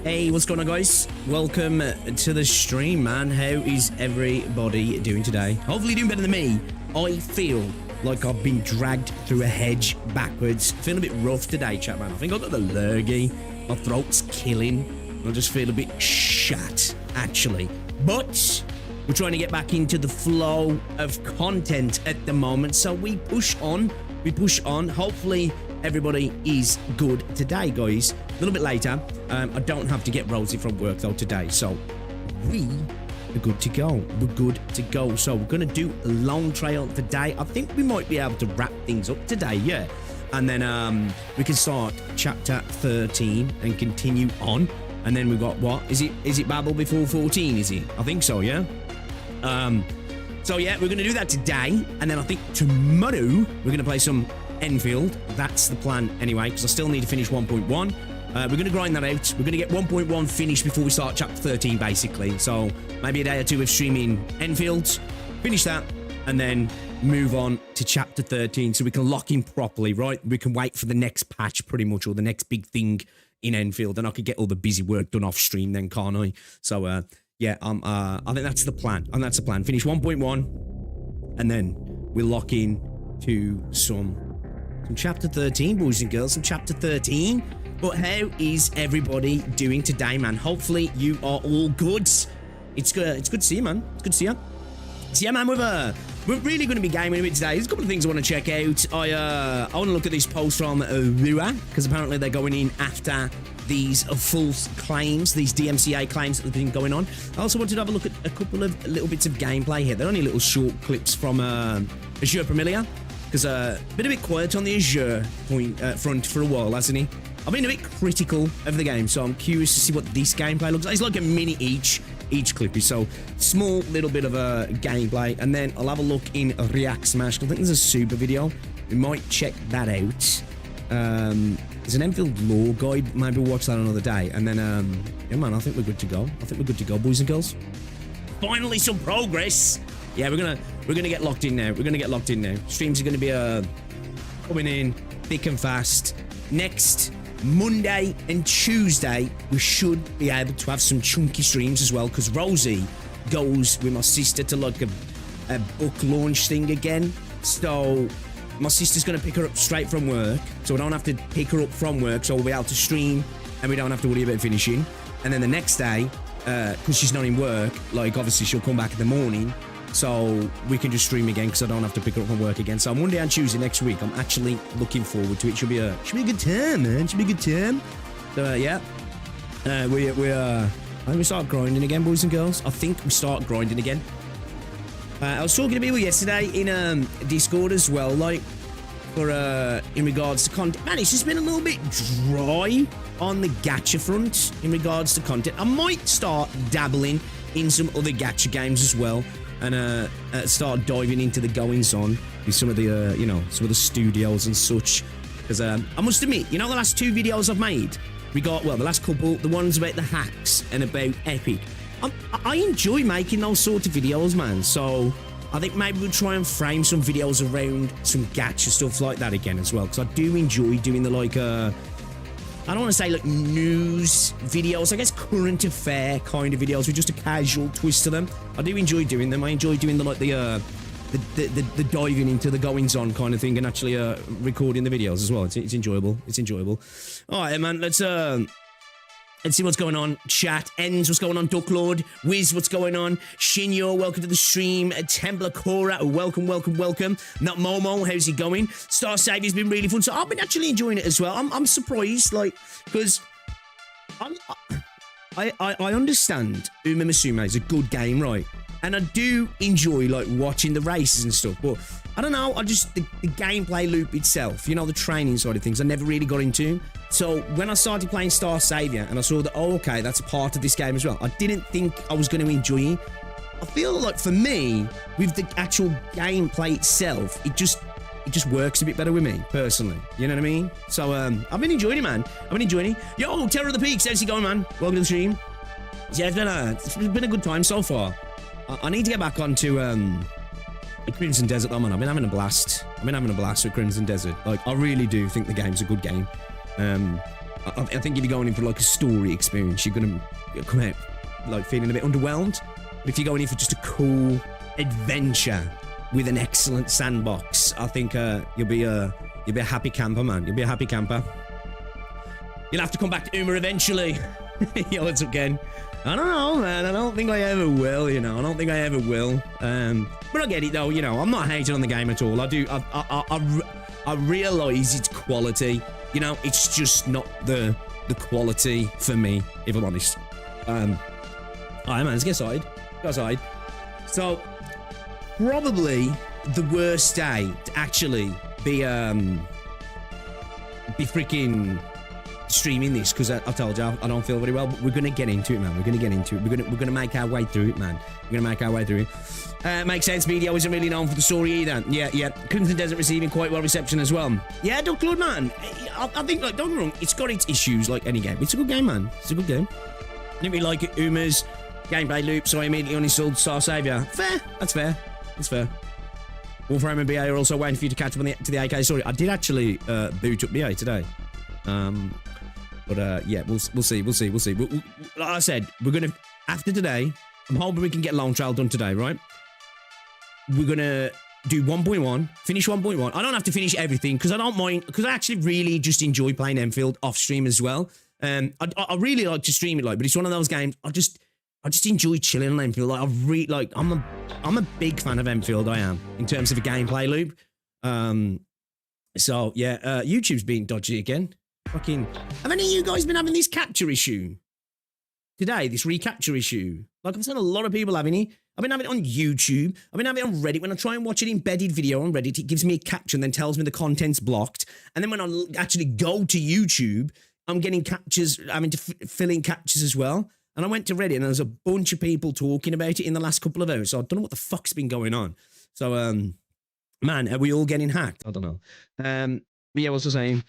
Hey, what's going on, guys? Welcome to the stream, man. How is everybody doing today? Hopefully doing better than me. I feel like I've been dragged through a hedge backwards. Feeling a bit rough today, chat, man. I think I've got the lurgy. My throat's killing. I just feel a bit shat, actually. But we're trying to get back into the flow of content at the moment. So we push on. We push on. Hopefully everybody is good today, guys. A little bit later. I don't have to get Rosie from work though today, so we are good to go. We're good to go. So we're gonna do a long trail today. I think we might be able to wrap things up today, yeah. And then we can start chapter 13 and continue on. And then we've got what? Is it Babel before 14? Is it? I think so, yeah. So yeah, we're gonna do that today, and then I think tomorrow we're gonna play some Endfield. That's the plan anyway, because I still need to finish 1.1. We're going to grind that out. We're going to get 1.1 finished before we start chapter 13, basically. So maybe a day or two of streaming Endfield, finish that, and then move on to chapter 13 so we can lock in properly, right? We can wait for the next patch pretty much, or the next big thing in Endfield, and I could get all the busy work done off stream then, can't I? So yeah, I think that's the plan. And that's the plan. Finish 1.1, and then we'll lock in to some chapter 13, boys and girls, some chapter 13. But how is everybody doing today, man? Hopefully you are all good. It's good to see you, man. It's good to see you. So yeah, man, we're really going to be gaming a bit today. There's a couple of things I want to check out. I want to look at this post from Rua, because apparently they're going in after these false claims, these DMCA claims that have been going on. I also wanted to have a look at a couple of little bits of gameplay here. They're only little short clips from Azur Promilia, because been a bit quiet on the Azur front for a while, hasn't he? I've been a bit critical of the game, so I'm curious to see what this gameplay looks like. It's like a mini each clip is so small little bit of a gameplay, and then I'll have a look in React Smash. I think there's a super video. We might check that out. There's an Endfield lore guide. Maybe we'll watch that another day, and then yeah, man, I think we're good to go. I think we're good to go, boys and girls. Finally, some progress. Yeah, we're gonna get locked in now. We're gonna get locked in now. Streams are gonna be coming in thick and fast. Next Monday and Tuesday, we should be able to have some chunky streams as well, because Rosie goes with my sister to like a book launch thing again. So my sister's going to pick her up straight from work, so we don't have to pick her up from work, so we'll be able to stream and we don't have to worry about finishing. And then the next day, because she's not in work, like obviously she'll come back in the morning, so we can just stream again because I don't have to pick her up from work again. So Monday and Tuesday next week, I'm actually looking forward to it. Should be a good time, man. Should be a good time. So yeah, I think we start grinding again, boys and girls. I think we start grinding again. I was talking to people yesterday in Discord as well, like for in regards to content. Man, it's just been a little bit dry on the gacha front in regards to content. I might start dabbling in some other gacha games as well, and start diving into the goings on with some of the some of the studios and such, because I must admit, the last two videos I've made, the last couple, the ones about the hacks and about Epic, I enjoy making those sort of videos, man. So I think maybe we'll try and frame some videos around some gacha stuff like that again as well, because I do enjoy doing the I don't want to say like news videos, I guess current affair kind of videos with just a casual twist to them. I do enjoy doing them. I enjoy doing the diving into the goings on kind of thing, and actually recording the videos as well. It's enjoyable. It's enjoyable. All right, man. Let's see what's going on. Chat. Ends, what's going on? Ducklord. Wiz, what's going on? Shinyo, welcome to the stream. Templar Cora, welcome. Not Momo, how's it going? Star Saviour's been really fun. So I've been actually enjoying it as well. I'm surprised, like, because I understand Uma Musume is a good game, right? And I do enjoy, like, watching the races and stuff, but I don't know, the gameplay loop itself, the training side of things, I never really got into. So when I started playing Star Saviour and I saw that, oh, okay, that's a part of this game as well, I didn't think I was going to enjoy it. I feel like for me, with the actual gameplay itself, it just works a bit better with me, personally. You know what I mean? So I've been enjoying it, man. I've been enjoying it. Yo, Terror of the Peaks, how's it going, man? Welcome to the stream. Yeah, it's been a good time so far. I need to get back onto Crimson Desert though, man. I've been having a blast with Crimson Desert. Like, I really do think the game's a good game. I think if you're going in for like a story experience, you're gonna come out like feeling a bit underwhelmed. But if you're going in for just a cool adventure with an excellent sandbox, I think you'll be a happy camper, man. You'll be a happy camper. You'll have to come back to Uma eventually. Yo, what's up, Ken? I don't know, man. I don't think I ever will, you know. I don't think I ever will. But I get it, though, you know. I'm not hating on the game at all. I realise its quality. You know, it's just not the quality for me, if I'm honest. Alright, man, let's get started. Go outside. So, probably the worst day to actually be freaking streaming this, because I told you I don't feel very well, but we're gonna get into it, man. We're gonna get into it. We're gonna make our way through it, man. We're gonna make our way through it. Makes sense. Media isn't really known for the story either. Yeah. Crimson Desert receiving quite well reception as well. Yeah, Duck Lord, man. I think, like, don't get me wrong, it's got its issues like any game. It's a good game, man. It's a good game. I didn't really like it. Uma's gameplay loop, so I immediately uninstalled Star Savior. Fair. That's fair. That's fair. Wolfram and BA are also waiting for you to catch up to the AK story. I did actually boot up BA today. But yeah, we'll see. Like I said, we're gonna, after today, I'm hoping we can get Long Trail done today, right? We're gonna do 1.1, finish 1.1. I don't have to finish everything because I don't mind, because I actually really just enjoy playing Endfield off stream as well. I really like to stream it, like, but it's one of those games I just enjoy chilling on Endfield. Like I'm a big fan of Endfield. I am, in terms of a gameplay loop. So yeah, YouTube's being dodgy again. Fucking, have any of you guys been having this capture issue today? This recapture issue? Like, I've seen a lot of people having it. I've been having it on YouTube. I've been having it on Reddit. When I try and watch an embedded video on Reddit, it gives me a capture and then tells me the content's blocked. And then when I actually go to YouTube, I'm getting captures, having to fill in captures as well. And I went to Reddit and there's a bunch of people talking about it in the last couple of hours. So I don't know what the fuck's been going on. So, man, are we all getting hacked? I don't know. But yeah, what's I saying?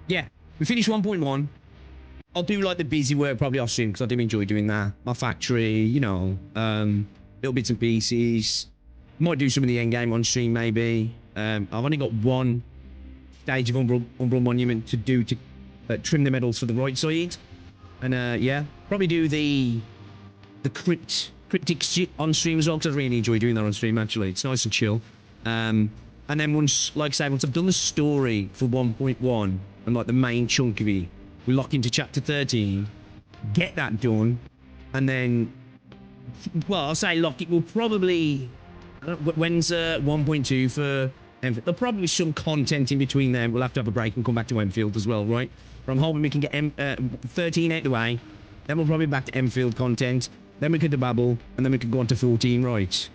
Yeah, we finished 1.1. I'll do like the busy work probably off stream because I do enjoy doing that. My factory, you know, little bits and pieces. Might do some of the end game on stream maybe. I've only got one stage of Umbral Monument to do to trim the medals for the right side. And yeah, probably do the cryptic shit on stream as well, because I really enjoy doing that on stream actually. It's nice and chill. And then once, like I say, once I've done the story for 1.1 and like the main chunk of it, we lock into chapter 13, get that done, and then, well, I'll say lock it. We'll probably, when's 1.2 for Enfield? There'll probably be some content in between them. We'll have to have a break and come back to Enfield as well, right? But I'm hoping we can get 13 out the way, then we'll probably back to Enfield content, then we could do Babel, and then we could go on to 14, right?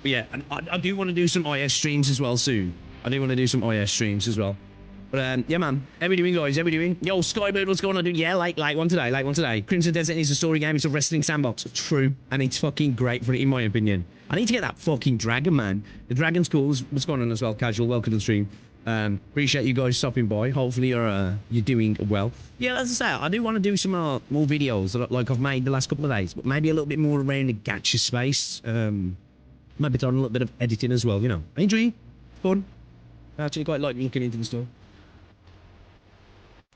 But yeah, and I do want to do some IS streams as well soon. I do want to do some IS streams as well. But yeah, man. How we doing, guys? How we doing? Yo, Skybird, what's going on, dude? Yeah, like one today. Crimson Desert is a story game. It's a wrestling sandbox. True. And it's fucking great for it, in my opinion. I need to get that fucking dragon, man. The dragon's cool. What's going on as well? Casual, welcome to the stream. Appreciate you guys stopping by. Hopefully you're doing well. Yeah, as I say, I do want to do some more videos like I've made the last couple of days, but maybe a little bit more around the gacha space. Maybe done a little bit of editing as well, you know. I enjoy it. Fun. I actually quite like looking into the stuff.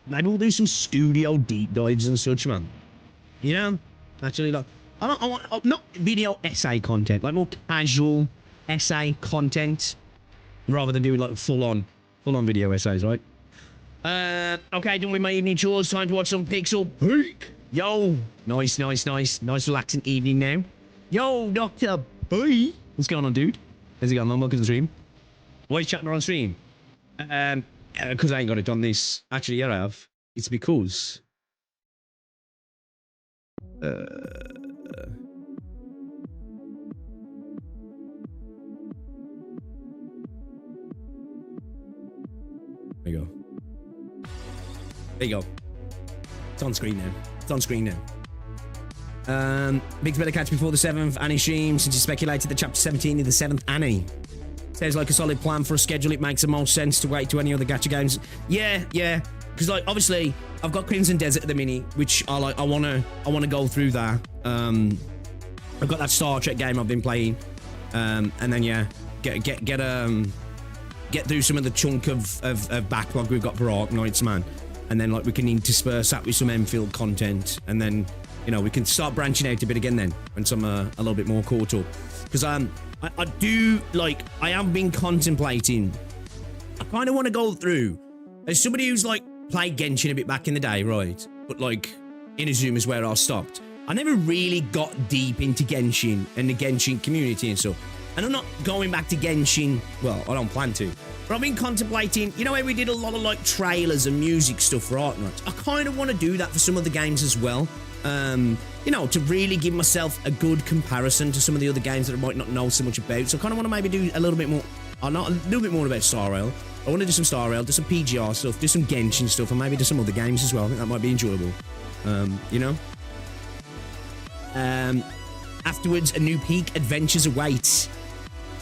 Maybe we'll do some studio deep dives and such, man. You know? Actually, like, I want not video essay content, like more casual essay content, rather than doing like full on video essays, right? Okay, done with my evening chores. Time to watch some Pixel Peak. Yo, nice relaxing evening now. Yo, Dr. B. What's going on, dude? How's it going, man? Welcome to the stream. Why are you chatting on stream? Because I ain't got it on this. Actually, yeah, I have. It's because... There you go. There you go. It's on screen now. It's on screen now. Big's better catch before the 7th Annie stream, since you speculated that chapter 17 is the 7th Annie. Sounds like a solid plan for a schedule. It makes the most sense to wait to any other gacha games. Yeah. Because like obviously I've got Crimson Desert at the minute, which I wanna go through that. I've got that Star Trek game I've been playing. And then yeah, get get through some of the chunk of backlog we've got for Arknights, man. And then, like, we can intersperse that with some Endfield content. And then, you know, we can start branching out a bit again then when some a little bit more caught up. Because I do, like, I have been contemplating. I kind of want to go through, as somebody who's, like, played Genshin a bit back in the day, right? But, like, Inazuma is where I stopped. I never really got deep into Genshin and the Genshin community and stuff. And I'm not going back to Genshin, well, I don't plan to. But I've been contemplating, you know how we did a lot of, like, trailers and music stuff for Arknights? I kind of want to do that for some of the games as well. You know, to really give myself a good comparison to some of the other games that I might not know so much about. So I kind of want to maybe do a little bit more, or not a little bit more about Star Rail. I want to do some Star Rail, do some PGR stuff, do some Genshin stuff, and maybe do some other games as well. I think that might be enjoyable. You know? Afterwards, a new peak adventures awaits.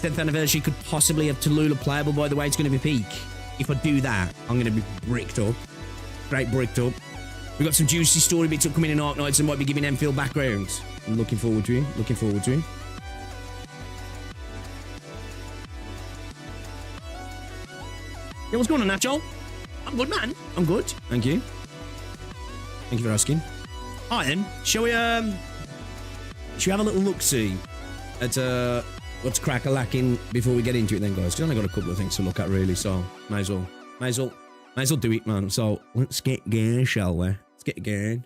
10th anniversary could possibly have Tallulah playable, by the way. It's going to be peak. If I do that, I'm going to be bricked up. Straight bricked up. We've got some juicy story bits upcoming in Arknights and might be giving Endfield backgrounds. I'm looking forward to it. Looking forward to it. Yeah, what's going on, Nacho? I'm good, man. I'm good. Thank you. Thank you for asking. All right, then. Shall we have a little look-see at what's crack-a-lacking before we get into it then, guys? Because I've only got a couple of things to look at, really, so might as well do it, man. So let's get going, shall we? Let's get going.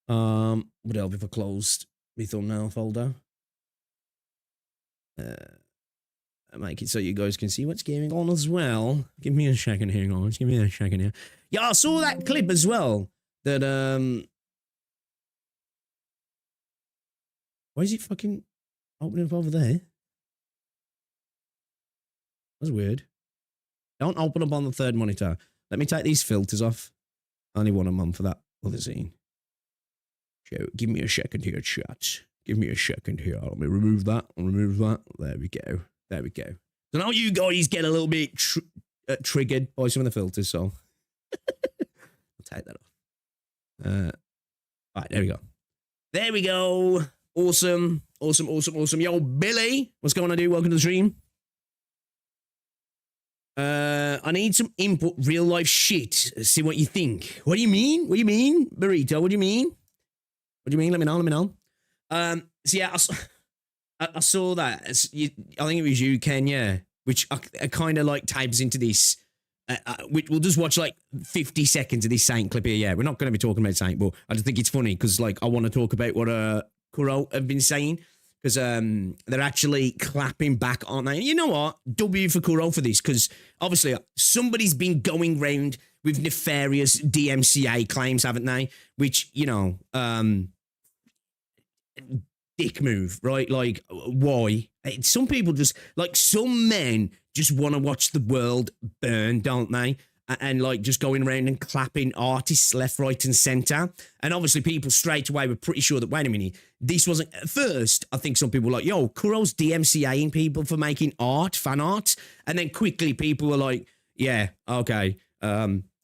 Would help if I closed my thumbnail folder. Make it so you guys can see what's going on as well. Give me a second here, guys. Give me a second here. Yeah, I saw that clip as well. That why is it fucking opening up over there? That's weird. Don't open up on the third monitor. Let me take these filters off. Only one a month for that other scene. So, give me a second here, chat. Give me a second here. Let me remove that. I'll remove that. There we go. There we go. So now you guys get a little bit triggered by some of the filters, so I'll take that off. Right, there we go. There we go. Awesome. Yo, Billy, what's going on, dude? Welcome to the stream. I need some input, real life shit. See what you think. What do you mean? Burrito, what do you mean? What do you mean? Let me know. So yeah, I saw that. I think it was you, Ken, yeah, which I kind of like ties into this. We'll just watch like 50 seconds of this Saint clip here. Yeah, we're not going to be talking about Saint, but I just think it's funny because like I want to talk about what Kuro have been saying because they're actually clapping back, aren't they? And you know what? W for Kuro for this because obviously somebody's been going round with nefarious DMCA claims, haven't they? Which, you know, dick move, right? Like, why? Some people just, like, some men just want to watch the world burn, don't they? And like just going around and clapping artists left, right, and center. And obviously, people straight away were pretty sure that, wait a minute, this wasn't. At first, I think some people were like, yo, Kuro's DMCAing people for making art, fan art. And then quickly, people were like, yeah, okay,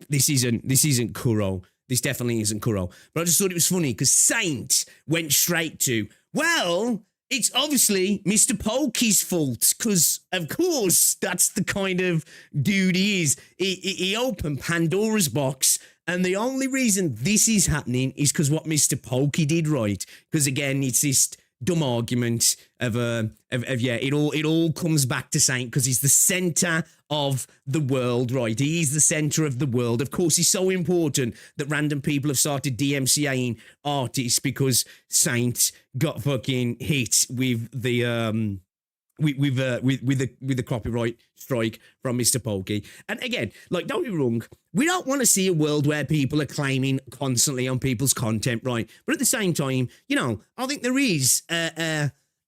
this isn't Kuro. This definitely isn't Kuro. But I just thought it was funny because Saint went straight to, well, it's obviously Mr. Pokey's fault because, of course, that's the kind of dude he is. He opened Pandora's box, and the only reason this is happening is because what Mr. Pokey did, right? Because, again, it's this dumb argument of yeah, it all comes back to Saint because he's the center of the world, right? He's the center of the world. Of course, he's so important that random people have started DMCAing artists because Saint got fucking hit with the with the copyright strike from Mr. Pokey. And again, like, don't be wrong, we don't want to see a world where people are claiming constantly on people's content, right? But at the same time, you know, I think there is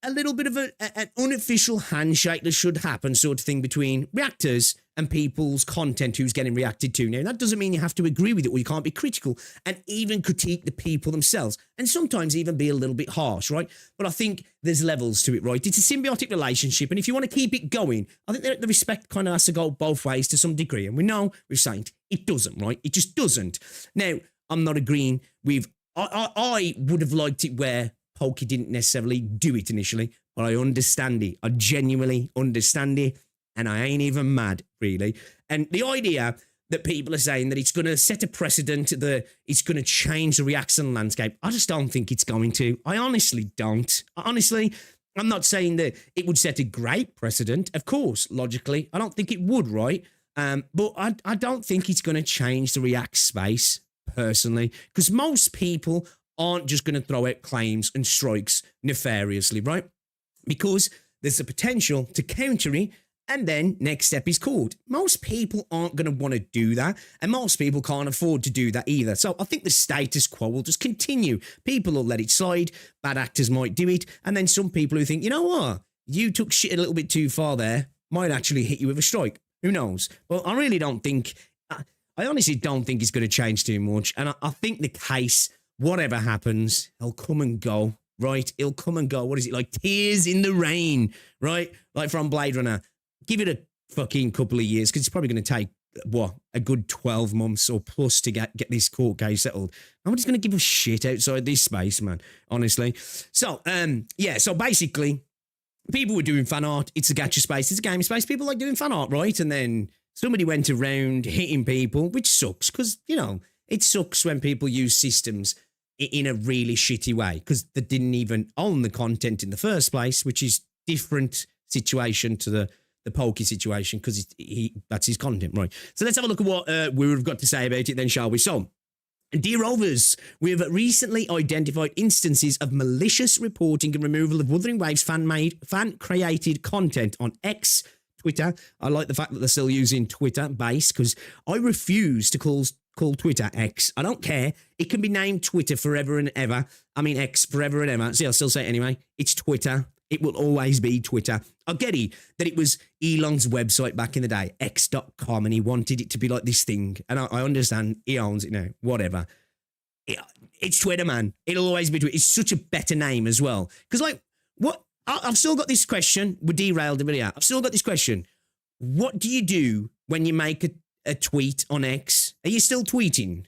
a little bit of an unofficial handshake that should happen sort of thing between reactors and people's content who's getting reacted to. Now, that doesn't mean you have to agree with it or you can't be critical and even critique the people themselves and sometimes even be a little bit harsh, right? But I think there's levels to it, right? It's a symbiotic relationship, and if you want to keep it going, I think the respect kind of has to go both ways to some degree, and we know with Saint, it doesn't, right? It just doesn't. Now, I'm not agreeing with... I would have liked it where Pokey didn't necessarily do it initially, but I understand it. I genuinely understand it, and I ain't even mad, really. And the idea that people are saying that it's going to set a precedent, that it's going to change the reaction landscape, I just don't think it's going to. I honestly don't. Honestly, I'm not saying that it would set a great precedent. Of course, logically, I don't think it would, right? But I don't think it's going to change the React space, personally, because most people aren't just going to throw out claims and strikes nefariously, right? Because there's the potential to counter it, and then next step is court. Most people aren't going to want to do that, and most people can't afford to do that either. So I think the status quo will just continue. People will let it slide, bad actors might do it, and then some people who think, you know what, you took shit a little bit too far there, might actually hit you with a strike. Who knows? But I really don't think, I honestly don't think it's going to change too much, and I think the case, whatever happens, it'll come and go, right? It'll come and go. What is it, like tears in the rain, right? Like from Blade Runner. Give it a fucking couple of years, because it's probably going to take, what, a good 12 months or plus to get this court case settled. Nobody's going to give a shit outside this space, man, honestly. So, yeah, so basically, people were doing fan art. It's a gacha space. It's a game space. People like doing fan art, right? And then somebody went around hitting people, which sucks, because, you know, it sucks when people use systems in a really shitty way, because they didn't even own the content in the first place, which is different situation to the Pokey situation, because that's his content, right? So let's have a look at what we've got to say about it then, shall we? So, dear Rovers, we have recently identified instances of malicious reporting and removal of Wuthering Waves fan-created content on X, Twitter. I like the fact that they're still using Twitter base, because I refuse to call Twitter X. I don't care. It can be named Twitter forever and ever. I mean X forever and ever. See, I'll still say it anyway. It's Twitter. It will always be Twitter. I get it that it was Elon's website back in the day, x.com, and he wanted it to be like this thing. And I understand he owns it now, whatever. It's Twitter, man. It'll always be Twitter. It's such a better name as well. Because, like, what? I've still got this question. We derailed a video. I've still got this question. What do you do when you make a tweet on X? Are you still tweeting?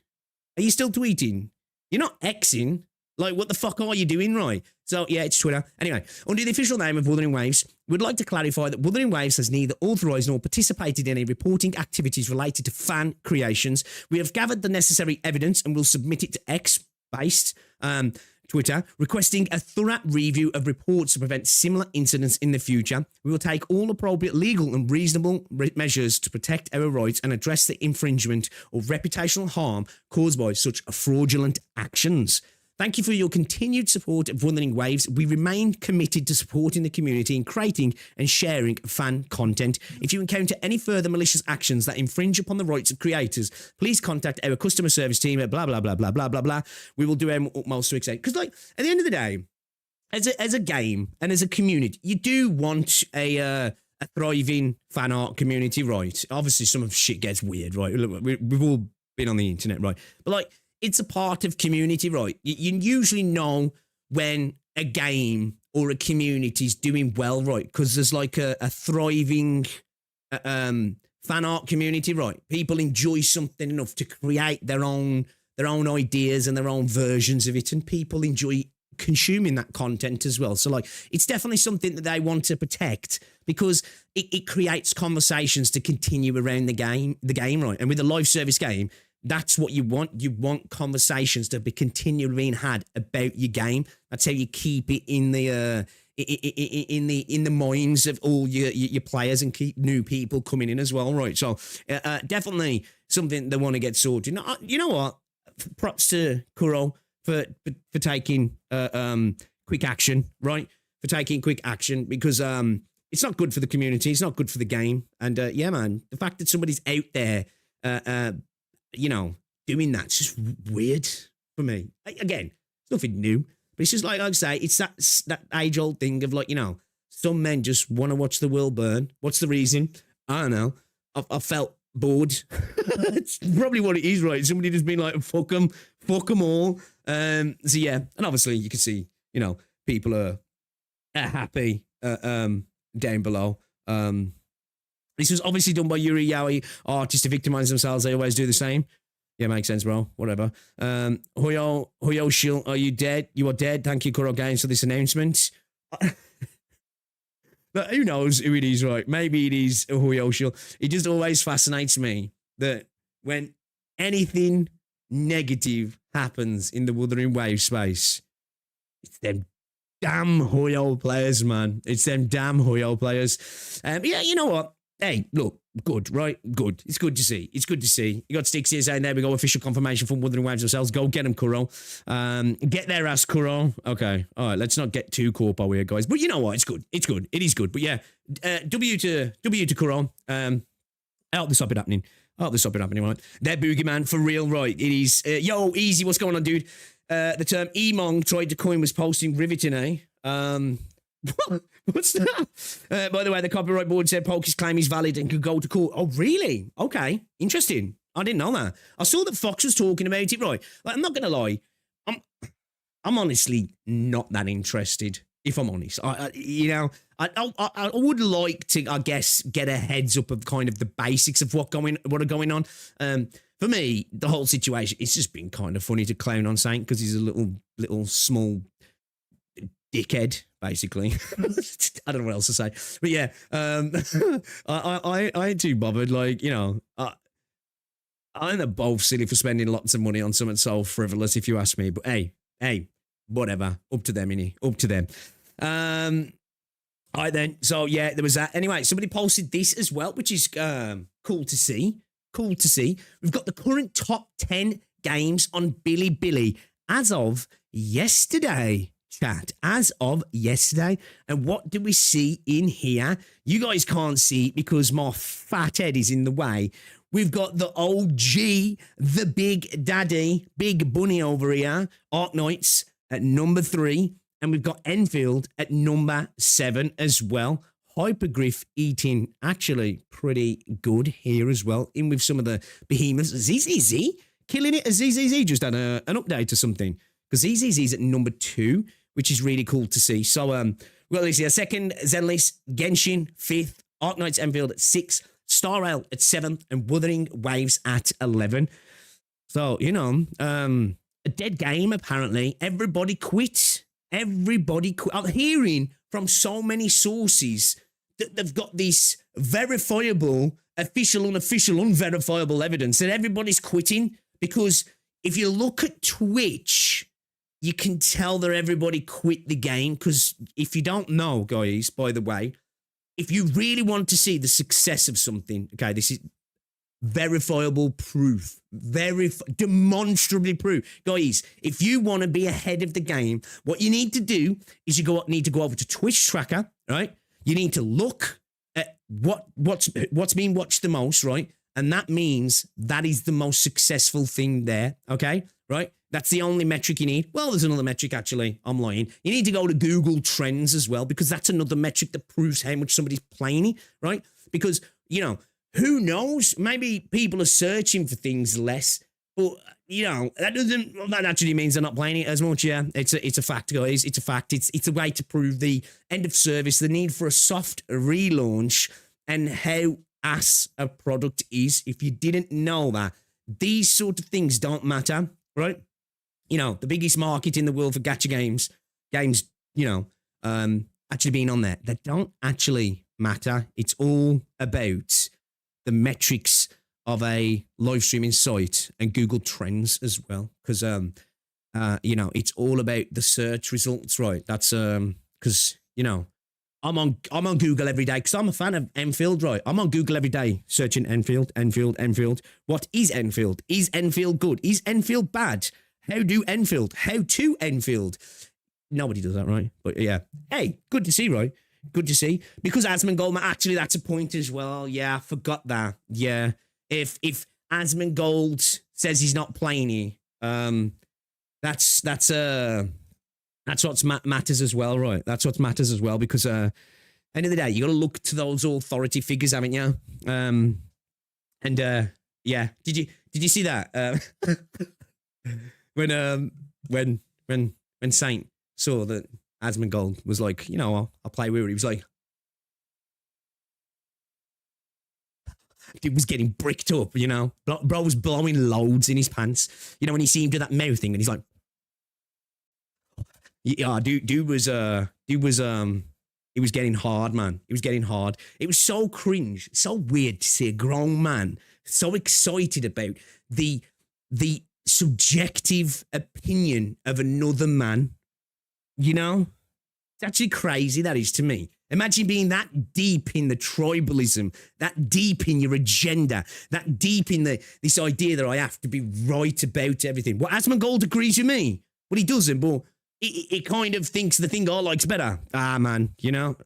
Are you still tweeting? You're not Xing. Like, what the fuck are you doing, right? So, yeah, it's Twitter. Anyway, under the official name of Wuthering Waves, we'd like to clarify that Wuthering Waves has neither authorised nor participated in any reporting activities related to fan creations. We have gathered the necessary evidence and will submit it to X-based Twitter, requesting a thorough review of reports to prevent similar incidents in the future. We will take all appropriate legal and reasonable measures to protect our rights and address the infringement or reputational harm caused by such fraudulent actions. Thank you for your continued support of Wuthering Waves. We remain committed to supporting the community in creating and sharing fan content. If you encounter any further malicious actions that infringe upon the rights of creators, please contact our customer service team at blah, blah, blah, blah, blah, blah, blah. We will do our utmost to accept. Because, like, at the end of the day, as a game and as a community, you do want a thriving fan art community, right? Obviously, some of shit gets weird, right? We've all been on the internet, right? But, like, it's a part of community, right? You usually know when a game or a community is doing well, right? Because there's like a thriving fan art community, right? People enjoy something enough to create their own ideas and their own versions of it, and people enjoy consuming that content as well. So, like, it's definitely something that they want to protect, because it creates conversations to continue around the game, right? And with a live service game, that's what you want. You want conversations to be continually being had about your game. That's how you keep it in the minds of all your players and keep new people coming in as well, right? So definitely something they want to get sorted. You know what? Props to Kuro for taking quick action, right? For taking quick action, because it's not good for the community. It's not good for the game. And yeah, man, the fact that somebody's out there you know, doing that's just weird for me. Again, it's nothing new, but it's just like I say, it's that age-old thing of, like, you know, some men just want to watch the world burn. What's the reason? I don't know. I felt bored. It's probably what it is, right? Somebody just been like, fuck them all. So yeah, and obviously you can see, you know, people are happy down below. This was obviously done by Yuri Yaoi artists to victimize themselves. They always do the same. Yeah, makes sense, bro. Whatever. Hoyo Shield, are you dead? You are dead. Thank you, Kuro Games, for this announcement. But who knows who it is, right? Maybe it is Hoyo Shield. It just always fascinates me that when anything negative happens in the Wuthering Waves space, it's them damn Hoyo players, man. It's them damn Hoyo players. Yeah, you know what? Hey, look, good, right? Good. It's good to see. It's good to see. You got Sticks here saying, there we go, official confirmation from Wuthering Waves themselves. Go get them, Kuro. Get their ass, Kuro. Okay, all right, let's not get too corpo here, guys. But you know what? It's good. It's good. It is good. But yeah, W to Kuro. I hope this stop it happening. Right? They're Boogeyman for real, right? It is. Yo, easy. What's going on, dude? The term Emong tried to coin was posting riveting, eh? What's that? By the way, the copyright board said Pokey's claim is valid and could go to court. Oh, really? Okay, interesting. I didn't know that. I saw that Fox was talking about it, right? Like, I'm not gonna lie. I'm honestly not that interested. If I'm honest, I would like to, I guess, get a heads up of kind of the basics of what are going on. For me, the whole situation, it's just been kind of funny to clown on Saint because he's a little small dickhead, basically. I don't know what else to say, but yeah, I ain't too bothered. Like, you know, I think they're both silly for spending lots of money on something so frivolous, if you ask me. But hey, whatever, up to them, innit? Up to them. All right then. So yeah, there was that. Anyway, somebody posted this as well, which is cool to see. Cool to see. We've got the current top 10 games on Bilibili as of yesterday. Chat, as of yesterday. And what do we see in here? You guys can't see it because my fat head is in the way. We've got the OG, the big daddy, big bunny over here, Arknights at number 3. And we've got Endfield at number 7 as well. Hypergryph eating actually pretty good here as well. In with some of the behemoths. ZZZ killing it. ZZZ just had an update or something. Because ZZZ's at number 2. Which is really cool to see. So, well, let's see. Second, Zenlis, Genshin, 5th, Arknights Enfield at 6th, Star Rail at 7th, and Wuthering Waves at 11. So, you know, a dead game, apparently. Everybody quit. Everybody quit. I'm hearing from so many sources that they've got this verifiable, official, unofficial, unverifiable evidence that everybody's quitting. Because if you look at Twitch, you can tell that everybody quit the game because if you don't know, guys, by the way, if you really want to see the success of something, okay, this is verifiable proof, demonstrably proof. Guys, if you want to be ahead of the game, what you need to do is need to go over to Twitch Tracker, right? You need to look at what's being watched the most, right? And that means that is the most successful thing there, okay? Right? That's the only metric you need. Well, there's another metric, actually. I'm lying. You need to go to Google Trends as well, because that's another metric that proves how much somebody's playing it, right? Because, you know, who knows? Maybe people are searching for things less, but, you know, that actually means they're not playing it as much, yeah. It's a fact, guys. It's a fact. It's a way to prove the end of service, the need for a soft relaunch, and how ass a product is. If you didn't know that, these sort of things don't matter, right? You know, the biggest market in the world for gacha games, you know, actually being on there, they don't actually matter. It's all about the metrics of a live streaming site and Google Trends as well. Because, you know, it's all about the search results, right? That's, because, you know, I'm on Google every day because I'm a fan of Enfield, right? I'm on Google every day searching Enfield. What is Enfield? Is Enfield good? Is Enfield bad? How to Enfield? Nobody does that, right? But yeah. Hey, good to see, right? Good to see. Because Asmongold, actually, that's a point as well. Yeah, I forgot that. Yeah. If Asmongold says he's not playing here, that's what matters as well, right? That's what matters as well, because end of the day, you got to look to those authority figures, haven't you? Yeah. Did you see that? When Saint saw that Asmongold was like, you know, I'll play with it, he was like, Dude was getting bricked up, you know. Bro was blowing loads in his pants. You know, when you see him do that mouth thing and he's like, yeah, dude was he was getting hard, man. He was getting hard. It was so cringe, so weird to see a grown man so excited about the subjective opinion of another man. You know? It's actually crazy, that is, to me. Imagine being that deep in the tribalism, that deep in your agenda, that deep in this idea that I have to be right about everything. Well, Asmongold agrees with me. Well, he doesn't, but it kind of thinks the thing I like's better. Ah, man, you know?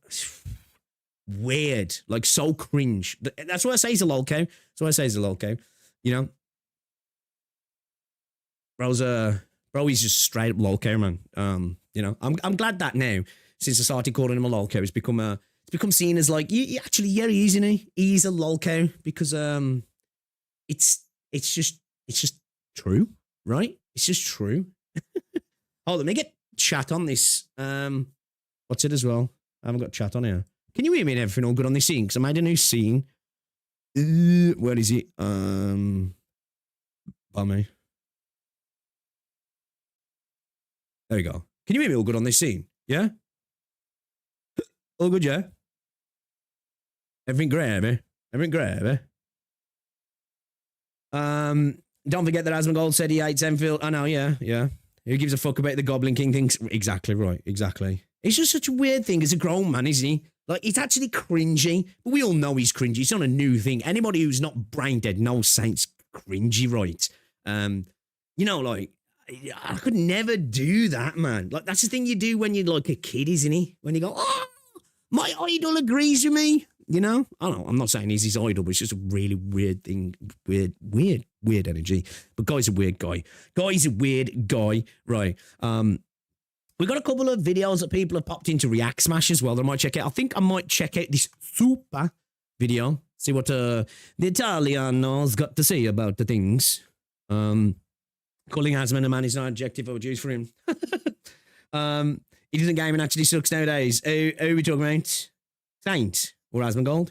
Weird. Like, so cringe. That's what I say he's a lolco. That's what I say he's a lolco. You know? Bro, he's just straight up lolco, man. You know? I'm glad that now, since I started calling him a lolco, it's become seen as like, yeah, actually, yeah, he is, isn't he? He's a lolco because it's just true, right? It's just true. Hold on, let me get chat on this. What's it as well? I haven't got chat on here. Can you hear me and everything all good on this scene? Because I made a new scene. Where is it? By me. There we go. Can you hear me all good on this scene? Yeah? All good, yeah? Everything gravy? Everything gravy? Don't forget that Asmongold said he hates Endfield. I know, yeah. Who gives a fuck about the Goblin King things? Exactly right, exactly. It's just such a weird thing as a grown man, isn't he? Like, he's actually cringy, but we all know he's cringy. It's not a new thing. Anybody who's not brain dead knows Saint's cringy, right? You know, like, I could never do that, man. Like, that's the thing you do when you're like a kid, isn't he? When you go, oh, my idol agrees with me. You know? I don't know. I'm not saying he's his idol, but it's just a really weird thing. Weird energy. But Guy's a weird guy. Guy's a weird guy. Right. We got a couple of videos that people have popped into React Smash as well that I might check out. I think I might check out this super video. See what the Italiano's got to say about the things. Calling Asman a man is not an adjective I would use for him. He doesn't game and actually sucks nowadays. Who are we talking about? Saint or Asmongold?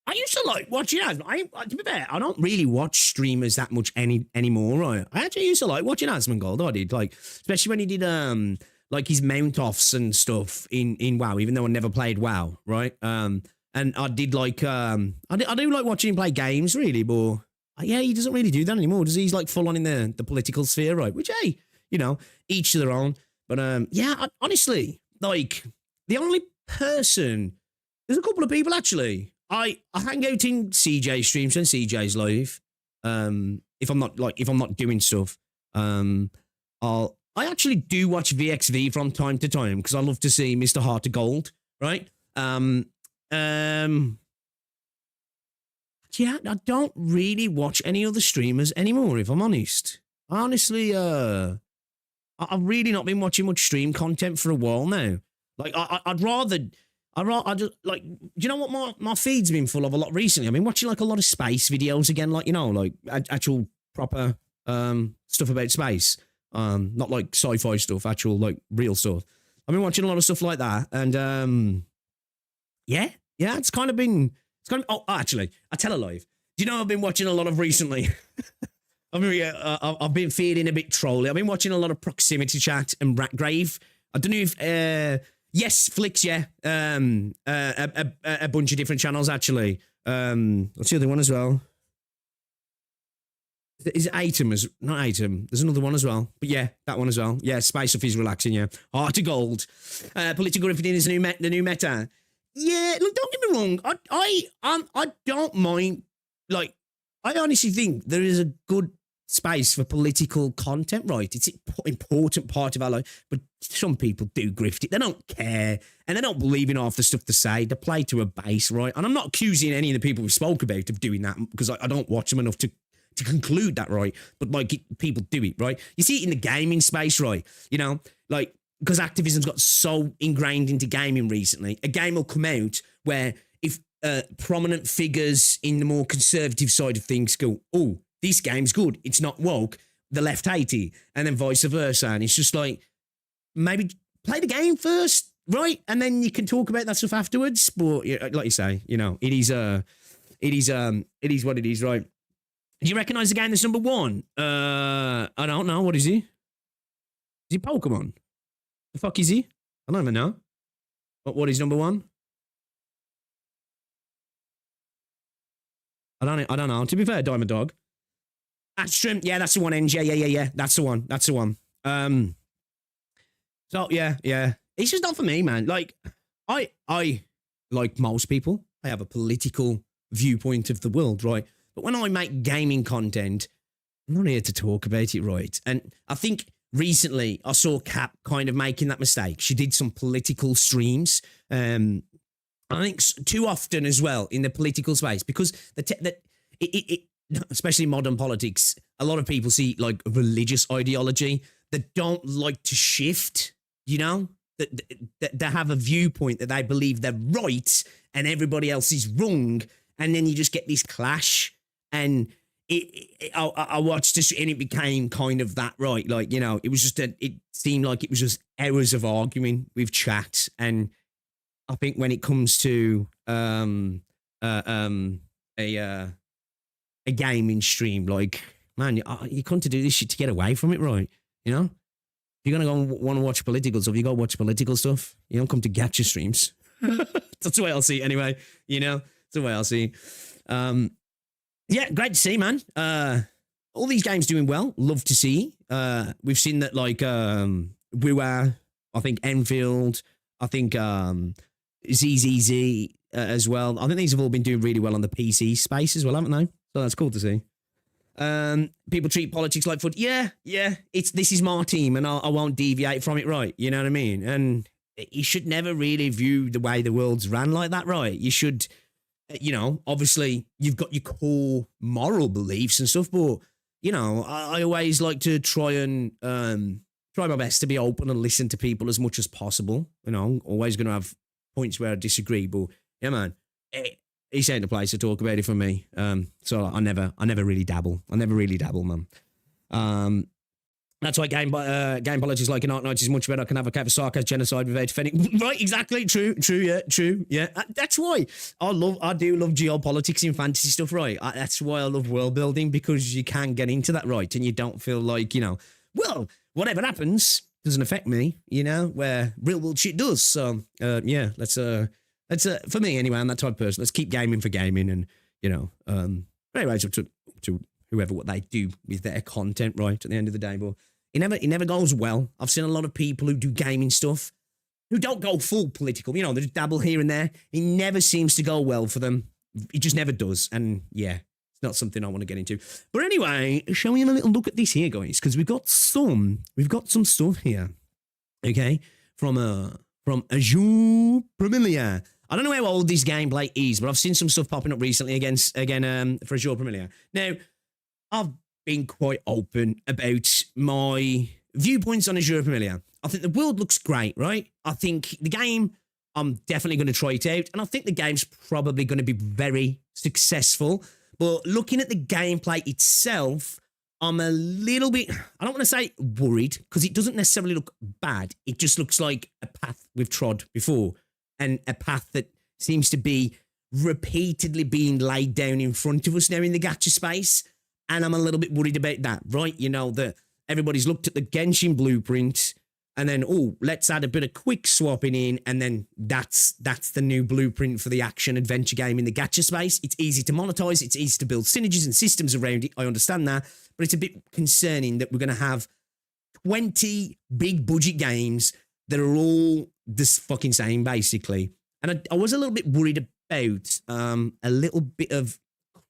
I used to like watching Asmongold. To be fair, I don't really watch streamers that much anymore, right? I actually used to like watching Asmongold. I did, like, especially when he did like his mount offs and stuff in WoW, even though I never played WoW, right? And I did like I do like watching him play games, really, but yeah, he doesn't really do that anymore, does he? He's like full on in the political sphere, right? Which, hey, you know, each to their own. But yeah, honestly, like, the only person, there's a couple of people actually. I hang out in CJ streams when CJ's live. If I'm not doing stuff, I actually do watch VXV from time to time because I love to see Mr. Heart of Gold, right? Yeah, I don't really watch any other streamers anymore, if I'm honest. Honestly, I've really not been watching much stream content for a while now. Like, I'd just, like, do you know what my feed's been full of a lot recently? I've been watching, like, a lot of space videos again, like, you know, like, actual proper stuff about space. Not, like, sci-fi stuff, actual, like, real stuff. I've been watching a lot of stuff like that, and, yeah, it's kind of been, oh, actually, I tell a live. Do you know I've been watching a lot of recently? I've been feeling a bit trolly. I've been watching a lot of Proximity Chat and Ratgrave. I don't know if, yes, Flicks, yeah. A bunch of different channels, actually. What's the other one as well? Is it Atom? Not Atom. There's another one as well. But yeah, that one as well. Yeah, Space Stuff is relaxing, yeah. Heart of Gold. Political Griffin is the new meta. Yeah, look, don't get me wrong. I don't mind, like, I honestly think there is a good space for political content, right? It's an important part of our life, but some people do grift it. They don't care, and they don't believe in half the stuff they say. They play to a base, right? And I'm not accusing any of the people we spoke about of doing that, because I don't watch them enough to conclude that, right? But, like, people do it, right? You see it in the gaming space, right? You know, like, because activism's got so ingrained into gaming recently, a game will come out where if prominent figures in the more conservative side of things go, oh, this game's good, it's not woke, the left hate it, and then vice versa. And it's just like, maybe play the game first, right? And then you can talk about that stuff afterwards. But like you say, you know, it is it is what it is, right? Do you recognize the game that's number one? I don't know. What is he? Is he Pokemon? The fuck is he? I don't even know. What is number one? I don't know. To be fair, Diamond Dog. Astrum, yeah, that's the one, NJ. Yeah. That's the one. So yeah. It's just not for me, man. Like, I like most people, I have a political viewpoint of the world, right? But when I make gaming content, I'm not here to talk about it, right? And I think recently I saw Cap kind of making that mistake. She did some political streams. I think too often as well in the political space, because especially modern politics, a lot of people see like religious ideology that don't like to shift, you know, that have a viewpoint that they believe they're right and everybody else is wrong. And then you just get this clash. And I watched this and it became kind of that, right? Like, you know, it was just it seemed like it was just hours of arguing with chat. And I think when it comes to a gaming stream, like, man, you come to do this shit to get away from it, right? You know, if you're gonna go want to watch political stuff, you go watch political stuff. You don't come to gacha streams. That's the way I'll see it anyway. You know, that's the way I'll see. Yeah, great to see, man. All these games doing well. Love to see. We've seen that, like, WoW, I think Endfield, I think ZZZ as well. I think these have all been doing really well on the PC space as well, haven't they? So that's cool to see. People treat politics like foot. Yeah. This is my team, and I won't deviate from it, right? You know what I mean? And you should never really view the way the world's ran like that, right? You should, you know, obviously you've got your core moral beliefs and stuff, but, you know, I always like to try my best to be open and listen to people as much as possible. You know, I'm always going to have points where I disagree, but yeah, man, it's ain't the place to talk about it for me. So I never really dabble. Man. That's why game politics like an Arknights is much better. I can advocate for sarcasm, genocide without defending. Right, exactly. True. Yeah. That's why I do love geopolitics in fantasy stuff, right? That's why I love world building, because you can get into that, right? And you don't feel like, you know, well, whatever happens doesn't affect me, you know, where real world shit does. So, yeah, let's for me anyway, I'm that type of person. Let's keep gaming for gaming, and, you know, anyway, it's up to whoever what they do with their content, right, at the end of the day. But it never goes well. I've seen a lot of people who do gaming stuff who don't go full political, you know, they just dabble here and there. It never seems to go well for them. It just never does. And yeah, it's not something I want to get into. But anyway, shall we have a little look at this here, guys? Because we've got some stuff here, okay, from Azur Promilia. I don't know how old this gameplay is, but I've seen some stuff popping up recently again for Azur Promilia. Now, I've been quite open about my viewpoints on Azur Promilia. I think the world looks great, right? I think the game, I'm definitely going to try it out, and I think the game's probably going to be very successful. But looking at the gameplay itself, I'm a little bit, I don't want to say worried, because it doesn't necessarily look bad. It just looks like a path we've trod before, and a path that seems to be repeatedly being laid down in front of us now in the gacha space. And I'm a little bit worried about that, right? You know, that everybody's looked at the Genshin blueprint and then, oh, let's add a bit of quick swapping in, and then that's the new blueprint for the action adventure game in the gacha space. It's easy to monetize, it's easy to build synergies and systems around it. I understand that, but it's a bit concerning that we're going to have 20 big budget games that are all this fucking same, basically. And I was a little bit worried about a little bit of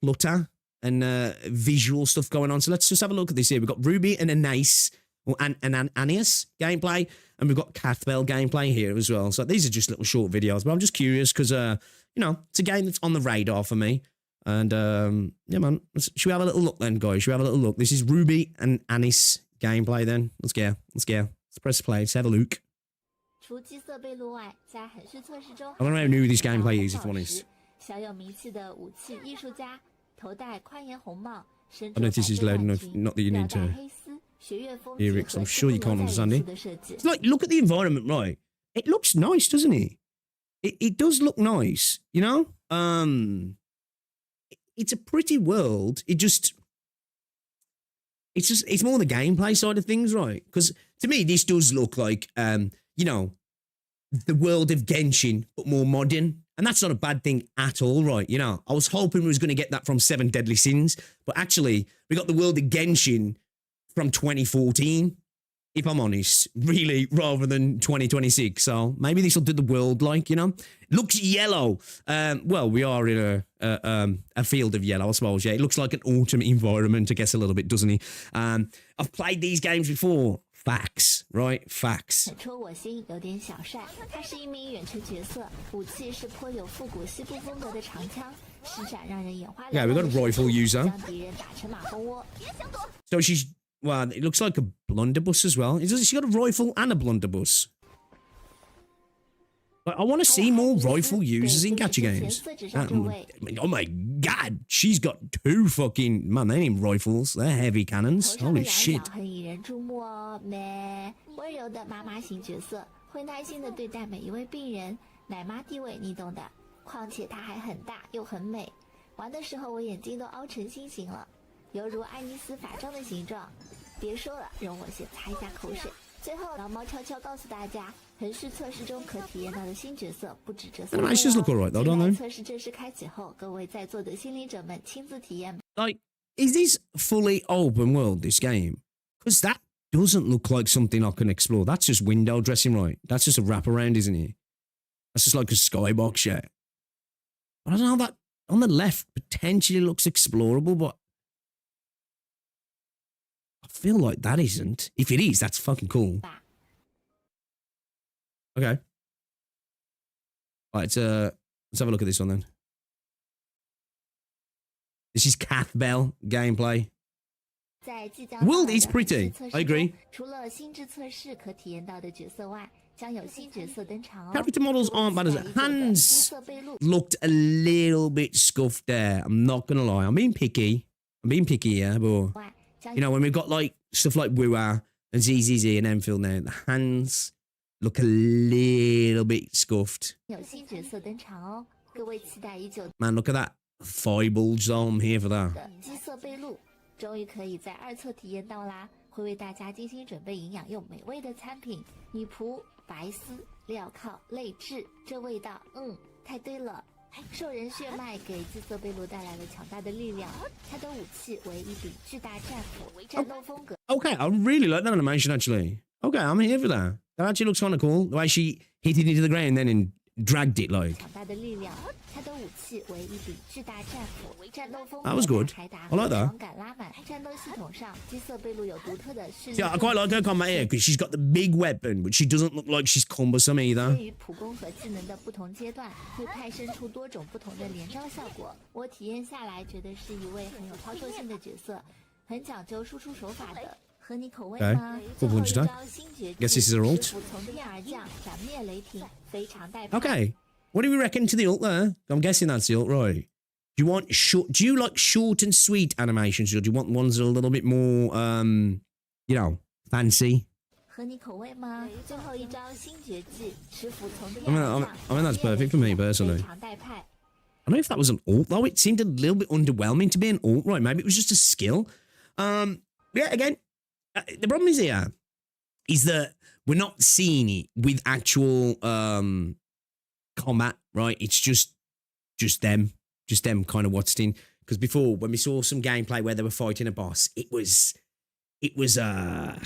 clutter and visual stuff going on. So let's just have a look at this here. We've got Ruby and Anais, or Anius gameplay, and we've got Cathbell gameplay here as well. So these are just little short videos, but I'm just curious because, you know, it's a game that's on the radar for me. And, yeah, man, should we have a little look then, guys? Should we have a little look? This is Ruby and Anis gameplay then. Let's go. Let's press play. Let's have a look. I don't know how new this gameplay is, if I'm honest. I don't know if this is loud enough, not that you need to hear it, 'cause I'm sure you can't understand it. It's like, look at the environment, right? It looks nice, doesn't it? It does look nice, you know? it's a pretty world. It's more the gameplay side of things, right? Because to me, this does look like, you know, the world of Genshin, but more modern. And that's not a bad thing at all, right? You know, I was hoping we was going to get that from Seven Deadly Sins, but actually, we got the world of Genshin from 2014, if I'm honest, really, rather than 2026. So maybe this will do the world like, you know. It looks yellow. Well, we are in a field of yellow, I suppose, yeah. It looks like an autumn environment, I guess, a little bit, doesn't it? I've played these games before. Facts, right? Facts. Yeah, we got a rifle user. So she's, well, it looks like a blunderbuss as well. She's got a rifle and a blunderbuss. But I want to see more rifle users in gacha games. Oh my god, she's got 2 fucking, man, they ain't rifles, they're heavy cannons. Holy shit. Animations look alright though, don't they? Like, is this fully open world, this game? Because that doesn't look like something I can explore. That's just window dressing, right? That's just a wraparound, isn't it? That's just like a skybox, yeah. But I don't know, that on the left potentially looks explorable, but I feel like that isn't. If it is, that's fucking cool. Okay. Right, let's have a look at this one then. This is Cath Bell gameplay. The world is pretty. I agree. Character models aren't bad as it. Hands looked a little bit scuffed there. I'm not gonna lie. I'm being picky, yeah, but you know, when we've got like stuff like Wua and ZZZ and Endfield now, the hands look a little bit scuffed. Man, look at that thigh bulge though. I'm here for that. Okay, I really like that animation actually. Okay, I'm here for that. That actually looks kind of cool. The way she hit it into the ground then and dragged it like. That was good. I like that. Yeah, I quite like her combat here because she's got the big weapon, but she doesn't look like she's cumbersome either. Okay, full punch attack. Guess this is her ult. Okay, what do we reckon to the ult there? I'm guessing that's the ult, right? Do you want short? Do you like short and sweet animations, or do you want ones that are a little bit more, you know, fancy? I mean, that's perfect for me personally. I don't know if that was an ult though. It seemed a little bit underwhelming to be an ult, right? Maybe it was just a skill. Yeah, again. The problem is here is that we're not seeing it with actual combat, right? It's just them kind of watching. Because before, when we saw some gameplay where they were fighting a boss, it was a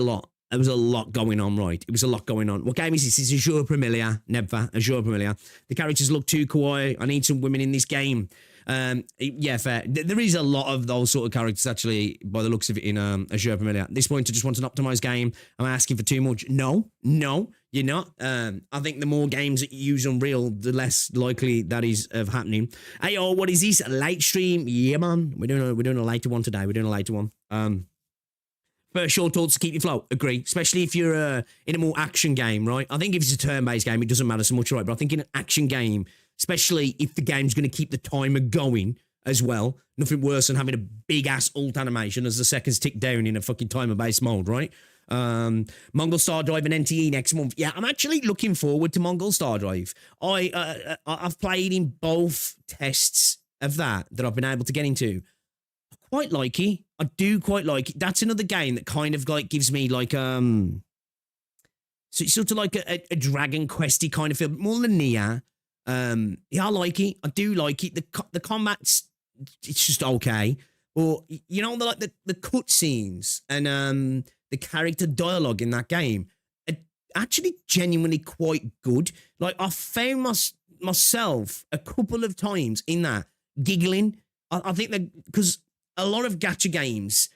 lot. There was a lot going on, right? It was a lot going on. What game is this? It's Azur Promilia. Never. Azur Promilia. The characters look too kawaii. I need some women in this game. Yeah, fair. There is a lot of those sort of characters, actually, by the looks of it, in Azur Promilia. At this point, I just want an optimized game. Am I asking for too much? No, you're not. I think the more games that you use Unreal, the less likely that is of happening. Hey, oh, what is this? A late stream? Yeah, man. We're doing a later one today. We're doing a later one. First short thoughts to keep you afloat. Agree. Especially if you're in a more action game, right? I think if it's a turn-based game, it doesn't matter so much, right? But I think in an action game, especially if the game's going to keep the timer going as well, nothing worse than having a big-ass ult animation as the seconds tick down in a fucking timer-based mode, right? Mongol Star Drive and NTE next month. Yeah, I'm actually looking forward to Mongol Star Drive. I've played in both tests of that I've been able to get into. I quite like it. I do quite like it. That's another game that kind of like gives me like so it's sort of like a Dragon Questy kind of feel, more linear. Yeah, I like it. I do like it. The combat's it's just okay. Or you know, the cutscenes and the character dialogue in that game are actually genuinely quite good. Like I found myself a couple of times in that giggling. I think that because a lot of gacha games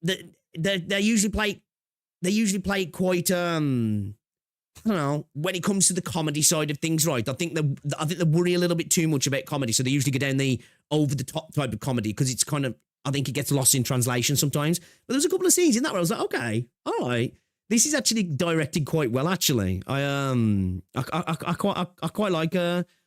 they usually play quite I don't know, when it comes to the comedy side of things, right? I think they worry a little bit too much about comedy, so they usually go down the over the top type of comedy because it's kind of, I think it gets lost in translation sometimes. But there's a couple of scenes in that where I was like, okay, all right, this is actually directed quite well. Actually, I quite like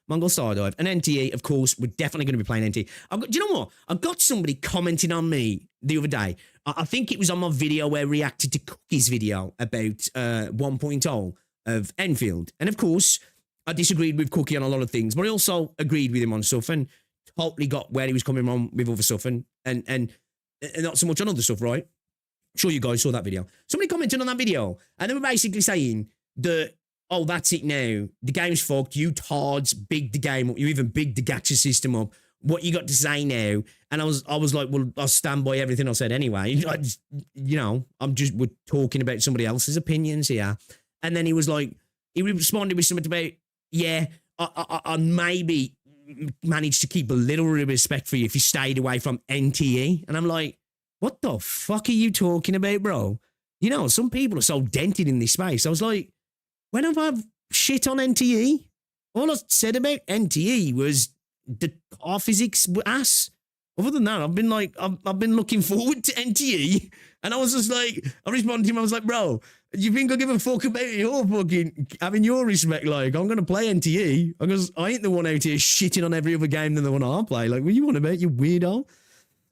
Mongol Star Dive and NTE. Of course, we're definitely going to be playing NTE. Do you know what? I got somebody commenting on me the other day. I think it was on my video where I reacted to Cookie's video about 1.0 of Endfield. And of course, I disagreed with Cookie on a lot of things, but I also agreed with him on stuff and totally got where he was coming from with other stuff and not so much on other stuff, right? I'm sure you guys saw that video. Somebody commented on that video and they were basically saying that, oh, that's it now. The game's fucked. You tards bigged the game up. You even bigged the gacha system up. What you got to say now? And I was like, well, I'll stand by everything I said anyway. We're talking about somebody else's opinions here. And then he was like, he responded with something about, yeah, I maybe managed to keep a little respect for you if you stayed away from NTE. And I'm like, what the fuck are you talking about, bro? You know, some people are so dented in this space. I was like, when have I shit on NTE? All I said about NTE was the car physics ass. Other than that, I've been looking forward to NTE. And I was just like, I responded to him, I was like, bro, you think I give a fuck about your fucking having your respect? Like, I'm gonna play NTE because I ain't the one out here shitting on every other game than the one I play. Like, what you want about, you weirdo?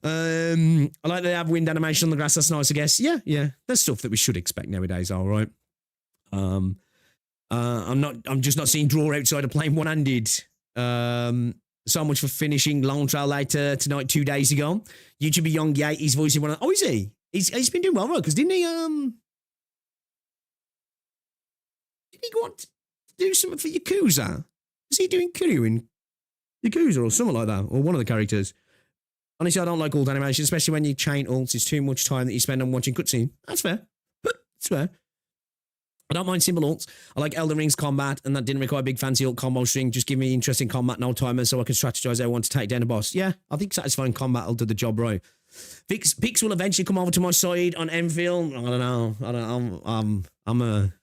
I like they have wind animation on the grass. That's nice, I guess. Yeah. There's stuff that we should expect nowadays. All right. I'm just not seeing draw outside of playing one-handed. So much for finishing Long Trail later tonight 2 days ago. YouTuber Young Yate, he's voicing one of... Oh, is he? He's been doing well, right? Because didn't he go on to do something for Yakuza? Is he doing Kiryu in Yakuza or something like that? Or one of the characters? Honestly, I don't like alt animation, especially when you chain alts. It's too much time that you spend on watching cutscene. That's fair. It's fair. I don't mind simple alts. I like Elden Ring's combat, and that didn't require a big fancy alt combo string. Just give me interesting combat, no timers, so I can strategize how I want to take down a boss. Yeah, I think satisfying combat will do the job right. Pix will eventually come over to my side on Enfield. I don't know. I'm an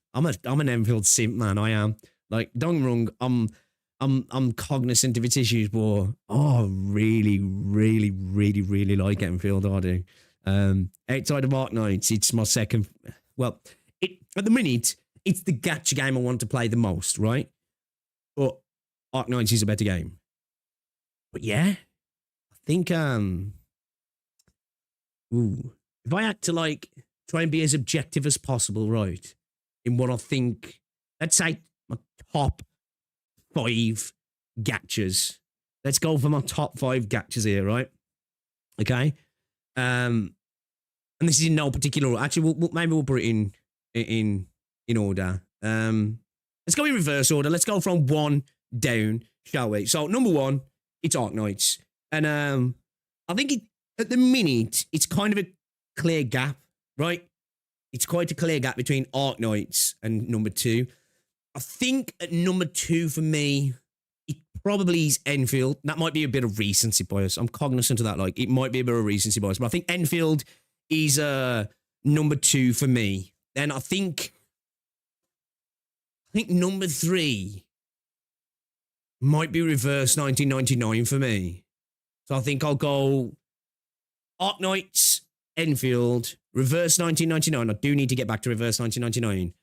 Enfield simp, man. I am. Like, don't get me wrong, I'm cognizant of its issues, but I really like Enfield. I do. Outside of Arknights, it's my second. Well, at the minute, it's the gacha game I want to play the most, right? But Arknights is a better game. But yeah, I think if I had to like try and be as objective as possible, right, in what I think, let's say my top 5 gachas. Let's go for my top 5 gachas here, right? Okay. And this is in no particular order. Actually, maybe we'll put it in order. Let's go in reverse order. Let's go from 1 down, shall we? So number 1, it's Arknights. And I think at the minute, it's kind of a clear gap, right? It's quite a clear gap between Arknights and number 2. I think at number 2 for me, it probably is Enfield. That might be a bit of recency bias. I'm cognizant of that. Like, it might be a bit of recency bias, but I think Enfield is number 2 for me. Then I think number 3 might be Reverse 1999 for me. So I think I'll go Arknights, Enfield, Reverse 1999. I do need to get back to Reverse 1999.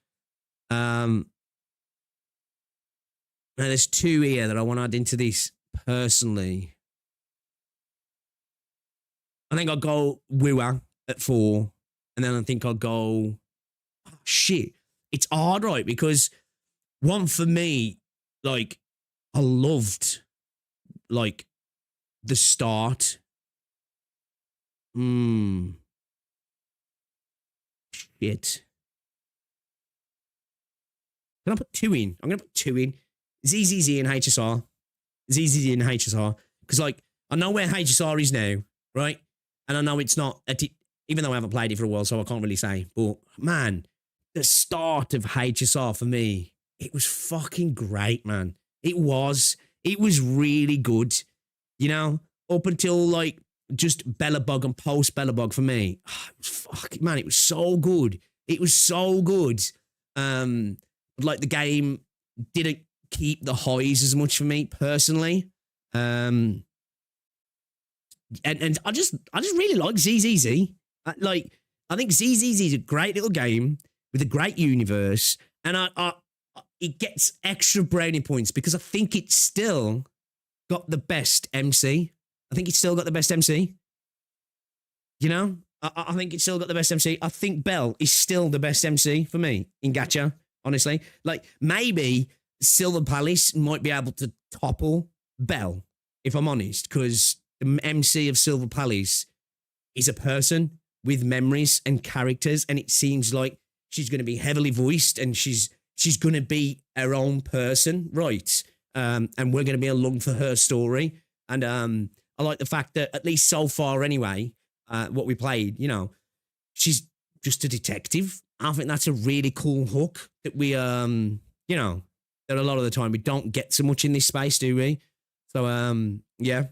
Now there's 2 here that I want to add into this personally. I think I'll go Wua at 4. and then I think I'll go, oh, shit. It's hard, right? Because one for me, like, I loved, like, the start. Shit. Can I put 2 in? I'm going to put 2 in. ZZZ and HSR. ZZZ and HSR. Because, like, I know where HSR is now, right? And I know it's not, even though I haven't played it for a while, so I can't really say. But, man, the start of HSR for me, it was fucking great, man. It was. It was really good. You know? Up until, like, just Bellabug and post Bellabug for me. Oh, it was fucking, man, it was so good. It was so good. Like, the game didn't keep the highs as much for me personally. And I just really like ZZZ. Like, I think ZZZ is a great little game with a great universe, and it gets extra brownie points because I think it's still got the best MC. I think it's still got the best MC. You know, I think it's still got the best MC. I think Bell is still the best MC for me in Gacha. Honestly, like, maybe Silver Palace might be able to topple Bell, if I'm honest, because the MC of Silver Palace is a person with memories and characters, and it seems like she's going to be heavily voiced, and she's going to be her own person, right? And we're going to be along for her story. And I like the fact that, at least so far anyway, what we played, you know, she's just a detective. I think that's a really cool hook that we, you know, that a lot of the time we don't get so much in this space, do we? So, yeah.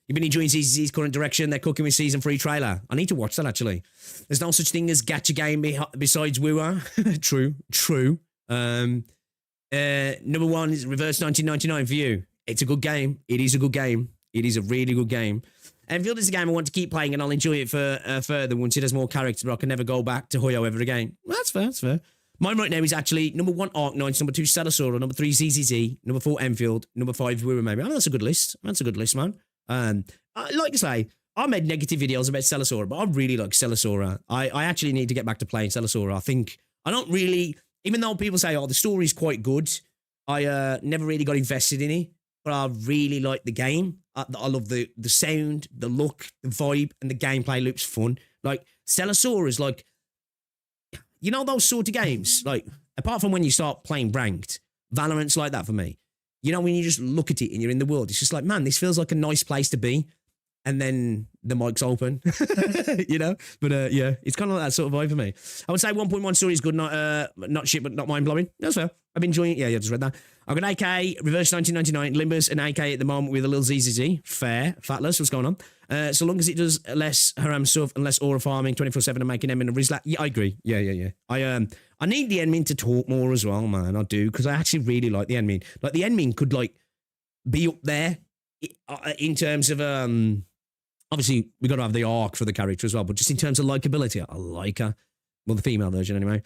You've been enjoying ZZZ's current direction. They're cooking with season 3 trailer. I need to watch that, actually. There's no such thing as gacha game besides Wua. True. Number 1 is Reverse 1999 for you. It's a good game. It is a good game. It is a really good game. Endfield is a game I want to keep playing, and I'll enjoy it for further once it has more character, but I can never go back to Hoyo ever again. Well, that's fair, that's fair. Mine right now is actually number 1, Arknights, number 2, Salasaur, number 3, ZZZ, number 4, Endfield, number 5, Wura maybe. I mean, that's a good list. That's a good list, man. Like I say, I made negative videos about Salasaur, but I really like Salasaur. I actually need to get back to playing Salasaur. I don't really, even though people say, oh, the story's quite good, I never really got invested in it, but I really like the game. I love the sound, the look, the vibe, and the gameplay looks fun. Like, Salasaur is like, you know those sort of games? Like, apart from when you start playing ranked, Valorant's like that for me. You know, when you just look at it and you're in the world, it's just like, man, this feels like a nice place to be. And then the mic's open, you know? But yeah, it's kind of like that sort of vibe for me. I would say 1.1 story is good, not shit, but not mind-blowing. That's fair. I've been enjoying it. Yeah, I just read that. I've got AK, Reverse 1999, Limbus, and AK at the moment with a little ZZZ. Fair. Fatless, what's going on? So long as it does less haram stuff and less aura farming 24/7 and making Emin a Rizla. Yeah, I agree. Yeah. I need the Enmin to talk more as well, man. I do, because I actually really like the Enmin. Like, the Enmin could, like, be up there in terms of, obviously, we got to have the arc for the character as well, but just in terms of likability, I like her. Well, the female version, anyway.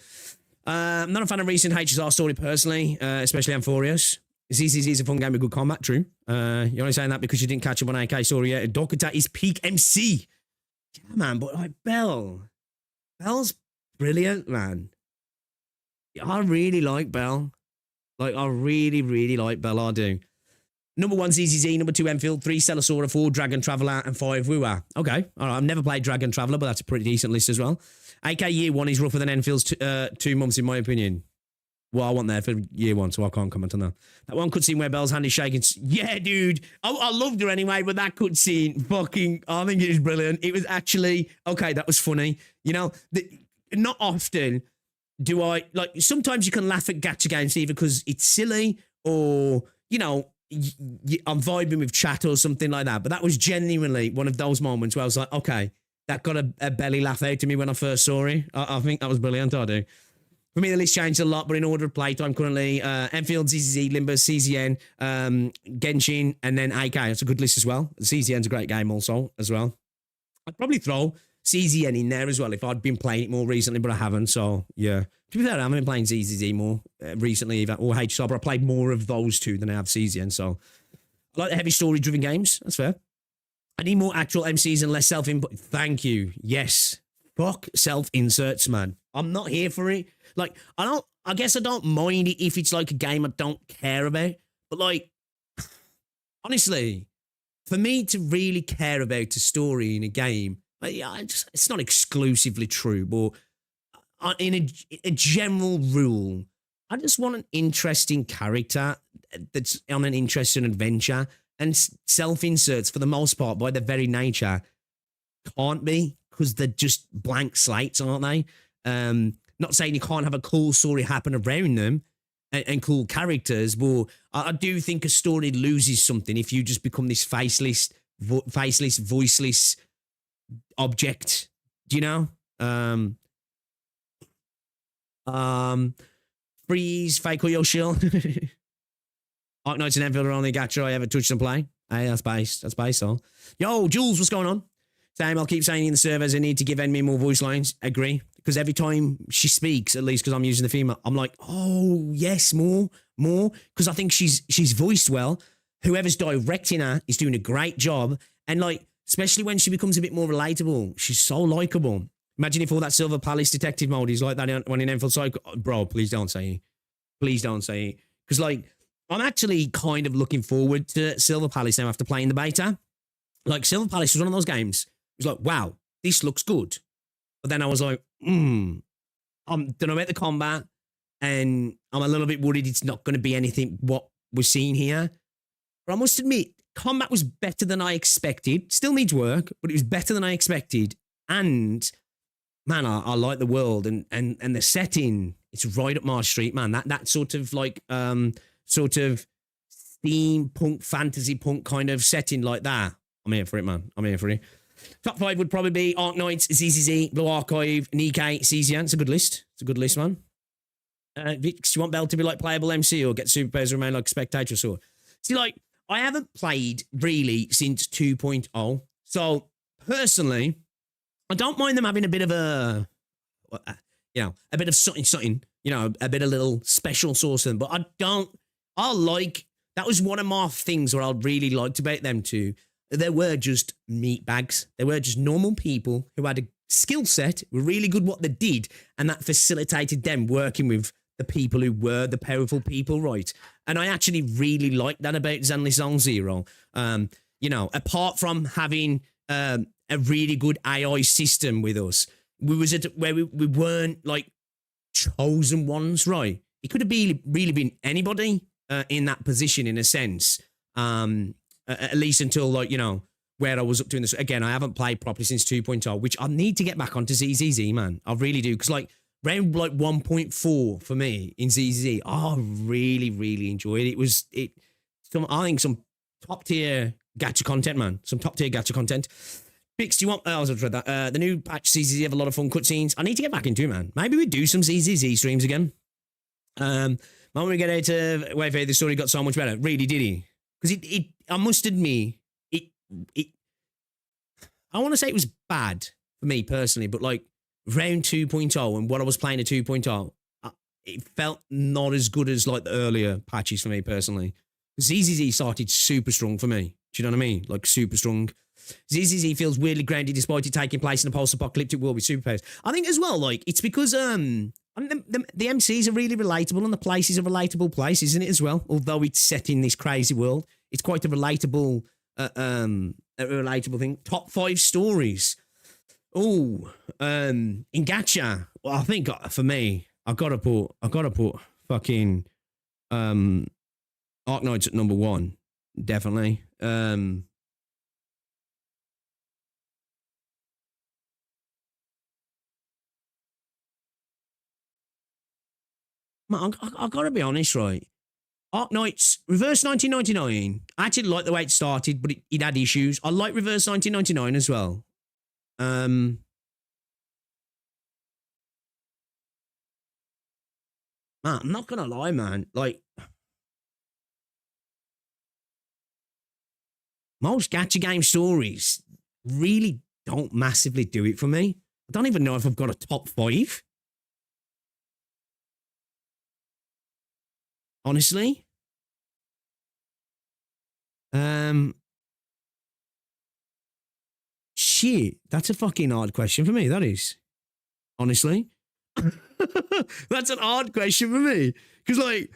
I'm not a fan of recent HSR story, personally, especially Amphorius. ZZZ is a fun game with good combat, true. You're only saying that because you didn't catch up on AK story yet. Dokata is peak MC. Yeah, man, but, like, Bell's brilliant, man. I really like Bell. Like, I really, really like Bell, I do. Number 1, ZZZ. Number 2, Endfield. 3, Celosaura. 4, Dragon Traveller. And 5, Wua. Okay. All right. I've never played Dragon Traveller, but that's a pretty decent list as well. AK Year 1 is rougher than Enfield's 2 months, in my opinion. Well, I wasn't there for Year 1, so I can't comment on that. That one cutscene where Bell's hand is shaking. Yeah, dude. I loved her anyway, but that cutscene, fucking, I think it was brilliant. It was actually, okay, that was funny. You know, not often do I, like, sometimes you can laugh at gacha games either because it's silly or, you know, I'm vibing with chat or something like that. But that was genuinely one of those moments where I was like, okay, that got a belly laugh out to me when I first saw it. I think that was brilliant, I do. For me, the list changed a lot, but in order of playtime currently, Enfield, ZZZ, Limbus, CZN, Genshin, and then AK. That's a good list as well. CZN's a great game also, as well. I'd probably throw CZN in there as well if I'd been playing it more recently, but I haven't, so yeah. To be fair, I haven't been playing ZZZ more recently, either, or HSR, but I played more of those two than I have CZN, so I like the heavy story-driven games. That's fair. I need more actual MCs and less self-input. Thank you. Yes. Fuck self-inserts, man. I'm not here for it. Like, I guess I don't mind it if it's like a game I don't care about. But like, honestly, for me to really care about a story in a game, it's not exclusively true, but in a general rule, I just want an interesting character that's on an interesting adventure. And self-inserts, for the most part, by their very nature, can't be, because they're just blank slates, aren't they? Not saying you can't have a cool story happen around them and cool characters, but I do think a story loses something if you just become this faceless, voiceless object. Do you know? Freeze, fake or your shield. Arknights and Endfield are only Gacha I ever touched and play. Hey, that's base. That's base, all. Yo, Jules, what's going on? Same, I'll keep saying in the servers I need to give Enemy more voice lines. Agree. Because every time she speaks, at least because I'm using the female, I'm like, oh, yes, more. Because I think she's voiced well. Whoever's directing her is doing a great job. And like, especially when she becomes a bit more relatable, she's so likable. Imagine if all that Silver Palace detective mode is like that when in Enfield Cycle. Bro, please don't say it. Please don't say it. Because like, I'm actually kind of looking forward to Silver Palace now after playing the beta. Like, Silver Palace was one of those games. It was like, wow, this looks good. But then I was like, I don't know about the combat, and I'm a little bit worried it's not going to be anything what we're seeing here. But I must admit, combat was better than I expected. Still needs work, but it was better than I expected. And, man, I like the world and the setting. It's right up my street, man. That sort of like... sort of steampunk, fantasy punk kind of setting like that. I'm here for it, man. I'm here for it. Top 5 would probably be Arknights, ZZZ, Blue Archive, Nikkei, Cesian. It's a good list. It's a good list, man. Vix, do you want Bell to be like playable MC or get super players remain like spectator or? See, like, I haven't played really since 2.0. So, personally, I don't mind them having a bit of a bit of something, a bit of little special sauce in them. But that was one of my things where I really liked about them too. They were just meat bags. They were just normal people who had a skill set, were really good what they did, and that facilitated them working with the people who were the powerful people, right? And I actually really liked that about Zenless Zone Zero. Apart from having a really good AI system with us, we was at where we weren't like chosen ones, right? It could have really been anybody in that position in a sense, at least until like, where I was up to in this. Again, I haven't played properly since 2.0, which I need to get back onto ZZZ, man. I really do. Because like round like 1.4 for me in ZZZ, I really enjoyed it. I think some top tier gacha content, man. Some top tier gacha content. Bix, do you want... I was read that. The new patch ZZZ have a lot of fun cutscenes. I need to get back into it, man. Maybe we do some ZZZ streams again. When we get out of Wayfair, the story got so much better. Really, did he? Because I must admit, I want to say it was bad for me personally, but like round 2.0 and what I was playing at 2.0, it felt not as good as like the earlier patches for me personally. ZZZ started super strong for me. Do you know what I mean? Like super strong. ZZZ feels weirdly grounded despite it taking place in a post-apocalyptic world with superpowers. I think as well, like, it's because the MCs are really relatable and the place is a relatable place, isn't it, as well? Although it's set in this crazy world, it's quite a relatable thing. Top 5 stories. Oh, in Gacha, well, I think for me, I gotta put fucking Arknights at number 1, definitely. Man, I gotta be honest, right? Arknights, Reverse 1999. I actually like the way it started, but it had issues. I like Reverse 1999 as well. Man, I'm not gonna lie, man. Like, most gacha game stories really don't massively do it for me. I don't even know if I've got a top 5. Honestly. shit. That's a fucking hard question for me, that is. Honestly. That's an hard question for me. Because, like,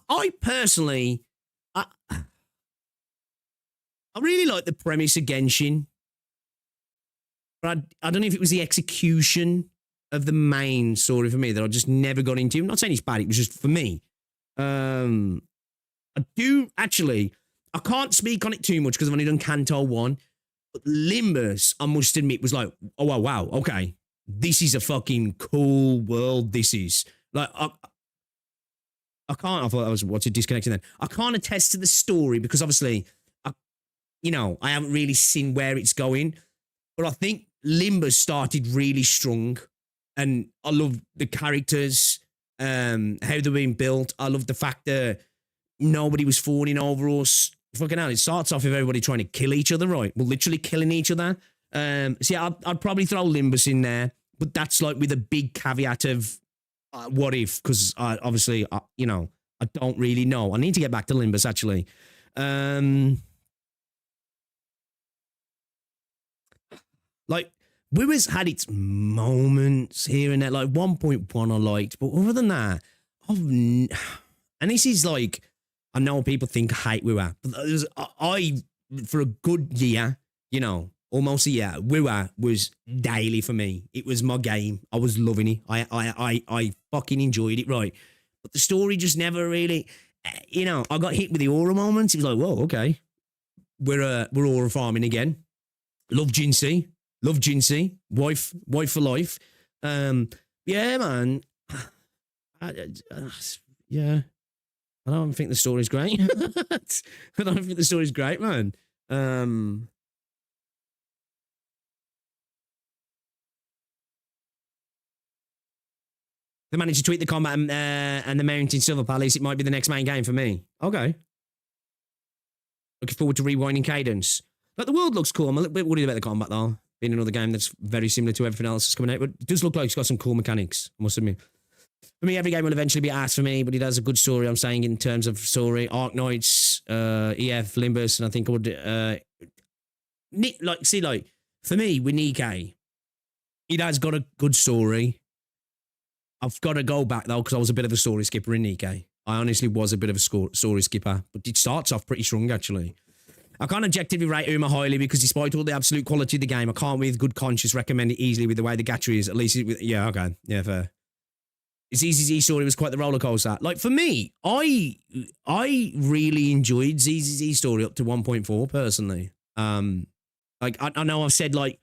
I personally, I really like the premise of Genshin. But I don't know if it was the execution of the main story for me that I just never got into. I'm not saying it's bad, it was just for me. I do actually, I can't speak on it too much because I've only done Kanto 1. But Limbus, I must admit, was like, oh, wow, okay. This is a fucking cool world, this is. Like, I can't, I thought I was watching disconnecting then. I can't attest to the story because obviously, I haven't really seen where it's going. But I think Limbus started really strong. And I love the characters, how they're being built. I love the fact that nobody was fawning over us. Fucking hell, it starts off with everybody trying to kill each other, right? We're literally killing each other. So yeah, I'd probably throw Limbus in there. But that's like with a big caveat of what if, because obviously, I don't really know. I need to get back to Limbus, actually. Like, Wimmers had its moments here and there. Like 1.1 I liked, but other than that, and this is like, I know people think I hate WoW, but I for a good year, almost a year, WoW was daily for me. It was my game. I was loving it. I fucking enjoyed it, right? But the story just never really, I got hit with the aura moments. It was like, whoa, okay, we're aura farming again. Love Jinsey. Wife for life. Yeah, man. Yeah. I don't think the story's great. I don't think the story's great, man. They managed to tweak the combat and the mountain Silver Palace. It might be the next main game for me. Okay. Looking forward to rewinding cadence. Like, the world looks cool. I'm a little bit worried about the combat, though. Being another game that's very similar to everything else that's coming out. But it does look like it's got some cool mechanics, I must admit. For me, every game will eventually be asked for me, but it has a good story, I'm saying, in terms of story. Arknights, EF, Limbus, and I think I would... for me, with Nikkei, it has got a good story. I've got to go back, though, because I was a bit of a story skipper in Nikkei. I honestly was a bit of a story skipper, but it starts off pretty strong, actually. I can't objectively rate Uma highly because despite all the absolute quality of the game, I can't with good conscience recommend it easily with the way the gacha is. At least, yeah, okay. Yeah, fair. Its ZZZ story was quite the roller coaster. Like, for me, I really enjoyed ZZZ story up to 1.4, personally. Like, I know I've said, like,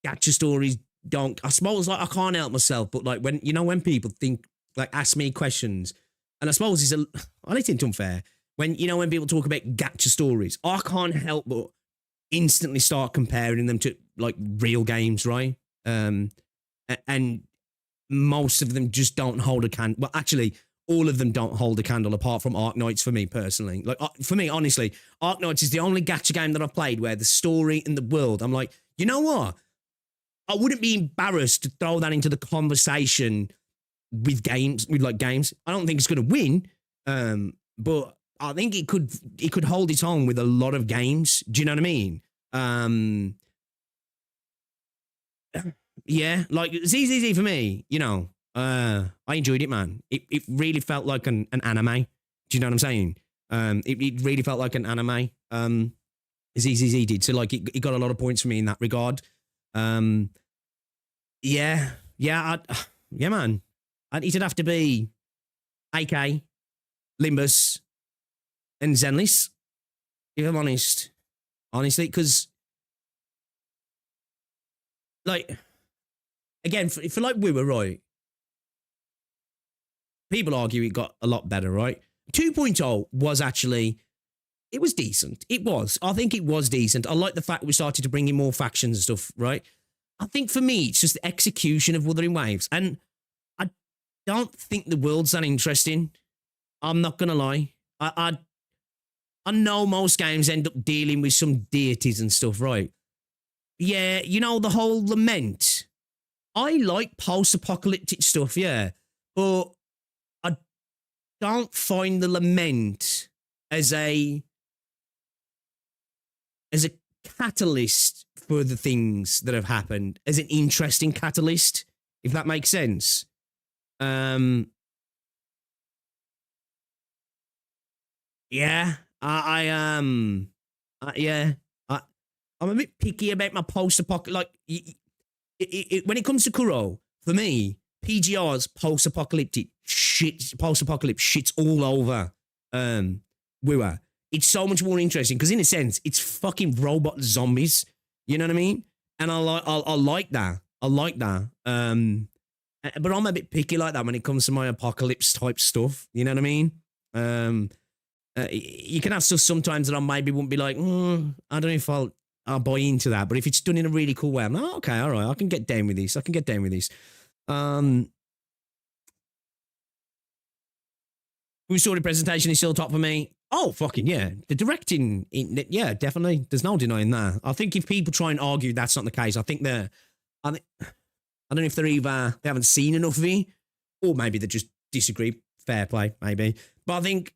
gacha stories don't... I suppose, like, I can't help myself, but, like, when people think, like, ask me questions, and I suppose it's I think it's unfair. When people talk about gacha stories, I can't help but instantly start comparing them to, like, real games, right? And most of them just don't hold a candle. Well, actually, all of them don't hold a candle apart from Arknights for me, personally. Like, for me, honestly, Arknights is the only gacha game that I've played where the story and the world, I'm like, you know what? I wouldn't be embarrassed to throw that into the conversation with games. I don't think it's going to win, but I think it could hold its own with a lot of games. Do you know what I mean? Yeah, like ZZZ for me, I enjoyed it, man. It really felt like an anime. Do you know what I'm saying? It really felt like an anime. ZZZ did. So, like, it got a lot of points for me in that regard. Yeah, man. It'd have to be AK, Limbus, and Zenless, if I'm honest. Honestly, because, like, again, for like we were right, people argue it got a lot better, right? 2.0 was actually, it was decent. It was. I think it was decent. I like the fact we started to bring in more factions and stuff, right? I think for me, it's just the execution of Wuthering Waves. And I don't think the world's that interesting. I'm not going to lie. I know most games end up dealing with some deities and stuff, right? Yeah, the whole lament. I like post-apocalyptic stuff, yeah. But I don't find the lament as a as a catalyst for the things that have happened, as an interesting catalyst, if that makes sense. Yeah, yeah, I'm a bit picky about my post-apocalyptic. Like, when it comes to Kuro, for me, PGR's post-apocalyptic shit, post-apocalypse shit's all over. Wua. It's so much more interesting because, in a sense, it's fucking robot zombies. You know what I mean? And I like that. I like that. But I'm a bit picky like that when it comes to my apocalypse type stuff. You know what I mean? You can have stuff sometimes that I maybe wouldn't be like, I don't know if I'll buy into that. But if it's done in a really cool way, I'm like, okay, all right, I can get down with this. I can get down with this. We saw the presentation is still top for me. Oh, fucking yeah. The directing, yeah, definitely. There's no denying that. I think if people try and argue that's not the case, I think I don't know if they haven't seen enough of it, or maybe they just disagree. Fair play, maybe. But I think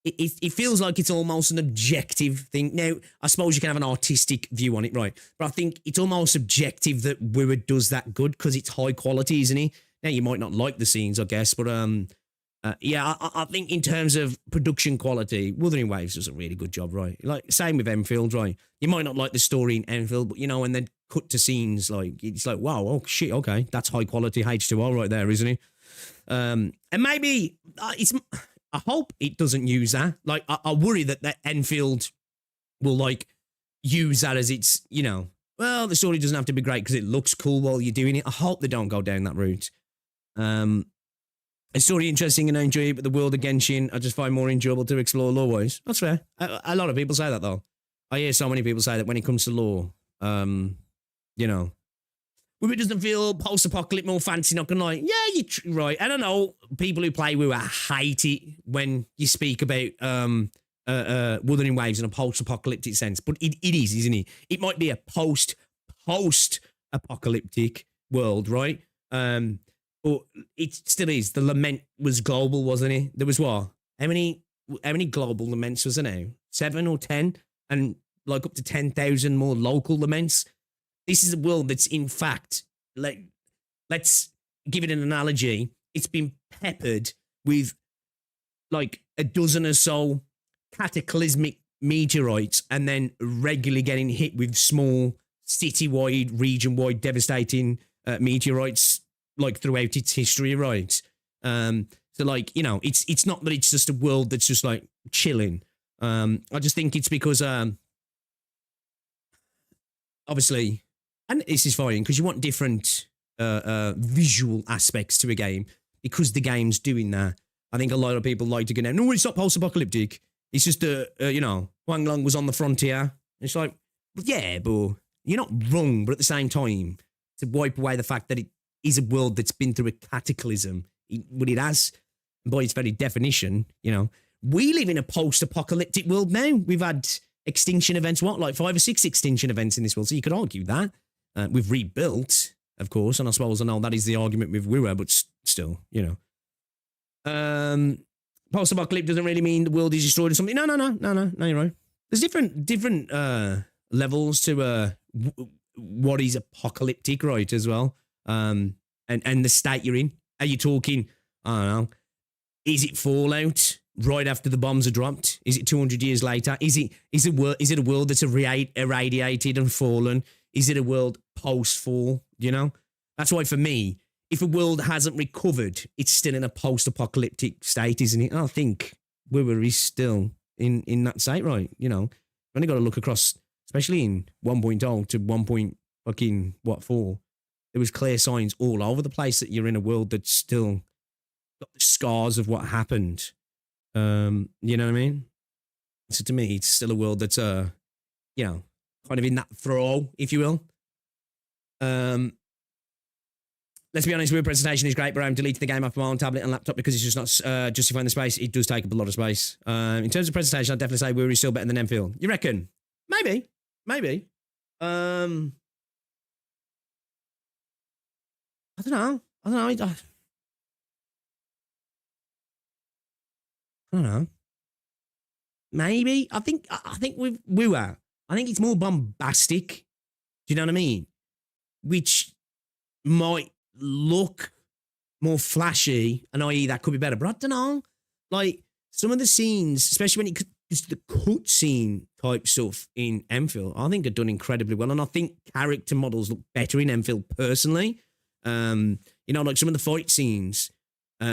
it feels like it's almost an objective thing. Now, I suppose you can have an artistic view on it, right? But I think it's almost subjective that Wua does that good because it's high quality, isn't it? Now, you might not like the scenes, I guess, but yeah, I think in terms of production quality, Wuthering Waves does a really good job, right? Like, same with Endfield, right? You might not like the story in Endfield, but, you know, when they cut to scenes, like, it's like, wow, oh, shit, okay, that's high quality H2O right there, isn't it? And maybe, I hope it doesn't use that. Like, I worry that Endfield will, like, use that as its, you know, well, the story doesn't have to be great because it looks cool while you're doing it. I hope they don't go down that route. It's sort of interesting and I enjoy it, but the world of Genshin I just find more enjoyable to explore lore-wise. That's fair. A lot of people say that, though. I hear so many people say that when it comes to lore, you know, Wua doesn't feel post-apocalyptic, more fancy, not gonna lie. Yeah, you're right. I don't know. People who play Wua hate it when you speak about Wuthering Waves in a post-apocalyptic sense, but it is, isn't it? It might be a post-apocalyptic world, right? But it still is. The lament was global, wasn't it? There was what? How many global laments was there now? 7 or 10? And like up to 10,000 more local laments. This is a world that's, in fact, like, let's give it an analogy. It's been peppered with like a dozen or so cataclysmic meteorites and then regularly getting hit with small city-wide, region-wide devastating meteorites like throughout its history, right? So like, you know, it's not that it's just a world that's just like chilling. I just think it's because obviously, and this is fine because you want different visual aspects to a game because the game's doing that. I think a lot of people like to go, no, it's not post-apocalyptic. It's just you know, Wang Long was on the frontier. It's like, well, yeah, but you're not wrong, but at the same time, to wipe away the fact that it is a world that's been through a cataclysm, but it has, by its very definition, you know, we live in a post-apocalyptic world now. We've had extinction events, like 5 or 6 extinction events in this world, so you could argue that. We've rebuilt, of course, and I suppose I know that is the argument with Wua, but still, you know. Post-apocalyptic doesn't really mean the world is destroyed or something. No, you're right. There's different levels to what is apocalyptic, right, as well. And the state you're in. Are you talking, I don't know, is it Fallout right after the bombs are dropped? Is it 200 years later? Is it a world that's irradiated and fallen? Is it a world post-fall, you know? That's why for me, if a world hasn't recovered, it's still in a post-apocalyptic state, isn't it? I think Wua is still in that state, right? You know, only got to look across, especially in 1.0 to 1.4. There was clear signs all over the place that you're in a world that's still got the scars of what happened. You know what I mean? So to me, it's still a world that's, you know, kind of in that throw, if you will. Let's be honest, Wua presentation is great, but I'm deleting the game off my own tablet and laptop because it's just not justifying the space. It does take up a lot of space. In terms of presentation, I'd definitely say Wua is still better than Endfield. You reckon? Maybe. I don't know. I don't know. Maybe. I think with Wua, I think it's more bombastic. Do you know what I mean? Which might look more flashy, and i.e. that could be better. But I don't know. Like, some of the scenes, especially when it's the cut scene type stuff in Endfield, I think are done incredibly well. And I think character models look better in Endfield personally. Like some of the fight scenes,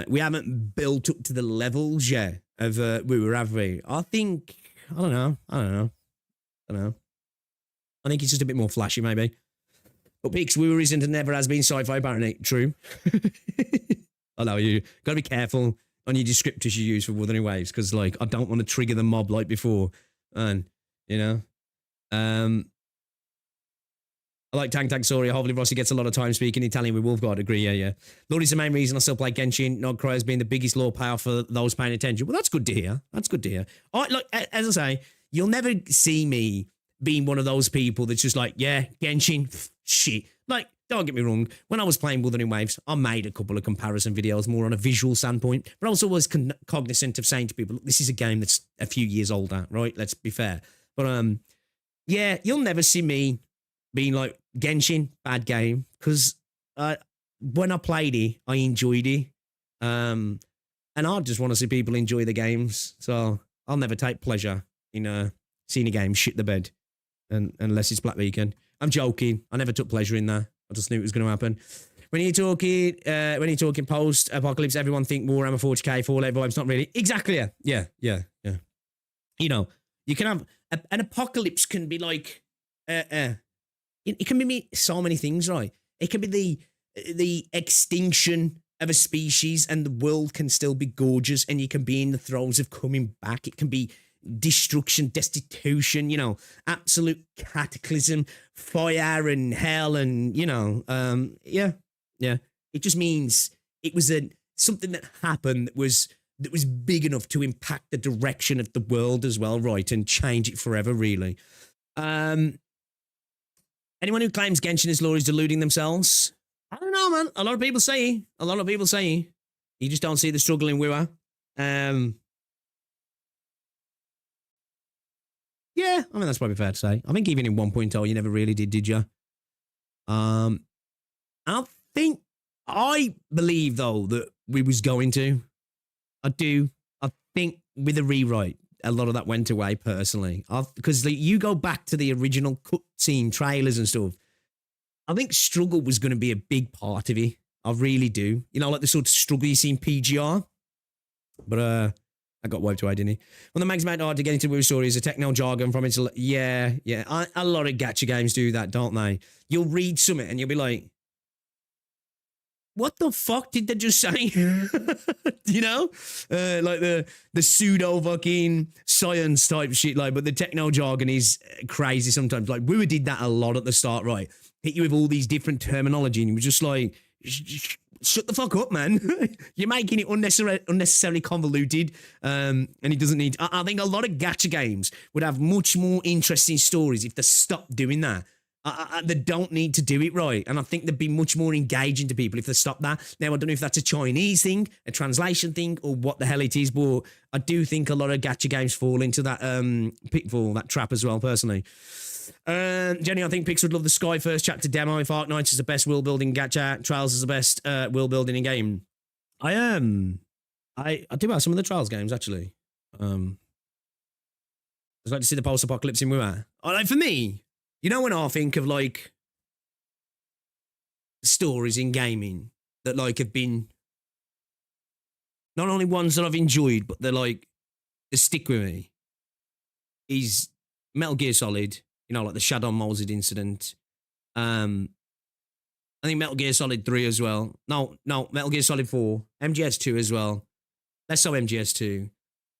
we haven't built up to the levels yet of have we? I think, I don't know. I think it's just a bit more flashy, maybe. But Pix, Woo isn't and never has been sci-fi, apparently. True. I know you got to be careful on your descriptors you use for Wuthering Waves, because, like, I don't want to trigger the mob like before. And, I like Tang Sorry. Hopefully Rossi gets a lot of time speaking Italian with Wolfguard. Agree, yeah. Lord is the main reason I still play Genshin. Not Cry has been the biggest lore power for those paying attention. Well, that's good to hear. Look, as I say, you'll never see me being one of those people that's just like, yeah, Genshin, shit. Like, don't get me wrong. When I was playing Wuthering Waves, I made a couple of comparison videos more on a visual standpoint, but I was always cognizant of saying to people, look, this is a game that's a few years older, right? Let's be fair. But, yeah, you'll never see me being like, Genshin, bad game, because when I played it, I enjoyed it. And I just want to see people enjoy the games. So I'll never take pleasure in seeing a game shit the bed, unless it's Black Weekend. I'm joking. I never took pleasure in that. I just knew it was going to happen. When you're talking post-apocalypse, everyone think Warhammer 40k, Fallout vibes. Not really. Exactly. Yeah. You can have an apocalypse can be like, it can be so many things, right? It can be the extinction of a species, and the world can still be gorgeous, and you can be in the throes of coming back. It can be destruction, destitution, absolute cataclysm, fire and hell, and yeah. It just means it was something that happened that was big enough to impact the direction of the world as well, right, and change it forever, really. Anyone who claims Genshin is lore is deluding themselves. I don't know, man. A lot of people say. You just don't see the struggle in WoW. Yeah, I mean, that's probably fair to say. I think even in 1.0, you never really did you? I believe, though, that we was going to. I do. I think with a rewrite, a lot of that went away, personally. Because you go back to the original cutscene trailers and stuff, I think struggle was going to be a big part of it. I really do. Like the sort of struggle you see in PGR. But, I got wiped away, didn't he? When the makes it hard to get into WoW stories, a techno jargon from it. Yeah. A lot of gacha games do that, don't they? You'll read something and you'll be like, what the fuck did they just say? Like the pseudo fucking science type shit. Like, but the techno jargon is crazy sometimes. Like, WoW did that a lot at the start, right? Hit you with all these different terminology, and you were just like, shut the fuck up, man. You're making it unnecessarily convoluted, and it doesn't need. I think a lot of gacha games would have much more interesting stories if they stopped doing that. They don't need to do it, right? And I think they'd be much more engaging to people if they stop that. Now, I don't know if that's a Chinese thing, a translation thing, or what the hell it is, but I do think a lot of gacha games fall into that pitfall, that trap as well, personally. Jenny, I think Pix would love the Sky First chapter demo. If Arknights is the best world building gacha, Trials is the best world building in game. I do have some of the Trials games, actually. I'd like to see the post apocalypse in WoW. Like, for me, when I think of like stories in gaming that like have been not only ones that I've enjoyed, but they're like they stick with me, is Metal Gear Solid. Like the Shadow Molded incident. I think Metal Gear Solid 3 as well. No, Metal Gear Solid 4. MGS 2 as well. Less so MGS 2.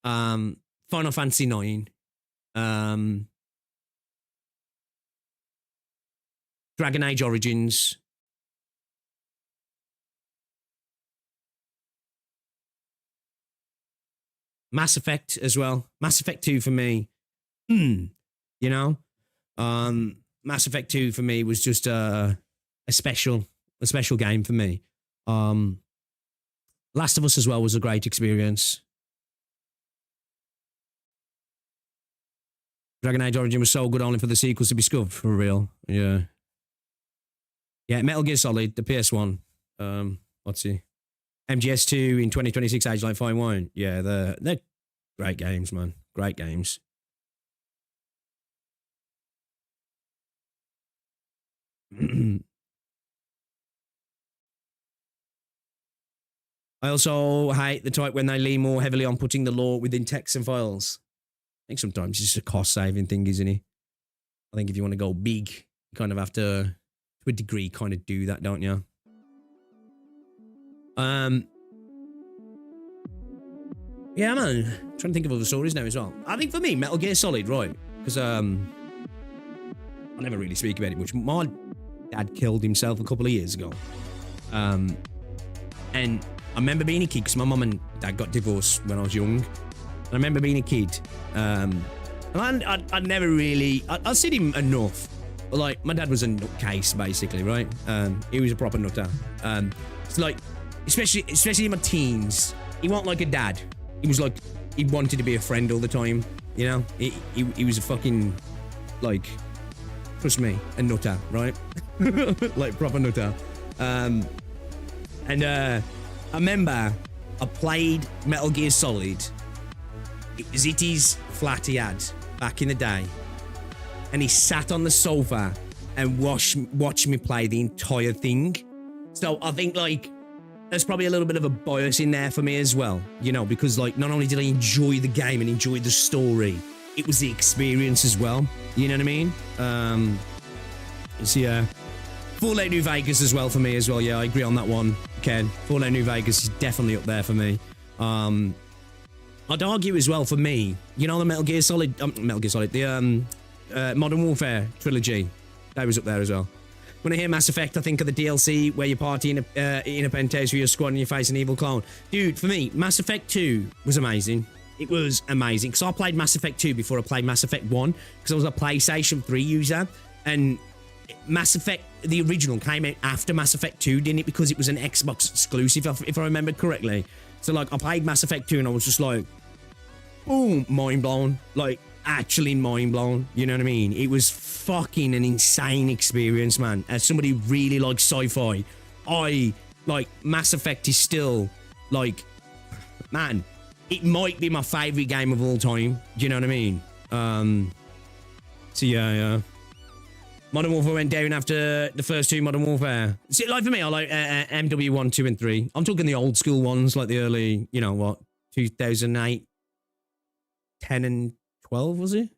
Final Fantasy 9. Dragon Age Origins. Mass Effect as well. Mass Effect 2 for me. Mass Effect 2 for me was just a special game for me. Last of Us as well was a great experience. Dragon Age Origin was so good only for the sequels to be scuffed, for real. Yeah. Yeah, Metal Gear Solid, the PS1. What's he? MGS2 in 2026, Age Like Fine Wine. Yeah, they're great games, man. Great games. I also hate the type when they lean more heavily on putting the lore within text and files. I think sometimes it's just a cost-saving thing, isn't it? I think if you want to go big, you kind of have to a degree, kind of do that, don't you? Yeah, man. I'm trying to think of other stories now as well. I think for me, Metal Gear Solid, right? Because I never really speak about it much. My dad killed himself a couple of years ago. And I remember being a kid because my mum and dad got divorced when I was young. And I remember being a kid. And I never really... I'd seen him enough. But, like, my dad was a nutcase, basically, right? He was a proper nutter. It's like, especially in my teens, he wasn't like a dad. He was like, he wanted to be a friend all the time, you know? He was a fucking, like, trust me, a nutter, right? Like, proper nutter. And I remember I played Metal Gear Solid. It was Itty's flat he had back in the day. And he sat on the sofa and watched me play the entire thing. So I think, like, there's probably a little bit of a bias in there for me as well, you know, because, like, not only did I enjoy the game and enjoy the story, it was the experience as well, you know what I mean? So, yeah. Fallout New Vegas as well for me as well, yeah, I agree on that one, Ken. Fallout New Vegas is definitely up there for me. I'd argue as well for me, you know, the Metal Gear Solid, the Modern Warfare trilogy, that was up there as well. When I hear Mass Effect, I think of the DLC where you party in a penthouse with your squad and you face an evil clone. Dude, for me, Mass Effect 2 was amazing. It was amazing. Because I played Mass Effect 2 before I played Mass Effect 1. Because I was a PlayStation 3 user. And Mass Effect, the original, came out after Mass Effect 2, didn't it? Because it was an Xbox exclusive, if I remember correctly. So, like, I played Mass Effect 2 and I was just like, boom, mind blown. Like, actually mind blown, you know what I mean? It was fucking an insane experience, man. As somebody who really likes sci-fi, Mass Effect is still, like, man, it might be my favourite game of all time, do you know what I mean? So yeah. Modern Warfare went down after the first two Modern Warfare. See, like, for me, I like MW1, 2, and 3. I'm talking the old school ones, like the early, you know what, 2008, 10 and 12, was it?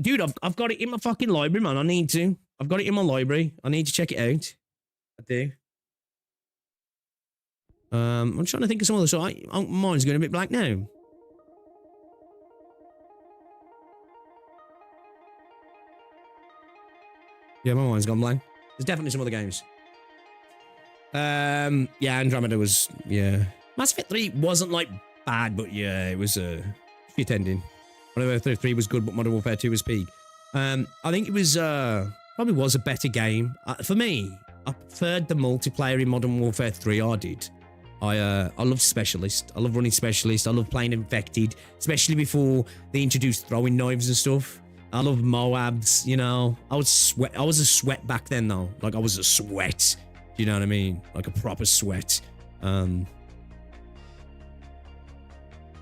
Dude, I've got it in my fucking library, man. I need to. I've got it in my library. I need to check it out. I do. I'm trying to think of some other. So mine's going a bit blank now. Yeah, my mind's gone blank. There's definitely some other games. Yeah, Andromeda was, yeah. Mass Effect 3 wasn't, like, bad, but yeah, it was shit ending. Modern Warfare 3 was good, but Modern Warfare 2 was peak. I think it was, probably was a better game. For me, I preferred the multiplayer in Modern Warfare 3, I did. I love Specialist. I love running Specialist. I love playing Infected, especially before they introduced throwing knives and stuff. I love Moabs, you know. I was a sweat back then, though. Like, I was a sweat. You know what I mean? Like a proper sweat. But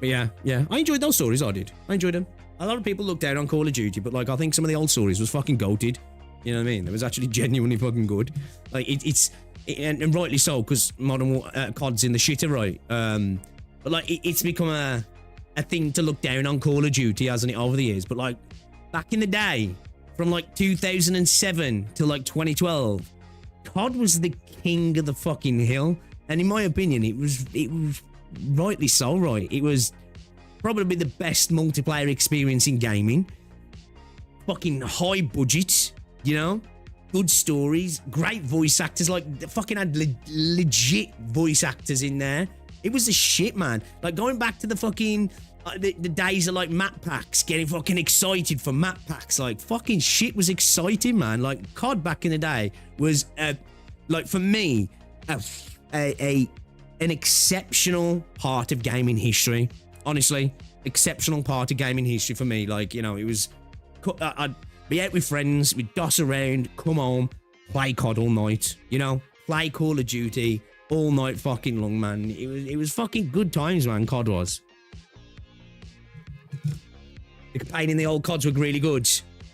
yeah. I enjoyed those stories, I did. I enjoyed them. A lot of people look down on Call of Duty, but, like, I think some of the old stories was fucking goated. You know what I mean? It was actually genuinely fucking good. Like, and rightly so, because modern COD's in the shitter, right? But, like, it's become a thing to look down on Call of Duty, hasn't it, over the years? But, like, back in the day, from, like, 2007 to, like, 2012, COD was the king of the fucking hill. And in my opinion, it was rightly so, right? It was probably the best multiplayer experience in gaming. Fucking high budget, you know? Good stories, great voice actors, like, they fucking had legit voice actors in there. It was the shit, man. Like, going back to the fucking, the days of, like, map packs, getting fucking excited for map packs, like, fucking shit was exciting, man. Like, COD back in the day was, like, for me, an exceptional part of gaming history. Honestly, exceptional part of gaming history for me. Like, you know, it was, I'd be out with friends, we'd doss around, come home, play COD all night, you know, play Call of Duty all night fucking long, man. It was fucking good times, man, COD was. The campaign in the old CODs were really good.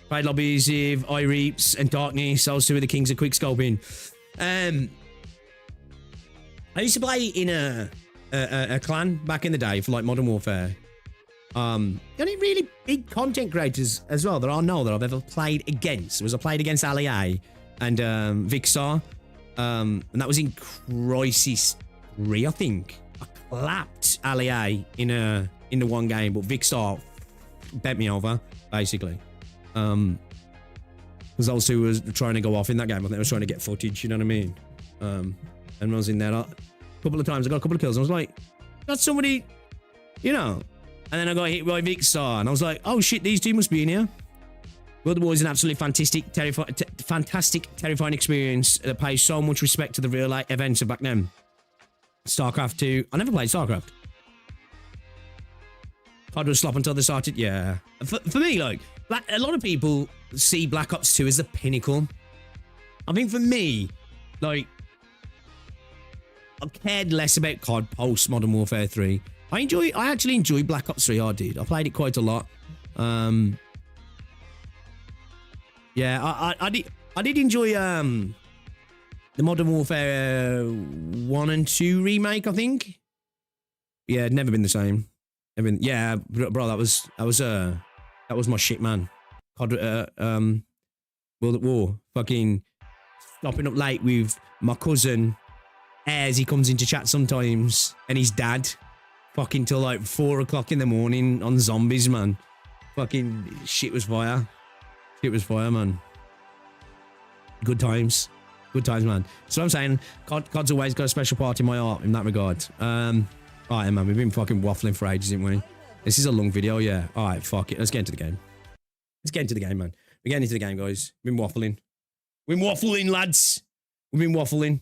Played lobbies with Arknights and Arknights. I was two of the kings of quickscoping. I used to play in a clan back in the day for like Modern Warfare. The only really big content creators as well that I know that I've ever played against was I played against Ali and Vixar. And that was in Crisis 3, I think. I clapped Ali in the one game, but Vixar bent me over, basically. Because those two was trying to go off in that game. I think they was trying to get footage, you know what I mean? And when I was in there, a couple of times I got a couple of kills. And I was like, that's somebody, you know. And then I got hit by Vixar, and I was like, oh shit, these two must be in here. World of War is an absolutely fantastic, terrifying experience that pays so much respect to the real life events of back then. StarCraft 2. I never played StarCraft. COD was slop until they started. Yeah. For me, like, a lot of people see Black Ops 2 as the pinnacle. I think for me, like, I cared less about COD post Modern Warfare 3. I actually enjoy Black Ops 3. I did. I played it quite a lot. Yeah, I did enjoy the Modern Warfare 1 and 2 remake, I think. Yeah, never been the same. Yeah, bro, that was my shit, man. COD, World at War, fucking stopping up late with my cousin Ayres. He comes into chat sometimes, and his dad, fucking till like 4 o'clock in the morning on zombies, man. Fucking shit was fire. It was fire, man. Good times. Good times, man. So I'm saying, COD's always got a special part in my heart in that regard. Alright, man, we've been fucking waffling for ages, haven't we? This is a long video, yeah. Alright, fuck it. Let's get into the game. Let's get into the game, man. We're getting into the game, guys. We've been waffling. We've been waffling, lads. We've been waffling.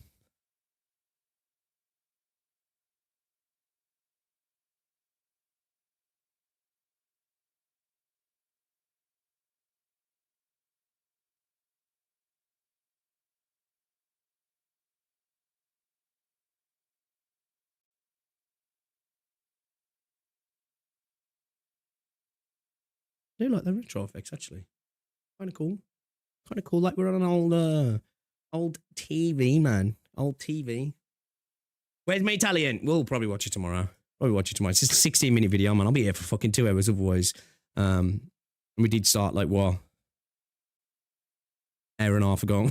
I do like the retro effects, actually. Kind of cool. Kind of cool, like we're on an old TV, man. Old TV. Where's my Italian? We'll probably watch it tomorrow. It's just a 16-minute video, man. I'll be here for fucking 2 hours otherwise. And we did start, like, what? Hour and a half ago.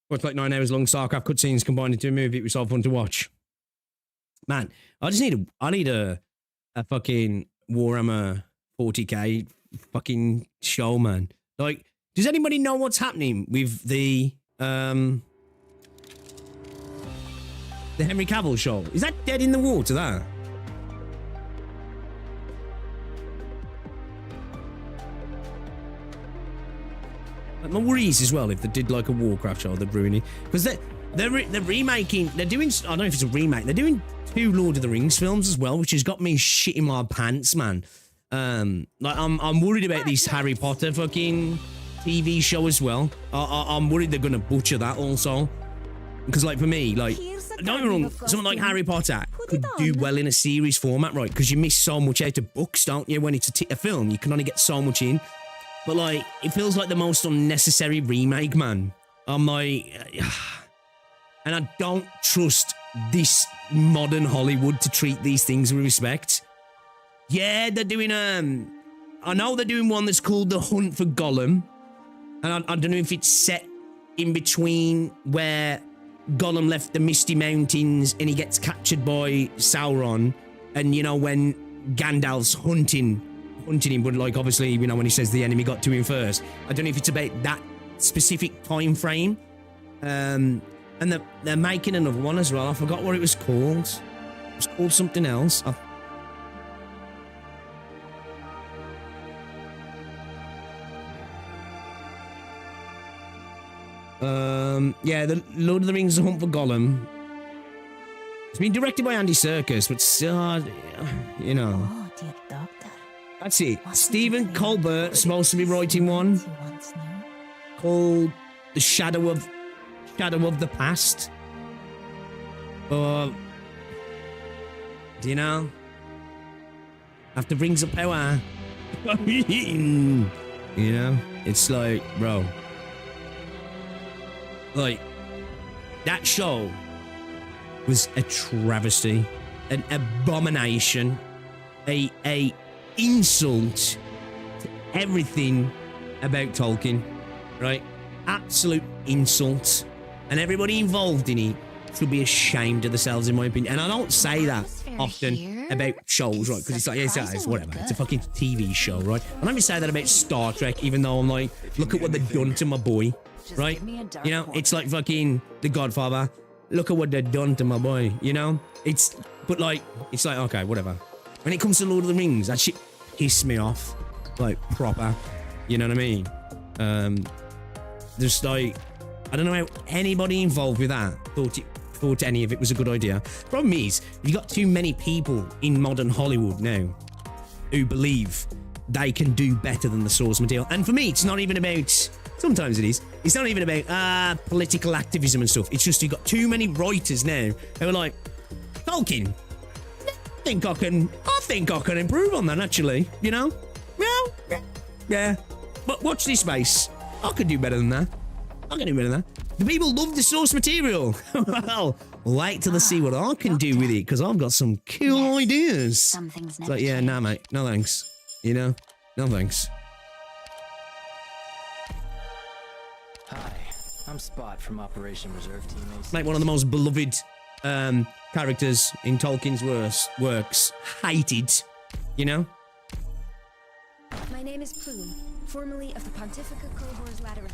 Watched like 9 hours long StarCraft cutscenes combined into a movie. It was so fun to watch. Man, I need a fucking Warhammer 40k fucking show, man. Like, does anybody know what's happening with the Henry Cavill show? Is that dead in the water, that? My worries as well, if they did like a Warcraft show, they'd ruin it. Because they're remaking, they're doing, I don't know if it's a remake, they're doing 2 Lord of the Rings films as well, which has got me shitting my pants, man. Like, I'm worried about this Harry Potter fucking TV show as well. I'm worried they're gonna butcher that also. Because, like, for me, like, don't get me wrong, something like Harry Potter could do well in a series format, right? Because you miss so much out of books, don't you? When it's a film, you can only get so much in. But, like, it feels like the most unnecessary remake, man. I'm like... and I don't trust this modern Hollywood to treat these things with respect. Yeah, they're doing... I know they're doing one that's called The Hunt for Gollum. And I don't know if it's set in between where Gollum left the Misty Mountains and he gets captured by Sauron. And, you know, when Gandalf's hunting him, but, like, obviously, you know, when he says the enemy got to him first. I don't know if it's about that specific time frame. And they're making another one as well. I forgot what it was called. It was called something else. Yeah, the Lord of the Rings, The Hunt for Gollum. It's been directed by Andy Serkis, but still, you know. Oh, dear doctor. That's it. Stephen Colbert's supposed to be writing one called The Shadow of the Past. Do you know? After Rings of Power. You know? It's like, bro. Like, that show was a travesty, an abomination, a insult to everything about Tolkien, right? Absolute insult. And everybody involved in it should be ashamed of themselves, in my opinion. And I don't say that often about shows, right? Because it's like, yeah, it's whatever. It's a fucking TV show, right? I don't even say that about Star Trek, even though I'm like, look at what they've done to my boy, right? You know, it's like fucking The Godfather. Look at what they've done to my boy, you know? It's like, okay, whatever. When it comes to Lord of the Rings, that shit pissed me off. Like, proper. You know what I mean? Just like, I don't know how anybody involved with that thought any of it was a good idea. Problem is, you've got too many people in modern Hollywood now who believe they can do better than the source material. And for me, it's not even about, sometimes it is, it's not even about political activism and stuff. It's just you've got too many writers now who are like, Tolkien, I think I can improve on that, actually, you know? Yeah. But watch this space. I could do better than that. I can do better than that. The people love the source material. Well, wait till they see what I can do with it, because I've got some cool ideas. Some things never Like, yeah, nah, mate. No thanks. You know? No thanks. Hi, I'm Spot from Operation Reserve Team AC. Like one of the most beloved characters in Tolkien's works. Hated. You know? My name is Plume, formerly of the Pontifica Cohors Lateran.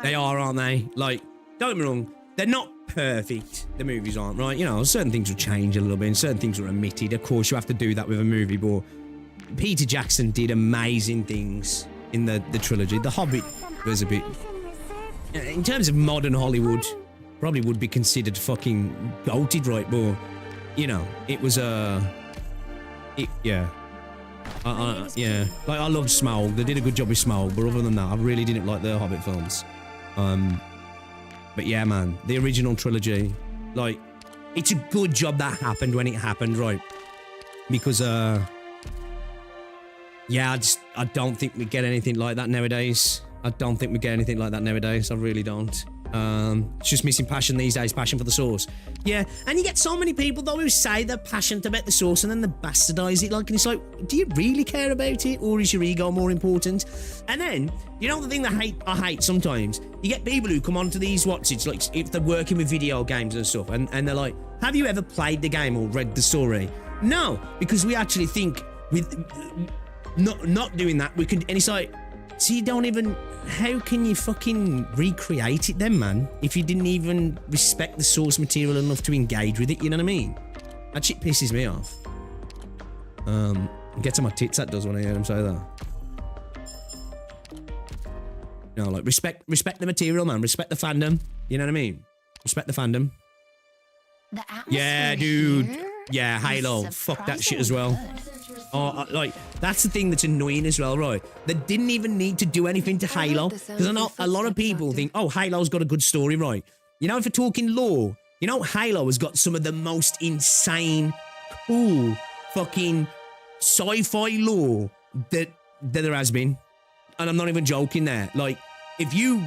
They are, aren't they? Like, don't get me wrong, they're not perfect. The movies aren't, right? You know, certain things will change a little bit and certain things are omitted. Of course, you have to do that with a movie, but Peter Jackson did amazing things in the trilogy. The Hobbit was a bit... In terms of modern Hollywood, probably would be considered fucking goated, right? But, you know, it was yeah. Yeah. Like, I loved Smaug. They did a good job with Smaug, but other than that, I really didn't like the Hobbit films. But yeah, man, the original trilogy, like, it's a good job that happened when it happened, right? Because, yeah, I don't think we get anything like that nowadays. I really don't. It's just missing passion these days, passion for the source. Yeah, and you get so many people though who say they're passionate about the source and then they bastardize it, like, and it's like, do you really care about it, or is your ego more important? And then, you know the thing that I hate sometimes? You get people who come onto these it's like if they're working with video games and stuff, and they're like, have you ever played the game or read the story? No, because we actually think with not doing that, we could, and it's like, so you don't even, how can you fucking recreate it then, man? If you didn't even respect the source material enough to engage with it, you know what I mean? That shit pisses me off. Gets on my tits, that does, when I hear them say that. No, like, respect the material, man. Respect the fandom. You know what I mean? Respect the fandom. The atmosphere Yeah, dude. here Yeah, Halo. is Fuck that shit as well. surprisingly good. Oh, like, that's the thing that's annoying as well, right? They didn't even need to do anything to Halo. Because I know a lot of people think, oh, Halo's got a good story, right? You know, if we're talking lore, you know, Halo has got some of the most insane, cool, fucking sci-fi lore that there has been. And I'm not even joking there. Like, if you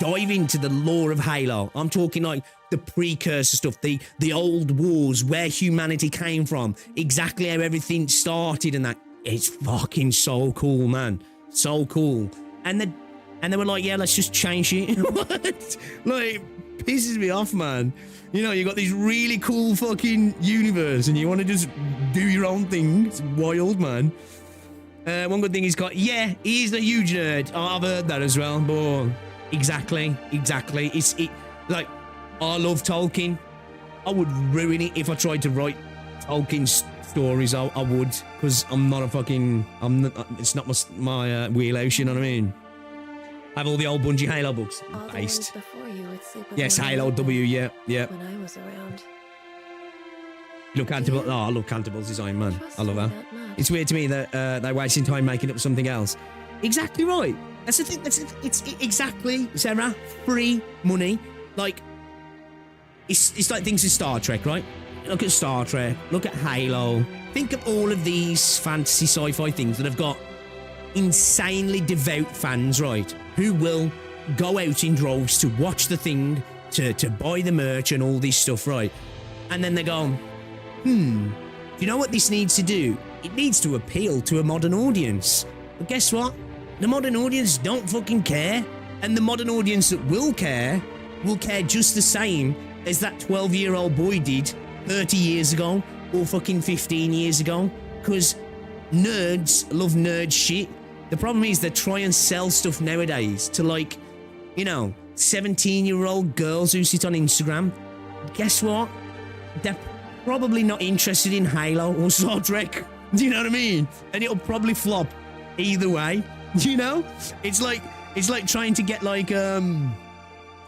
dive into the lore of Halo, I'm talking like the precursor stuff, the old wars, where humanity came from, exactly how everything started and that. It's fucking so cool, man. So cool. And they were like, yeah, let's just change it. What? Like, pisses me off, man. You know, you got this really cool fucking universe and you want to just do your own thing. It's wild, man. One good thing he's got, yeah, he's a huge nerd. I've heard that as well, but exactly. Like, I love Tolkien. I would ruin it if I tried to write Tolkien's stories. I would, because I'm not a fucking, it's not my wheelhouse, you know what I mean? I have all the old Bungie Halo books. All the ones Based. before you would sleep with Yes, one Halo another W, yeah. when I was around. Look, Cantabile. Oh, I love Cantable's design, man. Trust I love me her. that much. It's weird to me that they're wasting time making up something else. Exactly right. That's the thing. It's exactly, Sarah. Free money. Like, it's like things in Star Trek, right? Look at Star Trek. Look at Halo. Think of all of these fantasy sci-fi things that have got insanely devout fans, right? Who will go out in droves to watch the thing, to buy the merch and all this stuff, right? And then they go, do you know what this needs to do? It needs to appeal to a modern audience. But guess what? The modern audience don't fucking care. And the modern audience that will care just the same as that 12-year-old boy did 30 years ago or fucking 15 years ago. Because nerds love nerd shit. The problem is they try and sell stuff nowadays to, like, you know, 17-year-old girls who sit on Instagram. Guess what? They're probably not interested in Halo or Star Trek. Do you know what I mean? And it'll probably flop either way. Do you know? It's like trying to get, like, I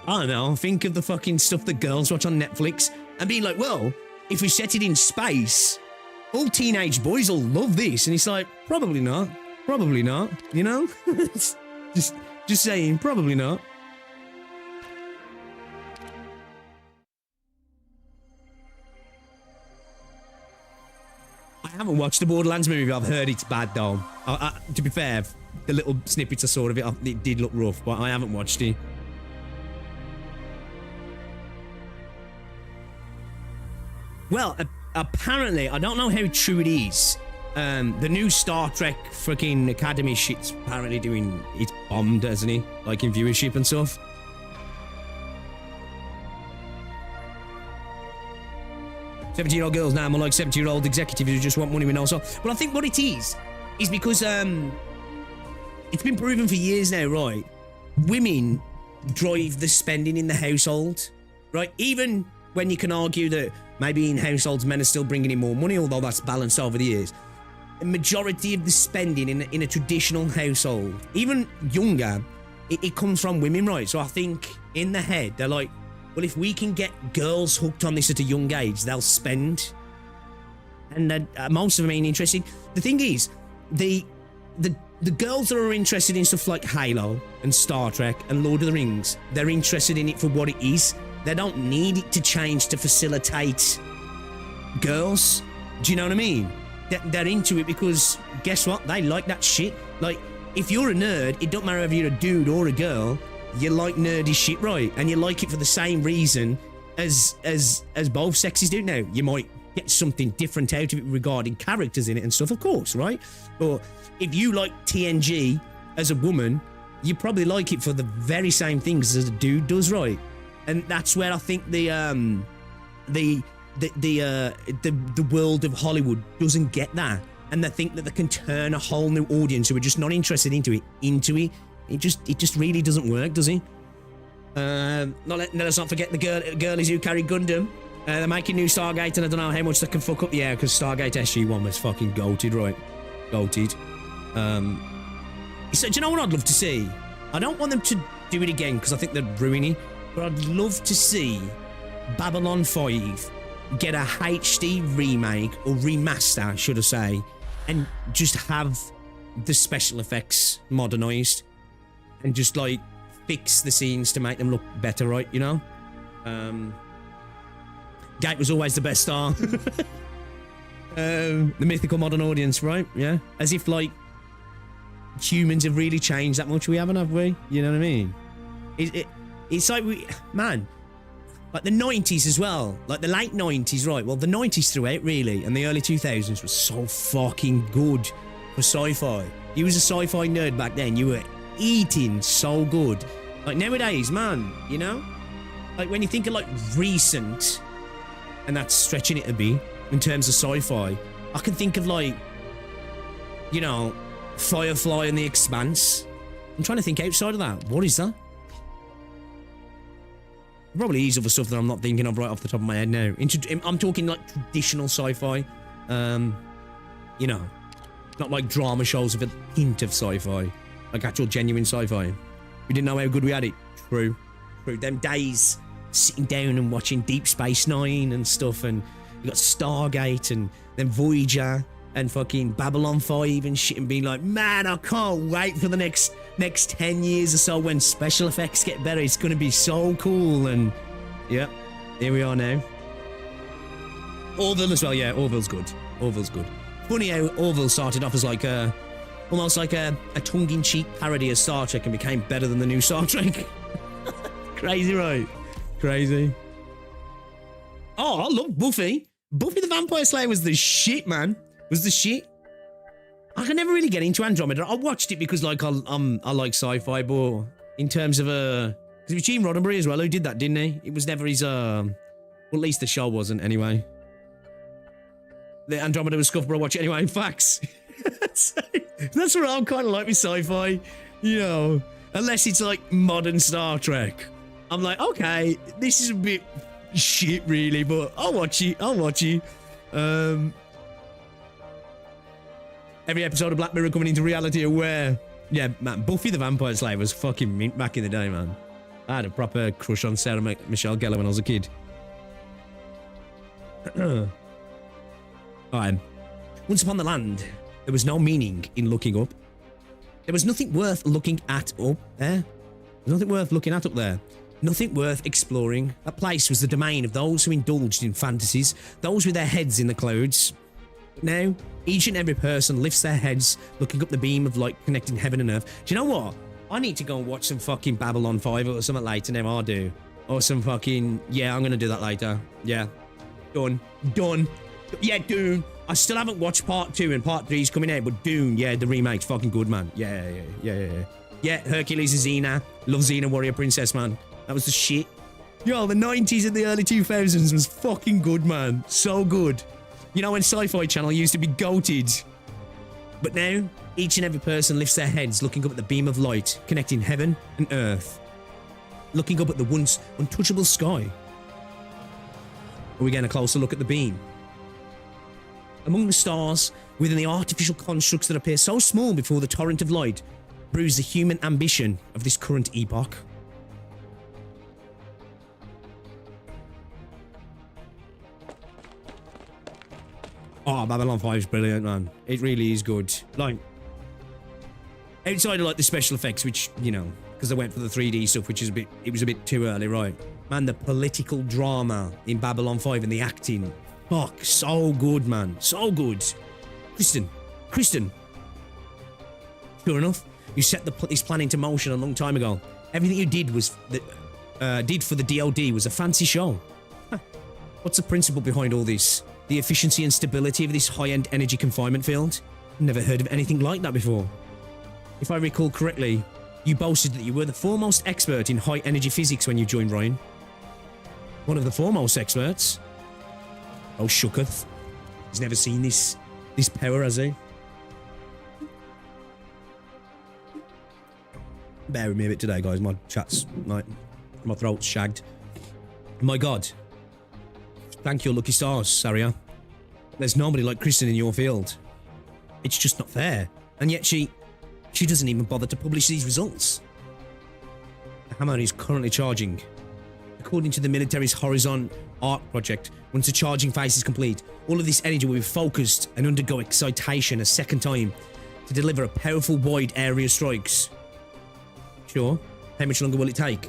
don't know, think of the fucking stuff that girls watch on Netflix and being like, well, if we set it in space, all teenage boys will love this. And it's like, probably not. Probably not, you know? just saying, probably not. I haven't watched the Borderlands movie, but I've heard it's bad, though. To be fair, the little snippets I saw of it did look rough, but I haven't watched it. Well, apparently, I don't know how true it is. The new Star Trek freaking Academy shit's apparently it's bombed, hasn't it? Like in viewership and stuff. "17-year-old girls now more like 70-year-old executives who just want money with no soul." Well, I think what it is because it's been proven for years now, right? Women drive the spending in the household, right? Even when you can argue that maybe in households men are still bringing in more money, although that's balanced over the years. The majority of the spending in a traditional household, even younger, it comes from women, right? So I think in the head, they're like, well, if we can get girls hooked on this at a young age, they'll spend. And then, most of them ain't interested. The thing is, the girls that are interested in stuff like Halo and Star Trek and Lord of the Rings, they're interested in it for what it is. They don't need it to change to facilitate girls. Do you know what I mean? They're into it because, guess what? They like that shit. Like, if you're a nerd, it don't matter if you're a dude or a girl, you like nerdy shit, right? And you like it for the same reason as both sexes do now. You might get something different out of it regarding characters in it and stuff, of course, right? But if you like TNG as a woman, you probably like it for the very same things as a dude does, right? And that's where I think the world of Hollywood doesn't get that, and they think that they can turn a whole new audience who are just not interested into it. It just really doesn't work, does it? Let's not forget the girlies who carry Gundam. They're making new Stargate, and I don't know how much they can fuck up the air because Stargate SG-1 was fucking goated, right? Goated. So do you know what I'd love to see? I don't want them to do it again because I think they're ruining it, but I'd love to see Babylon 5 get a HD remake or remaster, should I say, and just have the special effects modernized and just like fix the scenes to make them look better, right? You know, Gate was always the best star. The mythical modern audience, right? Yeah, as if like humans have really changed that much. We haven't, have we? You know what I mean? It's like like the 90s as well, like the late 90s, right? Well, the 90s throughout, really, and the early 2000s was so fucking good for sci-fi. You was a sci-fi nerd back then, you were eating so good. Like nowadays, man, you know? Like when you think of like recent, and that's stretching it a bit in terms of sci-fi, I can think of like, you know, Firefly and The Expanse. I'm trying to think outside of that. What is that? Probably is other stuff that I'm not thinking of right off the top of my head now. I'm talking like traditional sci-fi. You know, not like drama shows with a hint of sci-fi. Like actual genuine sci-fi. We didn't know how good we had it. True. Them days sitting down and watching Deep Space Nine and stuff, and You got Stargate and then Voyager and fucking Babylon 5 and shit, and being like, man, I can't wait for the next 10 years or so when special effects get better. It's going to be so cool. And yeah, here we are now. Orville as well, yeah, Orville's good. Orville's good. Funny how Orville started off as like almost like a tongue-in-cheek parody of Star Trek and became better than the new Star Trek. Crazy, right? Crazy. Oh, I love Buffy. Buffy the Vampire Slayer was the shit, man. Was the shit. I can never really get into Andromeda. I watched it because like I like sci-fi, but in terms of because it was Gene Roddenberry as well who did that, didn't he? It was never his well, at least the show wasn't anyway. The Andromeda was scuffed, but I watch it anyway. Facts. That's what I'm kind of like with sci-fi, you know. Unless it's like modern Star Trek, I'm like, okay, this is a bit shit, really, but I'll watch it. I'll watch it. Every episode of Black Mirror coming into reality aware. Yeah, man, Buffy the Vampire Slayer was fucking mint back in the day, man. I had a proper crush on Sarah Michelle Gellar when I was a kid. Alright. Once upon the land, there was no meaning in looking up. There was nothing worth looking at up there. Nothing worth looking at up there. Nothing worth exploring. That place was the domain of those who indulged in fantasies, those with their heads in the clouds. But now, each and every person lifts their heads, looking up the beam of light connecting heaven and earth. Do you know what? I need to go and watch some fucking Babylon 5 or something later now, I do. Or some fucking... Yeah, I'm going to do that later. Yeah. Done. Done. Yeah, Dune. I still haven't watched part 2 and part 3 is coming out, but Dune, yeah, the remake's fucking good, man. Yeah. Yeah, Hercules and Xena. Love Xena, Warrior Princess, man. That was the shit. Yo, the 90s and the early 2000s was fucking good, man. So good. You know when Sci-Fi Channel used to be goated? But now, each and every person lifts their heads looking up at the beam of light connecting heaven and earth. Looking up at the once untouchable sky. Are we getting a closer look at the beam? Among the stars, within the artificial constructs that appear so small before the torrent of light, brews the human ambition of this current epoch. Oh, Babylon 5 is brilliant, man. It really is good. Like, outside of like the special effects, which, you know, because I went for the 3D stuff, which is it was a bit too early, right? Man, the political drama in Babylon 5 and the acting. Fuck, so good, man. So good. Kristen. Sure enough, you set this plan into motion a long time ago. Everything you did was did for the DoD was a fancy show. Huh. What's the principle behind all this? The efficiency and stability of this high-end energy confinement field? Never heard of anything like that before. If I recall correctly, you boasted that you were the foremost expert in high-energy physics when you joined Ryan. One of the foremost experts. Oh, shooketh. He's never seen this power, has he? Bear with me a bit today, guys. My throat's shagged. My God. Thank your lucky stars, Saria. There's nobody like Kristen in your field. It's just not fair. And yet she doesn't even bother to publish these results. The hammer is currently charging. According to the military's Horizon Arc project, once the charging phase is complete, all of this energy will be focused and undergo excitation a second time to deliver a powerful wide area strikes. Sure. How much longer will it take?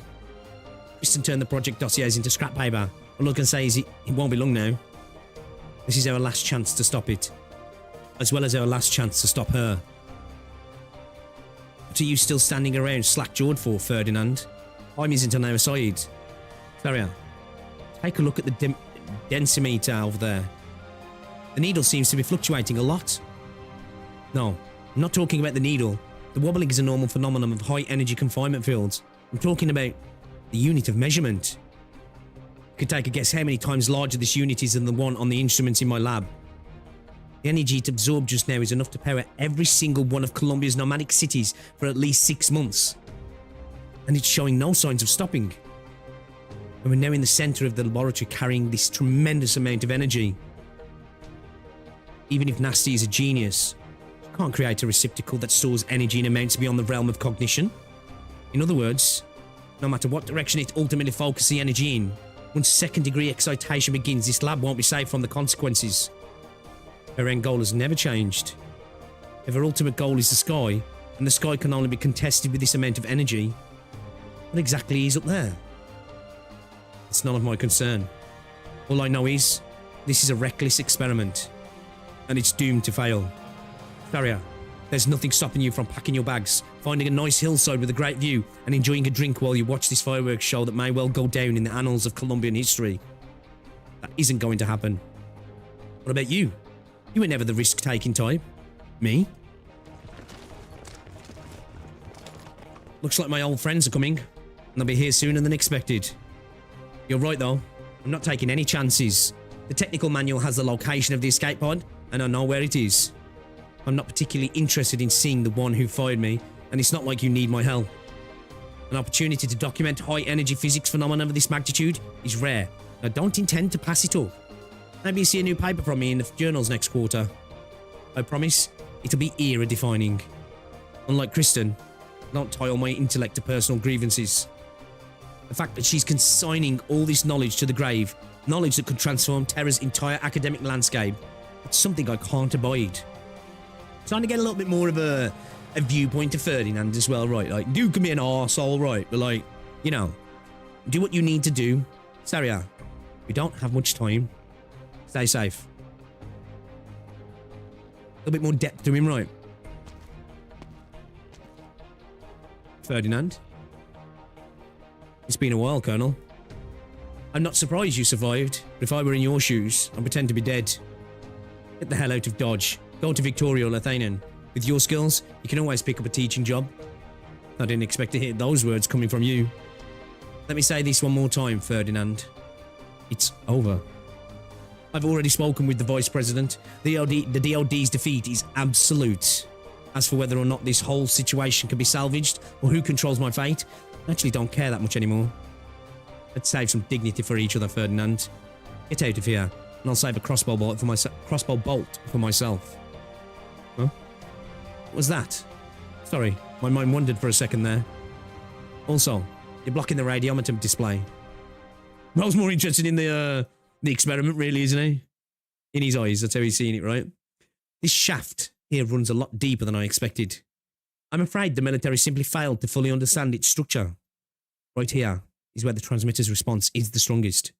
Kristen turned the project dossiers into scrap paper. All I can say is it won't be long now. This is our last chance to stop it. As well as our last chance to stop her. What are you still standing around slack-jawed for, Ferdinand? Time isn't on our side. Saria, take a look at the densimeter over there. The needle seems to be fluctuating a lot. No, I'm not talking about the needle. The wobbling is a normal phenomenon of high-energy confinement fields. I'm talking about the unit of measurement. You could take a guess how many times larger this unit is than the one on the instruments in my lab. The energy it absorbed just now is enough to power every single one of Colombia's nomadic cities for at least 6 months. And it's showing no signs of stopping. And we're now in the center of the laboratory carrying this tremendous amount of energy. Even if Nasty is a genius, you can't create a receptacle that stores energy in amounts beyond the realm of cognition. In other words, no matter what direction it ultimately focuses the energy in, Once second-degree excitation begins, this lab won't be safe from the consequences. Her end goal has never changed. If her ultimate goal is the sky, and the sky can only be contested with this amount of energy, what exactly is up there? It's none of my concern. All I know is, this is a reckless experiment, and it's doomed to fail. Faria, there's nothing stopping you from packing your bags, finding a nice hillside with a great view, and enjoying a drink while you watch this fireworks show that may well go down in the annals of Colombian history. That isn't going to happen. What about you? You were never the risk-taking type. Me? Looks like my old friends are coming, and they'll be here sooner than expected. You're right though, I'm not taking any chances. The technical manual has the location of the escape pod, and I know where it is. I'm not particularly interested in seeing the one who fired me, and it's not like you need my help. An opportunity to document high-energy physics phenomena of this magnitude is rare. I don't intend to pass it up. Maybe you see a new paper from me in the journals next quarter. I promise, it'll be era-defining. Unlike Kristen, I don't tie all my intellect to personal grievances. The fact that she's consigning all this knowledge to the grave, knowledge that could transform Terra's entire academic landscape, it's something I can't abide. Trying to get a little bit more of a viewpoint of Ferdinand as well, right? Like, you can be an arsehole, right? But like, you know, do what you need to do. Saria, we don't have much time. Stay safe. A little bit more depth to him, right? Ferdinand? It's been a while, Colonel. I'm not surprised you survived, but if I were in your shoes, I'd pretend to be dead. Get the hell out of Dodge. Go to Victoria or Lathanen. With your skills, you can always pick up a teaching job. I didn't expect to hear those words coming from you. Let me say this one more time, Ferdinand. It's over. I've already spoken with the Vice President. The DOD's defeat is absolute. As for whether or not this whole situation can be salvaged, or who controls my fate, I actually don't care that much anymore. Let's save some dignity for each other, Ferdinand. Get out of here, and I'll save a crossbow bolt for myself. Huh? What was that? Sorry, my mind wandered for a second there. Also, you're blocking the radiometer display. I was more interested in the experiment, really, isn't he? In his eyes, that's how he's seeing it, right? This shaft here runs a lot deeper than I expected. I'm afraid the military simply failed to fully understand its structure. Right here is where the transmitter's response is the strongest.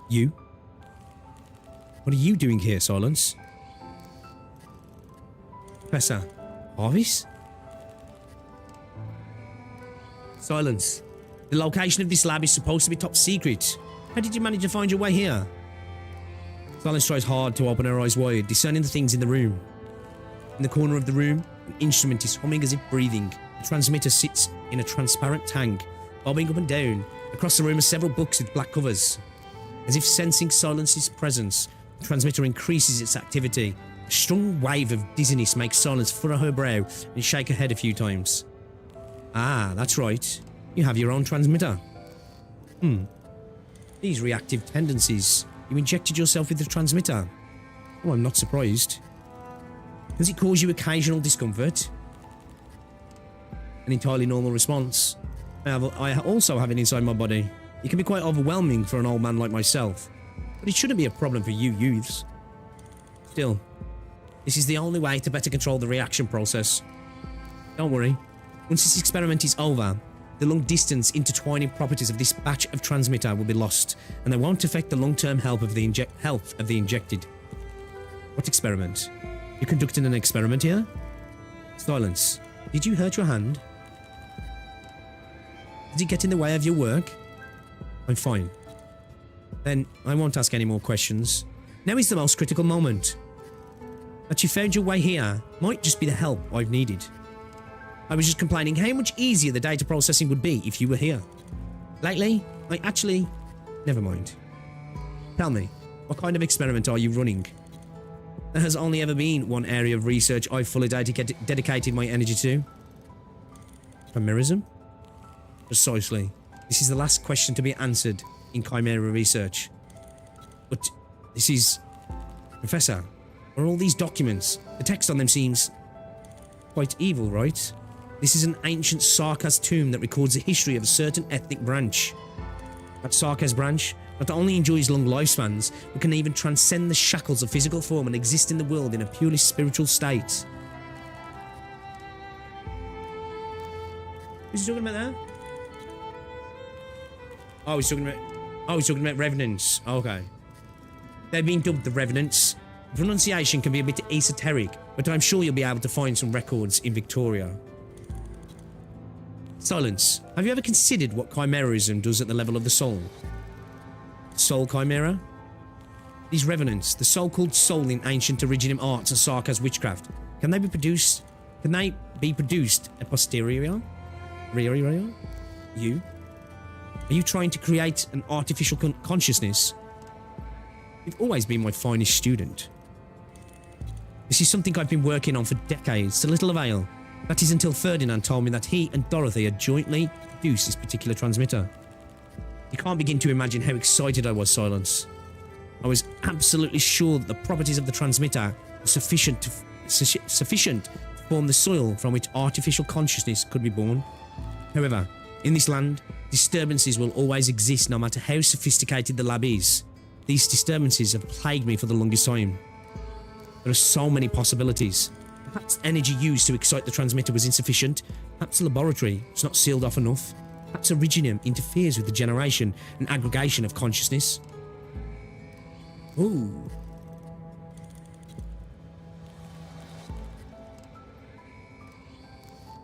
You? What are you doing here, Silence? Professor Harvis? Silence. The location of this lab is supposed to be top secret. How did you manage to find your way here? Silence tries hard to open her eyes wide, discerning the things in the room. In the corner of the room, an instrument is humming as if breathing. The transmitter sits in a transparent tank, bobbing up and down. Across the room are several books with black covers. As if sensing Silence's presence, the transmitter increases its activity. A strong wave of dizziness makes Silence furrow her brow and shake her head a few times. Ah, that's right. You have your own transmitter. These reactive tendencies. You injected yourself with the transmitter. Oh, I'm not surprised. Does it cause you occasional discomfort? An entirely normal response. I also have it inside my body. It can be quite overwhelming for an old man like myself, but it shouldn't be a problem for you youths. Still, this is the only way to better control the reaction process. Don't worry. Once this experiment is over, the long-distance intertwining properties of this batch of transmitter will be lost, and they won't affect the long-term health of the injected. What experiment? You're conducting an experiment here? Silence. Did you hurt your hand? Did it get in the way of your work? I'm fine. Then I won't ask any more questions. Now is the most critical moment. That you found your way here might just be the help I've needed. I was just complaining how much easier the data processing would be if you were here. Lately, I actually... Never mind. Tell me, what kind of experiment are you running? There has only ever been one area of research I've fully dedicated my energy to. Chimerism? Precisely. This is the last question to be answered in Chimera research. But this is... Professor, are all these documents? The text on them seems... quite evil, right? This is an ancient Sarkaz tomb that records the history of a certain ethnic branch. That Sarkaz branch not only enjoys long lifespans, but can even transcend the shackles of physical form and exist in the world in a purely spiritual state. Who's he talking about there? Oh, he's talking about revenants. Okay. They've been dubbed the revenants. The pronunciation can be a bit esoteric, but I'm sure you'll be able to find some records in Victoria. Silence. Have you ever considered what chimerism does at the level of the soul? Soul chimera? These revenants, the so-called soul in ancient Originium arts and Sarkaz witchcraft, can they be produced a posterior? You? Are you trying to create an artificial consciousness? You've always been my finest student. This is something I've been working on for decades, to little avail. That is until Ferdinand told me that he and Dorothy had jointly produced this particular transmitter. You can't begin to imagine how excited I was, Silence. I was absolutely sure that the properties of the transmitter were sufficient to form the soil from which artificial consciousness could be born. However, in this land, disturbances will always exist no matter how sophisticated the lab is. These disturbances have plagued me for the longest time. There are so many possibilities. Perhaps the energy used to excite the transmitter was insufficient. Perhaps the laboratory was not sealed off enough. Perhaps Originium interferes with the generation and aggregation of consciousness. Ooh.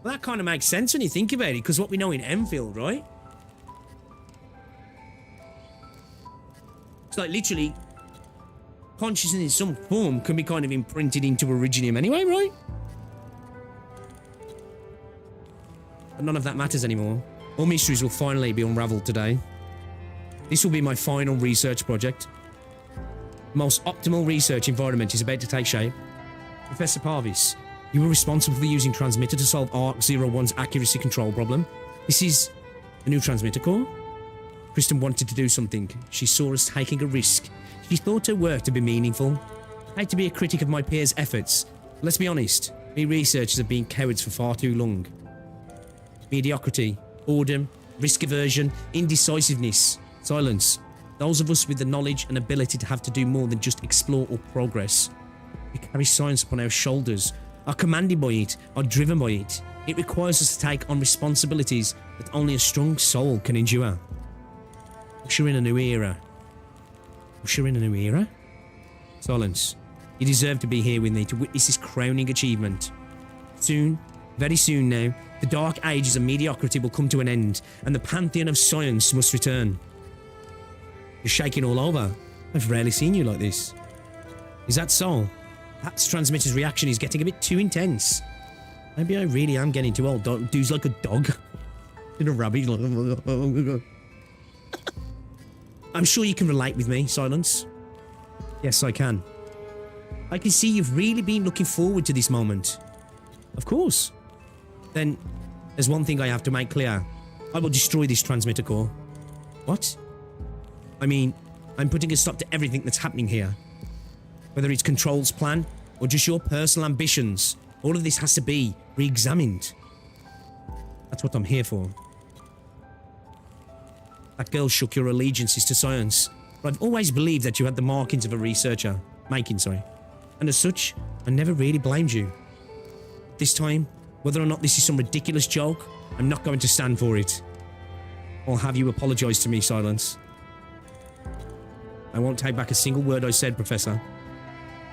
Well, that kind of makes sense when you think about it, because what we know in Endfield, right? It's like literally consciousness in some form can be kind of imprinted into Originium anyway, right? But none of that matters anymore. All mysteries will finally be unraveled today. This will be my final research project. The most optimal research environment is about to take shape. Professor Parvis, you were responsible for using transmitter to solve ARC-01's accuracy control problem. This is a new transmitter core. Kristen wanted to do something. She saw us taking a risk. She thought her work to be meaningful. I hate to be a critic of my peers' efforts, but let's be honest, we researchers have been cowards for far too long. Mediocrity, boredom, risk aversion, indecisiveness, silence. Those of us with the knowledge and ability to have to do more than just explore or progress. We carry science upon our shoulders, are commanded by it, are driven by it. It requires us to take on responsibilities that only a strong soul can endure. Usher in a new era. Usher in a new era? Silence. You deserve to be here with me to witness this crowning achievement. Soon, very soon now, the dark ages of mediocrity will come to an end, and the pantheon of science must return. You're shaking all over. I've rarely seen you like this. Is that so? That transmitter's reaction is getting a bit too intense. Maybe I really am getting too old. Dude's like a dog. In a rabbit. I'm sure you can relate with me, Silence. Yes, I can. I can see you've really been looking forward to this moment. Of course. Then, there's one thing I have to make clear. I will destroy this transmitter core. What? I mean, I'm putting a stop to everything that's happening here. Whether it's Control's plan, or just your personal ambitions, all of this has to be re-examined. That's what I'm here for. That girl shook your allegiances to science, but I've always believed that you had the markings of a researcher. And as such, I never really blamed you. This time, whether or not this is some ridiculous joke, I'm not going to stand for it. I'll have you apologize to me, Silence. I won't take back a single word I said, Professor.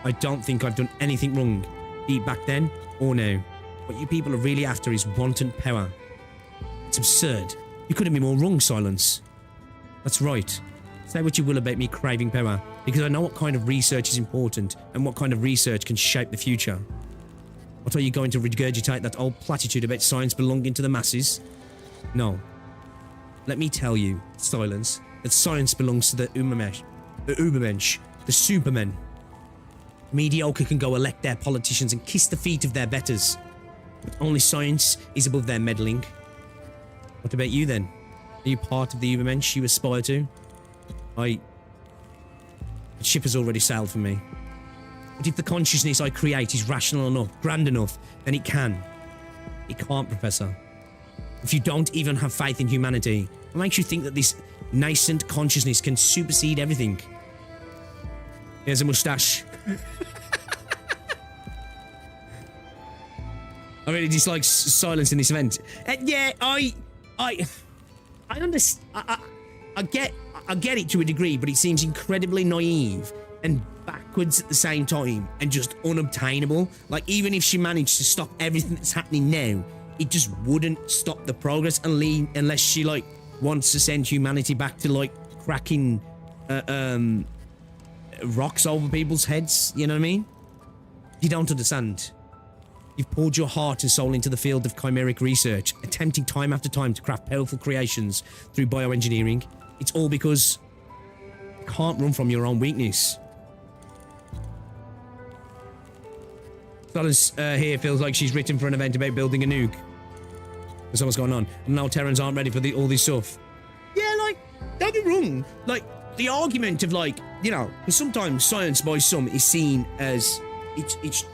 I don't think I've done anything wrong, be it back then or now. What you people are really after is wanton power. It's absurd. You couldn't be more wrong, Silence. That's right. Say what you will about me craving power, because I know what kind of research is important and what kind of research can shape the future. What, are you going to regurgitate that old platitude about science belonging to the masses? No. Let me tell you, Silence, that science belongs to the Ubermensch, the Supermen. Mediocre can go elect their politicians and kiss the feet of their betters. But only science is above their meddling. What about you then? Are you part of the Ubermensch you aspire to? The ship has already sailed for me. But if the consciousness I create is rational enough, grand enough, then it can. It can't, Professor. If you don't even have faith in humanity, what makes you think that this nascent consciousness can supersede everything? Here's a mustache. I really dislike silence in this event. Yeah, I understand. I get it to a degree, but it seems incredibly naive and backwards at the same time, and just unobtainable. Like, even if she managed to stop everything that's happening now, it just wouldn't stop the progress unless she, like, wants to send humanity back to, like, cracking rocks over people's heads. You know what I mean? You don't understand. You've poured your heart and soul into the field of chimeric research, attempting time after time to craft powerful creations through bioengineering. It's all because you can't run from your own weakness. Solace here feels like she's written for an event about building a nuke. There's so much going on. And now Terrans aren't ready for all this stuff. Yeah, like, don't be wrong. Like, the argument of, like, you know, because sometimes science by some is seen as it's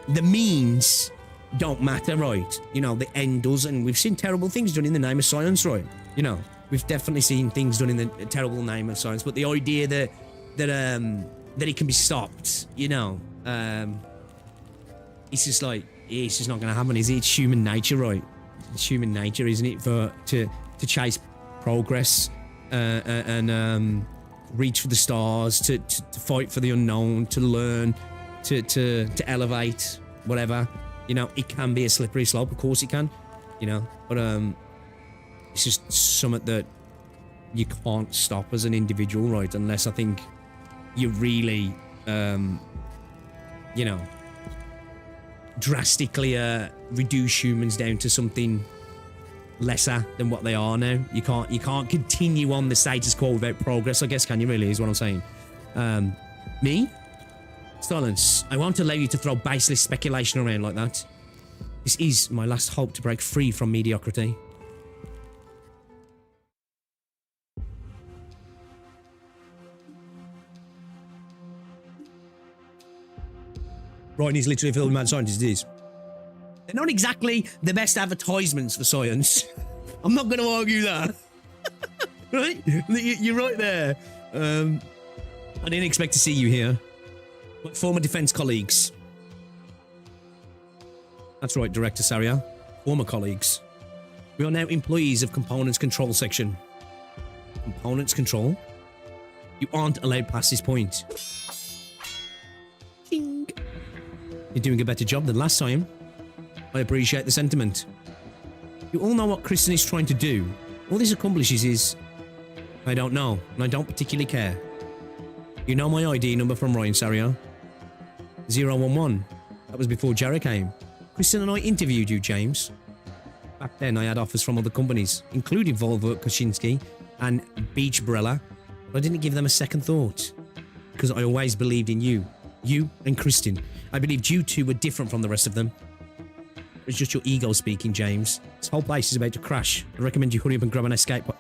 the means don't matter, right? You know, the end does, and we've seen terrible things done in the name of science, right? You know, we've definitely seen things done in the terrible name of science, but the idea that it can be stopped, you know, it's just like, it's just not going to happen, is it? It's human nature, right? It's human nature, isn't it, to chase progress and reach for the stars, to fight for the unknown, to learn, to elevate, whatever. You know, it can be a slippery slope, of course it can, you know, but it's just something that you can't stop as an individual, right? Unless, I think, you really, you know, drastically reduce humans down to something lesser than what they are now. You can't continue on the status quo without progress, I guess, can you really, is what I'm saying. Me? Silence. I won't allow you to throw baseless speculation around like that. This is my last hope to break free from mediocrity. Right, and he's literally filled with mad scientists, these. They're not exactly the best advertisements for science. I'm not going to argue that. Right? You're right there. I didn't expect to see you here. My former defense colleagues. That's right, Director Saria. Former colleagues. We are now employees of Components Control Section. Components Control? You aren't allowed past this point. Ching. You're doing a better job than last time. I appreciate the sentiment. You all know what Kristen is trying to do. All this accomplishes is... I don't know, and I don't particularly care. You know my ID number from Ryan, Saria? 011. That was before Jarrah came. Kristen and I interviewed you, James. Back then, I had offers from other companies, including Volvo, Kosinski, and Beach Brella, but I didn't give them a second thought. Because I always believed in you. You and Kristen. I believed you two were different from the rest of them. It's just your ego speaking, James. This whole place is about to crash. I recommend you hurry up and grab an escape pod.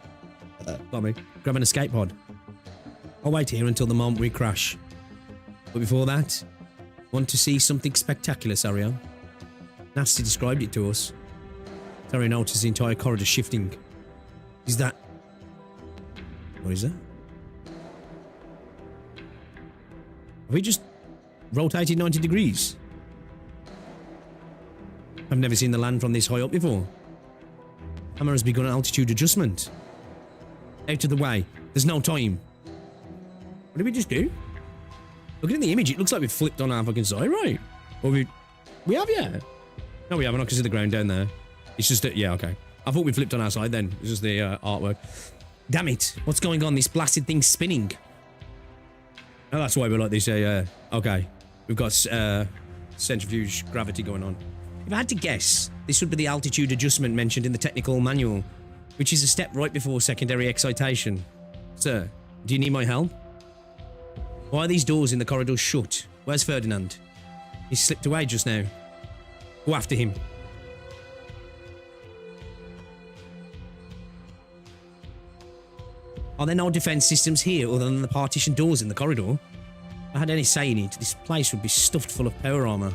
Grab an escape pod. I'll wait here until the moment we crash. But before that, want to see something spectacular, Saria? Nasty described it to us. Saria noticed the entire corridor shifting. Is that... What is that? Have we just rotated 90 degrees? I've never seen the land from this high up before. Hammer has begun an altitude adjustment. Out of the way. There's no time. What did we just do? Looking at the image, it looks like we've flipped on our fucking side, right? Or we have, yeah. No, we haven't. I can see the ground down there. It's just that, yeah, okay. I thought we flipped on our side then. It's just the artwork. Damn it. What's going on? This blasted thing's spinning. Oh, that's why we're like this. Okay. We've got centrifuge gravity going on. If I had to guess, this would be the altitude adjustment mentioned in the technical manual, which is a step right before secondary excitation. Sir, do you need my help? Why are these doors in the corridor shut? Where's Ferdinand? He slipped away just now. Go after him. Are there no defense systems here other than the partition doors in the corridor? If I had any say in it, this place would be stuffed full of power armor.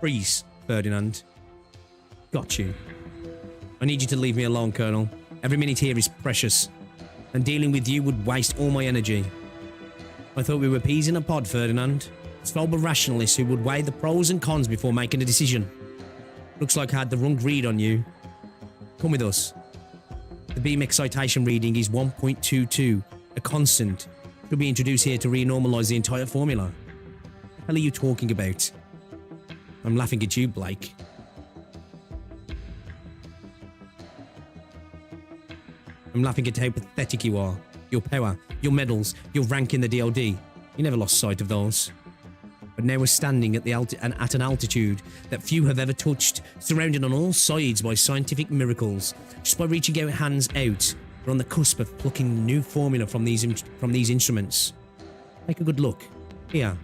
Freeze, Ferdinand. Got you. I need you to leave me alone, Colonel. Every minute here is precious, and dealing with you would waste all my energy. I thought we were peas in a pod, Ferdinand. Sober rationalists who would weigh the pros and cons before making a decision. Looks like I had the wrong read on you. Come with us. The beam excitation reading is 1.22, a constant. Should be introduced here to renormalize the entire formula. What the hell are you talking about? I'm laughing at you, Blake. I'm laughing at how pathetic you are. Your power, your medals, your rank in the DLD. You never lost sight of those. But now we're standing at at an altitude that few have ever touched, surrounded on all sides by scientific miracles. Just by reaching our hands out, we're on the cusp of plucking new formula from these instruments. Take a good look. Here,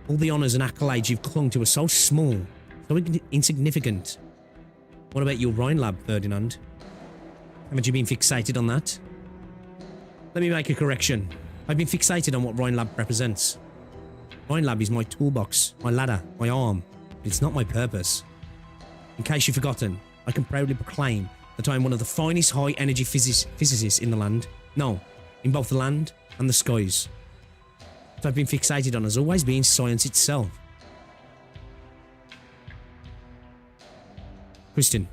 all the honours and accolades you've clung to are so small, so insignificant. What about your Rhine lab, Ferdinand? Haven't you been fixated on that? Let me make a correction. I've been fixated on what Rhine Lab represents. Rhine Lab is my toolbox, my ladder, my arm. It's not my purpose. In case you've forgotten, I can proudly proclaim that I am one of the finest high-energy physicists in the land. No, in both the land and the skies. What I've been fixated on has always been science itself. Kristen.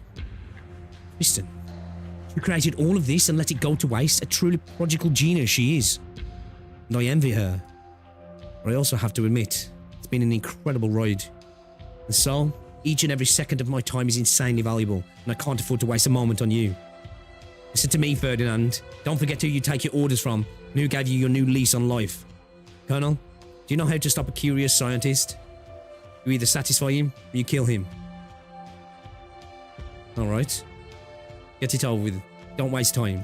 You created all of this and let it go to waste. A truly prodigal genius she is. And I envy her. But I also have to admit, it's been an incredible ride. And so, each and every second of my time is insanely valuable, and I can't afford to waste a moment on you. Listen to me, Ferdinand. Don't forget who you take your orders from, and who gave you your new lease on life. Colonel, do you know how to stop a curious scientist? You either satisfy him, or you kill him. Alright. Get it over with. Don't waste time.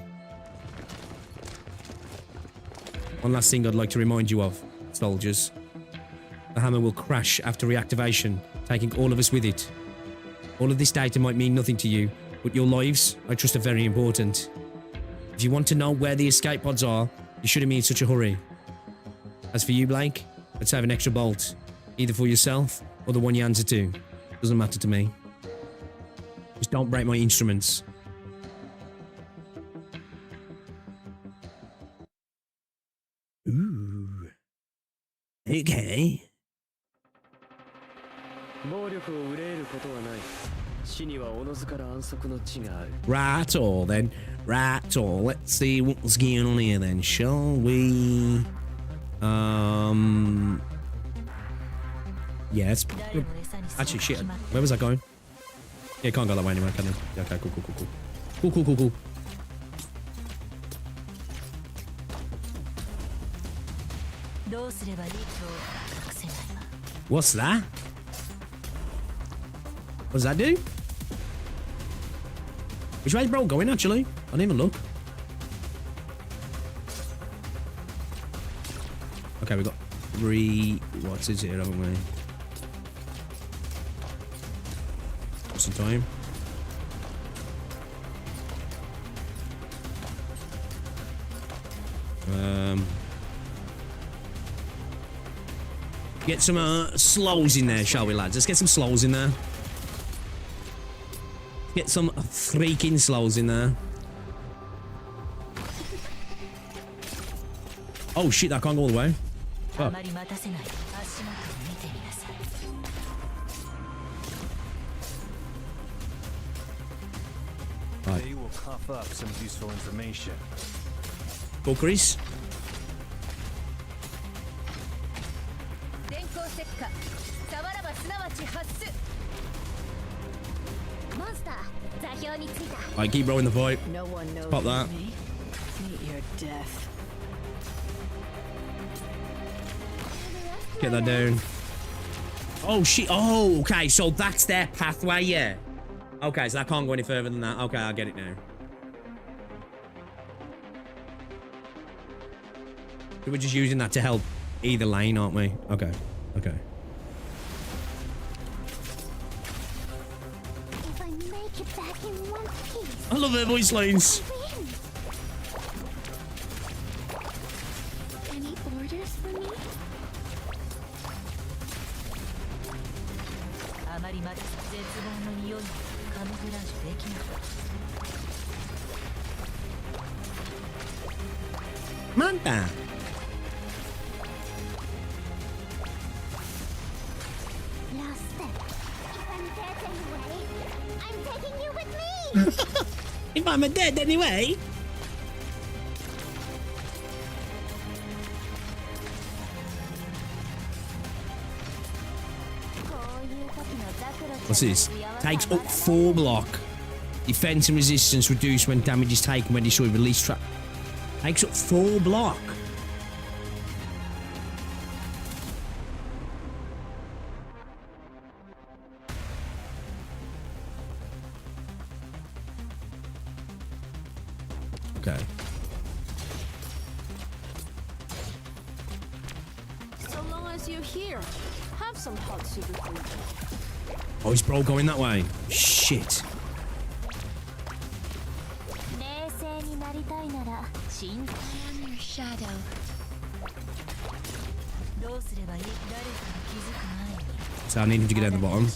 One last thing I'd like to remind you of, soldiers. The hammer will crash after reactivation, taking all of us with it. All of this data might mean nothing to you, but your lives, I trust, are very important. If you want to know where the escape pods are, you shouldn't be in such a hurry. As for you, Blake, let's have an extra bolt, either for yourself or the one you answer to. Doesn't matter to me. Just don't break my instruments. Ooh. Okay. Right all then. Right all. Let's see what's going on here then, shall we? Yeah, it's actually shit. Where was I going? Yeah, can't go that way anymore, can I? Yeah, okay, cool. What's that? What does that do? Which way's bro going, actually? I didn't even look. Okay, we got 3 watts is here, haven't we? What's the time? Get some slows in there, shall we, lads? Let's get some slows in there. Get some freaking slows in there. Oh shit, that can't go all the way. Oh. They will cough up some useful information. Cookeries. Alright, keep rolling the pipe. No one knows Pop that. me. Meet your death. Get that down. Oh shit. Oh, okay. So that's their pathway, yeah. Okay, so that can't go any further than that. Okay, I get it now. So we're just using that to help either lane, aren't we? Okay. Okay. If I make it back in one piece, I love their voice lines. win. Any orders for me? あまりまだ絶望の匂いをカモフラージュできなかった。 Manta. If I'm dead anyway. What's this? Takes up 4 block. Defense and resistance reduced when damage is taken when destroyed. Release trap. Takes up 4 block. Okay. So long as you're here, have some hot super food. Oh, is bro going that way? Shit. I am your shadow. So I need him to get down the bottom.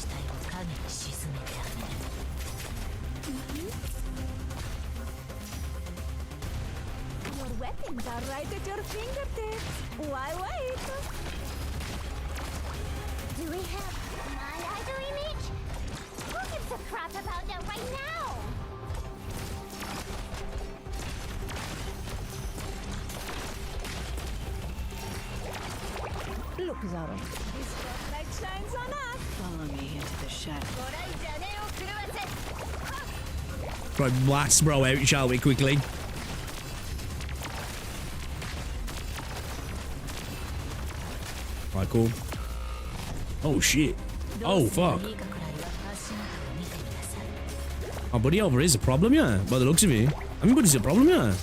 Your weapons are right at your fingertips. Why wait? Do we have my idol image? Who gives a crap about that right now? Look, Zara. This spotlight shines on us. Follow me into the shadow. Right, blast bro out, shall we, quickly? Right, cool. Oh, shit. Oh, fuck. Oh, buddy over is a problem, yeah? By the looks of it. I mean, buddy's a problem, yeah?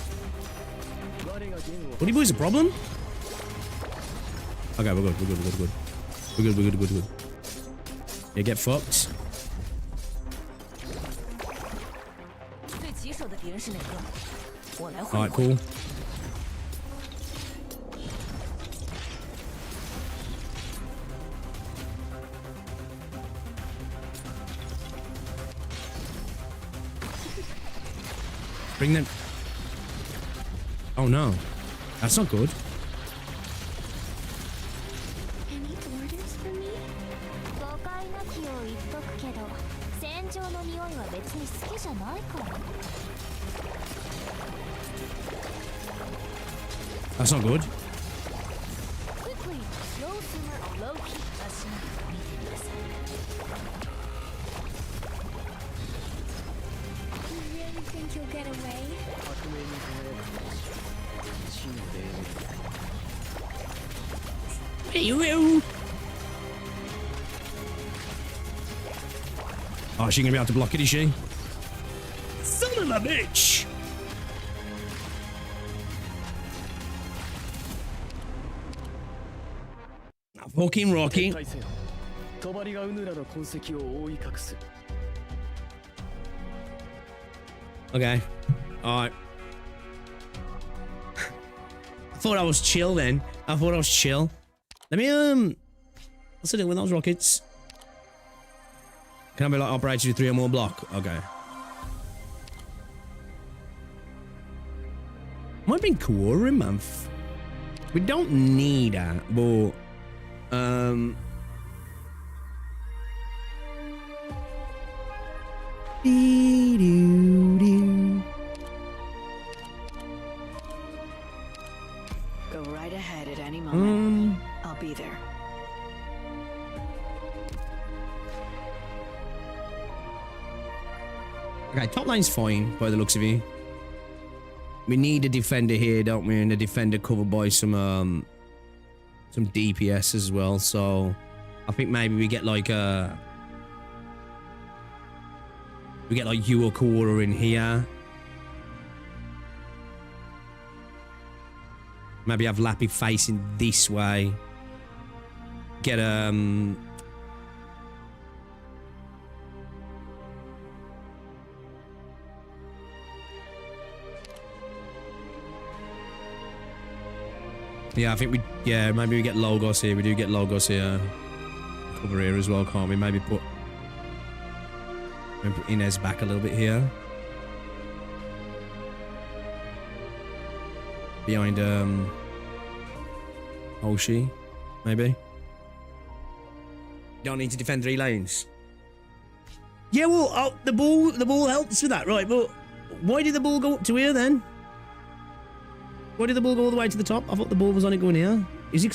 Buddy boy's a problem? Okay, we're good, we're good, we're good, we're good. We're good, we're good, we're good. Yeah, get fucked. Alright, cool. Bring them. Oh no. That's not good. Any orders for me? That's not good. Quickly, no sooner a low key. You really think you'll get away? Hey, you. Oh, she gonna be able to block it, is she? Son of a bitch! Fucking Rocky. Okay. Alright. I thought I was chill then. I thought I was chill. Let me, what's the deal with those rockets? Can I be like operated with 3 or more block? Okay. Might be Kuro, man. We don't need that, but Go right ahead at any moment. I'll be there. Okay, top line's fine by the looks of it. We need a defender here, don't we? And a defender covered by some DPS as well. So I think maybe we get like you or Kuro in here. Maybe have Lappy facing this way. Get Yeah, I think we... Yeah, maybe we get Logos here. We do get Logos here. Cover here as well, can't we? Maybe put Inez back a little bit here. Behind, Hoshi, maybe. Don't need to defend 3 lanes. Yeah, well, oh, the ball helps with that, right? But why did the ball go up to here then? Why did the ball go all the way to the top? I thought the ball was on it going here. Is it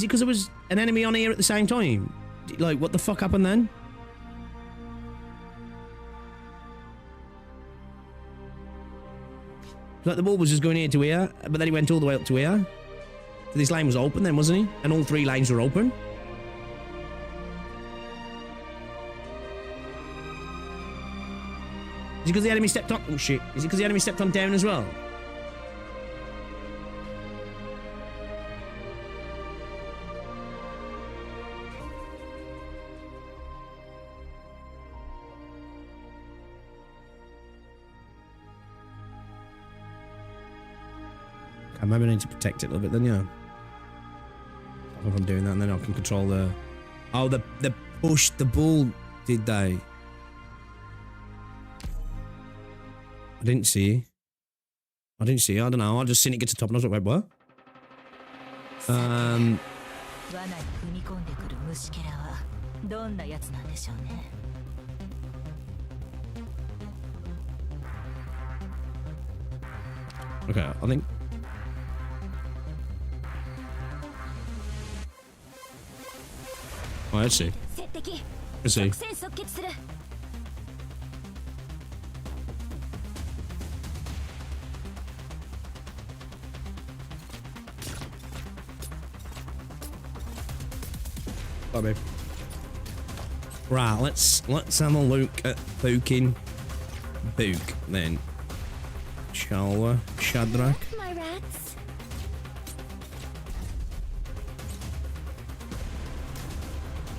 because there was an enemy on here at the same time? Like, what the fuck happened then? Like, the ball was just going here to here, but then he went all the way up to here. So this lane was open then, wasn't he? And all 3 lanes were open. Is it because the enemy stepped on... Oh, shit. Is it because the enemy stepped on down as well? Okay, maybe I need to protect it a little bit then, yeah. If I'm doing that, and then I can control the... Oh, the push the ball, did they? I didn't see. I don't know. I just seen it get to the top and I was like, wait, what? Okay, I think... Oh, let's see. Let's see. Bye, babe. Right, let's have a look at Book then. Shall we? Shadrach. My rats.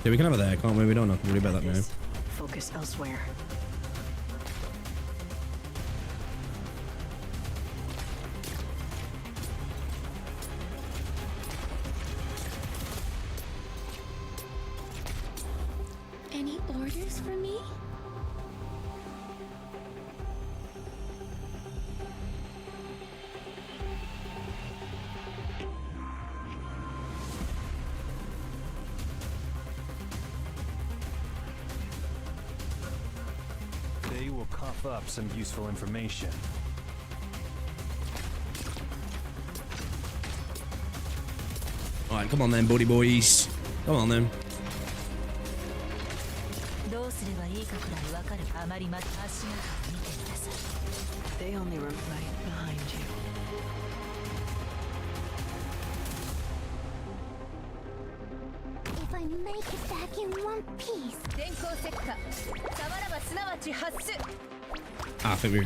Yeah, we can have it there, can't we? We don't have to worry about that now. Focus elsewhere. Any orders for me? They will cough up some useful information. Alright, come on then, buddy boys. Come on then. They only run right behind you. If I make it back in one piece. Ah, I think we...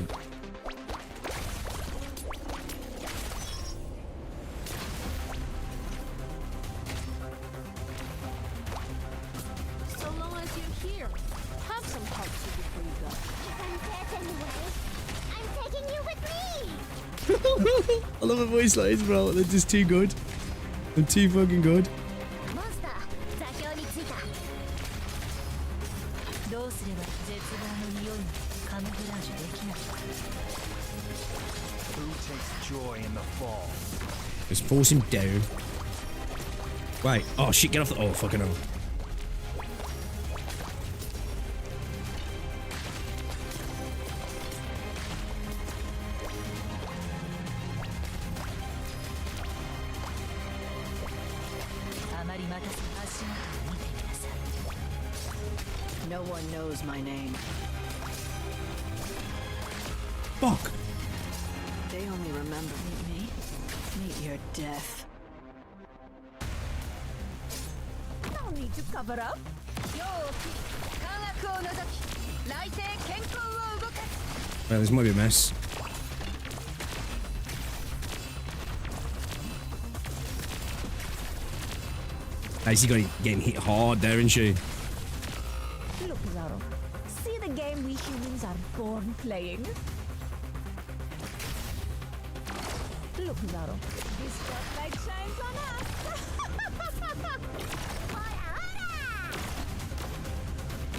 So long as you're here, have some help before you go. If I'm dead anyway, I'm taking you with me. I love the voice lines, bro. They're just too good. They're too fucking good. Monster, 座標に着いた。どうすれば絶望の匂いにカムフラージュできないか。 Who takes joy in the fall? Just force him down. Wait. Oh shit, get off the... Oh, fucking hell. No one knows my name. Fuck. They only remember me. Meet your death. No need to cover up. Well, this might be a mess. She's getting hit hard there, isn't she? Look, Zaro. See the game we humans are born playing? look narrow. This spotlight shines on us.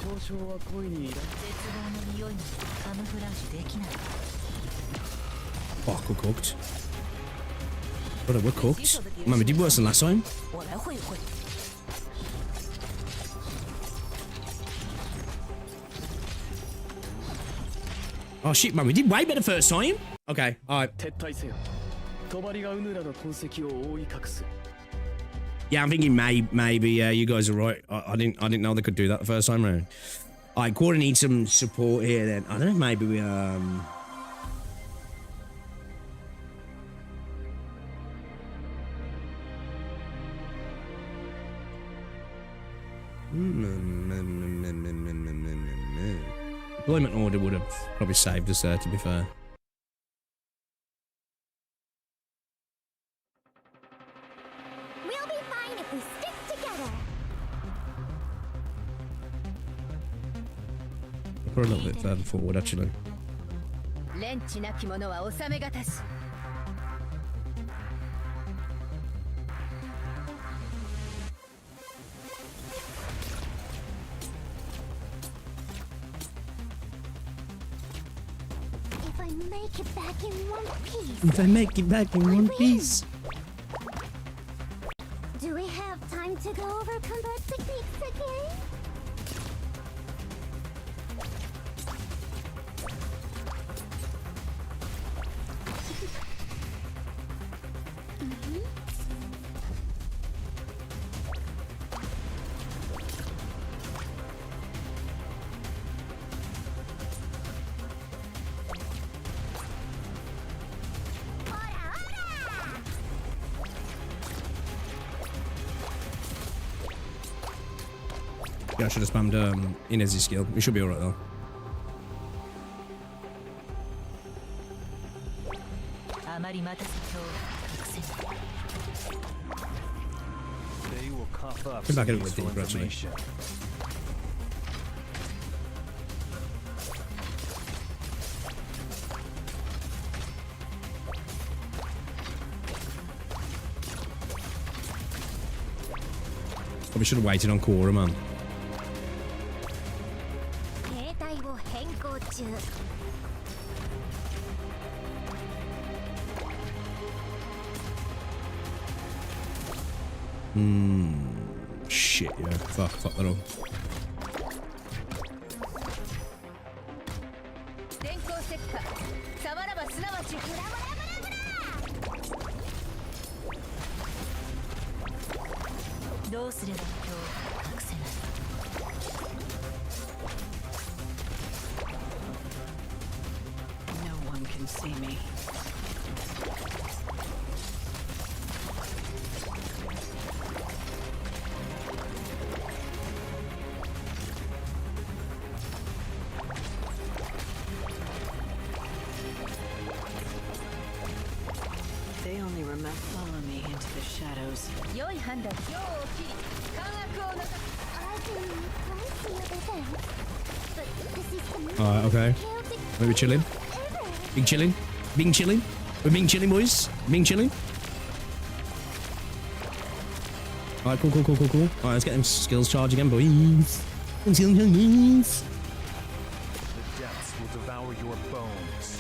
嘲笑は恋に絶望の匂いもカムフラージュできない。 Fuck, we're cooked. Brother, we're cooked. Man, we did worse than last time. 我来会会。 Oh shit, man, we did way better first time. Okay, alright. 撤退せよ。帳がウヌラの痕跡を覆い隠す。 Yeah, I'm thinking maybe you guys are right. I didn't know they could do that the first time around. Alright, Quarter needs some support here then. I don't know, maybe we Deployment order would have probably saved us there, to be fair. We'll be fine if we stick together. Put a little bit further forward, actually. レンチなき者は収めがたし。 If I make it back in one piece. If I make it back in one piece. Do we have time to go over combat techniques again? Yeah, I should have spammed Inez's skill. We should be alright though. あまり待たせと隠せない。 They will cough up Come back some in with useful deep, actually. information. Probably should have waited on Kuro, man. 携帯を変更中。 Shit, yeah. Fuck that up. 電光石火。触らばすなわち。ブラブラブラブラ。 どうすれば今日隠せない。 No one can see me. They only remember follow me into the shadows. 良い判断。陽を切り、感悪をなさ。 I've been pricing other things, but this is the most Alright, okay. chaotic Maybe chilling. ever. Being chilling. Being chilling. We're being chilling, boys. Being chilling. Alright, cool. Alright, let's get them skills charge again, boys. Skills charge. The depths will devour your bones.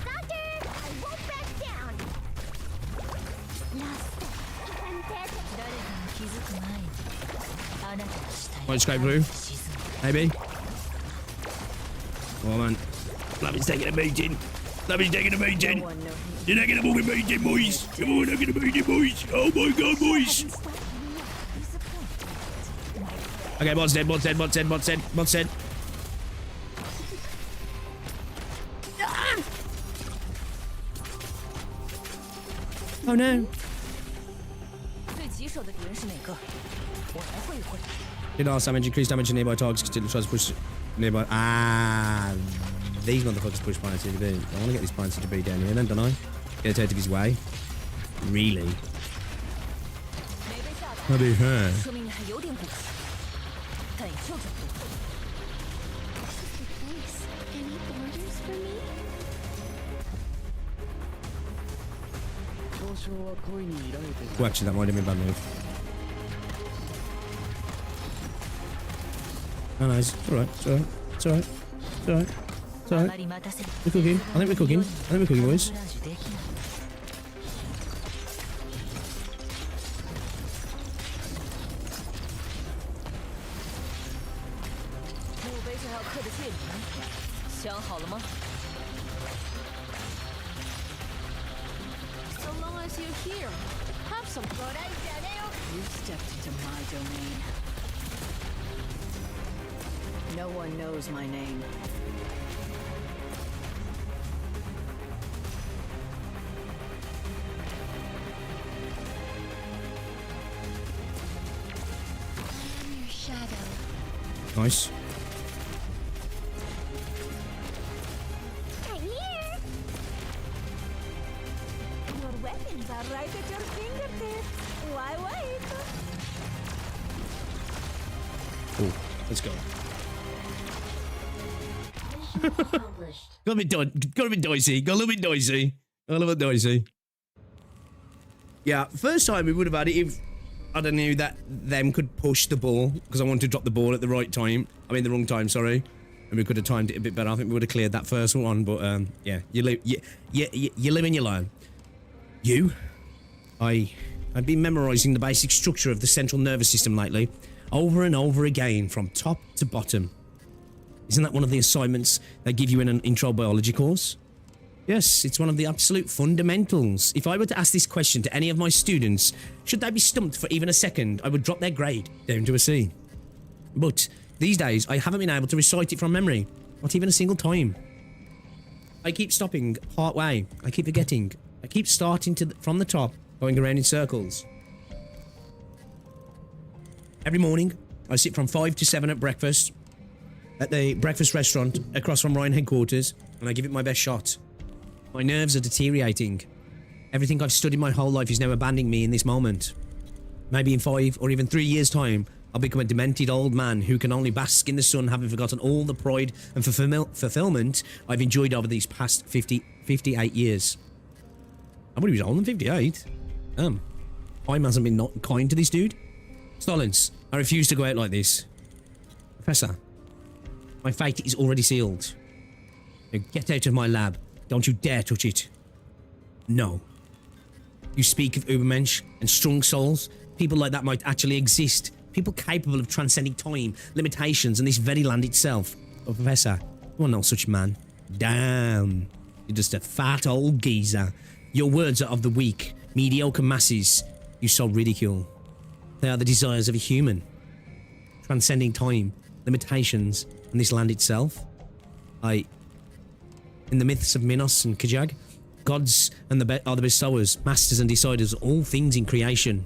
Doctor, I won't back down. Lost. If I'm dead, 誰かに気づく前にあなたの死体 Might just go through. 沈む。 Maybe. Oh, man. Lavin's taking a beating. Lavin's taking a beating. No one knows. You're not gonna fucking beat it, boys. Come on, not gonna beat it, boys. Oh my god, boys. Okay, bot's dead. Oh no. 最棘手的敌人是哪个？我来会一会。Did our damage increase damage to nearby targets? Still tries to push nearby. Ah, these motherfuckers push Planet CDB. I want to get this Planet CDB down here then, don't I? Get it out of his way. Really? What do you hear? 说明你还有点骨气，很有准度。 Place. Any orders for me? Well, actually, that might have been a bad move. Oh, no, it's alright, it's alright, it's alright, it's alright, it's あ alright. まり待たせる。 We're cooking. I think we're cooking. I think we're cooking, boys. フランジュできない。 墓碑上要刻的戒名，想好了吗 So long as you're here, have some fun. You stepped into my domain. No one knows my name. I'm your shadow. Nice. I'm here. Your weapons are right at your fingertips. Why wait? Cool. Let's go. Got a bit dicey. Got a little bit dicey. A little bit dicey. Yeah, first time we would have had it if I don't know that them could push the ball because I wanted to drop the ball at the right time. I mean the wrong time, sorry. And we could have timed it a bit better. I think we would have cleared that first one, but yeah, you live and you learn. I've been memorizing the basic structure of the central nervous system lately, over and over again, from top to bottom. Isn't that one of the assignments they give you in an intro biology course? Yes, it's one of the absolute fundamentals. If I were to ask this question to any of my students, should they be stumped for even a second, I would drop their grade down to a C. But these days, I haven't been able to recite it from memory, not even a single time. I keep stopping part way. I keep forgetting. I keep starting from the top, going around in circles. Every morning, I sit from 5 to 7 at breakfast, at the breakfast restaurant across from Ryan headquarters, and I give it my best shot. My nerves are deteriorating. Everything I've studied my whole life is now abandoning me in this moment. Maybe in 5 or even 3 years' time, I'll become a demented old man who can only bask in the sun, having forgotten all the pride and fulfillment I've enjoyed over these past 58 years. I thought he was older than 58. Time hasn't been not kind to this dude. Silence. I refuse to go out like this. Professor, my fate is already sealed. Now get out of my lab. Don't you dare touch it. No. You speak of Ubermensch and strong souls. People like that might actually exist. People capable of transcending time, limitations, and this very land itself. But Professor, you are no such man. Damn. You're just a fat old geezer. Your words are of the weak, mediocre masses you so ridicule. They are the desires of a human. Transcending time, limitations, and this land itself. In the myths of Minos and Kajag, gods are the bestowers, masters and deciders of all things in creation.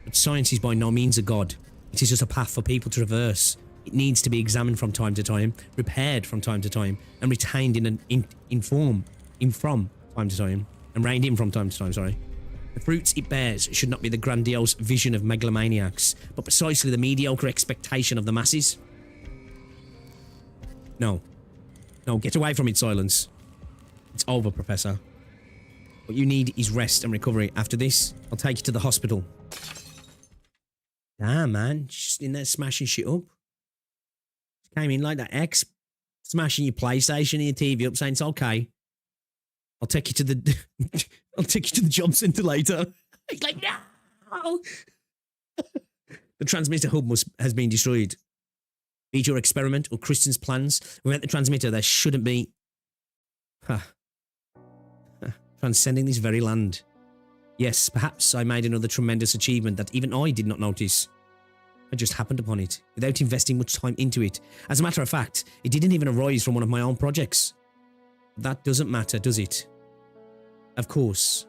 But science is by no means a god. It is just a path for people to traverse. It needs to be examined from time to time, repaired from time to time, and retained from time to time, and reined in from time to time, sorry. The fruits it bears should not be the grandiose vision of megalomaniacs, but precisely the mediocre expectation of the masses. No. No, get away from it, Silence. It's over, Professor. What you need is rest and recovery. After this, I'll take you to the hospital. Damn, man. Just in there smashing shit up. Just came in like that X, smashing your PlayStation and your TV up, saying it's okay. I'll take you to the I'll take you to the job centre later. He's like, no! The transmitter hub has been destroyed. Be it your experiment or Christian's plans, without the transmitter there shouldn't be... Transcending this very land. Yes, perhaps I made another tremendous achievement that even I did not notice. I just happened upon it, without investing much time into it. As a matter of fact, it didn't even arise from one of my own projects. That doesn't matter, does it? Of course.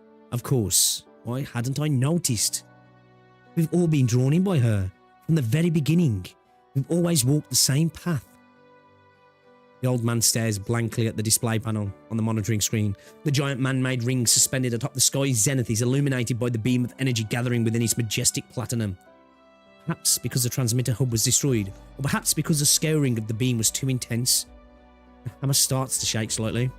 Why hadn't I noticed? We've all been drawn in by her, from the very beginning. We've always walked the same path. The old man stares blankly at the display panel on the monitoring screen. The giant man-made ring suspended atop the sky's zenith is illuminated by the beam of energy gathering within its majestic platinum. Perhaps because the transmitter hub was destroyed, or perhaps because the scouring of the beam was too intense. The hammer starts to shake slightly.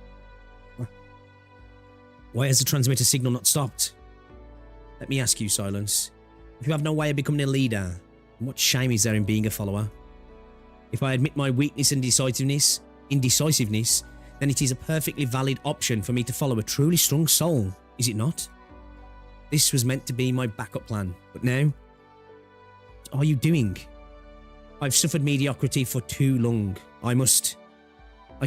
Why has the transmitter signal not stopped? Let me ask you, Silence. If you have no way of becoming a leader, what shame is there in being a follower? If I admit my weakness and indecisiveness, then it is a perfectly valid option for me to follow a truly strong soul, is it not? This was meant to be my backup plan, but now, what are you doing? I've suffered mediocrity for too long. I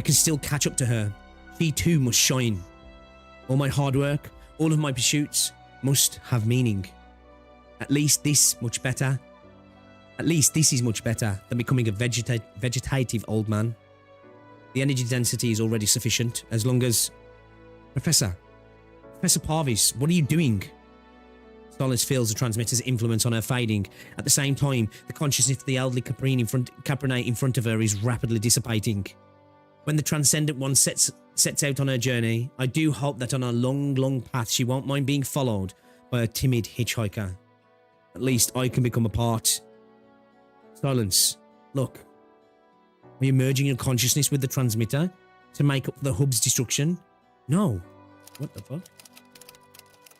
can still catch up to her. She too must shine. All my hard work, all of my pursuits must have meaning. At least this is much better than becoming a vegetative old man. The energy density is already sufficient, as long as... Professor Parvis, what are you doing? Silence feels the transmitter's influence on her fading. At the same time, the consciousness of the elderly Caprinate in front of her is rapidly dissipating. When the Transcendent One sets out on her journey, I do hope that on her long path she won't mind being followed by a timid hitchhiker. At least I can become a part. Silence. Look. Are you merging your consciousness with the transmitter to make up for the hub's destruction? No. What the fuck?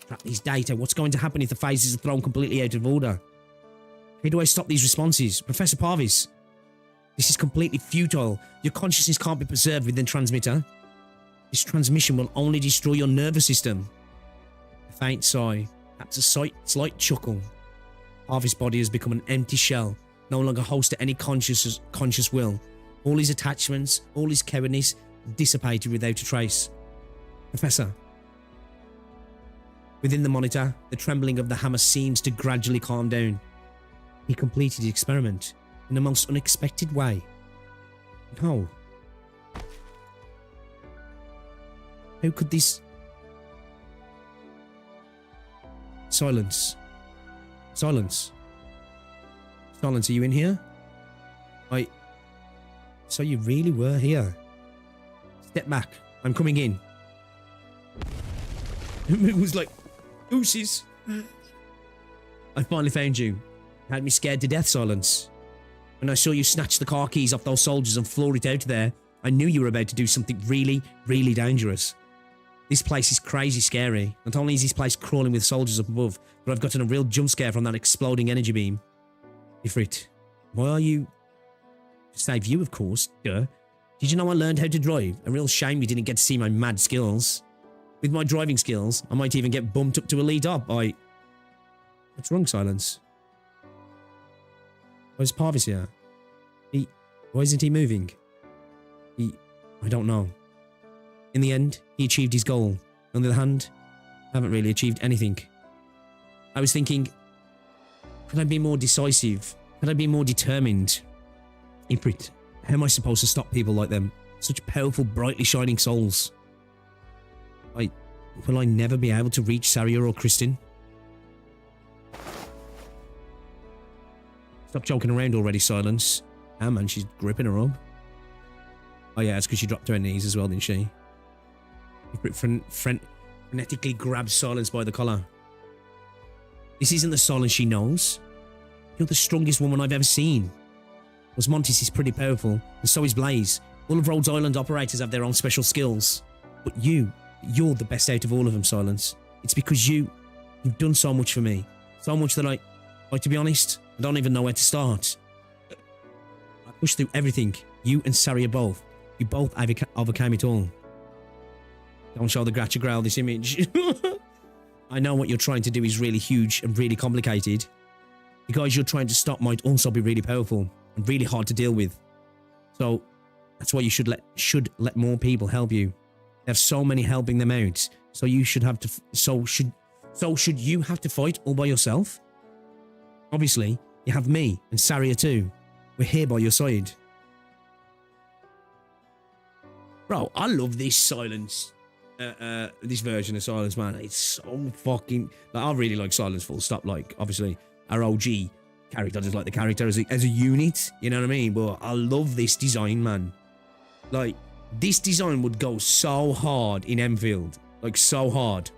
Trap these data. What's going to happen if the phases are thrown completely out of order? How do I stop these responses? Professor Parvis. This is completely futile. Your consciousness can't be preserved within the transmitter. This transmission will only destroy your nervous system. A faint sigh, perhaps a slight chuckle. Parvis' body has become an empty shell, no longer host to any conscious will. All his attachments, all his cowardness, dissipated without a trace. Professor. Within the monitor, the trembling of the hammer seems to gradually calm down. He completed the experiment in the most unexpected way. No. How could this... Silence. Silence. Silence, are you in here? So you really were here. Step back. I'm coming in. It was like, ooses. I finally found you. Had me scared to death, Silence. When I saw you snatch the car keys off those soldiers and floor it out there, I knew you were about to do something really, really dangerous. This place is crazy scary. Not only is this place crawling with soldiers up above, but I've gotten a real jump scare from that exploding energy beam. Ifrit, why are you... To save you, of course. Duh. Did you know I learned how to drive? A real shame you didn't get to see my mad skills. With my driving skills, I might even get bumped up to elite up. What's wrong, Silence? Where's Parvis here? Why isn't he moving? I don't know. In the end, he achieved his goal. On the other hand, I haven't really achieved anything. I was thinking, could I be more decisive? Could I be more determined? Ifrit, how am I supposed to stop people like them? Such powerful, brightly shining souls. Will I never be able to reach Saria or Kristin? Stop joking around already, Silence. Ah man, she's gripping her up. Oh yeah, it's because she dropped to her knees as well, didn't she? Ifrit frenetically grabs Silence by the collar. This isn't the Silence she knows. You're the strongest woman I've ever seen. Osmontis is pretty powerful, and so is Blaze. All of Rhodes Island operators have their own special skills. But you're the best out of all of them, Silence. It's because you've done so much for me. So much that to be honest, I don't even know where to start. I pushed through everything. You and Saria both. You both overcame it all. Don't show the Gacha growl this image. I know what you're trying to do is really huge and really complicated. The guys you're trying to stop might also be really powerful and really hard to deal with. So that's why you should let more people help you. They have so many helping them out. So you should have to. So should you have to fight all by yourself? Obviously, you have me and Saria too. We're here by your side. Bro, I love this Silence. This version of Silence, man. It's so fucking... I really like Silence full stop. Like, obviously, our OG character. I just like the character as a unit. You know what I mean? But I love this design, man. Like, this design would go so hard in Endfield. Like, so hard.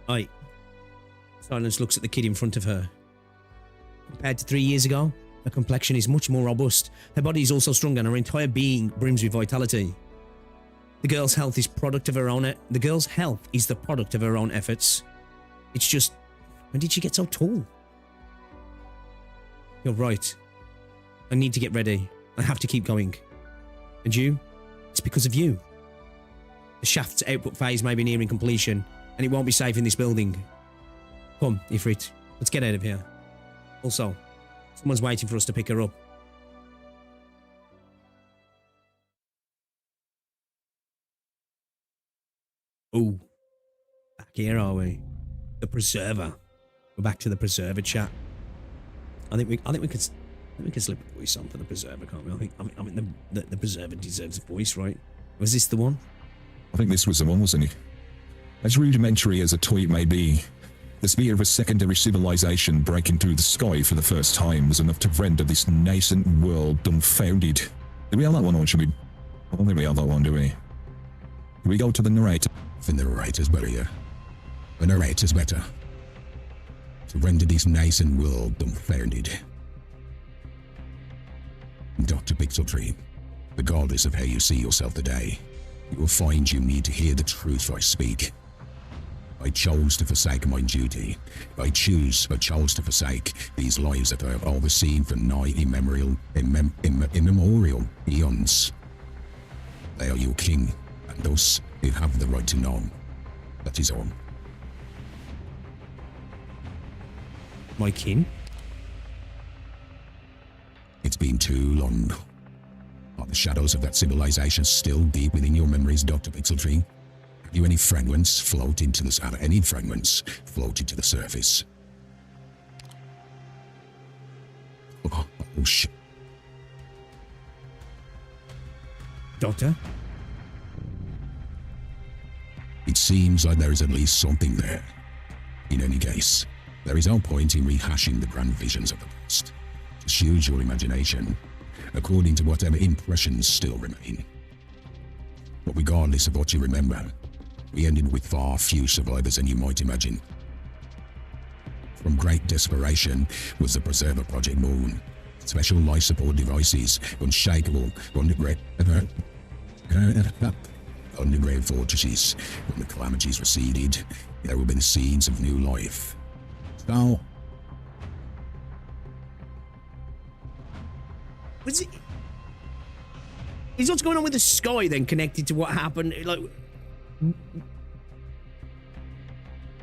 Like, Silence looks at the kid in front of her. Compared to 3 years ago, her complexion is much more robust. Her body is also stronger, and her entire being brims with vitality. The girl's health is product of her own. The girl's health is the product of her own efforts. It's just, when did she get so tall? You're right. I need to get ready. I have to keep going. And you? It's because of you. The shaft's output phase may be nearing completion, and it won't be safe in this building. Come, Ifrit. Let's get out of here. Also, someone's waiting for us to pick her up. Ooh. Back here, are we? The Preserver. We're back to the Preserver chat. I think we could slip a voice on for the Preserver, can't we? I mean the Preserver deserves a voice, right? Was this the one? I think this was the one, wasn't it? As rudimentary as a toy may be, the spear of a secondary civilization breaking through the sky for the first time was enough to render this nascent world dumbfounded. Do we have that one, or should we? I don't think we have that one, do we? Do we go to the narrator? I think the narrator's better, yeah. The narrator's better. To render this nascent world dumbfounded. Dr. Pixeltree, regardless of how you see yourself today, you will find you need to hear the truth I speak. I chose to forsake my duty. I chose to forsake these lives that I have overseen for nigh immemorial eons. They are your king, and thus you have the right to know. That is all. My kin? It's been too long. Are the shadows of that civilization still deep within your memories, Dr. Pixeltree? Have you any fragments float into the surface? Oh shit. Doctor? It seems like there is at least something there. In any case, there is no point in rehashing the grand visions of the past. Just use your imagination, according to whatever impressions still remain. But regardless of what you remember, we ended with far fewer survivors than you might imagine. From great desperation was the Preserver Project born. Special life support devices, unshakable, underground fortresses. When the calamities receded, there will be the seeds of new life. So, Was it? Is what's going on with the sky then connected to what happened? Like,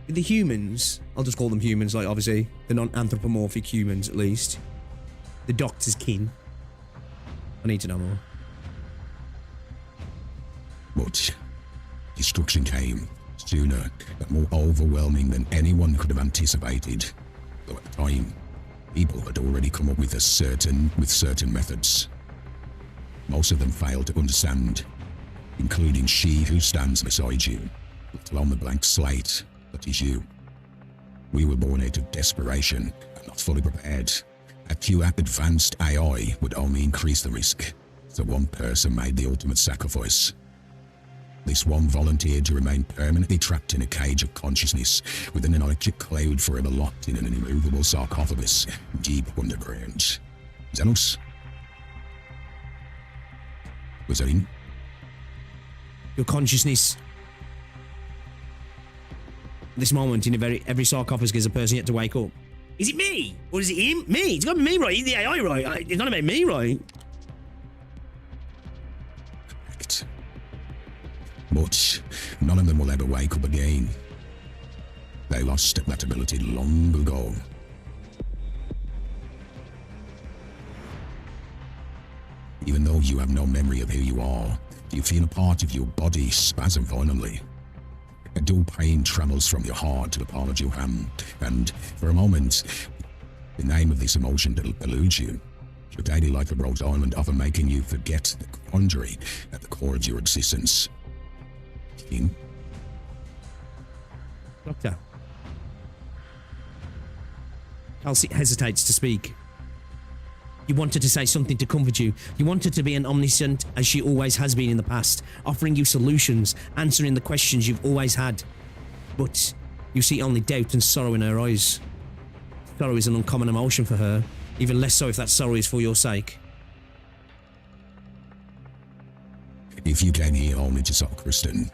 the humans, I'll just call them humans, like obviously the non-anthropomorphic humans at least. The Doctor's kin. I need to know more. But destruction came sooner and more overwhelming than anyone could have anticipated. Though at the time, people had already come up with certain methods. Most of them failed to understand, including she who stands beside you, let alone the blank slate that is you. We were born out of desperation and not fully prepared. A few advanced AI would only increase the risk, so one person made the ultimate sacrifice. This one volunteered to remain permanently trapped in a cage of consciousness within an electric cloud, forever locked in an immovable sarcophagus deep underground. Xenos? Was that in? Your consciousness. This moment in every sarcophagus is a person yet to wake up. Is it me? Or is it him? Me? It's got to be me, right? It's the AI, right? It's not about me, right? Correct. But none of them will ever wake up again. They lost that ability long ago. Even though you have no memory of who you are, you feel a part of your body spasm violently. A dull pain travels from your heart to the palm of your hand, and for a moment, the name of this emotion eludes you. Your daily life at Rose Island, often making you forget the quandary at the core of your existence. King? Doctor. Kelsey hesitates to speak. You want her to say something to comfort you. You want her to be an omniscient as she always has been in the past, offering you solutions, answering the questions you've always had. But you see only doubt and sorrow in her eyes. Sorrow is an uncommon emotion for her, even less so if that sorrow is for your sake. If you came here only to stop Kristen,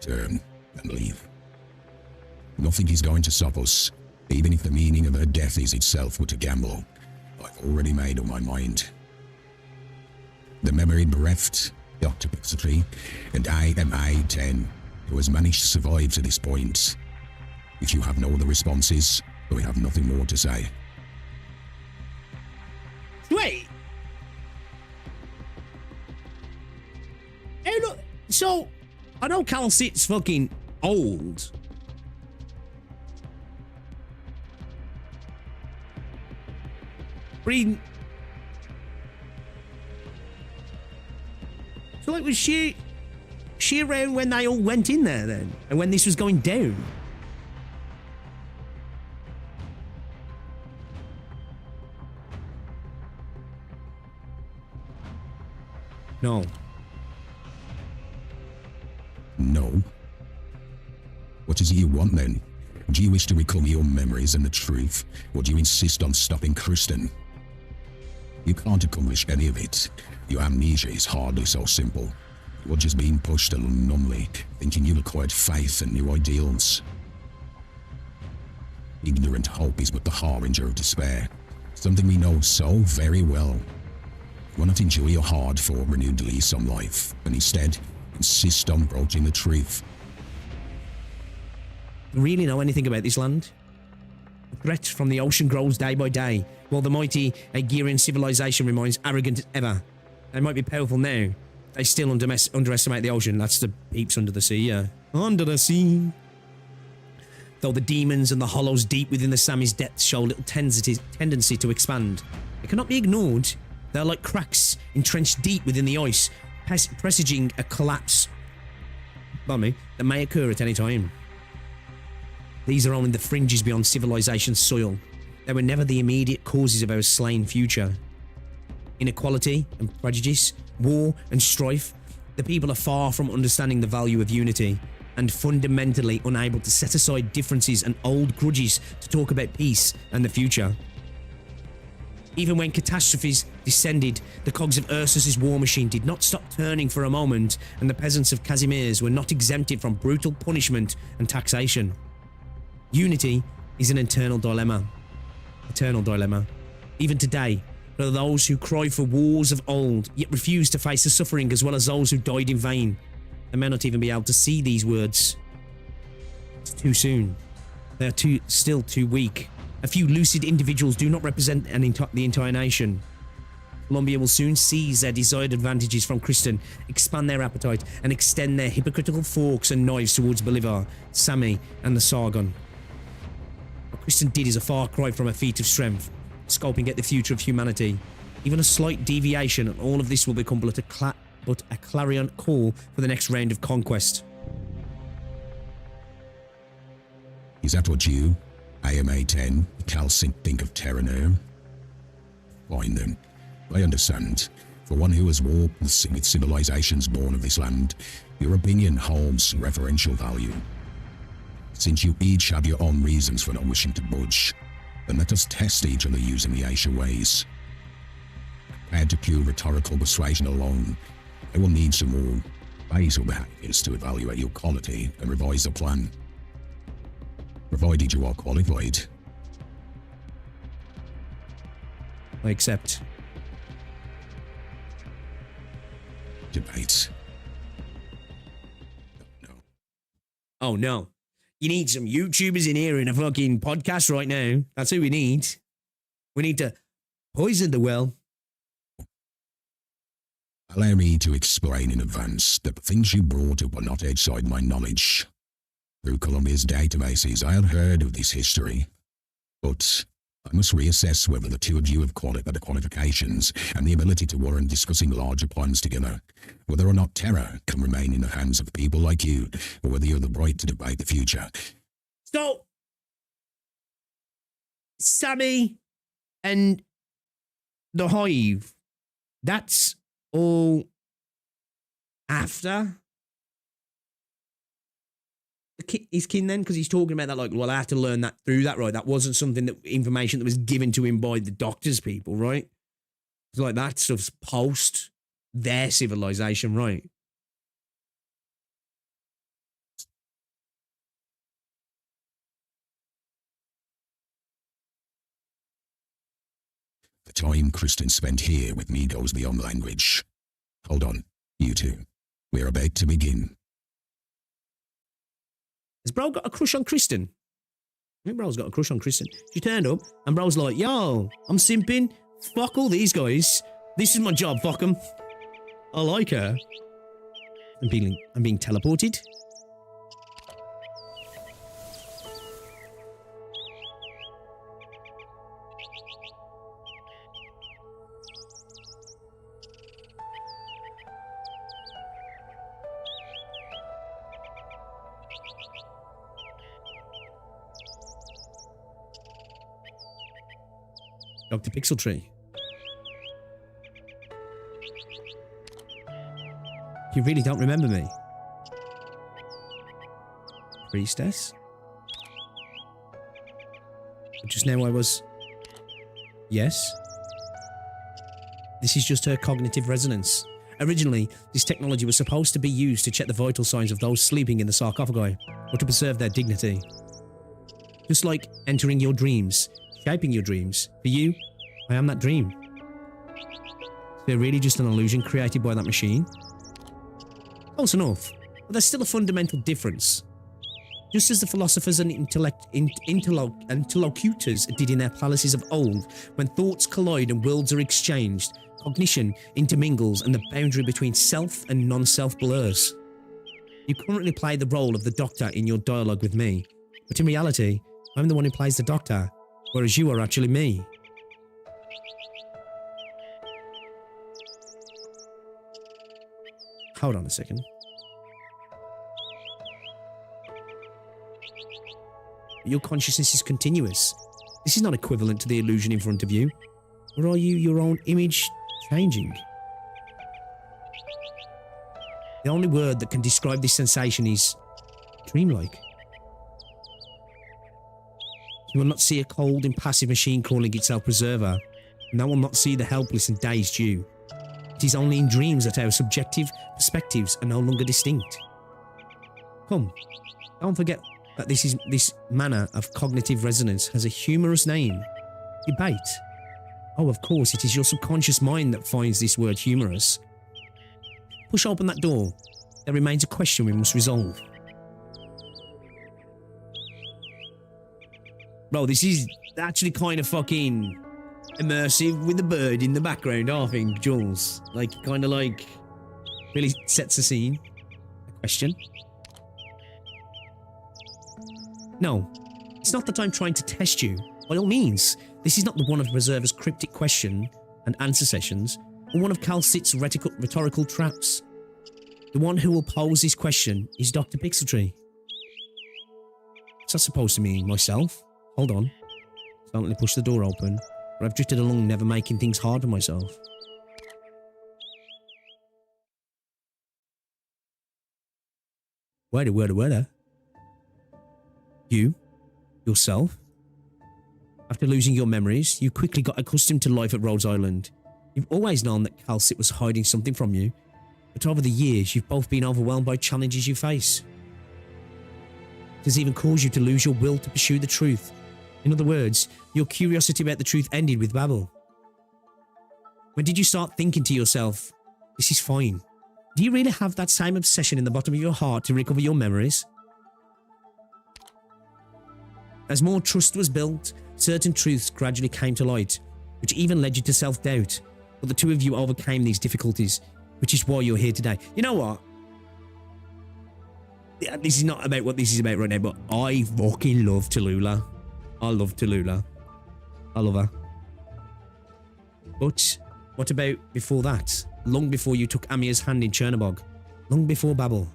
turn and leave. Nothing is going to stop us, even if the meaning of her death is itself but a gamble. I've already made up my mind. The memory bereft, the octopusity, and I am I-10, who has managed to survive to this point. If you have no other responses, we have nothing more to say. Wait! Hey, look, so, I know Cal Sit's fucking old. Reading. So like was she around when they all went in there then? And when this was going down? No. No. What is it you want then? Do you wish to recall your memories and the truth, or do you insist on stopping Kristen? You can't accomplish any of it. Your amnesia is hardly so simple. You're just being pushed along numbly, thinking you've acquired faith and new ideals. Ignorant hope is but the harbinger of despair, something we know so very well. Why not enjoy your hard-fought renewed lease on life, and instead insist on broaching the truth? Really know anything about this land? The threat from the ocean grows day by day, while the mighty Aegirian civilization remains arrogant as ever. They might be powerful now. They still underestimate the ocean. That's the peeps under the sea, yeah. Under the sea. Though the demons and the hollows deep within the Sami's depths show little tendency to expand, it cannot be ignored. They are like cracks entrenched deep within the ice, presaging a collapse that may occur at any time. These are only the fringes beyond civilization's soil. They were never the immediate causes of our slain future. Inequality and prejudice, war and strife, the people are far from understanding the value of unity, and fundamentally unable to set aside differences and old grudges to talk about peace and the future. Even when catastrophes descended, the cogs of Ursus's war machine did not stop turning for a moment, and the peasants of Casimir's were not exempted from brutal punishment and taxation. Unity is an eternal dilemma. Even today, there are those who cry for wars of old, yet refuse to face the suffering, as well as those who died in vain. They may not even be able to see these words. It's too soon. They are still too weak. A few lucid individuals do not represent the entire nation. Columbia will soon seize their desired advantages from Kristen, expand their appetite, and extend their hypocritical forks and knives towards Bolivar, Sami, and the Sargon. What Kristen did is a far cry from a feat of strength, scoping at the future of humanity. Even a slight deviation, and all of this will become but a clarion call for the next round of conquest. Is that what you, AMA-10, Calcint, think of Terranur? Fine then. I understand. For one who has warped with civilizations born of this land, your opinion holds referential value. Since you each have your own reasons for not wishing to budge, then let us test each other using the Asia ways. Compared to pure rhetorical persuasion alone, I will need some more basal behaviors to evaluate your quality and revise the plan. Provided you are qualified. I accept. Debate. No. Oh no. You need some YouTubers in here in a fucking podcast right now. That's who we need. We need to poison the well. Allow me to explain in advance that the things you brought up are not outside my knowledge. Through Columbia's databases, I had heard of this history, but I must reassess whether the two of you have the qualifications and the ability to warrant discussing larger plans together, whether or not terror can remain in the hands of people like you, or whether you have the right to debate the future. So, Sami and the hive, that's all after his kin then? Because he's talking about that like, well, I had to learn that through that, right? That wasn't something that information that was given to him by the doctor's people, right? It's like that stuff's post their civilization, right? The time Kristen spent here with me goes beyond language. Hold on, you two. We're about to begin. Has bro got a crush on Kristen? I think bro's got a crush on Kristen. She turned up and bro's like, yo, I'm simping. Fuck all these guys. This is my job, fuck them. I like her. I'm being teleported. Dr. Pixeltree. You really don't remember me? Priestess? Just now I was... Yes? This is just her cognitive resonance. Originally, this technology was supposed to be used to check the vital signs of those sleeping in the sarcophagi, or to preserve their dignity. Just like entering your dreams, shaping your dreams. For you, I am that dream. They're really just an illusion created by that machine? Close enough, but there's still a fundamental difference. Just as the philosophers and interlocutors did in their palaces of old, when thoughts collide and worlds are exchanged, cognition intermingles and the boundary between self and non-self blurs. You currently play the role of the Doctor in your dialogue with me, but in reality, I'm the one who plays the Doctor, whereas you are actually me. Hold on a second. Your consciousness is continuous. This is not equivalent to the illusion in front of you. Or are you your own image changing? The only word that can describe this sensation is dreamlike. You will not see a cold, impassive machine calling itself preserver, and that will not see the helpless and dazed you. It is only in dreams that our subjective perspectives are no longer distinct. Come, don't forget that this manner of cognitive resonance has a humorous name. Debate. Oh, of course, it is your subconscious mind that finds this word humorous. Push open that door. There remains a question we must resolve. Bro, this is actually kind of fucking immersive with the bird in the background, I think, Jules. Like, kind of like, really sets the scene. A question? No, it's not that I'm trying to test you. By all means, this is not the one of Reserver's cryptic question and answer sessions, or one of Calcit's rhetorical traps. The one who will pose this question is Dr. Pixeltree. Is that supposed to mean myself? Hold on. Silently push the door open, but I've drifted along, never making things hard for myself. Wait. You? Yourself? After losing your memories, you quickly got accustomed to life at Rhodes Island. You've always known that Calcit was hiding something from you, but over the years, you've both been overwhelmed by challenges you face. It has even caused you to lose your will to pursue the truth. In other words, your curiosity about the truth ended with Babel. When did you start thinking to yourself, this is fine? Do you really have that same obsession in the bottom of your heart to recover your memories? As more trust was built, certain truths gradually came to light, which even led you to self-doubt. But the two of you overcame these difficulties, which is why you're here today. You know what? This is not about what this is about right now, but I fucking love Tallulah. I love Tallulah. I love her. But what about before that? Long before you took Amia's hand in Chernobog. Long before Babel.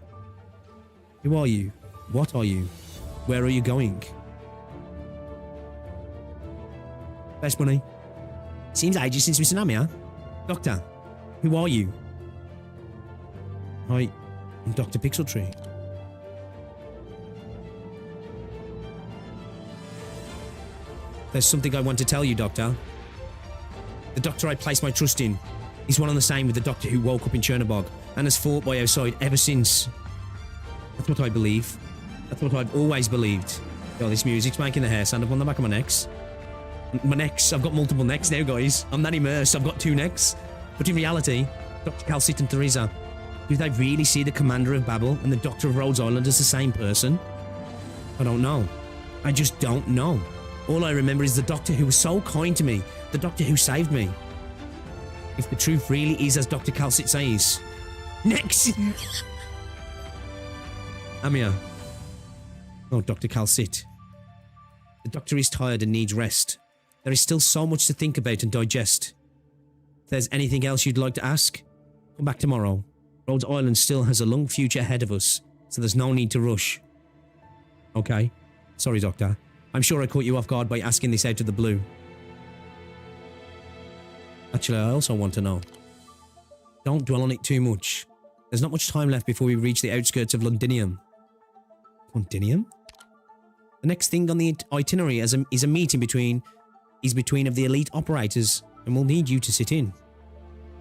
Who are you? What are you? Where are you going? Best money. Seems ages since we've seen Amia. Doctor, who are you? I'm Dr. Pixeltree. There's something I want to tell you, Doctor. The doctor I place my trust in is one and the same with the doctor who woke up in Chernobog and has fought by our side ever since. That's what I believe. That's what I've always believed. Oh, this music's making the hair stand up on the back of my necks. My necks. I've got multiple necks now, guys. I'm that immersed. I've got 2 necks. But in reality, Dr. Calcit and Teresa, do they really see the commander of Babel and the doctor of Rhodes Island as the same person? I don't know. I just don't know. All I remember is the doctor who was so kind to me, the doctor who saved me. If the truth really is as Dr. Calcit says. Next! Amia. Oh, Dr. Calcit. The doctor is tired and needs rest. There is still so much to think about and digest. If there's anything else you'd like to ask, come back tomorrow. Rhodes Island still has a long future ahead of us, so there's no need to rush. Okay. Sorry, Doctor. I'm sure I caught you off guard by asking this out of the blue. Actually, I also want to know. Don't dwell on it too much. There's not much time left before we reach the outskirts of Londinium. Londinium? The next thing on the itinerary is a meeting between of the elite operators, and we'll need you to sit in.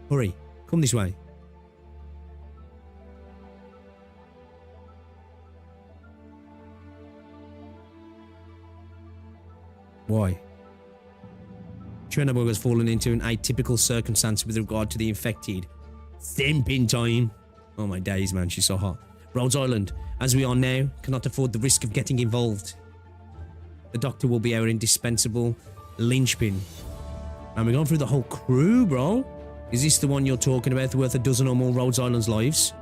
Hurry, come this way. Why? Chernobog has fallen into an atypical circumstance with regard to the infected. Simping time. Oh my days, man, she's so hot. Rhodes Island, as we are now, cannot afford the risk of getting involved. The doctor will be our indispensable linchpin. And we're going through the whole crew, bro. Is this the one you're talking about worth a dozen or more Rhodes Island's lives?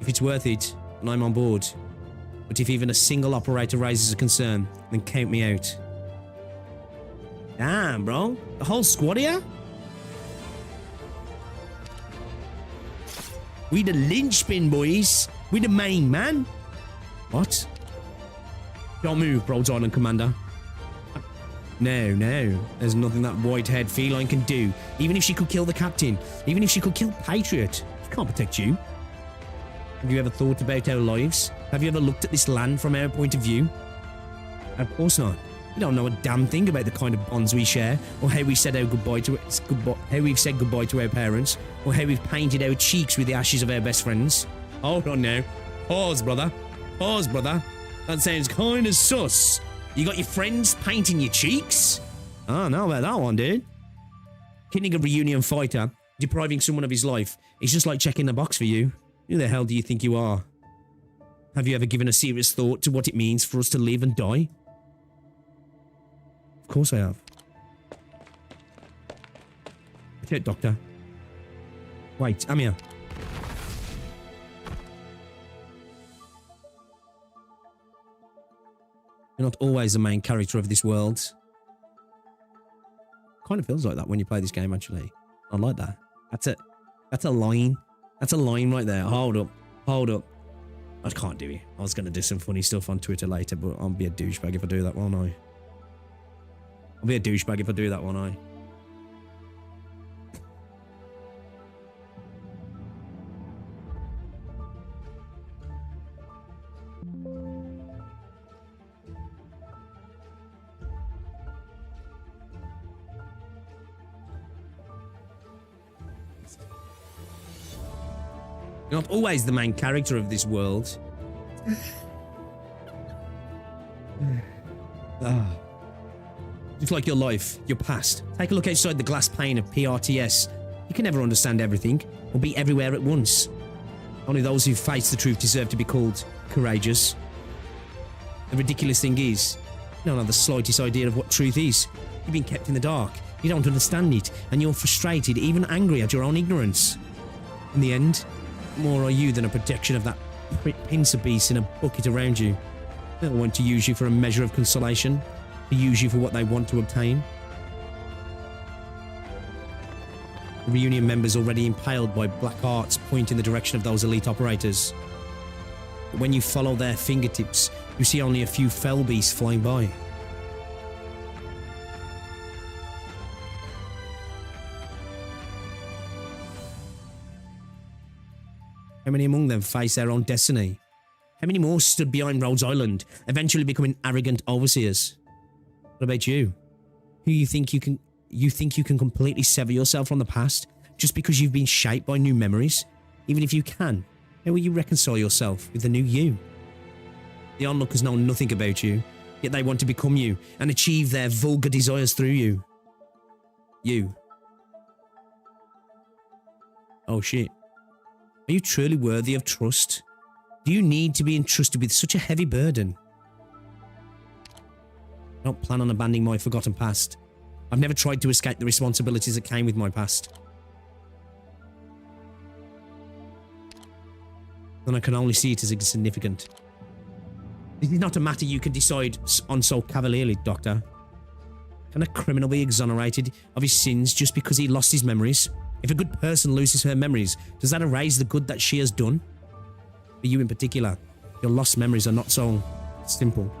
If it's worth it, then I'm on board. But if even a single operator raises a concern, then count me out. Damn, bro. The whole squad here? We the linchpin, boys. We the main man. What? Don't move, Rhodes Island Commander. No. There's nothing that white-haired feline can do. Even if she could kill the captain. Even if she could kill Patriot. She can't protect you. Have you ever thought about our lives? Have you ever looked at this land from our point of view? Of course not. We don't know a damn thing about the kind of bonds we share, or how we said how we've said goodbye to our parents, or how we've painted our cheeks with the ashes of our best friends. Hold on now. Pause, brother. Pause, brother. That sounds kind of sus. You got your friends painting your cheeks? I don't know about that one, dude. Killing a reunion fighter, depriving someone of his life, is just like checking the box for you. Who the hell do you think you are? Have you ever given a serious thought to what it means for us to live and die? Of course I have. Okay, Doctor. Wait, Amia. You're not always the main character of this world. Kind of feels like that when you play this game, actually. I like that. That's a line. That's a line right there. Hold up. Hold up. I can't do it. I was going to do some funny stuff on Twitter later, but I'll be a douchebag if I do that, won't I? I'll be a douchebag if I do that, won't I? You're not always the main character of this world. Just like your life, your past. Take a look outside the glass pane of PRTS. You can never understand everything, or be everywhere at once. Only those who face the truth deserve to be called courageous. The ridiculous thing is, you don't have the slightest idea of what truth is. You've been kept in the dark. You don't understand it, and you're frustrated, even angry at your own ignorance. In the end, more are you than a projection of that pincer beast in a bucket around you. They'll want to use you for a measure of consolation, to use you for what they want to obtain. The reunion members already impaled by black arts point in the direction of those elite operators. But when you follow their fingertips, you see only a few fell beasts flying by. How many among them face their own destiny? How many more stood behind Rhodes Island, eventually becoming arrogant overseers? What about you? Who you think you can completely sever yourself from the past just because you've been shaped by new memories? Even if you can, how will you reconcile yourself with the new you? The onlookers know nothing about you, yet they want to become you and achieve their vulgar desires through you. You. Oh shit. Are you truly worthy of trust? Do you need to be entrusted with such a heavy burden? I don't plan on abandoning my forgotten past. I've never tried to escape the responsibilities that came with my past. Then I can only see it as insignificant. This is not a matter you can decide on so cavalierly, Doctor. Can a criminal be exonerated of his sins just because he lost his memories? If a good person loses her memories, does that erase the good that she has done? For you in particular, your lost memories are not so simple.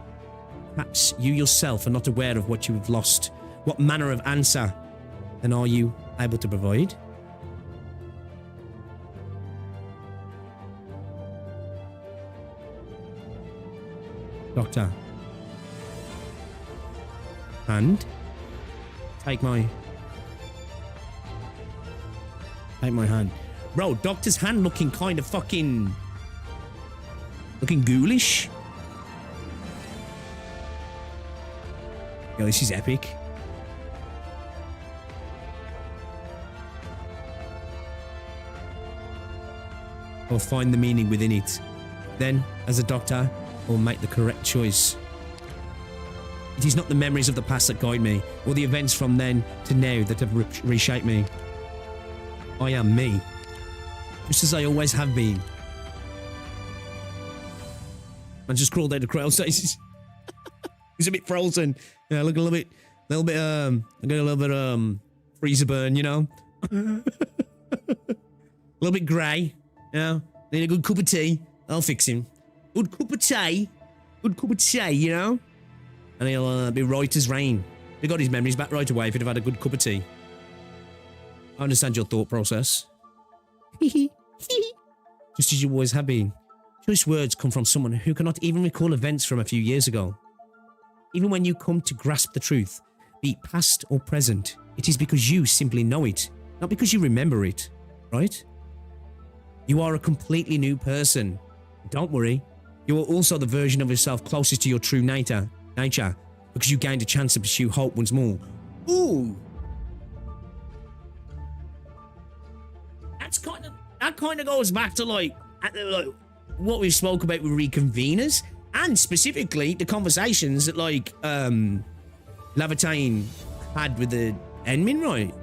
Perhaps you yourself are not aware of what you have lost. What manner of answer then are you able to provide? Doctor. Hand? Take my hand. Bro, Doctor's hand looking kind of fucking... looking ghoulish. Yo, this is epic. I'll find the meaning within it. Then, as a doctor, I'll make the correct choice. It is not the memories of the past that guide me, or the events from then to now that have reshaped me. I am me, just as I always have been. I just crawled out of crowd stasis. He's a bit frozen. Yeah, look a little bit, I got a little bit, freezer burn, you know? A little bit grey, you know? Need a good cup of tea. I'll fix him. Good cup of tea, you know? And he'll be right as rain. He got his memories back right away if he'd have had a good cup of tea. I understand your thought process. Just as you always have been. Choice words come from someone who cannot even recall events from a few years ago. Even when you come to grasp the truth, be it past or present, it is because you simply know it, not because you remember it, right? You are a completely new person. Don't worry, you are also the version of yourself closest to your true nature, because you gained a chance to pursue hope once more. Ooh! That kind of goes back to like what we spoke about with reconveners, and specifically the conversations that like Lavatine had with the Enmin, right?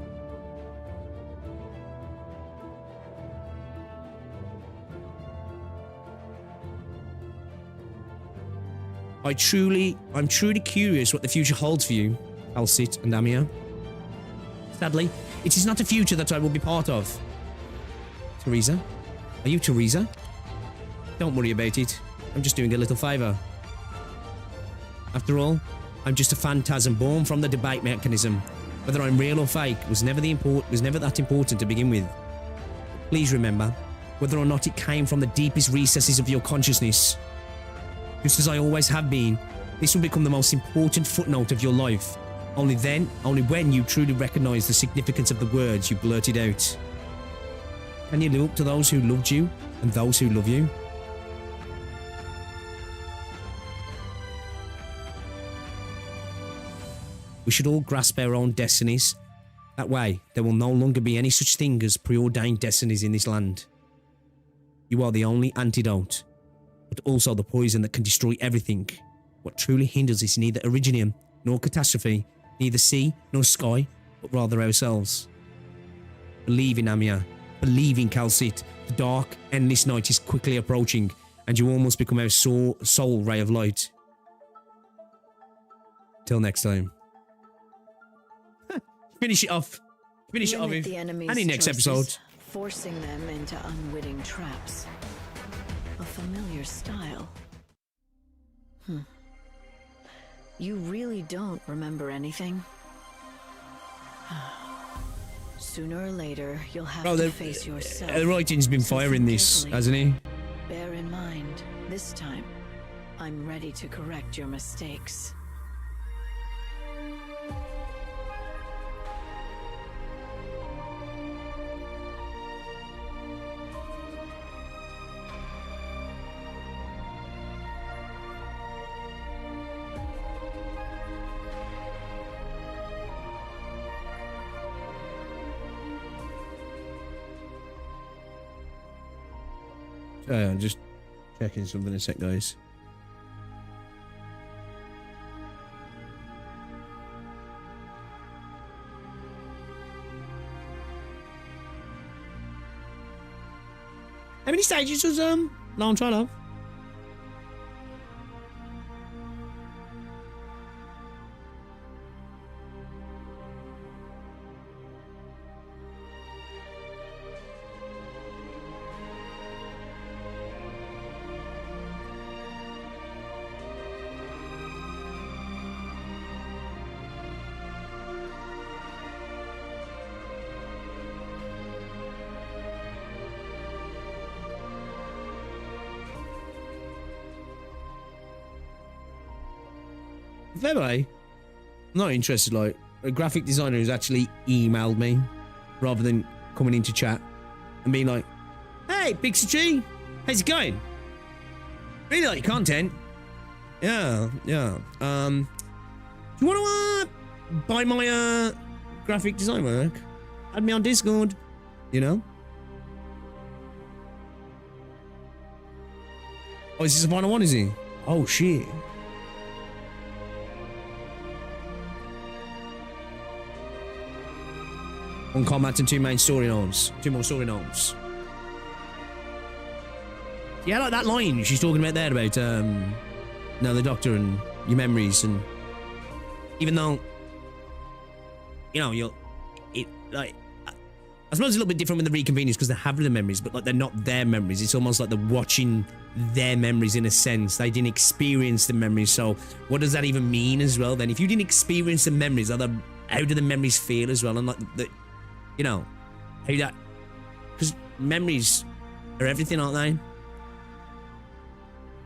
I'm truly curious what the future holds for you, Alcit and Amia. Sadly, it is not a future that I will be part of. Teresa? Are you Teresa? Don't worry about it. I'm just doing a little favour. After all, I'm just a phantasm born from the debate mechanism. Whether I'm real or fake was never that important to begin with. Please remember, whether or not it came from the deepest recesses of your consciousness. Just as I always have been, this will become the most important footnote of your life. Only when you truly recognise the significance of the words you blurted out. Can you live up to those who loved you and those who love you? We should all grasp our own destinies. That way, there will no longer be any such thing as preordained destinies in this land. You are the only antidote, but also the poison that can destroy everything. What truly hinders is neither originium nor catastrophe, neither sea nor sky, but rather ourselves. Believe in Amia. Believe in Calcit. The dark, endless night is quickly approaching, and you almost become our soul ray of light. Till next time. Finish it off. Finish it off. The enemy's and in next choices, episode. Forcing them into unwitting traps. A familiar style. You really don't remember anything? Sooner or later, you'll have Bro, to the face yourself. writing's been So firing think this, carefully. hasn't he? Bear in mind, this time, I'm ready to correct your mistakes. I'm just checking something in a sec, guys. How many stages was Long Trial of? Fair play. I'm not interested. Like a graphic designer who's actually emailed me rather than coming into chat and being like, "Hey, Pixie Tree, how's it going? Really like your content? Yeah. Do you want to buy my graphic design work? Add me on Discord, you know." Oh, is this the final one? Is he? Oh shit. One combat and two main story nodes. Two more story nodes. Yeah, like that line she's talking about there about no, the doctor and your memories, and even though you know it like I suppose it's a little bit different with the reconveners because they have the memories, but like they're not their memories. It's almost like they're watching their memories in a sense. They didn't experience the memories, so what does that even mean as well? Then, if you didn't experience the memories, how do the memories feel as well? And like the, you know, how that, because memories are everything, aren't they?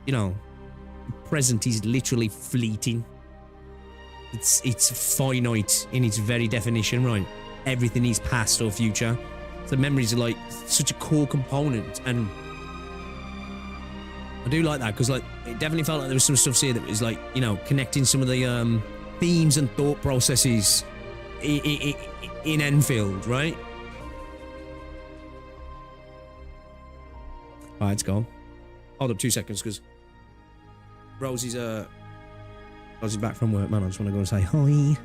You know, present is literally fleeting. It's finite in its very definition, right? Everything is past or future. So memories are like such a core component, and I do like that because like it definitely felt like there was some stuff here that was like, you know, connecting some of the themes and thought processes in Endfield, right? Alright, let's go. Hold up 2 seconds because Rosie's back from work, man. I just want to go and say hi.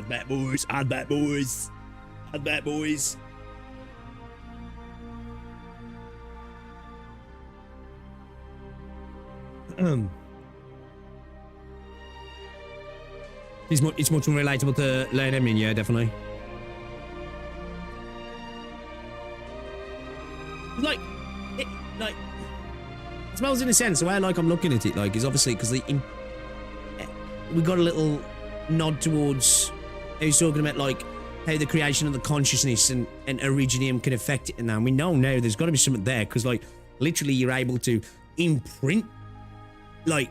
Hazmat boys, Hazmat boys, Hazmat boys. It's much more relatable to Learn Emin, yeah, definitely. Like, I suppose in a sense, the way I'm looking at it, like, is obviously because we got a little nod towards how he's talking about, like, how the creation of the consciousness and Originium can affect it, and now we know now there's got to be something there, because, like, literally you're able to imprint, like,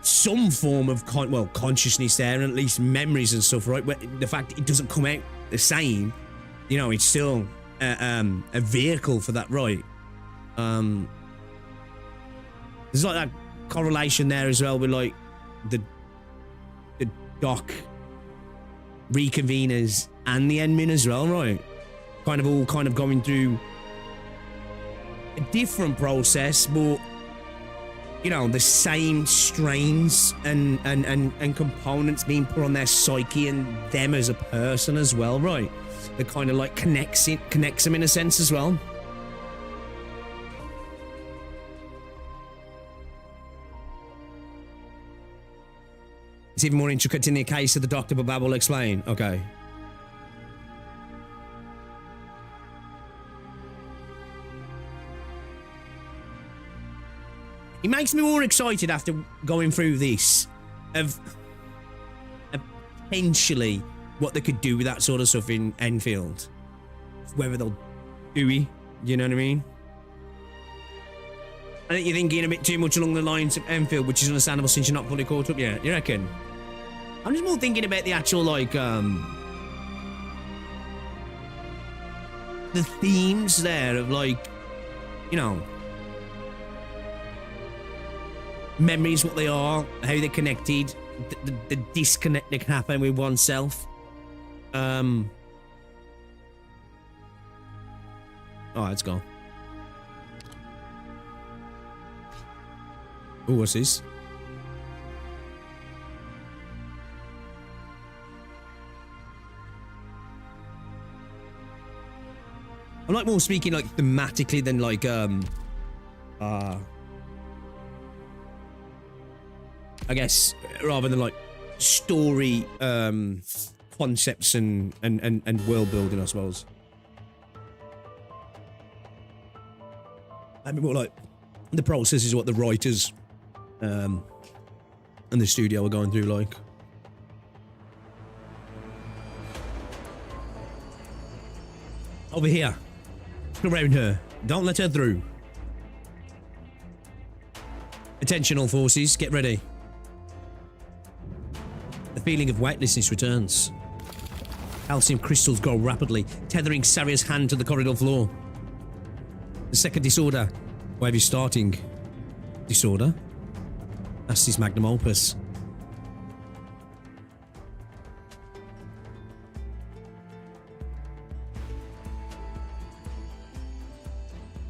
some form of consciousness there, and at least memories and stuff, right? But the fact it doesn't come out the same, you know, it's still a vehicle for that, right? There's like that correlation there as well with like the doc reconveners and the Endmin as well, right? Kind of all going through a different process, but you know, the same strains and components being put on their psyche and them as a person as well, right? That kind of like connects them in a sense as well. It's even more intricate in the case of the Dr. Babab will explain. Okay. It makes me more excited after going through this of potentially what they could do with that sort of stuff in Endfield. Whether they'll do it, you know what I mean? I think you're thinking a bit too much along the lines of Endfield, which is understandable since you're not fully caught up yet. You reckon? I'm just more thinking about the actual, like, the themes there of, like, you know, memories, what they are, how they're connected, the disconnect that can happen with oneself. Oh, let's go. Oh, what's this? I'm like more speaking like thematically than like I guess rather than like story concepts and world building, I suppose. I mean more like the process is what the writers and the studio are going through, like. Over here. Around her. Don't let her through. Attention all forces, get ready. The feeling of weightlessness returns. Calcium crystals grow rapidly, tethering Saria's hand to the corridor floor. The second disorder. Wave is starting. Disorder? That's his magnum opus.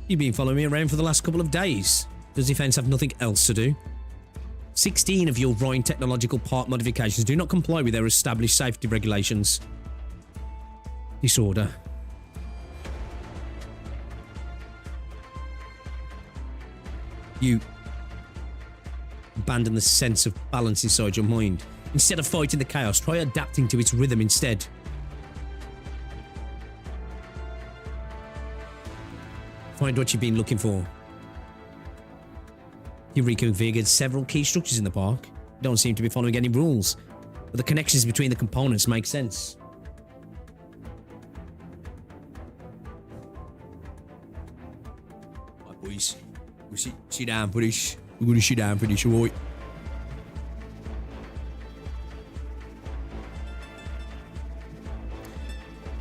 You've been following me around for the last couple of days. Does Defense have nothing else to do? 16 of your Rhine technological part modifications do not comply with their established safety regulations. Disorder. You abandon the sense of balance inside your mind. Instead of fighting the chaos, try adapting to its rhythm instead. Find what you've been looking for. You reconfigured several key structures in the park. You don't seem to be following any rules, but the connections between the components make sense. Right, boys. We'll sit down for this. We're going to sit down for this, alright?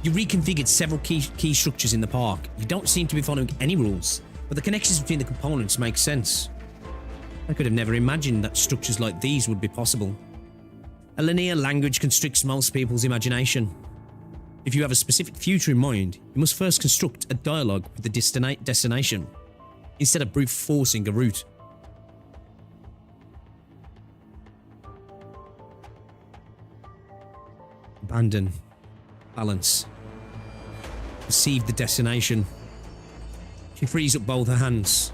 You reconfigured several key structures in the park. You don't seem to be following any rules, but the connections between the components make sense. I could have never imagined that structures like these would be possible. A linear language constricts most people's imagination. If you have a specific future in mind, you must first construct a dialogue with the destination, instead of brute forcing a route. abandon. Balance. Perceive the destination. She frees up both her hands.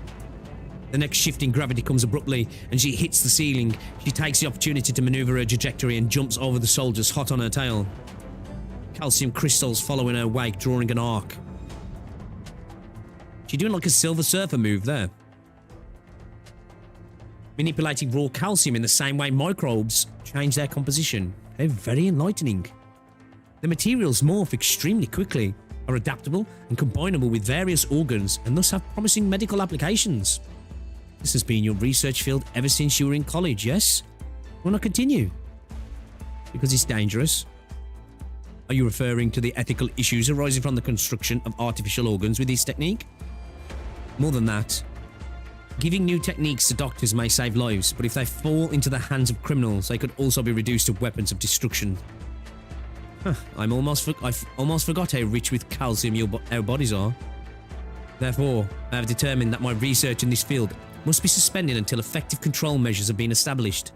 The next shift in gravity comes abruptly and she hits the ceiling. She takes the opportunity to maneuver her trajectory and jumps over the soldiers hot on her tail. Calcium crystals follow in her wake, drawing an arc. She's doing like a Silver Surfer move there. Manipulating raw calcium in the same way microbes change their composition. They're very enlightening. The materials morph extremely quickly, are adaptable and combinable with various organs, and thus have promising medical applications. This has been your research field ever since you were in college, yes? Why not continue? Because it's dangerous. Are you referring to the ethical issues arising from the construction of artificial organs with this technique? More than that, giving new techniques to doctors may save lives, but if they fall into the hands of criminals, they could also be reduced to weapons of destruction. I've almost forgot how rich with calcium our bodies are. Therefore, I have determined that my research in this field must be suspended until effective control measures have been established.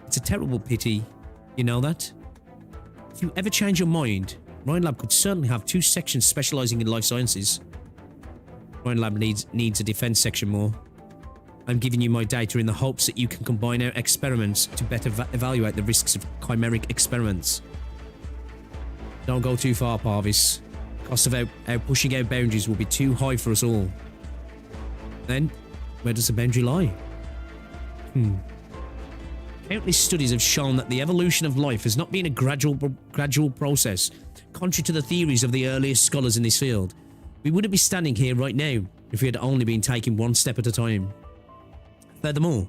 It's a terrible pity, you know that? If you ever change your mind, Ryan Lab could certainly have 2 sections specializing in life sciences. Ryan Lab needs a defense section more. I'm giving you my data in the hopes that you can combine our experiments to better evaluate the risks of chimeric experiments. Don't go too far, Parvis. Cost of our pushing out boundaries will be too high for us all. Then, where does the boundary lie? Countless studies have shown that the evolution of life has not been a gradual process, contrary to the theories of the earliest scholars in this field. We wouldn't be standing here right now if we had only been taking one step at a time. Furthermore,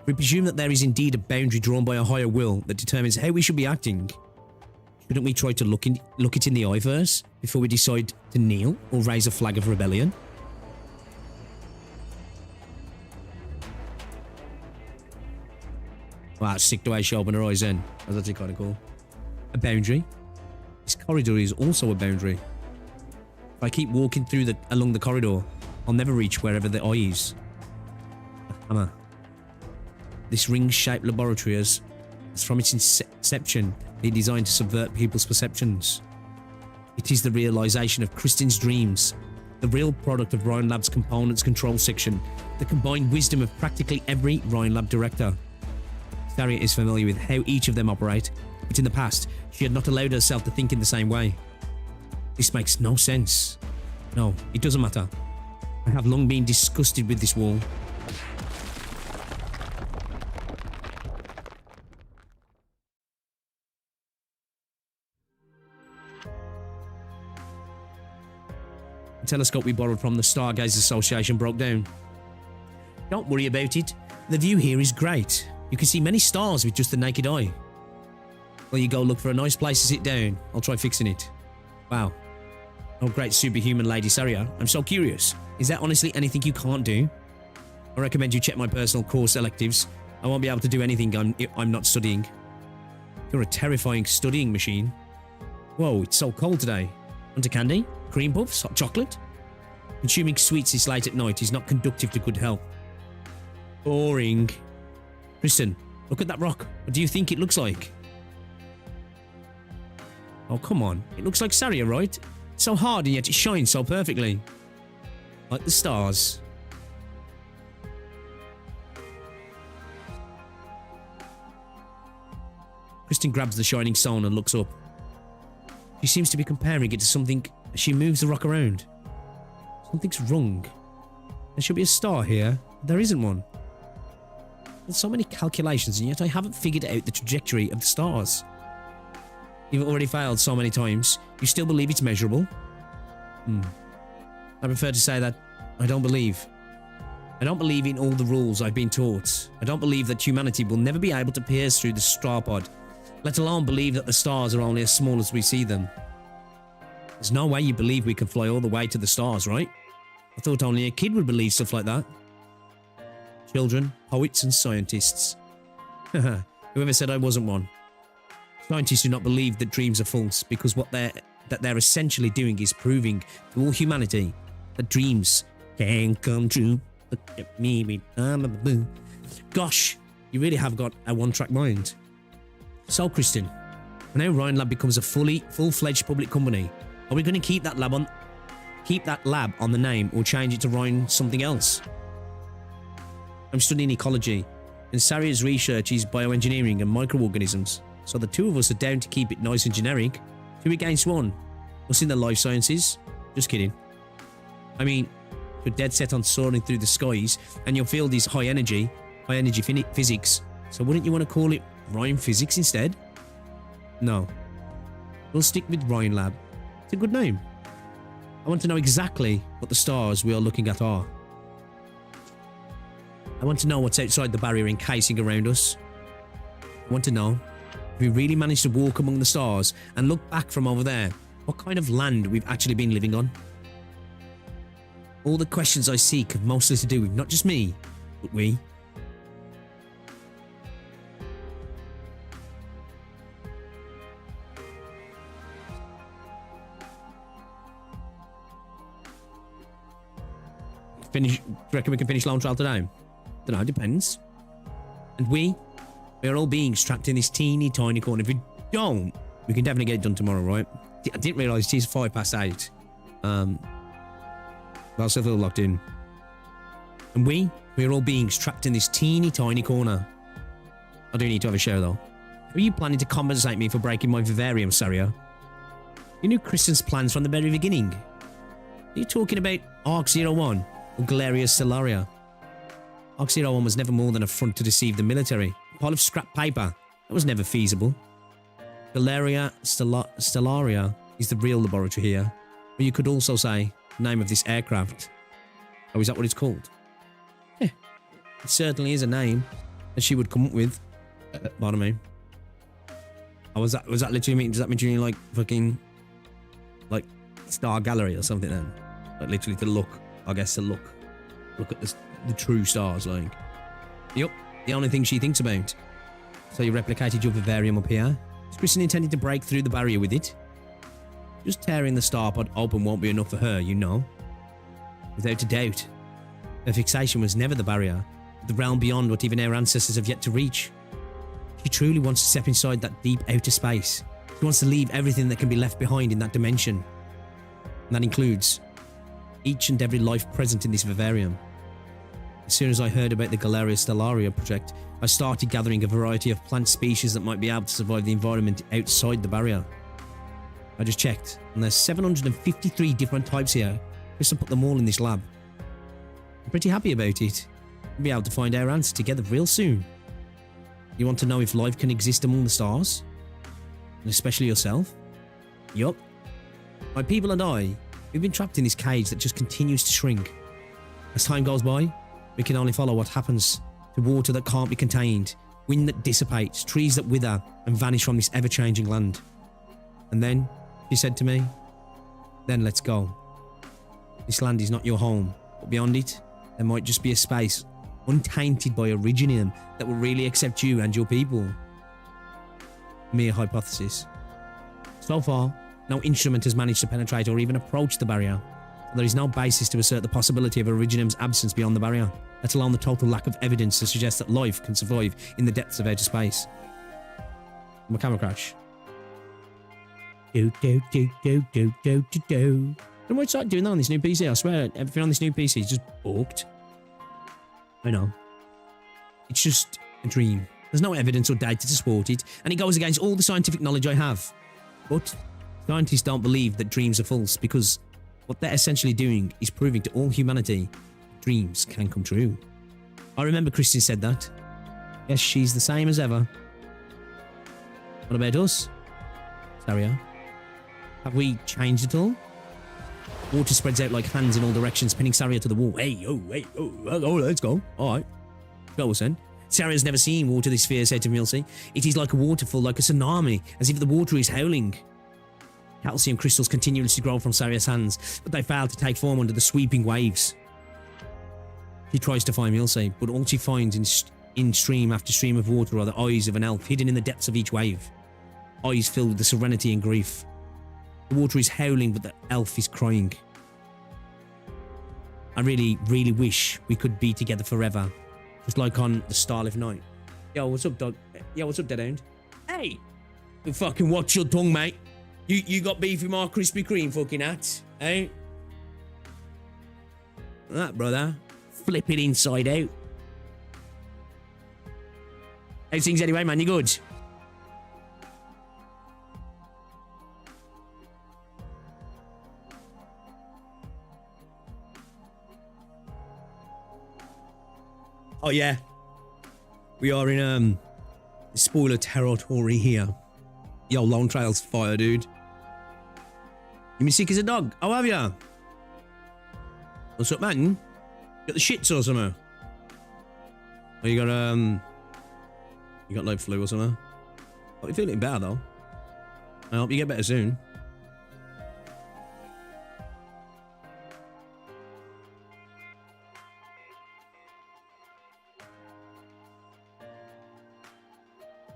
we presume that there is indeed a boundary drawn by a higher will that determines how we should be acting. Shouldn't we try to look it in the eye first before we decide to kneel or raise a flag of rebellion? Wow, sick the way she opened her eyes then. That's actually kind of cool. A boundary. This corridor is also a boundary. If I keep walking along the corridor, I'll never reach wherever the eye is. A hammer. This ring-shaped laboratory has, from its inception, been designed to subvert people's perceptions. It is the realization of Kristin's dreams, the real product of Ryan Lab's components control section, the combined wisdom of practically every Ryan Lab director. Saria is familiar with how each of them operate, but in the past, she had not allowed herself to think in the same way. This makes no sense. No, it doesn't matter. I have long been disgusted with this wall. The telescope we borrowed from the Stargaze Association broke down. Don't worry about it. The view here is great. You can see many stars with just the naked eye. Well, you go look for a nice place to sit down. I'll try fixing it. Wow. Oh, great superhuman Lady Saria. I'm so curious. Is there honestly anything you can't do? I recommend you check my personal course electives. I won't be able to do anything I'm not studying. You're a terrifying studying machine. Whoa, it's so cold today. Want a candy? Cream puffs? Hot chocolate? Consuming sweets this late at night is not conducive to good health. Boring. Kristen, look at that rock. What do you think it looks like? Oh, come on. It looks like Saria, right? It's so hard and yet it shines so perfectly. Like the stars. Kristen grabs the shining stone and looks up. She seems to be comparing it to something as she moves the rock around. Something's wrong. There should be a star here. There isn't one. There's so many calculations and yet I haven't figured out the trajectory of the stars. You've already failed so many times. You still believe it's measurable? I prefer to say that I don't believe. I don't believe in all the rules I've been taught. I don't believe that humanity will never be able to pierce through the star pod, let alone believe that the stars are only as small as we see them. There's no way you believe we can fly all the way to the stars, right? I thought only a kid would believe stuff like that. Children, poets and scientists. Whoever said I wasn't one. Scientists do not believe that dreams are false because what they're essentially doing is proving to all humanity that dreams can come true. Look at me, gosh, you really have got a one-track mind. So, Kristen, When now Ryan Lab becomes a full-fledged public company, are we going to keep that lab on the name or change it to Ryan something else? I'm studying ecology, and Saria's research is bioengineering and microorganisms, so the two of us are down to keep it nice and generic. 2 against 1. Us in the life sciences? Just kidding. I mean, you're dead set on soaring through the skies, and your field is high energy physics, so wouldn't you want to call it Ryan Physics instead? No. We'll stick with Ryan Lab. It's a good name. I want to know exactly what the stars we are looking at are. I want to know what's outside the barrier encasing around us. I want to know if we really managed to walk among the stars and look back from over there, what kind of land we've actually been living on. All the questions I seek have mostly to do with not just me, but we. Finish. Reckon we can finish Lone Trail today? Don't know, depends. And we are all beings trapped in this teeny tiny corner. If we don't, we can definitely get it done tomorrow, right? I didn't realise it's 8:05. But I still feel locked in. And we are all beings trapped in this teeny tiny corner. I do need to have a show though. Are you planning to compensate me for breaking my vivarium, Saria? You knew Kristen's plans from the very beginning. Are you talking about Arc 01? Or Galeria Stellaria? Arc 01 was never more than a front to deceive the military. A pile of scrap paper. That was never feasible. Galeria Stellaria is the real laboratory here. Or you could also say the name of this aircraft. Oh, is that what it's called? Yeah. It certainly is a name that she would come up with. Pardon me. Oh, was that literally mean? Does that mean like fucking like Star Gallery or something then? Like literally to look. I guess to look at the true stars, like. Yep, the only thing she thinks about. So you replicated your vivarium up here? Is Kristen intending to break through the barrier with it? Just tearing the star pod open won't be enough for her, you know. Without a doubt. Her fixation was never the barrier, but the realm beyond what even our ancestors have yet to reach. She truly wants to step inside that deep outer space. She wants to leave everything that can be left behind in that dimension. And that includes each and every life present in this vivarium. As soon as I heard about the Galeria Stellaria project, I started gathering a variety of plant species that might be able to survive the environment outside the barrier. I just checked, and there's 753 different types here. Just to put them all in this lab. I'm pretty happy about it. We'll be able to find our answer together real soon. You want to know if life can exist among the stars? And especially yourself? Yup. My people and I, we've been trapped in this cage that just continues to shrink. As time goes by, we can only follow what happens to water that can't be contained, wind that dissipates, trees that wither and vanish from this ever-changing land. And then, she said to me, then let's go. This land is not your home, but beyond it, there might just be a space untainted by originium that will really accept you and your people. Mere hypothesis. So far, no instrument has managed to penetrate or even approach the barrier. There is no basis to assert the possibility of originium's absence beyond the barrier, let alone the total lack of evidence to suggest that life can survive in the depths of outer space. My camera crash. Do. I might start doing that on this new PC. I swear, everything on this new PC is just balked. I know. It's just a dream. There's no evidence or data to support it, and it goes against all the scientific knowledge I have. But scientists don't believe that dreams are false, because what they're essentially doing is proving to all humanity dreams can come true. I remember Kristen said that. Yes, she's the same as ever. What about us? Saria? Have we changed at all? Water spreads out like hands in all directions, pinning Saria to the wall. Hey, let's go. Alright. Go, then. Saria's never seen water this fierce out of Milsey. It is like a waterfall, like a tsunami, as if the water is howling. Calcium crystals continuously grow from Saria's hands, but they fail to take form under the sweeping waves. She tries to find Milsey, but all she finds in stream after stream of water are the eyes of an elf hidden in the depths of each wave. Eyes filled with the serenity and grief. The water is howling, but the elf is crying. I really, really wish we could be together forever. Just like on the Starlift Night. Yo, what's up, dog? Yo, what's up, Deadhound? Hey! Fucking watch your tongue, mate. You got beef with my Krispy Kreme fucking hat, eh? That, brother. Flip it inside out. How's things anyway, man? You good? Oh, yeah. We are in, spoiler territory here. Yo, Lone Trail's fire, dude. You been sick as a dog? How have ya? What's up, man? Got the shits or something? Oh, you got like flu or something? Oh, you're feeling better though. I hope you get better soon.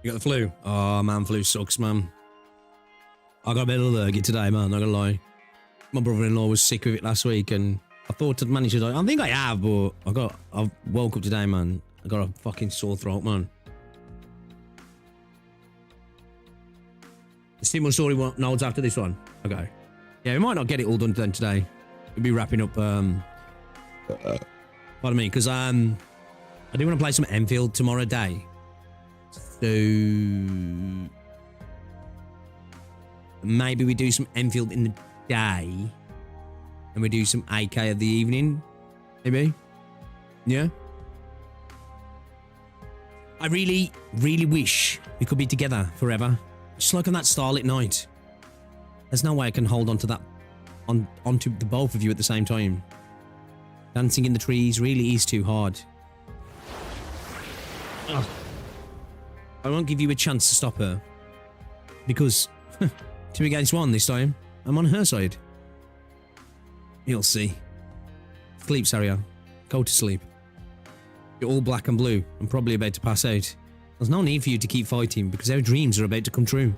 You got the flu? Oh man, flu sucks, man. I got a bit of allergy today, man, not gonna lie. My brother-in-law was sick with it last week and I thought I'd managed to, I think I have, but I woke up today, man. I got a fucking sore throat, man. There's two more story notes after this one. Okay. Yeah, we might not get it all done then today. We'll be wrapping up, pardon me, because I do want to play some Endfield tomorrow day. So maybe we do some Endfield in the day and we do some AK of the evening, maybe. Yeah. I really, really wish we could be together forever, just like on that starlit night. There's no way I can hold on to that, onto the both of you at the same time. Dancing in the trees really is too hard. Ugh. I won't give you a chance to stop her. Because, 2 against 1 this time, I'm on her side. You'll see. Sleep, Saria. Go to sleep. You're all black and blue, and probably about to pass out. There's no need for you to keep fighting, because our dreams are about to come true.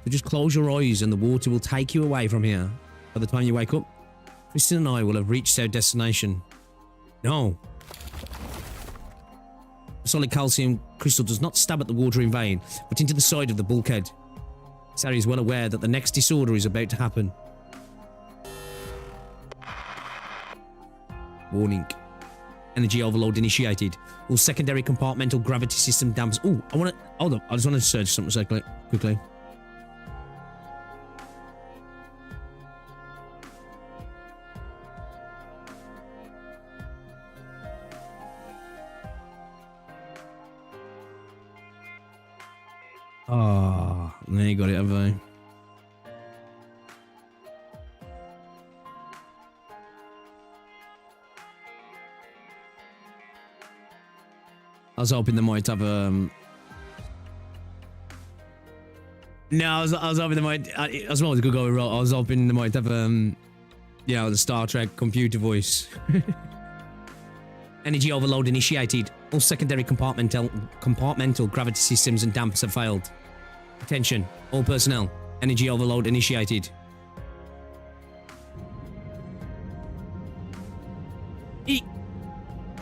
So just close your eyes and the water will take you away from here. By the time you wake up, Kristen and I will have reached our destination. No. A solid calcium crystal does not stab at the water in vain, but into the side of the bulkhead. Sari is well aware that the next disorder is about to happen. Warning. Energy overload initiated. All secondary compartmental gravity system dams. Oh, hold on. I just want to search something quickly. Ah, oh, there you got it, have I? I was hoping they might have no, I was hoping they might. As well as it could go wrong, I was hoping they might have you know, the Star Trek computer voice. Energy overload initiated. All secondary compartmental gravity systems and dampers have failed. Attention, all personnel. Energy overload initiated.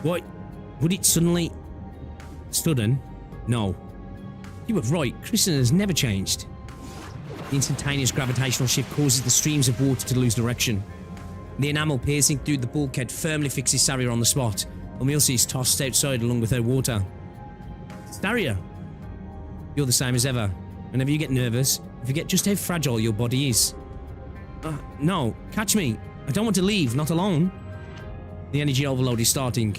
What? Would it suddenly... Sudden? No. You were right. Kristen has never changed. The instantaneous gravitational shift causes the streams of water to lose direction. The enamel piercing through the bulkhead firmly fixes Saria on the spot, and Milsey is tossed outside along with her water. Saria! You're the same as ever. Whenever you get nervous, you forget just how fragile your body is. No, catch me. I don't want to leave, not alone. The energy overload is starting.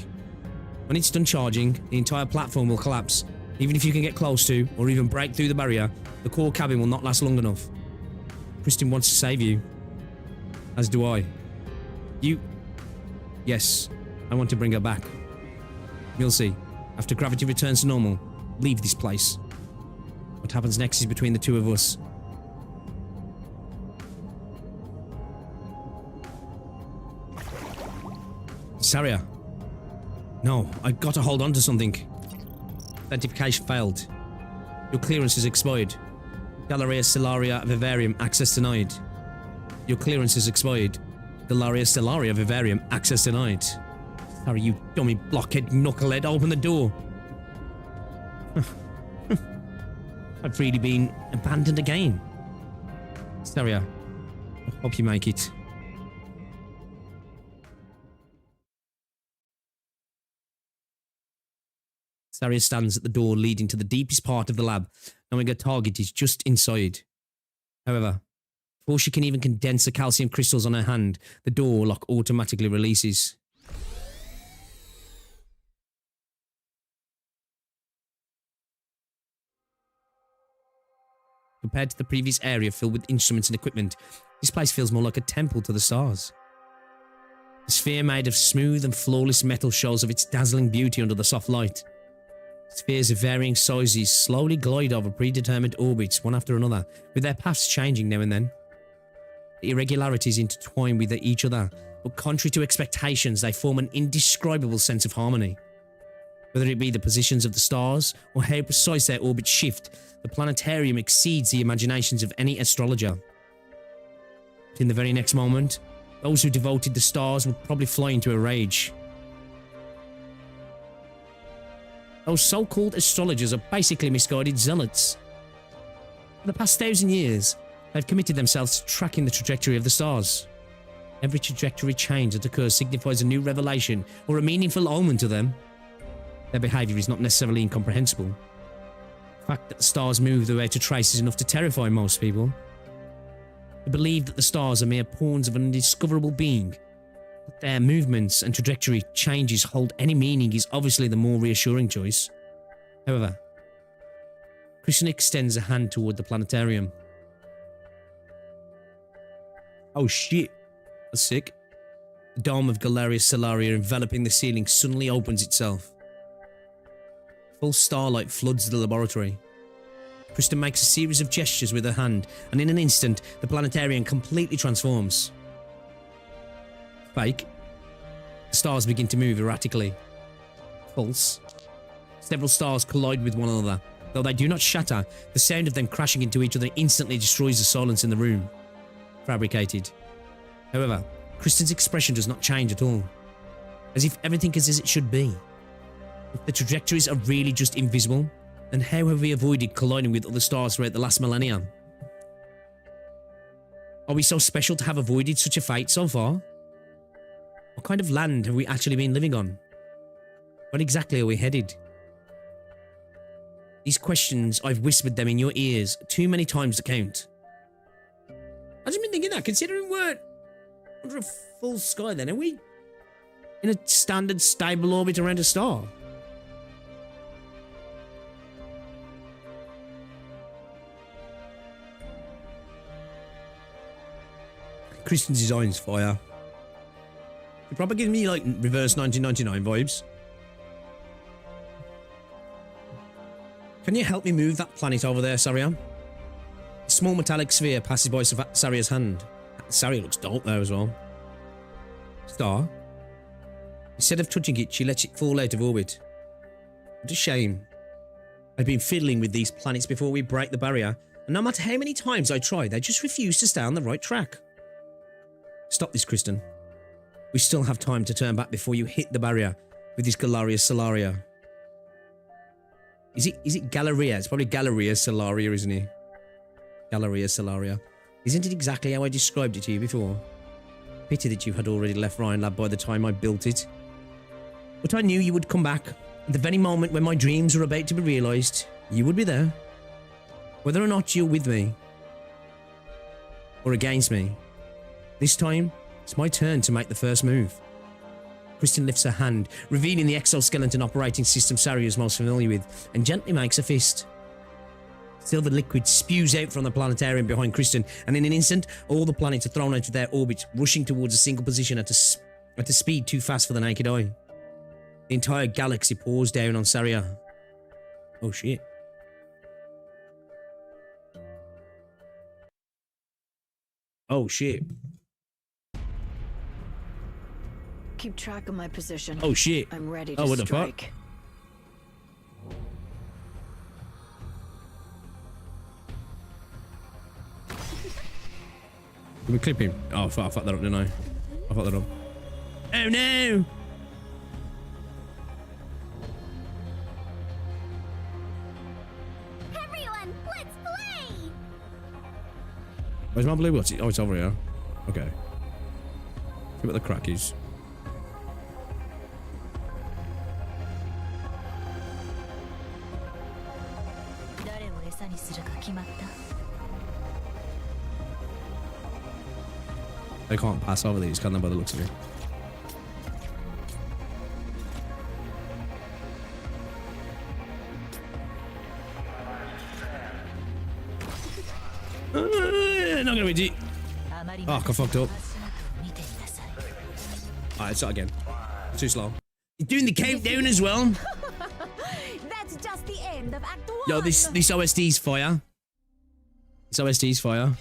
When it's done charging, the entire platform will collapse. Even if you can get close to, or even break through the barrier, the core cabin will not last long enough. Kristen wants to save you. As do I. You... Yes, I want to bring her back. You'll see. After gravity returns to normal, leave this place. What happens next is between the two of us. Saria. No, I've got to hold on to something. Identification failed. Your clearance has expired. Galleria Stellaria Vivarium access denied. Your clearance has expired. Galleria Stellaria Vivarium access denied. Sorry, you dummy blockhead knucklehead, open the door. I've really been abandoned again. Saria, I hope you make it. Saria stands at the door leading to the deepest part of the lab, knowing her target is just inside. However, before she can even condense the calcium crystals on her hand, the door lock automatically releases. Compared to the previous area filled with instruments and equipment, this place feels more like a temple to the stars. The sphere made of smooth and flawless metal shows of its dazzling beauty under the soft light. Spheres of varying sizes slowly glide over predetermined orbits one after another, with their paths changing now and then. The irregularities intertwine with each other, but contrary to expectations, they form an indescribable sense of harmony. Whether it be the positions of the stars or how precise their orbits shift, the planetarium exceeds the imaginations of any astrologer. But in the very next moment, those who devoted the stars would probably fly into a rage. Those so-called astrologers are basically misguided zealots. For the past 1,000 years, they've committed themselves to tracking the trajectory of the stars. Every trajectory change that occurs signifies a new revelation or a meaningful omen to them. Their behaviour is not necessarily incomprehensible. The fact that the stars move without a trace is enough to terrify most people. To believe that the stars are mere pawns of an undiscoverable being, that their movements and trajectory changes hold any meaning is obviously the more reassuring choice. However, Christian extends a hand toward the planetarium. Oh shit, that's sick. The dome of Galarius Solaria enveloping the ceiling suddenly opens itself. Full starlight floods the laboratory. Kristen makes a series of gestures with her hand, and in an instant, the planetarium completely transforms. Fake. The stars begin to move erratically. False. Several stars collide with one another. Though they do not shatter, the sound of them crashing into each other instantly destroys the silence in the room. Fabricated. However, Kristen's expression does not change at all. As if everything is as it should be. If the trajectories are really just invisible, then how have we avoided colliding with other stars throughout the last millennium? Are we so special to have avoided such a fate so far? What kind of land have we actually been living on? Where exactly are we headed? These questions, I've whispered them in your ears too many times to count. I've just been thinking that, considering we're under a full sky then, are we in a standard stable orbit around a star? Christian's design's fire. It probably gives me like reverse 1999 vibes. Can you help me move that planet over there, Saria? A small metallic sphere passes by Saria's hand. Saria looks dope there as well. Star. Instead of touching it, she lets it fall out of orbit. What a shame. I've been fiddling with these planets before we break the barrier, and no matter how many times I try, they just refuse to stay on the right track. Stop this, Kristen. We still have time to turn back before you hit the barrier with this Galarius Solaria. Is it Galeria? It's probably Galerius Solaria, isn't it? Galleria Solaria. Isn't it exactly how I described it to you before? Pity that you had already left Ryan Lab by the time I built it. But I knew you would come back. At the very moment when my dreams were about to be realised, you would be there. Whether or not you're with me, or against me, this time, it's my turn to make the first move. Kristen lifts her hand, revealing the exoskeleton operating system Saria is most familiar with, and gently makes a fist. Silver liquid spews out from the planetarium behind Kristen, and in an instant, all the planets are thrown out of their orbits, rushing towards a single position at a speed too fast for the naked eye. The entire galaxy pours down on Saria. Oh shit. Oh shit. Keep track of my position. Oh shit. I'm ready to what the strike. fuck? Can we clip him? Oh, I fucked that up, didn't I? I fucked that up. Oh no! Everyone, let's Where's my blue? What's it? Oh, it's over here. Okay. See what the crack is. They can't pass over these, can they, by the looks of it? Not gonna be deep. Oh, I fucked up. Alright, start again. Too slow. He's doing the countdown as well. That's just the end of Act 1. Yo, this OSD's fire. This OSD's fire.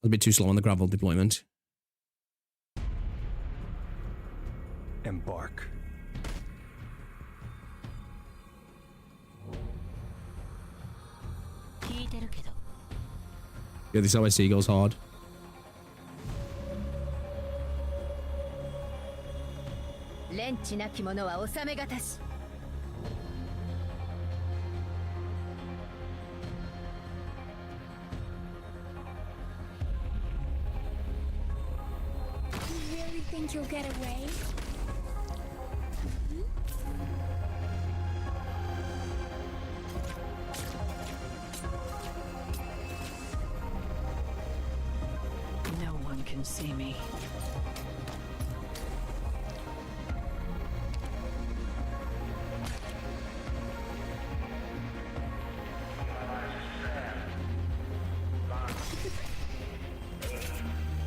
A bit too slow on the gravel deployment. Embark. Yeah, this OSD goes hard. You really think you'll get away? No one can see me.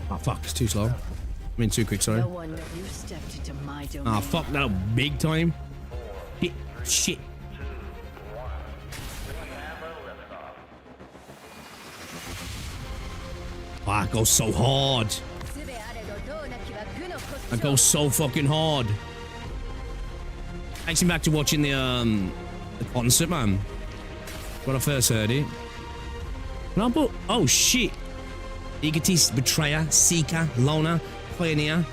Oh fuck, it's too slow. I mean too quick, sorry. No one, you stepped into my domain. Ah, fuck no, big time. Shit. Ah, it goes so hard. It goes so fucking hard. Takes me back to watching the concert, man. When I first heard it. Oh shit. Egotist, betrayer, seeker, loner, pioneer,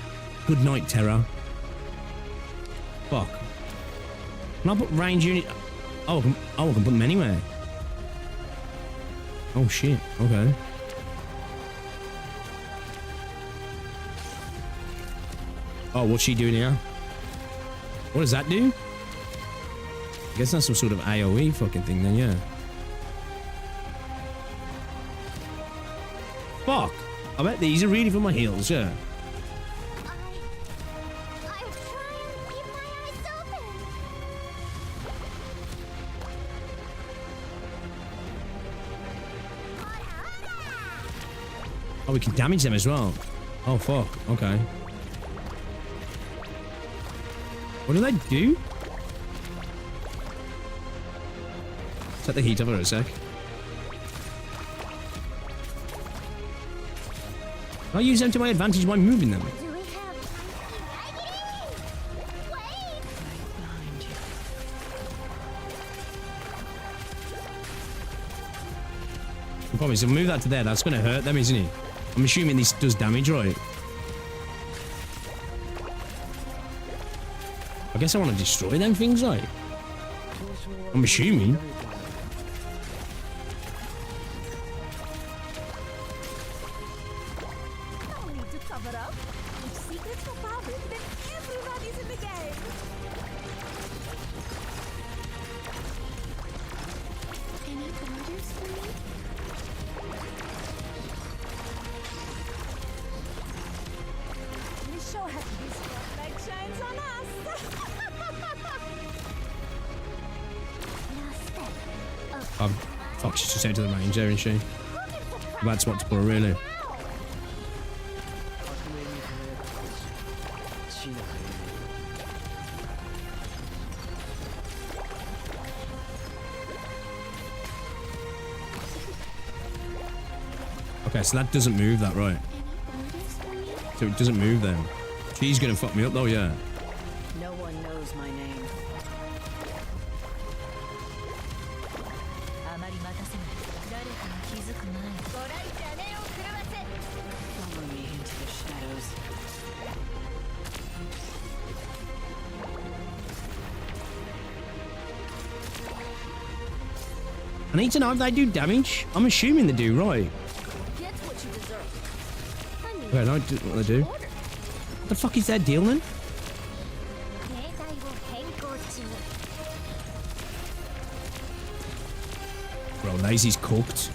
good night terror. Fuck. Can I put range unit? Oh, I can put them anywhere. Oh shit. Okay. Oh, what's she doing here? What does that do? I guess that's some sort of AoE fucking thing then, yeah. Fuck. I bet these are really for my heals, yeah. I'm trying to keep my eyes open. Oh, we can damage them as well. Oh, fuck. Okay. What do they do? Set the heat over a sec. Can I use them to my advantage by moving them? Do we have Wait! Behind you. The problem is, if I move that to there, that's going to hurt them, isn't it? I'm assuming this does damage, right? I guess I want to destroy them things, like. I'm assuming. No need to cover up. If secrets are public, then everybody's in the game. Any orders for me? We sure have to be spotlight shines on us. Fuck, she's just out to the range there, isn't she? Bad spot to put her, really. Okay, so that doesn't move that, right? So it doesn't move then. She's gonna fuck me up though, yeah. No one knows my name. Follow me into the shadows. I need to know if they do damage. I'm assuming they do, right? Get what you deserve. I mean, Okay, I don't do what they do. order. What the fuck is their deal then? Bro, Lazy's cooked.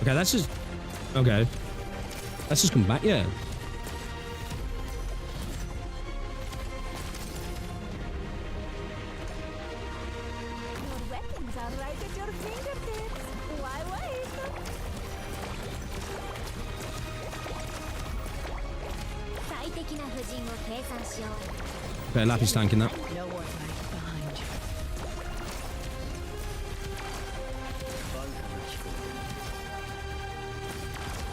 Okay, that's just... Okay. Let's just come back, yeah. Your weapons are right at your fingertips. Why wait? Okay, Lappy's tanking that. No one right behind you.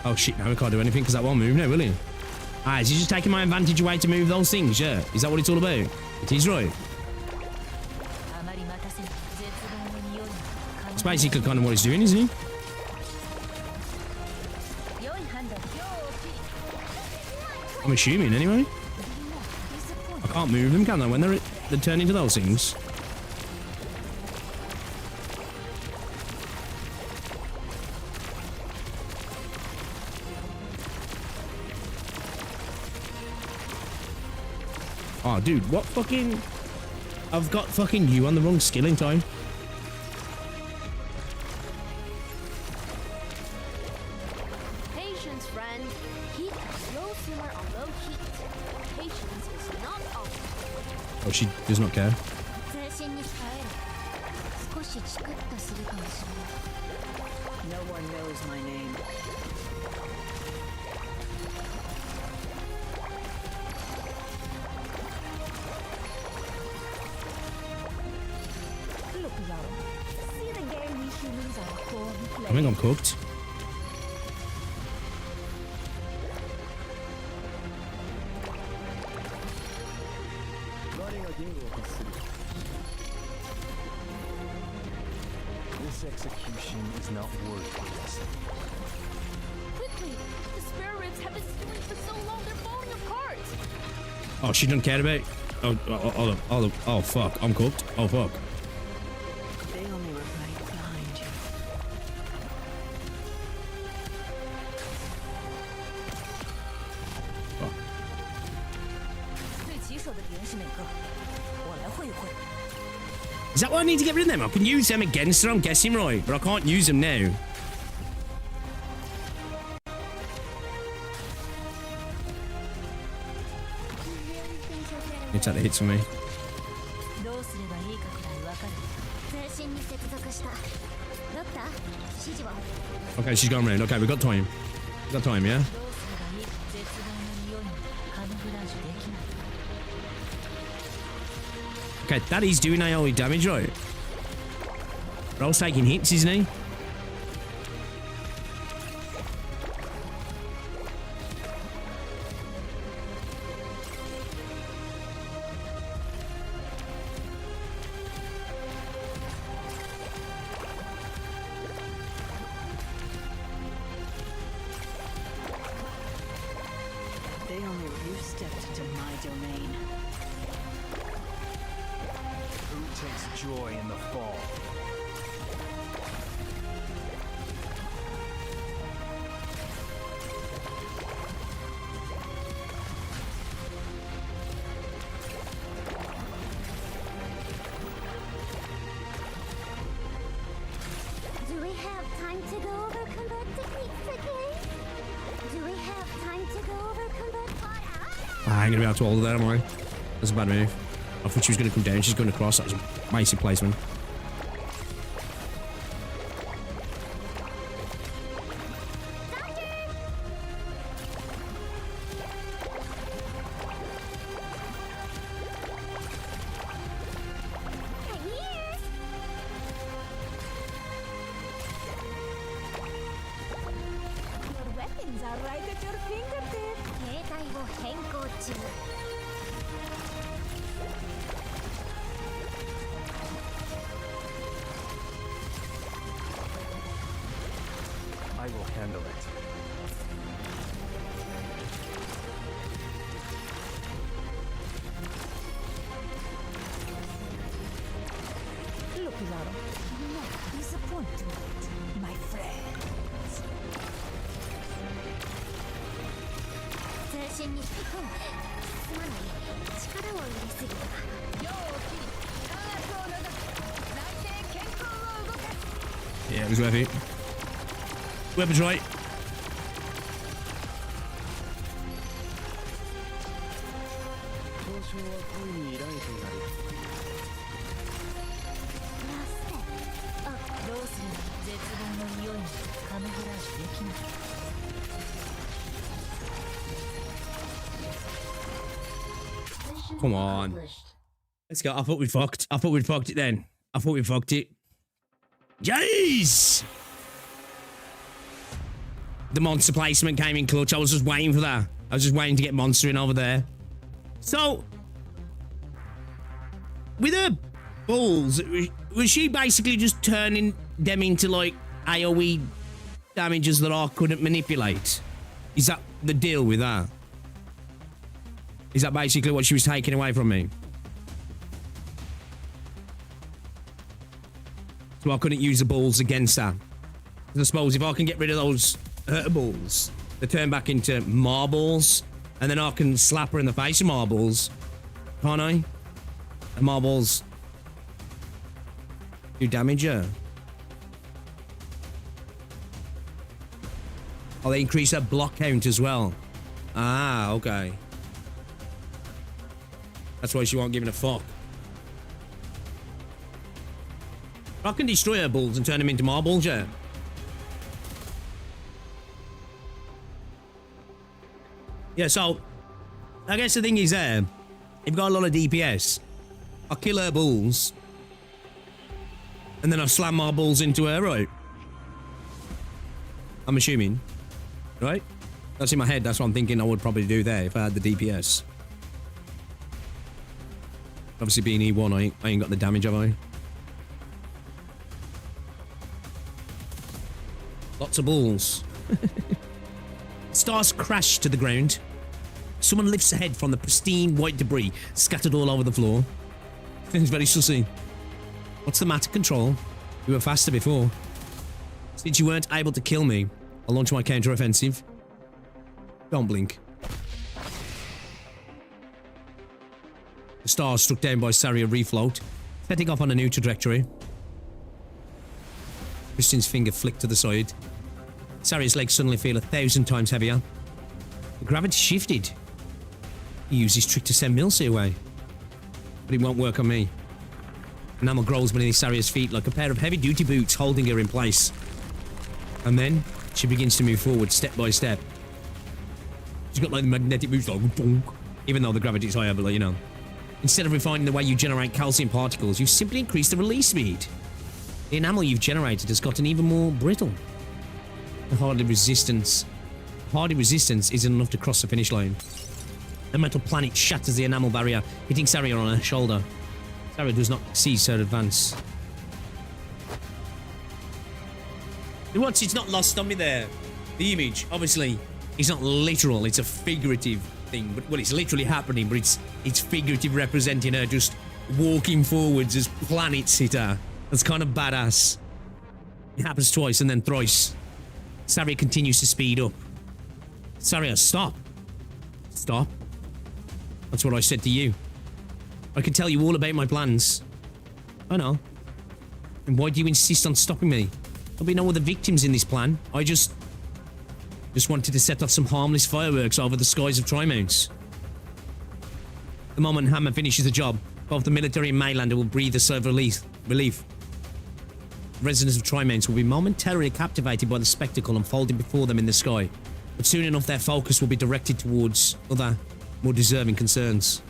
Oh shit, now we can't do anything because that won't move now, will he? Ah, is he just taking my advantage away to move those things, yeah? Is that what it's all about? It is, right? It's basically kind of what he's doing, isn't he? I'm assuming, anyway. I can't move them, can I, when they turn into those things? Oh, dude, what fucking... I've got fucking you on the wrong skill in time. Patience, friend. Keep a slow simmer on low heat. Patience is not optional. Oh, she does not care. No one knows my name. Look, Zara. See the game we humans are born I playing. think I'm cooked. This execution is not worth this. Quickly! The spare ribs have been stewing for so long they're falling apart! Oh, she doesn't care about... Oh, fuck. I'm cooked. Oh, fuck. They only were right behind you. Fuck. 最棘手的敌人是哪个？我来会一会。 Is that why I need to get rid of them? I can use them against her, I'm guessing, right? But I can't use them now. It's at the hits for me. どうすればいいかくらいわかる。全身に接続した。ドクター、指示を。 Okay, she's gone round. Okay, we've got time. We've got time, yeah? どうすればいいか絶望の匂いにカムフラージュできない。 Okay, that is doing AoE damage, right? Roll's taking hits, isn't he? They only you stepped into my domain. Who takes joy in the fall? Do we have time to go over combat techniques again? Do we have time to go over combat? I ain't gonna be able to hold that, am I? That's a bad move. I thought she was gonna come down, she's going across. That was a basic placement. Your weapons are right at your fingertips. will henko to. I will handle it. Look, Zaro. No disappointment, my friends. 全身にすまない力を入れすぎた。 Yeah, it was worth it. Weapons right. Come on. Let's go. I thought we'd fucked. I thought we'd fucked it then. I thought we fucked it. Jeez! The monster placement came in clutch. I was just waiting for that. I was just waiting to get monster in over there. So, with her balls, was she basically just turning them into like AoE damages that I couldn't manipulate? Is that the deal with that? Is that basically what she was taking away from me? So I couldn't use the balls against her. I suppose if I can get rid of those balls, they turn back into marbles, and then I can slap her in the face with marbles, can't I? And marbles do damage her. Oh, they increase her block count as well. Ah, okay. That's why she won't give it a fuck. I can destroy her balls and turn them into marbles, yeah. Yeah, so I guess the thing is there, you've got a lot of DPS. I kill her balls, and then I slam my balls into her, right? I'm assuming, right? That's in my head. That's what I'm thinking I would probably do there if I had the DPS. Obviously, being E1, I ain't got the damage, have I? Lots of balls. Stars crash to the ground. Someone lifts a head from the pristine white debris scattered all over the floor. Things very sussy. What's the matter, Control? You were faster before. Since you weren't able to kill me, I'll launch my counter-offensive. Don't blink. The stars struck down by Saria refloat, setting off on a new trajectory. Christian's finger flicked to the side. Saria's legs suddenly feel 1,000 times heavier. The gravity shifted. He used his trick to send Milsey away. But it won't work on me. Enamel grows beneath Saria's feet like a pair of heavy-duty boots holding her in place. And then, she begins to move forward step by step. She's got like the magnetic boots like bonk, even though the gravity is higher, but like, you know. Instead of refining the way you generate calcium particles, you've simply increased the release speed. The enamel you've generated has gotten even more brittle. The hardy resistance isn't enough to cross the finish line. The metal planet shatters the enamel barrier, hitting Saria on her shoulder. Saria does not cease her advance. Watch, it's not lost on me there. The image, obviously, it's not literal, it's a figurative thing. But, well, it's literally happening, but it's figurative, representing her just walking forwards as planets hit her. That's kind of badass. It happens twice and then thrice. Saria continues to speed up. Saria, stop. Stop. That's what I said to you. I can tell you all about my plans. I know. And why do you insist on stopping me? There'll be no other victims in this plan. I just wanted to set off some harmless fireworks over the skies of Trimonts. The moment Hammer finishes the job, both the military and Mainlander will breathe a sigh of relief. Residents of Trimonts will be momentarily captivated by the spectacle unfolding before them in the sky, but soon enough their focus will be directed towards other, more deserving concerns.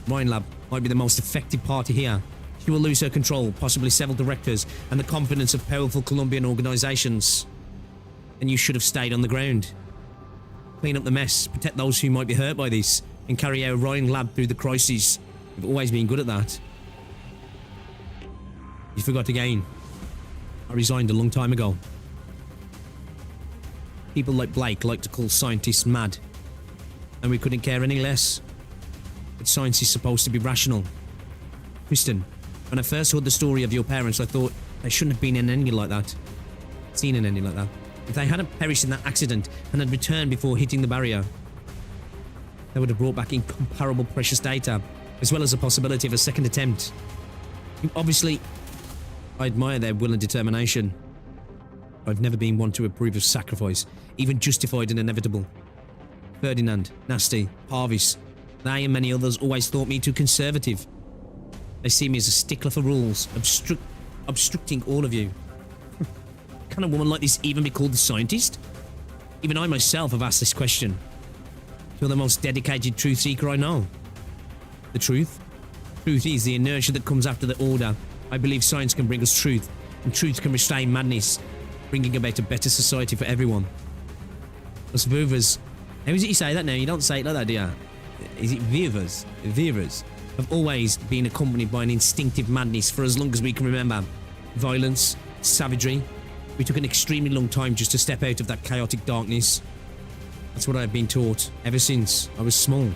Mind Lab might be the most effective party here. She will lose her control, possibly several directors, and the confidence of powerful Colombian organizations. And you should have stayed on the ground. clean up the mess, protect those who might be hurt by this, and carry our Ryan lab through the crises. We've always been good at that. You forgot again. I resigned a long time ago. People like Blake like to call scientists mad, and we couldn't care any less. But science is supposed to be rational. Kristen, when I first heard the story of your parents, I thought they shouldn't have been in an ending like that. Seen an ending like that. If they hadn't perished in that accident and had returned before hitting the barrier, they would have brought back incomparable precious data, as well as the possibility of a second attempt. Obviously, I admire their will and determination. I've never been one to approve of sacrifice, even justified and inevitable. Ferdinand, Nasty, Parvis, they and many others always thought me too conservative. They see me as a stickler for rules, obstructing all of you. Can a woman like this even be called a scientist? Even I myself have asked this question. You're the most dedicated truth seeker I know. The truth? Truth is the inertia that comes after the order. I believe science can bring us truth, and truth can restrain madness, bringing about a better society for everyone. Us Vuvas. How is it you say that now? You don't say it like that, do you? Is it Vuvas? Vuvas have always been accompanied by an instinctive madness for as long as we can remember. Violence, savagery. We took an extremely long time just to step out of that chaotic darkness. That's what I've been taught ever since I was small.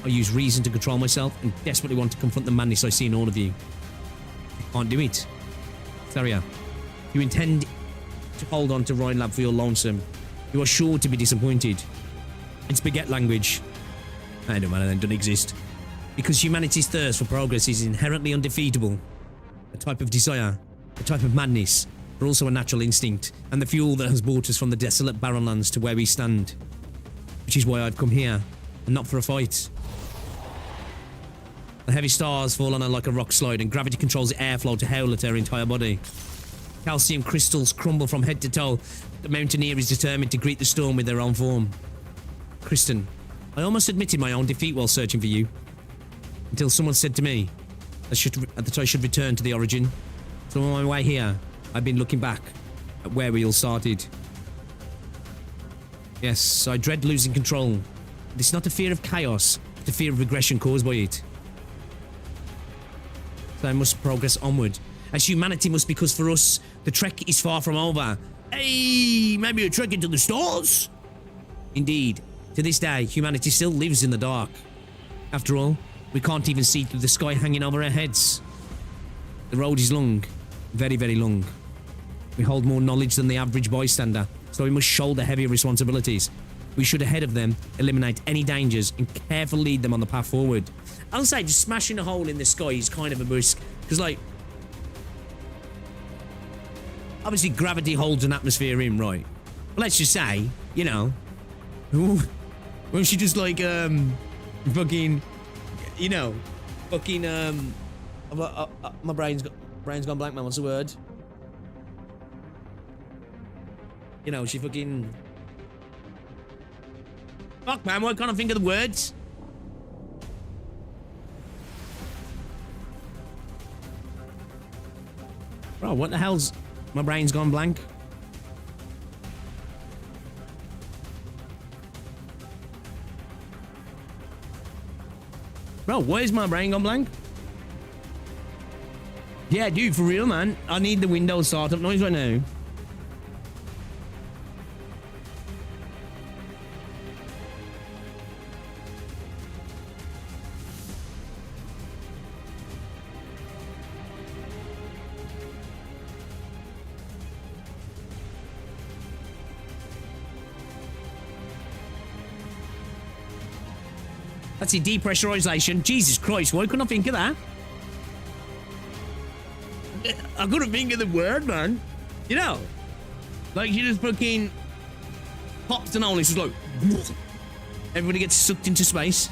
I use reason to control myself and desperately want to confront the madness I see in all of you. I can't do it. Saria, you intend to hold on to Rhine Lab for your lonesome. You are sure to be disappointed. In spaghetti language, I don't matter, then don't exist. Because humanity's thirst for progress is inherently undefeatable. A type of desire, a type of madness, but also a natural instinct, and the fuel that has brought us from the desolate barren lands to where we stand. Which is why I've come here, and not for a fight. The heavy stars fall on her like a rock slide, and gravity controls the airflow to howl at her entire body. Calcium crystals crumble from head to toe. The mountaineer is determined to greet the storm with their own form. Kristen, I almost admitted my own defeat while searching for you. Until someone said to me that I should return to the origin. So on my way here, I've been looking back at where we all started. Yes, I dread losing control. But it's not a fear of chaos, but a fear of regression caused by it. So I must progress onward. As humanity must, because for us, the trek is far from over. Hey, maybe a trek into the stars? Indeed, to this day, humanity still lives in the dark. After all, we can't even see through the sky hanging over our heads. The road is long, very, very long. We hold more knowledge than the average bystander, so we must shoulder heavier responsibilities. We should, ahead of them, eliminate any dangers and carefully lead them on the path forward. I'll say just smashing a hole in the sky is kind of a risk, because, like, obviously gravity holds an atmosphere in, right? But let's just say, you know, when she just, like, fucking, you know, fucking, my brain's gone blank, man. What's the word? You know, she fucking... Fuck, man, why can't I think of the words? Bro, what the hell's... My brain's gone blank. Bro, why is my brain gone blank? Yeah, dude, for real, man. I need the Windows startup noise right now. That's it, depressurization. Jesus Christ, why couldn't I think of that? I couldn't think of the word, man. You know? Like, you just fucking pops and all, it's just like... Everybody gets sucked into space.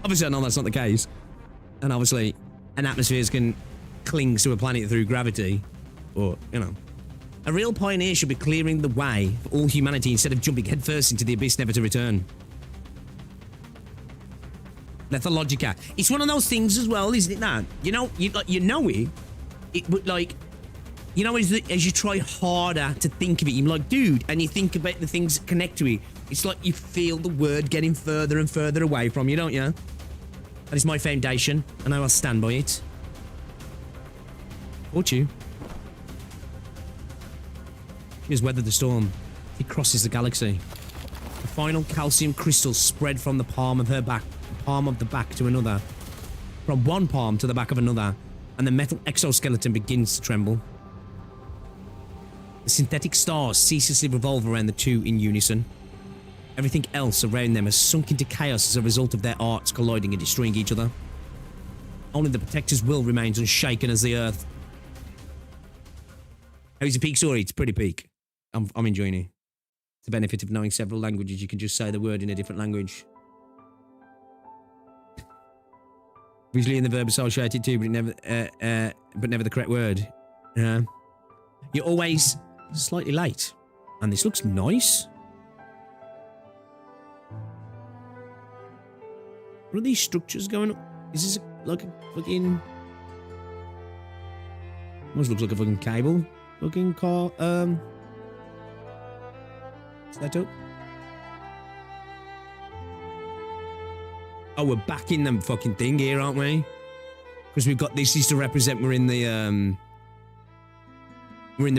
Obviously, I know that's not the case. And obviously, an atmosphere can cling to a planet through gravity. Or, you know. A real pioneer should be clearing the way for all humanity instead of jumping headfirst into the abyss never to return. Lethologica. It's one of those things as well, isn't it? That you know, you know it. It would like You know, as you try harder to think of it, you're like, dude, and you think about the things that connect to it. It's like you feel the word getting further and further away from you, don't you? That is my foundation, and I will stand by it. Ought you? He has weathered the storm. He crosses the galaxy. The final calcium crystals spread from the palm of the back to another. From one palm to the back of another, and the metal exoskeleton begins to tremble. The synthetic stars ceaselessly revolve around the two in unison. Everything else around them has sunk into chaos as a result of their arts colliding and destroying each other. Only the Protector's will remains unshaken as the Earth. How's the peak story? It's pretty peak. I'm enjoying it. It's the benefit of knowing several languages. You can just say the word in a different language. Usually in the verb associated too, but never the correct word. You're always slightly late. And this looks nice. What are these structures going on? Is this like a fucking... Almost looks like a fucking cable. Fucking car, setup. Oh, we're back in the fucking thing here, aren't we? Because we've got this is to represent we're in the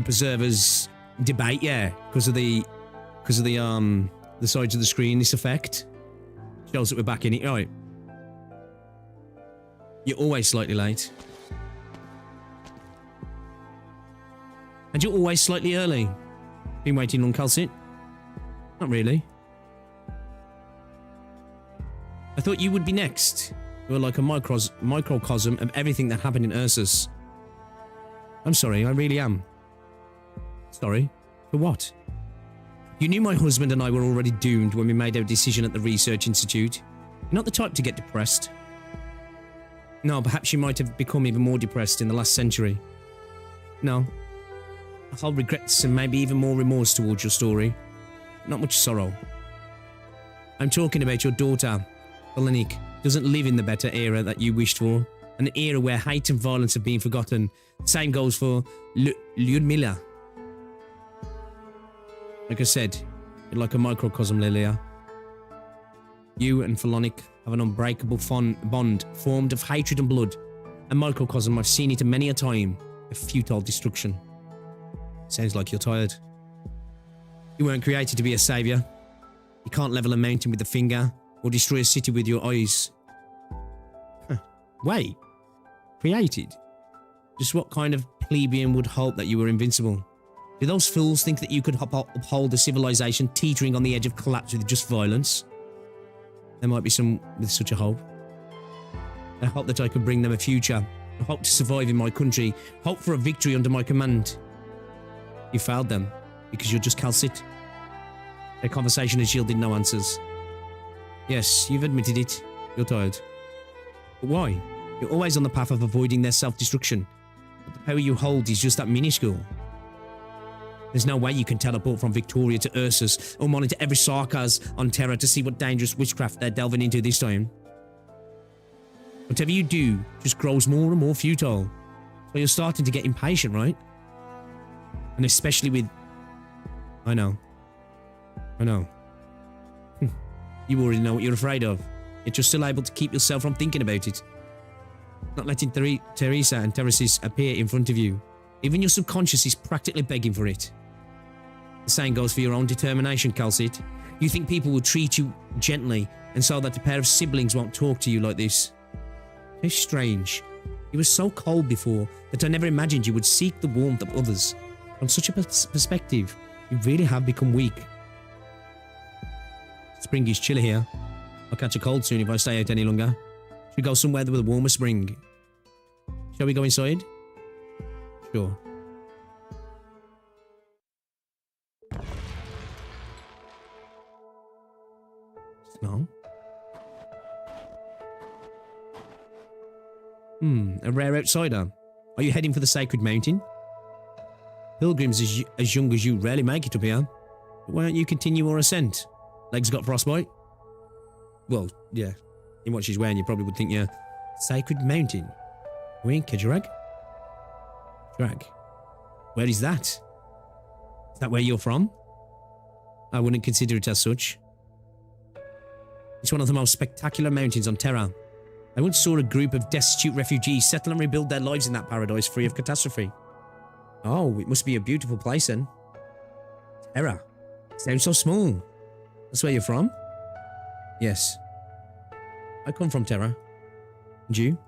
preservers debate, yeah, because of the sides of the screen. This effect shows that we're back in it. Right, you're always slightly late, and you're always slightly early. Been waiting on Calcit? Not really. I thought you would be next. You were like a microcosm of everything that happened in Ursus. I'm sorry, I really am. Sorry? For what? You knew my husband and I were already doomed when we made our decision at the Research Institute. You're not the type to get depressed. No, perhaps you might have become even more depressed in the last century. No. I hold regrets and maybe even more remorse towards your story. Not much sorrow. I'm talking about your daughter. Olenik doesn't live in the better era that you wished for, an era where hate and violence have been forgotten. Same goes for Lyudmila. Like I said, you're like a microcosm, Lilia. You and Philonic have an unbreakable bond formed of hatred and blood. A microcosm, I've seen it many a time, a futile destruction. Sounds like you're tired. You weren't created to be a saviour. You can't level a mountain with a finger, or destroy a city with your eyes. Huh. Wait. Created? Just what kind of plebeian would hope that you were invincible? Do those fools think that you could uphold a civilization teetering on the edge of collapse with just violence? There might be some with such a hope. I hope that I could bring them a future. I hope to survive in my country. Hope for a victory under my command. You failed them, because you're just Calcit. Their conversation has yielded no answers. Yes, you've admitted it. You're tired. But why? You're always on the path of avoiding their self-destruction. But the power you hold is just that minuscule. There's no way you can teleport from Victoria to Ursus or monitor every Sarkaz on Terra to see what dangerous witchcraft they're delving into this time. Whatever you do just grows more and more futile. So you're starting to get impatient, right? And especially with... I know. You already know what you're afraid of, yet you're still able to keep yourself from thinking about it. Not letting Teresa and Teresis appear in front of you. Even your subconscious is practically begging for it. The same goes for your own determination, Calcit. You think people will treat you gently, and so that a pair of siblings won't talk to you like this. How strange. You were so cold before that I never imagined you would seek the warmth of others. From such a perspective, you really have become weak. Spring is chilly here. I'll catch a cold soon if I stay out any longer. Should we go somewhere with a warmer spring? Shall we go inside? Sure. Snow? A rare outsider. Are you heading for the Sacred Mountain? Pilgrims as young as you rarely make it up here. But why don't you continue your ascent? Legs got frostbite? Well, yeah. In what she's wearing, you probably would think, yeah. Sacred Mountain. We in Kejarag? Drag. Where is that? Is that where you're from? I wouldn't consider it as such. It's one of the most spectacular mountains on Terra. I once saw a group of destitute refugees settle and rebuild their lives in that paradise free of catastrophe. Oh, it must be a beautiful place then. Terra. Sounds so small. That's where you're from? Yes. I come from Terra. And you?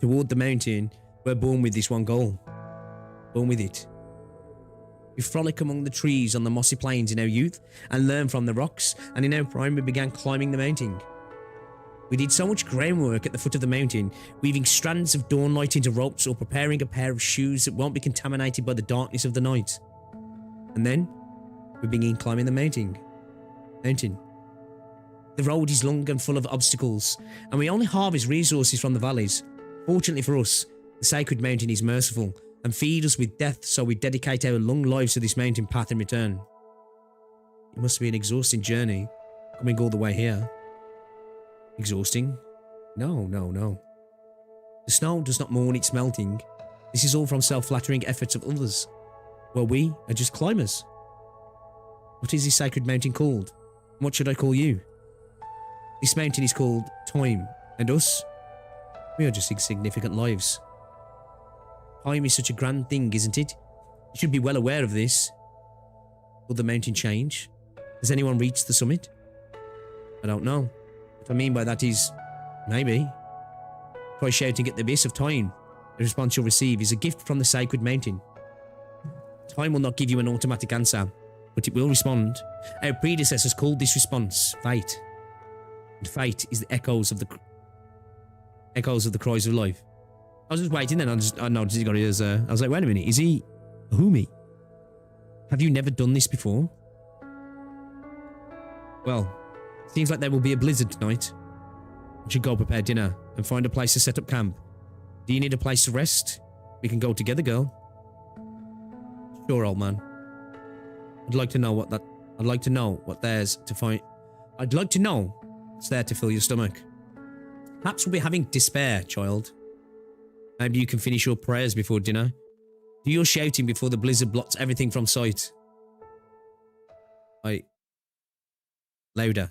Toward the mountain, we're born with this one goal. Born with it. We frolic among the trees on the mossy plains in our youth and learn from the rocks, and in our prime we began climbing the mountain. We did so much groundwork at the foot of the mountain, weaving strands of dawnlight into ropes or preparing a pair of shoes that won't be contaminated by the darkness of the night. And then, we begin climbing the mountain. The road is long and full of obstacles, and we only harvest resources from the valleys. Fortunately for us, the sacred mountain is merciful and feeds us with death, so we dedicate our long lives to this mountain path in return. It must be an exhausting journey, coming all the way here. Exhausting? No. The snow does not mourn its melting. This is all from self-flattering efforts of others, while we are just climbers. What is this sacred mountain called? What should I call you? This mountain is called Time, and us? We are just insignificant lives. Time is such a grand thing, isn't it? You should be well aware of this. Will the mountain change? Has anyone reached the summit? I don't know. What I mean by that is, maybe. Try shouting at the abyss of time. The response you'll receive is a gift from the sacred mountain. Time will not give you an automatic answer, but it will respond. Our predecessors called this response fate. And fate is the echoes of the cries of life. I was just waiting, then I noticed he got his. I was like, wait a minute, is he a Humi? Have you never done this before? Well, seems like there will be a blizzard tonight. We should go prepare dinner and find a place to set up camp. Do you need a place to rest? We can go together, girl. Sure, old man. I'd like to know what there's to find. I'd like to know what's there to fill your stomach. Perhaps we'll be having despair, child. Maybe you can finish your prayers before dinner. Do your shouting before the blizzard blots everything from sight. Louder.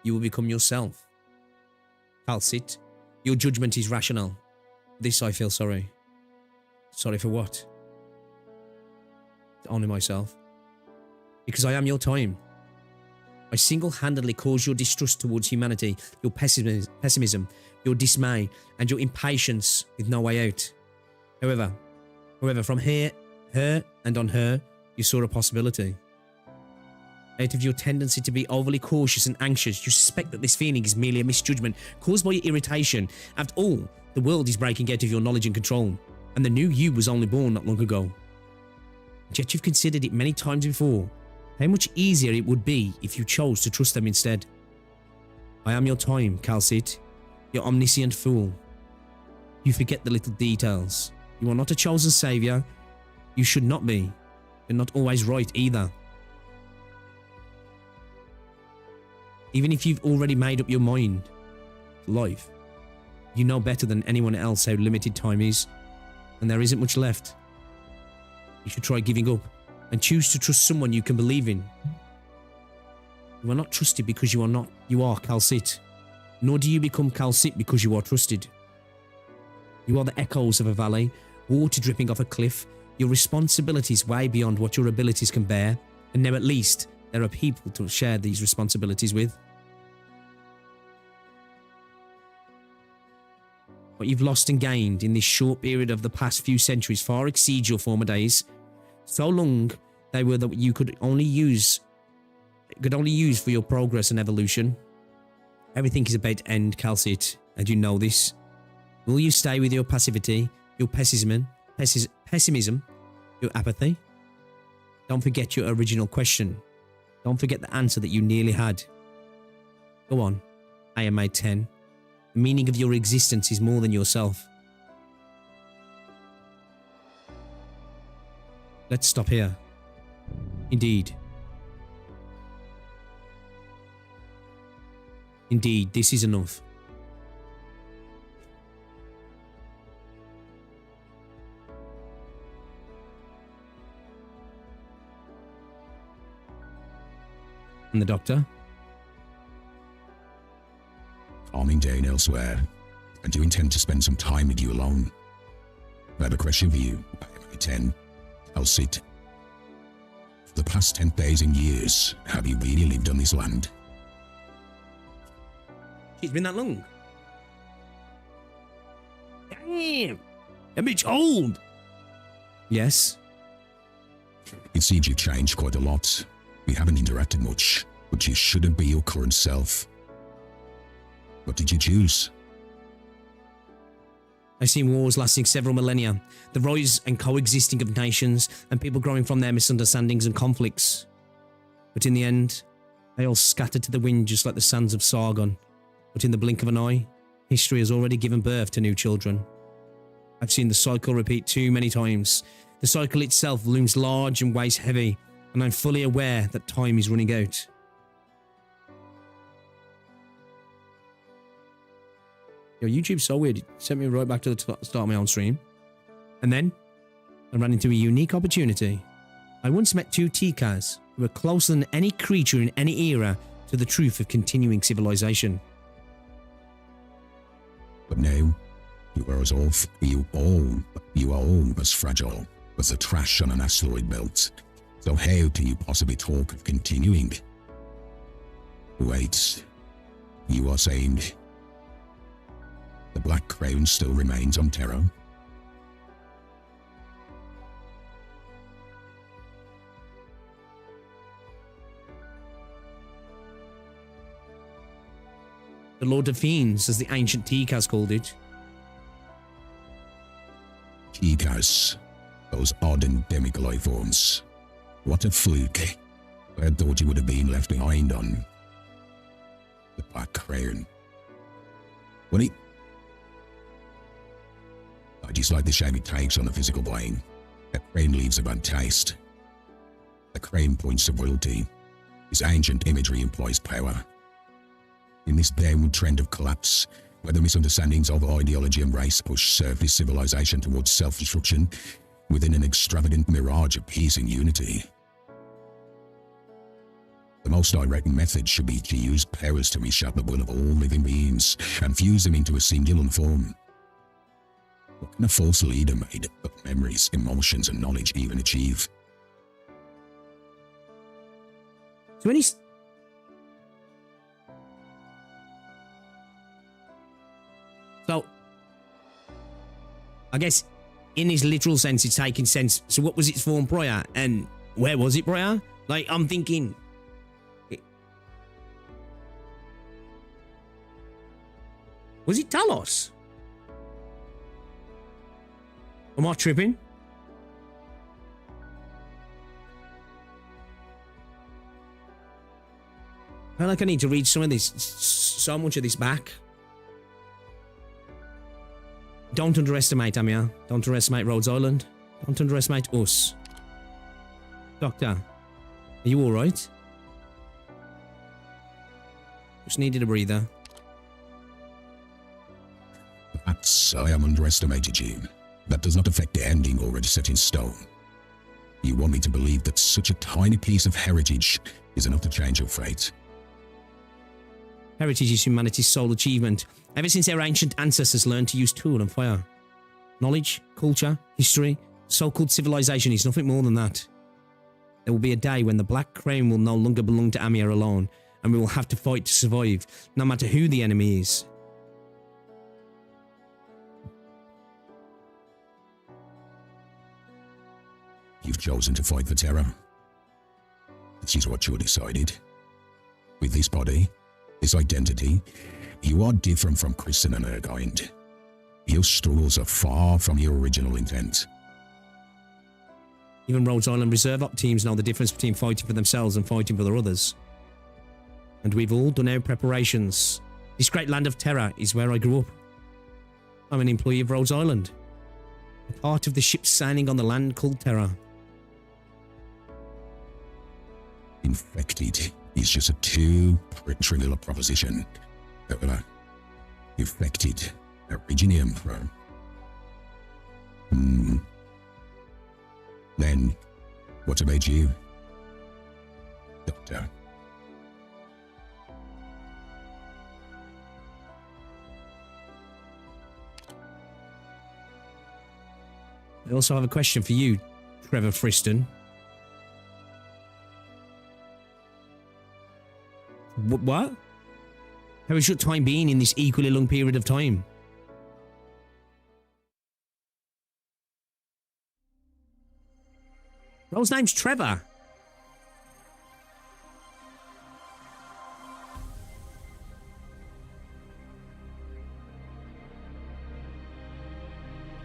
You will become yourself. Calcit, your judgment is rational. This I feel sorry. Sorry for what? Only myself. Because I am your time. I single-handedly cause your distrust towards humanity, your pessimism, your dismay, and your impatience with no way out. However, from her and on her, you saw a possibility. Out of your tendency to be overly cautious and anxious, you suspect that this feeling is merely a misjudgment caused by your irritation. After all, the world is breaking out of your knowledge and control, and the new you was only born not long ago. Yet you've considered it many times before, how much easier it would be if you chose to trust them instead. I am your time, Calcit, your omniscient fool. You forget the little details. You are not a chosen saviour. You should not be. You're not always right either. Even if you've already made up your mind to life, you know better than anyone else how limited time is, and there isn't much left. You should try giving up and choose to trust someone you can believe in. You are not trusted because you are Calcit, nor do you become Calcit because you are trusted. You are the echoes of a valley, water dripping off a cliff, your responsibilities way beyond what your abilities can bear, and now at least there are people to share these responsibilities with. What you've lost and gained in this short period of the past few centuries far exceeds your former days. So long they were that you could only use for your progress and evolution. Everything is about to end, Calcit, and you know this. Will you stay with your passivity, your pessimism, your apathy? Don't forget your original question. Don't forget the answer that you nearly had. Go on, I am made 10. The meaning of your existence is more than yourself. Let's stop here. Indeed, Indeed, this is enough. And the doctor? Calming down elsewhere. I do intend to spend some time with you alone. I have a question for you. I 10. I'll sit. For the past 10,000 years, have you really lived on this land? It's been that long. Damn! That bitch old! Yes. It seems you've changed quite a lot. We haven't interacted much, but you shouldn't be your current self. What did you choose? I've seen wars lasting several millennia, the rise and coexisting of nations, and people growing from their misunderstandings and conflicts. But in the end, they all scattered to the wind just like the sands of Sargon. But in the blink of an eye, history has already given birth to new children. I've seen the cycle repeat too many times. The cycle itself looms large and weighs heavy, and I'm fully aware that time is running out. Yo, YouTube's so weird. It sent me right back to the start of my own stream. And then, I ran into a unique opportunity. I once met two Tikas who were closer than any creature in any era to the truth of continuing civilization. But now, you are all as fragile as the trash on an asteroid belt. So how do you possibly talk of continuing? Wait, you are saying the Black Crown still remains on Terra? The Lord of Fiends, as the ancient Tikas called it. Tikas, those odd endemic life forms. What a fluke. I thought you would have been left behind on the Black Crown. I dislike the shape it takes on the physical plane. That crown leaves a bad taste. The crown points to royalty. This ancient imagery implies power. In this downward trend of collapse, where the misunderstandings of ideology and race push surface civilization towards self-destruction within an extravagant mirage of peace and unity, the most direct method should be to use powers to reshape the will of all living beings and fuse them into a singular form. What can a false leader made of memories, emotions, and knowledge even achieve? So, I guess in this literal sense, it's taking sense. So what was its form prior? And where was it prior? Like, I'm thinking... Was it Talos? Am I tripping? I feel like I need to read some of this, so much of this back. Don't underestimate Amir. Don't underestimate Rhodes Island. Don't underestimate us. Doctor, are you alright? Just needed a breather. Perhaps I have underestimated you. That does not affect the ending already set in stone. You want me to believe that such a tiny piece of heritage is enough to change your fate? Heritage is humanity's sole achievement, ever since our ancient ancestors learned to use tool and fire. Knowledge, culture, history, so-called civilization is nothing more than that. There will be a day when the Black Crown will no longer belong to Amir alone, and we will have to fight to survive, no matter who the enemy is. You've chosen to fight for Terra. This is what you decided. With this body, this identity, you are different from Kristen and her kind. Your struggles are far from your original intent. Even Rhodes Island Reserve Op teams know the difference between fighting for themselves and fighting for their others. And we've all done our preparations. This great land of terror is where I grew up. I'm an employee of Rhodes Island, a part of the ship sailing on the land called Terra. Infected is just a too trivial a proposition. Infected Originium from. Then, what about you, Doctor? I also have a question for you, Trevor Friston. What? How has your time been in this equally long period of time? Bro's name's Trevor.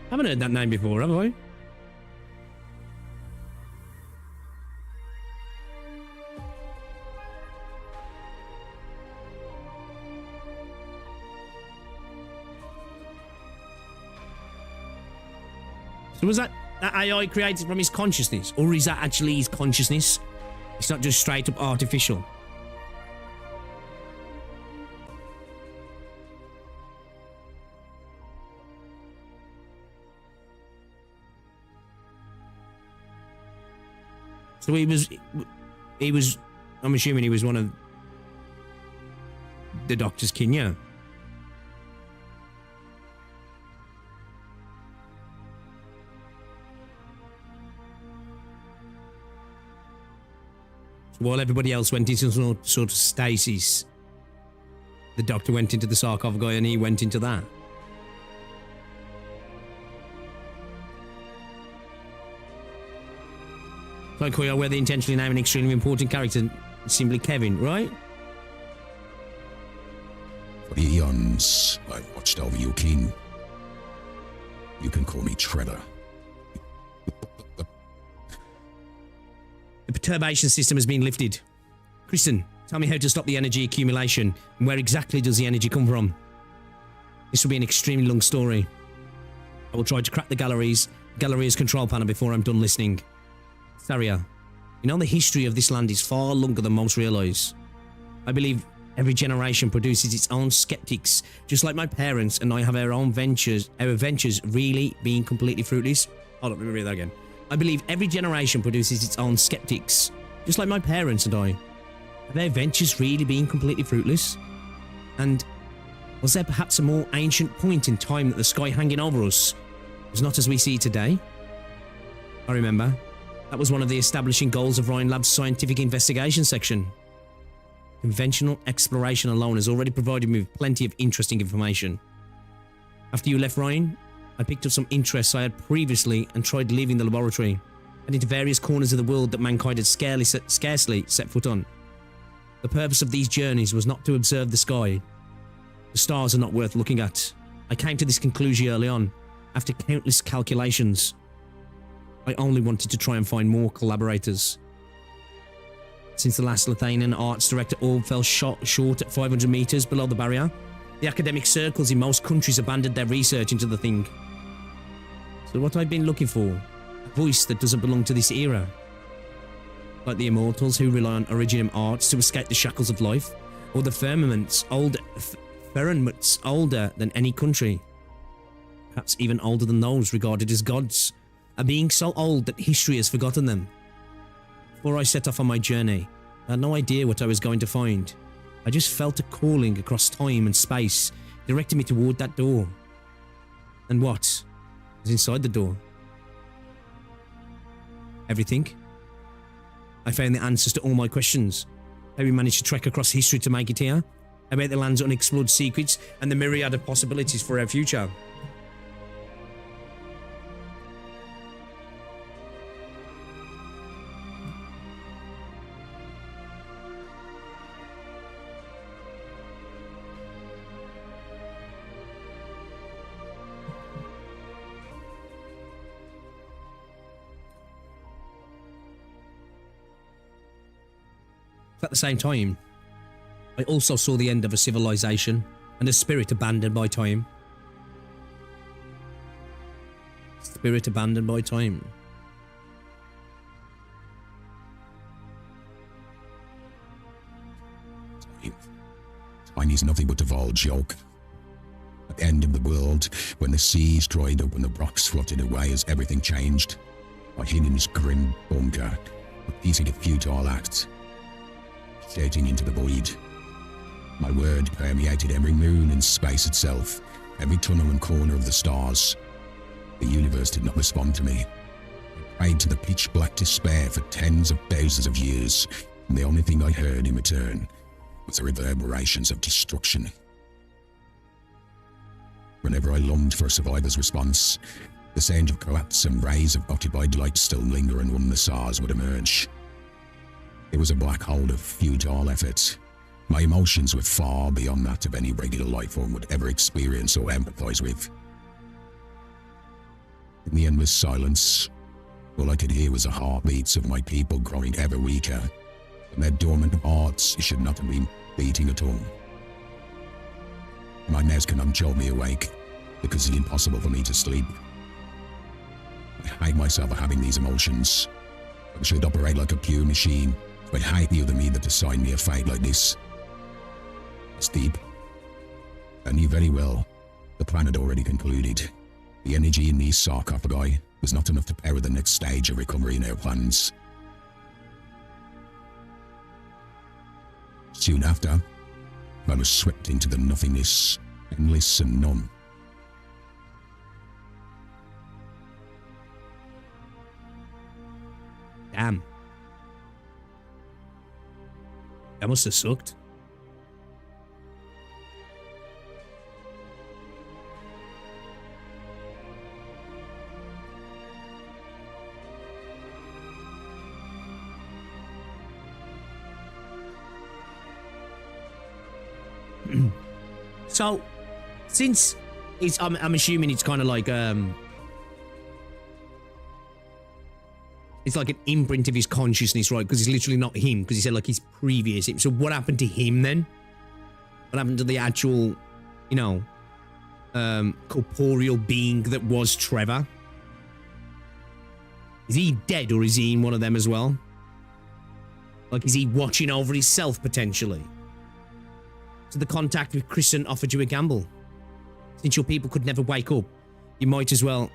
I haven't heard that name before, have I? So was that AI created from his consciousness? Or is that actually his consciousness? It's not just straight up artificial. So he was, I'm assuming he was one of the Doctor's kin, yeah? So while everybody else went into some sort of stasis, the Doctor went into the sarcophagi and he went into that. Like Koyo, where they intentionally name an extremely important character simply Kevin, right? For eons, I've watched over you, King. You can call me Trevor. The perturbation system has been lifted. Kristen, tell me how to stop the energy accumulation, and where exactly does the energy come from? This will be an extremely long story. I will try to crack the Gallery's control panel before I'm done listening. Saria, you know the history of this land is far longer than most realise. I believe every generation produces its own skeptics, just like my parents and I have our ventures really being completely fruitless. Hold on, let me read that again. I believe every generation produces its own skeptics, just like my parents and I. Have our ventures really been completely fruitless? And was there perhaps a more ancient point in time that the sky hanging over us was not as we see it today? I remember. That was one of the establishing goals of Ryan Lab's scientific investigation section. Conventional exploration alone has already provided me with plenty of interesting information. After you left, Ryan, I picked up some interests I had previously and tried leaving the laboratory and into various corners of the world that mankind had scarcely set foot on. The purpose of these journeys was not to observe the sky. The stars are not worth looking at. I came to this conclusion early on, after countless calculations. I only wanted to try and find more collaborators. Since the last Lithuanian arts director orb fell short at 500 meters below the barrier, the academic circles in most countries abandoned their research into the thing. So what I've been looking for, a voice that doesn't belong to this era. Like the immortals who rely on Originium arts to escape the shackles of life, or the firmaments older than any country. Perhaps even older than those regarded as gods. A being so old that history has forgotten them. Before I set off on my journey, I had no idea what I was going to find. I just felt a calling across time and space, directing me toward that door. And what was inside the door? Everything. I found the answers to all my questions. How we managed to trek across history to make it here, about the land's unexplored secrets and the myriad of possibilities for our future. At the same time, I also saw the end of a civilization and a spirit abandoned by time. Spirit abandoned by time. Mine is nothing but a vile joke. At the end of the world, when the seas dried up and the rocks floated away as everything changed, I hid in this grim bunker, repeating a futile act, shouting into the void. My word permeated every moon and space itself, every tunnel and corner of the stars. The universe did not respond to me. I prayed to the pitch-black despair for tens of thousands of years, and the only thing I heard in return was the reverberations of destruction. Whenever I longed for a survivor's response, the sound of collapse and rays of occupied light still linger and one the stars would emerge. It was a black hole of futile effort. My emotions were far beyond that of any regular life form would ever experience or empathize with. In the endless silence, all I could hear was the heartbeats of my people growing ever weaker, and their dormant hearts should not have been beating at all. My nurse cannot jolt me awake, because it's impossible for me to sleep. I hate myself for having these emotions. I should operate like a pure machine, but I hate the other me that assigned me a fate like this. It's deep. I knew very well the plan had already concluded. The energy in these sarcophagi was not enough to power the next stage of recovery in our plans. Soon after, I was swept into the nothingness, endless and numb. Damn. That must have sucked. So, since it's, I'm assuming it's kind of like it's like an imprint of his consciousness, right? Because it's literally not him, because he said like his previous him. So what happened to him then? What happened to the actual, you know, corporeal being that was Trevor? Is he dead, or is he in one of them as well? Like, is he watching over himself potentially? So the contact with Kristen offered you a gamble. Since your people could never wake up, you might as well.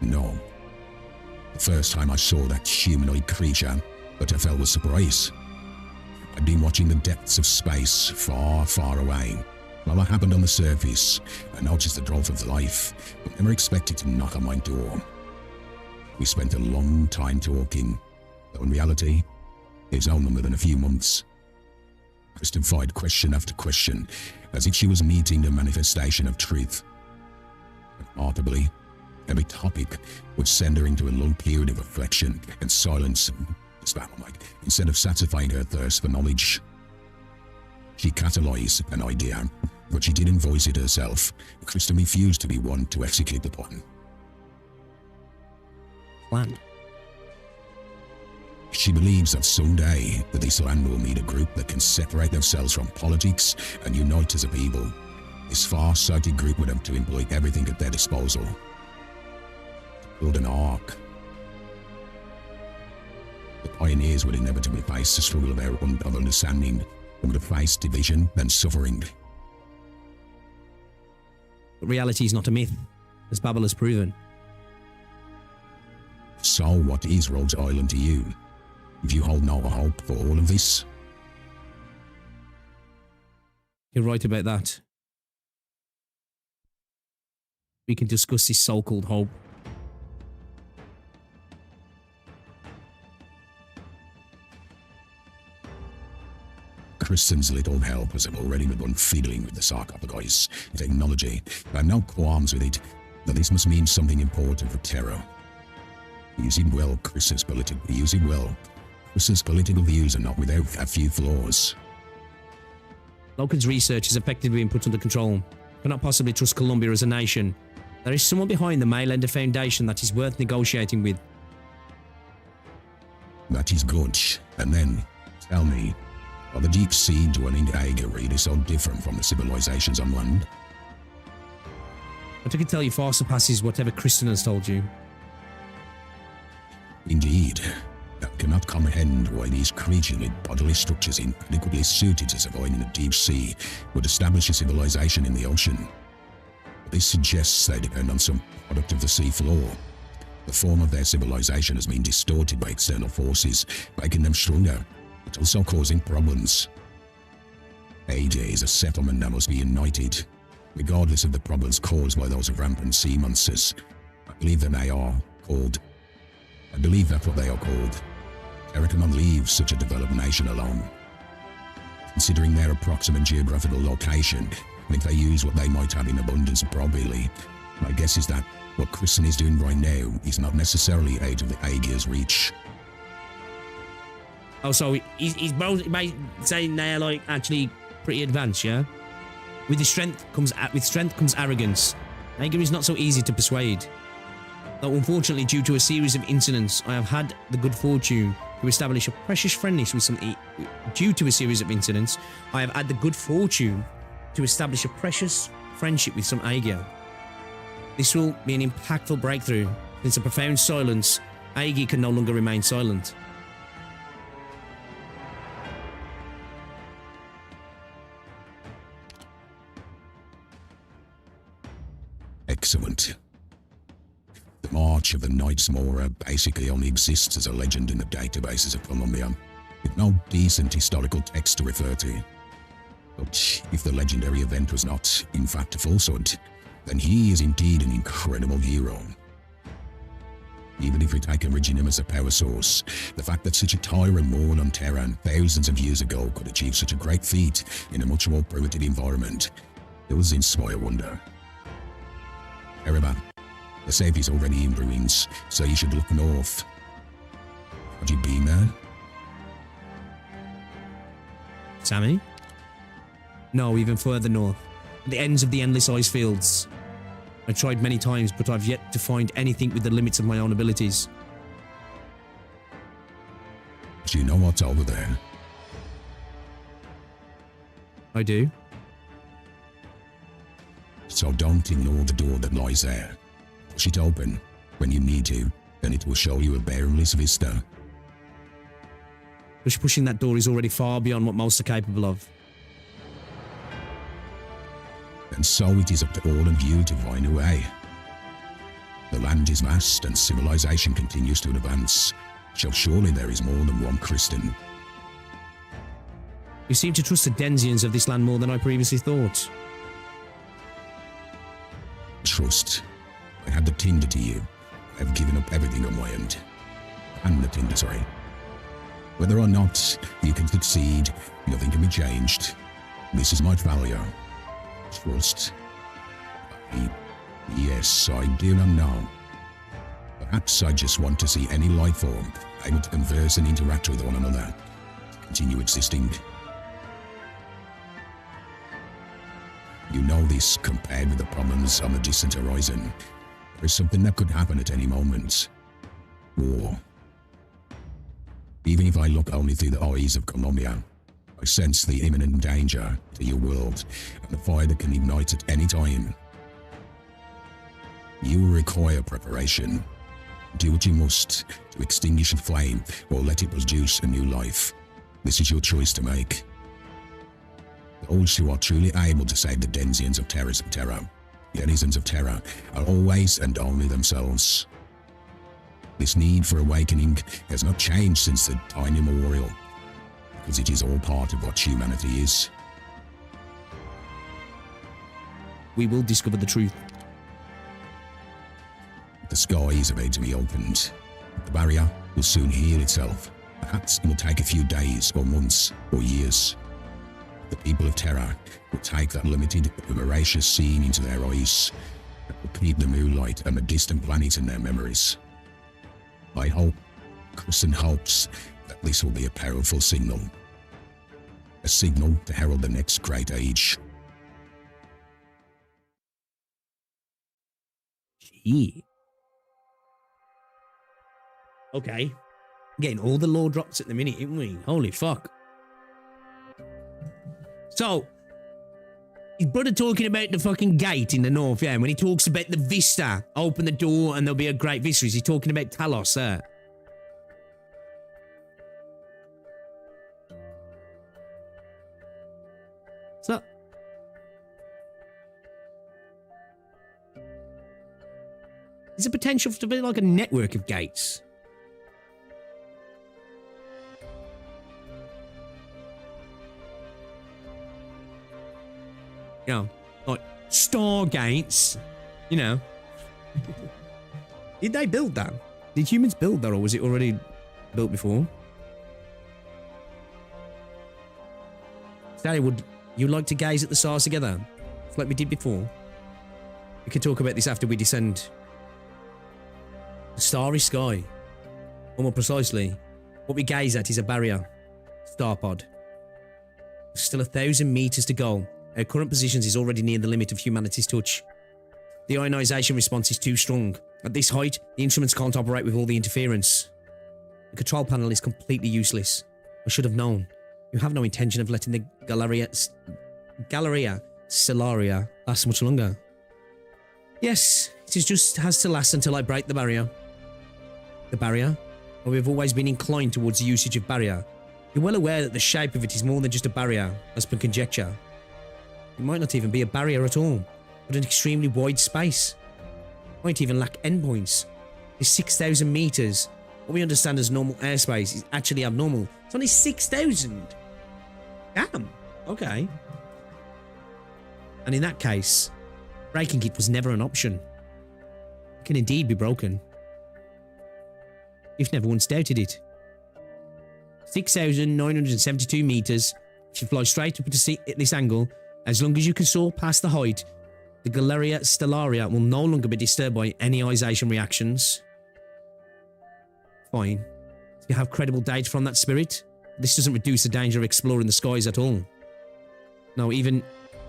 No. The first time I saw that humanoid creature, what I felt was surprise. I'd been watching the depths of space, far, far away. While that happened on the surface, I noticed the growth of life, but never expected to knock on my door. We spent a long time talking, though in reality, it was no longer than a few months. Kristen fired question after question, as if she was meeting the manifestation of truth. Remarkably, every topic would send her into a long period of reflection and silence, instead of satisfying her thirst for knowledge. She catalyzed an idea, but she didn't voice it herself. Kristen refused to be one to execute the plan. Plan. She believes that someday that this land will meet a group that can separate themselves from politics and unite as a people. This far-sighted group would have to employ everything at their disposal. To build an ark. The pioneers would inevitably face the struggle of understanding, and would have faced division and suffering. But reality is not a myth, as Babel has proven. So what is Rhodes Island to you? If you hold no hope for all of this? You're right about that. We can discuss this so-called hope. Kristen's little helpers have already begun fiddling with the sarcophagus technology. I have no qualms with it, but this must mean something important for Terra. Use it well, Kristen's political. Use it well. Kristen's political views are not without a few flaws. Loken's research is effectively being put under control. Cannot possibly trust Columbia as a nation. There is someone behind the Mailender Foundation that is worth negotiating with. That is good. And then, tell me, are the deep sea dwelling Aiga really so different from the civilizations on land? But I can tell you far surpasses whatever Kristen has told you. Indeed. that cannot comprehend why these creaturely bodily structures inadequately suited to survive in the deep sea would establish a civilization in the ocean. But this suggests they depend on some product of the sea floor. The form of their civilization has been distorted by external forces, making them stronger, but also causing problems. AJ is a settlement that must be united, regardless of the problems caused by those rampant sea monsters. I believe that's what they are called. Terra cannot leave such a developed nation alone. Considering their approximate geographical location, and if they use what they might have in abundance properly, my guess is that what Kristen is doing right now is not necessarily out of the Aegir's reach. Oh, so he's both saying they're like actually pretty advanced, yeah? With strength comes arrogance. Aegir is not so easy to persuade. Though unfortunately, due to a series of incidents, I have had the good fortune to establish a precious friendship with some. Due to a series of incidents, I have had the good fortune to establish a precious friendship with some Aegir. This will be an impactful breakthrough. Since a profound silence, Aegir can no longer remain silent. Excellent. The March of the Knights Mora basically only exists as a legend in the databases of Columbia, with no decent historical text to refer to. But if the legendary event was not, in fact, a falsehood, then he is indeed an incredible hero. Even if we take Originum as a power source, the fact that such a tyrant born on Terran thousands of years ago could achieve such a great feat in a much more primitive environment does inspire wonder. Ereban, the safe is already in ruins, so you should look north. Have you been there? Sammy? No, even further north. At the ends of the endless ice fields. I tried many times, but I've yet to find anything with the limits of my own abilities. Do you know what's over there? I do. So don't ignore the door that lies there. Push it open when you need to, and it will show you a boundless vista. Just pushing that door is already far beyond what most are capable of. And so it is up to all of you to find a way. The land is vast and civilization continues to advance, so surely there is more than one Kristen. You seem to trust the Denzians of this land more than I previously thought. Trust. I had the Tinder to you. I have given up everything on my end. And the Tinder, sorry. Whether or not you can succeed, nothing can be changed. This is my failure. Trust. Yes, I do not know. Perhaps I just want to see any life form able to converse and interact with one another, continue existing. You know this compared with the problems on the distant horizon. There is something that could happen at any moment. War. Even if I look only through the eyes of Columbia, I sense the imminent danger to your world and the fire that can ignite at any time. You will require preparation. Do what you must to extinguish the flame or let it produce a new life. This is your choice to make. Those who are truly able to save the Denzians of Terra, the denizens of Terra, are always and only themselves. This need for awakening has not changed since the time immemorial, because it is all part of what humanity is. We will discover the truth. The sky is about to be opened. The barrier will soon heal itself. Perhaps it will take a few days or months or years. The people of Terra will take that limited, voracious scene into their eyes that will keep the moonlight and the distant planets in their memories. I hope, Kristen hopes, that this will be a powerful signal. A signal to herald the next great age. Gee. Okay. Getting all the lore drops at the minute, ain't we? Holy fuck. So, his brother talking about the fucking gate in the north, yeah, and when he talks about the vista, open the door and there'll be a great vista, is he talking about Talos, What's that? There's a potential to be like a network of gates. You know, like stargates, you know. Did they build that? Did humans build that, or was it already built before? Sally, would you like to gaze at the stars together, like we did before? We could talk about this after we descend. The starry sky. Or more precisely, what we gaze at is a barrier. Star pod. Still 1,000 meters to go. Our current positions is already near the limit of humanity's touch. The ionization response is too strong. At this height, the instruments can't operate with all the interference. The control panel is completely useless. I should have known. You have no intention of letting the Galleria Stellaria last much longer. Yes, it just has to last until I break the barrier. The barrier? Well, we've always been inclined towards the usage of barrier. You're well aware that the shape of it is more than just a barrier, as per conjecture. It might not even be a barrier at all, but an extremely wide space. It might even lack endpoints. It's 6,000 meters. What we understand as normal airspace is actually abnormal. It's only 6,000. Damn. Okay. And in that case, breaking it was never an option. It can indeed be broken. You've never once doubted it. 6,972 meters. If you fly straight up at this angle, as long as you can soar past the height, the Galleria Stellaria will no longer be disturbed by any ionization reactions. Fine. You have credible data from that spirit. This doesn't reduce the danger of exploring the skies at all. No, even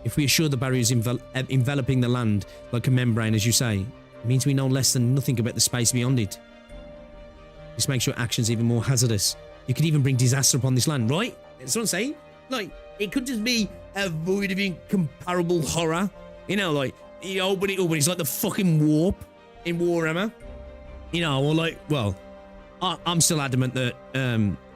if we assure the barrier is enveloping the land like a membrane, as you say, it means we know less than nothing about the space beyond it. This makes your actions even more hazardous. You could even bring disaster upon this land, right? That's what I'm saying. Like, it could just be a void of incomparable horror. You know, like, you open it up and it's like the fucking warp in Warhammer. You know, or like, well, I'm still adamant that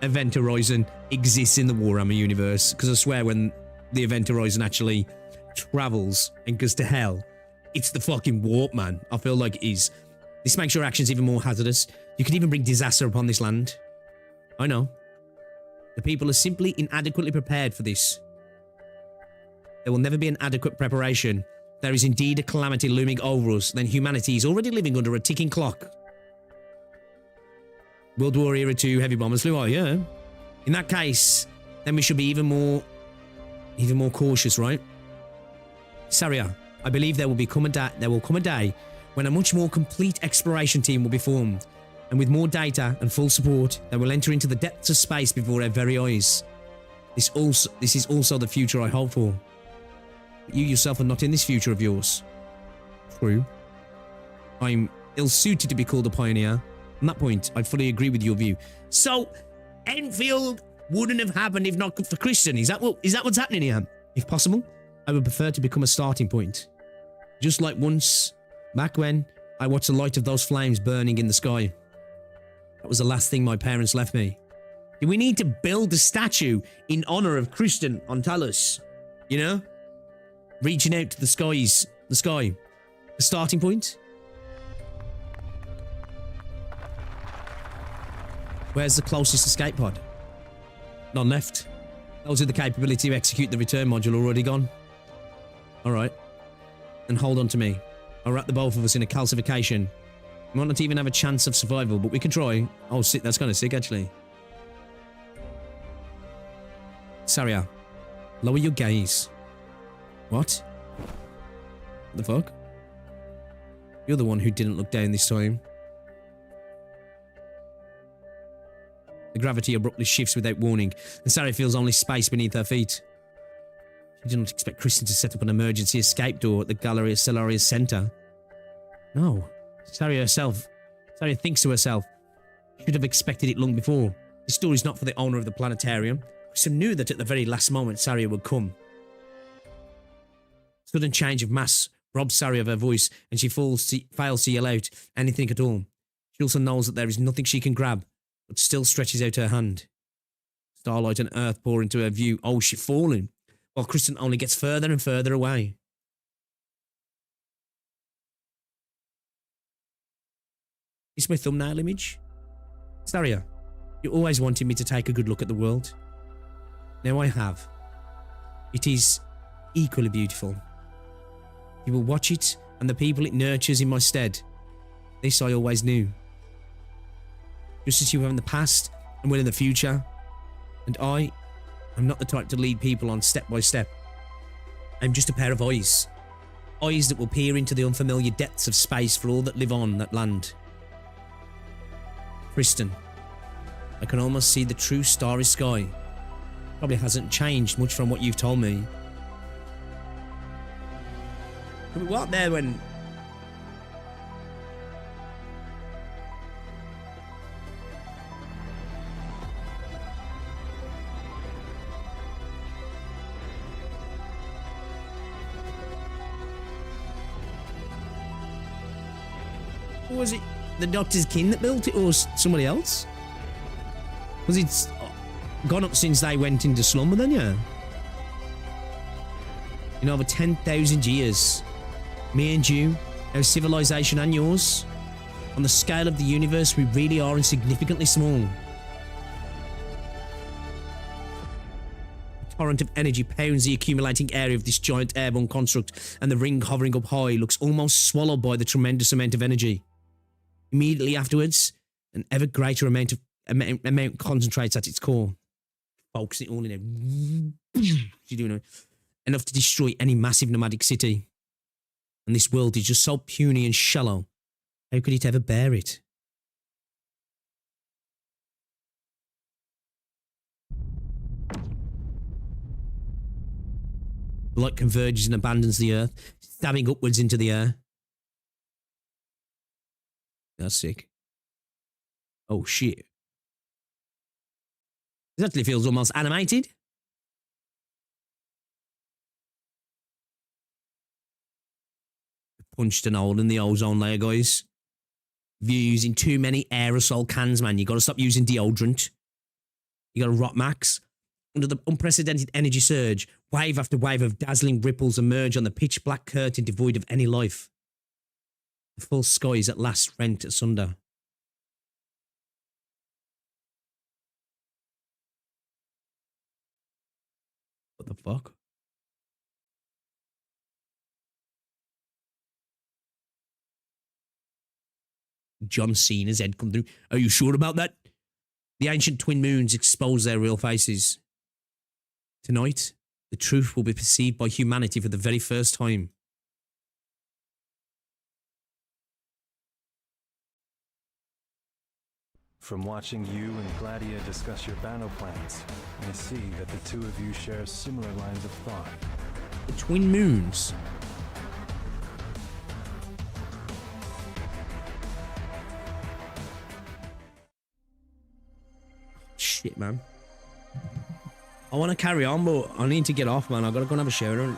Event Horizon exists in the Warhammer universe, because I swear when the Event Horizon actually travels and goes to hell, it's the fucking warp, man. I feel like it is. This makes your actions even more hazardous. You could even bring disaster upon this land. I know. The people are simply inadequately prepared for this. There will never be an adequate preparation. There is indeed a calamity looming over us, then humanity is already living under a ticking clock. World War Era 2 heavy bombers flew out, yeah. In that case, then we should be even more cautious, right? Saria, I believe there will come a day when a much more complete exploration team will be formed, and with more data and full support, they will enter into the depths of space before our very eyes. This is also the future I hope for. But you yourself are not in this future of yours. True. I'm ill-suited to be called a pioneer. On that point, I fully agree with your view. So, Endfield wouldn't have happened if not for Christian. Is that what's happening here? If possible, I would prefer to become a starting point. Just like once, back when, I watched the light of those flames burning in the sky. That was the last thing my parents left me. Do we need to build a statue in honor of Christian on Talos? You know? Reaching out to the sky. The starting point? Where's the closest escape pod? None left. Those with the capability to execute the return module already gone. Alright. Then hold on to me. I'll wrap the both of us in a calcification. We might not even have a chance of survival, but we can try. Oh, sick. That's kind of sick, actually. Saria, lower your gaze. What? What the fuck? You're the one who didn't look down this time. The gravity abruptly shifts without warning, and Saria feels only space beneath her feet. She did not expect Kristen to set up an emergency escape door at the Galleria Stellaria's center. No. Saria thinks to herself, she should have expected it long before. This door is not for the owner of the planetarium. Kristen knew that at the very last moment Saria would come. Sudden change of mass robs Saria of her voice, and she fails to yell out anything at all. She also knows that there is nothing she can grab, but still stretches out her hand. Starlight and earth pour into her view. Oh, she's falling. while Kristen only gets further and further away. It's my thumbnail image. Staria, you always wanted me to take a good look at the world. Now I have. It is equally beautiful. You will watch it and the people it nurtures in my stead. This I always knew. Just as you have in the past and will in the future. And I am not the type to lead people on step by step. I'm just a pair of eyes. Eyes that will peer into the unfamiliar depths of space for all that live on that land. Kristen, I can almost see the true starry sky. Probably hasn't changed much from what you've told me. We weren't there when... Was it the doctor's kin that built it, or somebody else? Because it's gone up since they went into slumber then, yeah? You know, over 10,000 years. Me and you, our civilization and yours. On the scale of the universe, we really are insignificantly small. A torrent of energy pounds the accumulating area of this giant airborne construct, and the ring hovering up high looks almost swallowed by the tremendous amount of energy. Immediately afterwards, an ever greater amount concentrates at its core. Focusing it all in there. You're doing it. Enough to destroy any massive nomadic city. And this world is just so puny and shallow. How could it ever bear it? The light converges and abandons the earth, stabbing upwards into the air. That's sick. Oh shit. This actually feels almost animated. Punched an hole in the ozone layer, guys. If you're using too many aerosol cans, man, you got to stop using deodorant. You got to rot max. Under the unprecedented energy surge, wave after wave of dazzling ripples emerge on the pitch black curtain devoid of any life. The full sky is at last rent asunder. What the fuck? John Cena's head come through. Are you sure about that? The ancient twin moons expose their real faces. Tonight, the truth will be perceived by humanity for the very first time. From watching you and Gladia discuss your battle plans, I see that the two of you share similar lines of thought. The twin moons? Shit, man. I want to carry on, but I need to get off, man. I gotta go and have a shower.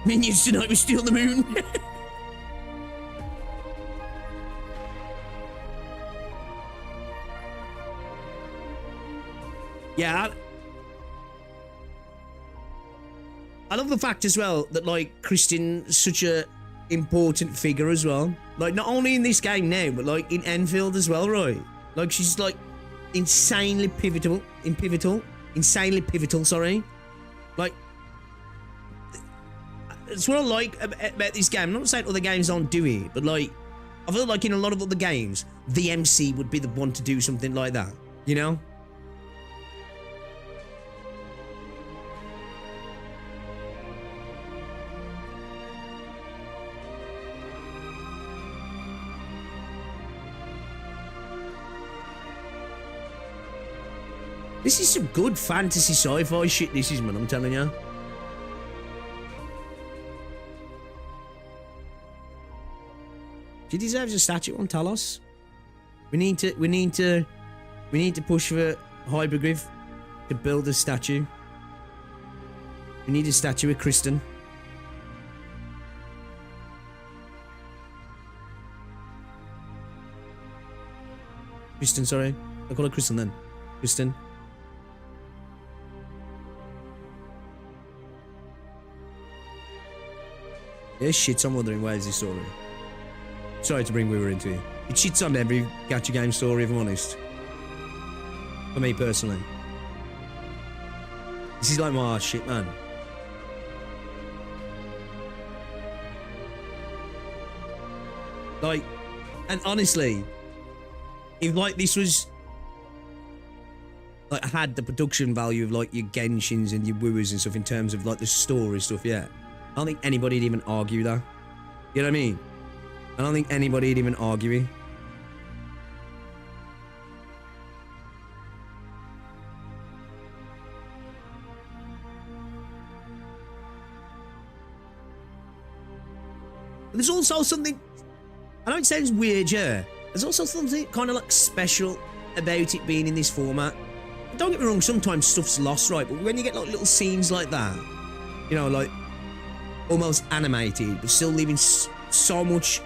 Minions tonight, we steal the moon. Yeah, I love the fact as well that, like, Kristin's such a important figure as well. Like, not only in this game now, but like in Endfield as well, right? Like, she's like insanely pivotal, sorry. Like, it's what I like about this game. I'm not saying other games don't do it, but like, I feel like in a lot of other games, the MC would be the one to do something like that, you know? This is some good fantasy sci-fi shit, this is, man, I'm telling you. She deserves a statue on Talos. We need to push for Hypergryph to build a statue. We need a statue of Kristen. Kristen, sorry. I call her Kristen then. Kristen. Yeah, shit's on Wuthering Waves, this story. Sorry to bring Weaver into it. It shits on every Gacha game story, if I'm honest. For me personally. This is like my shit, man. Like, and honestly, if like this was like had the production value of like your Genshins and your Wooers and stuff in terms of like the story stuff, yeah, I don't think anybody'd even argue that. You know what I mean? I don't think anybody'd even argue it. There's also something, I know it sounds weird, yeah. There's also something kind of like special about it being in this format. Don't get me wrong, sometimes stuff's lost, right? But when you get like little scenes like that, you know, like almost animated, but still leaving so much,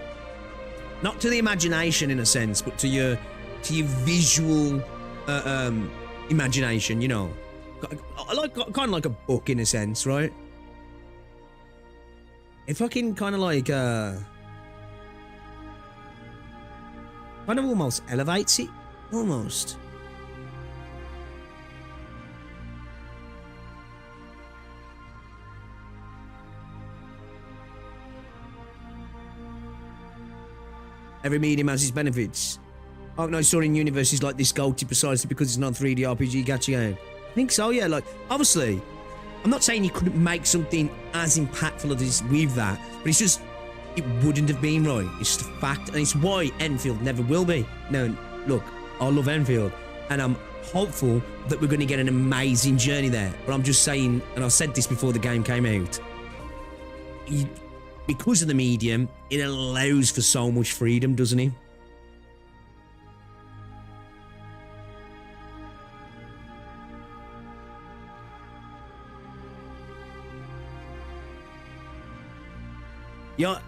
not to the imagination in a sense, but to your visual imagination, you know. Like kind of like a book in a sense, right? It fucking kind of like kind of almost elevates it, almost. Every medium has its benefits. Arknights story in universe is like this goatee precisely because it's not 3D RPG gacha game. I think so, yeah. Like, obviously, I'm not saying you couldn't make something as impactful as this with that, but it's just, it wouldn't have been right. It's just a fact, and it's why Endfield never will be. No, look, I love Endfield, and I'm hopeful that we're going to get an amazing journey there. But I'm just saying, and I said this before the game came out, because of the medium, it allows for so much freedom, doesn't it? Yeah.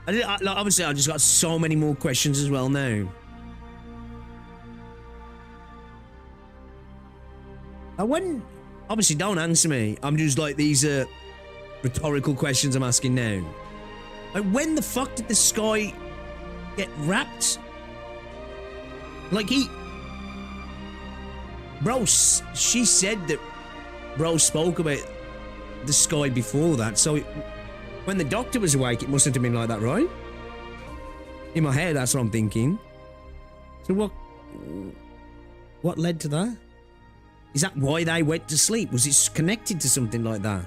Obviously, I just got so many more questions as well now. I wouldn't... Obviously, don't answer me. I'm just like, these are rhetorical questions I'm asking now. Like, when the fuck did the sky get wrapped? Like, Bro, she said that Bro spoke about the sky before that, so when the doctor was awake, it mustn't have been like that, right? In my head, that's what I'm thinking. So what led to that? Is that why they went to sleep? Was it connected to something like that?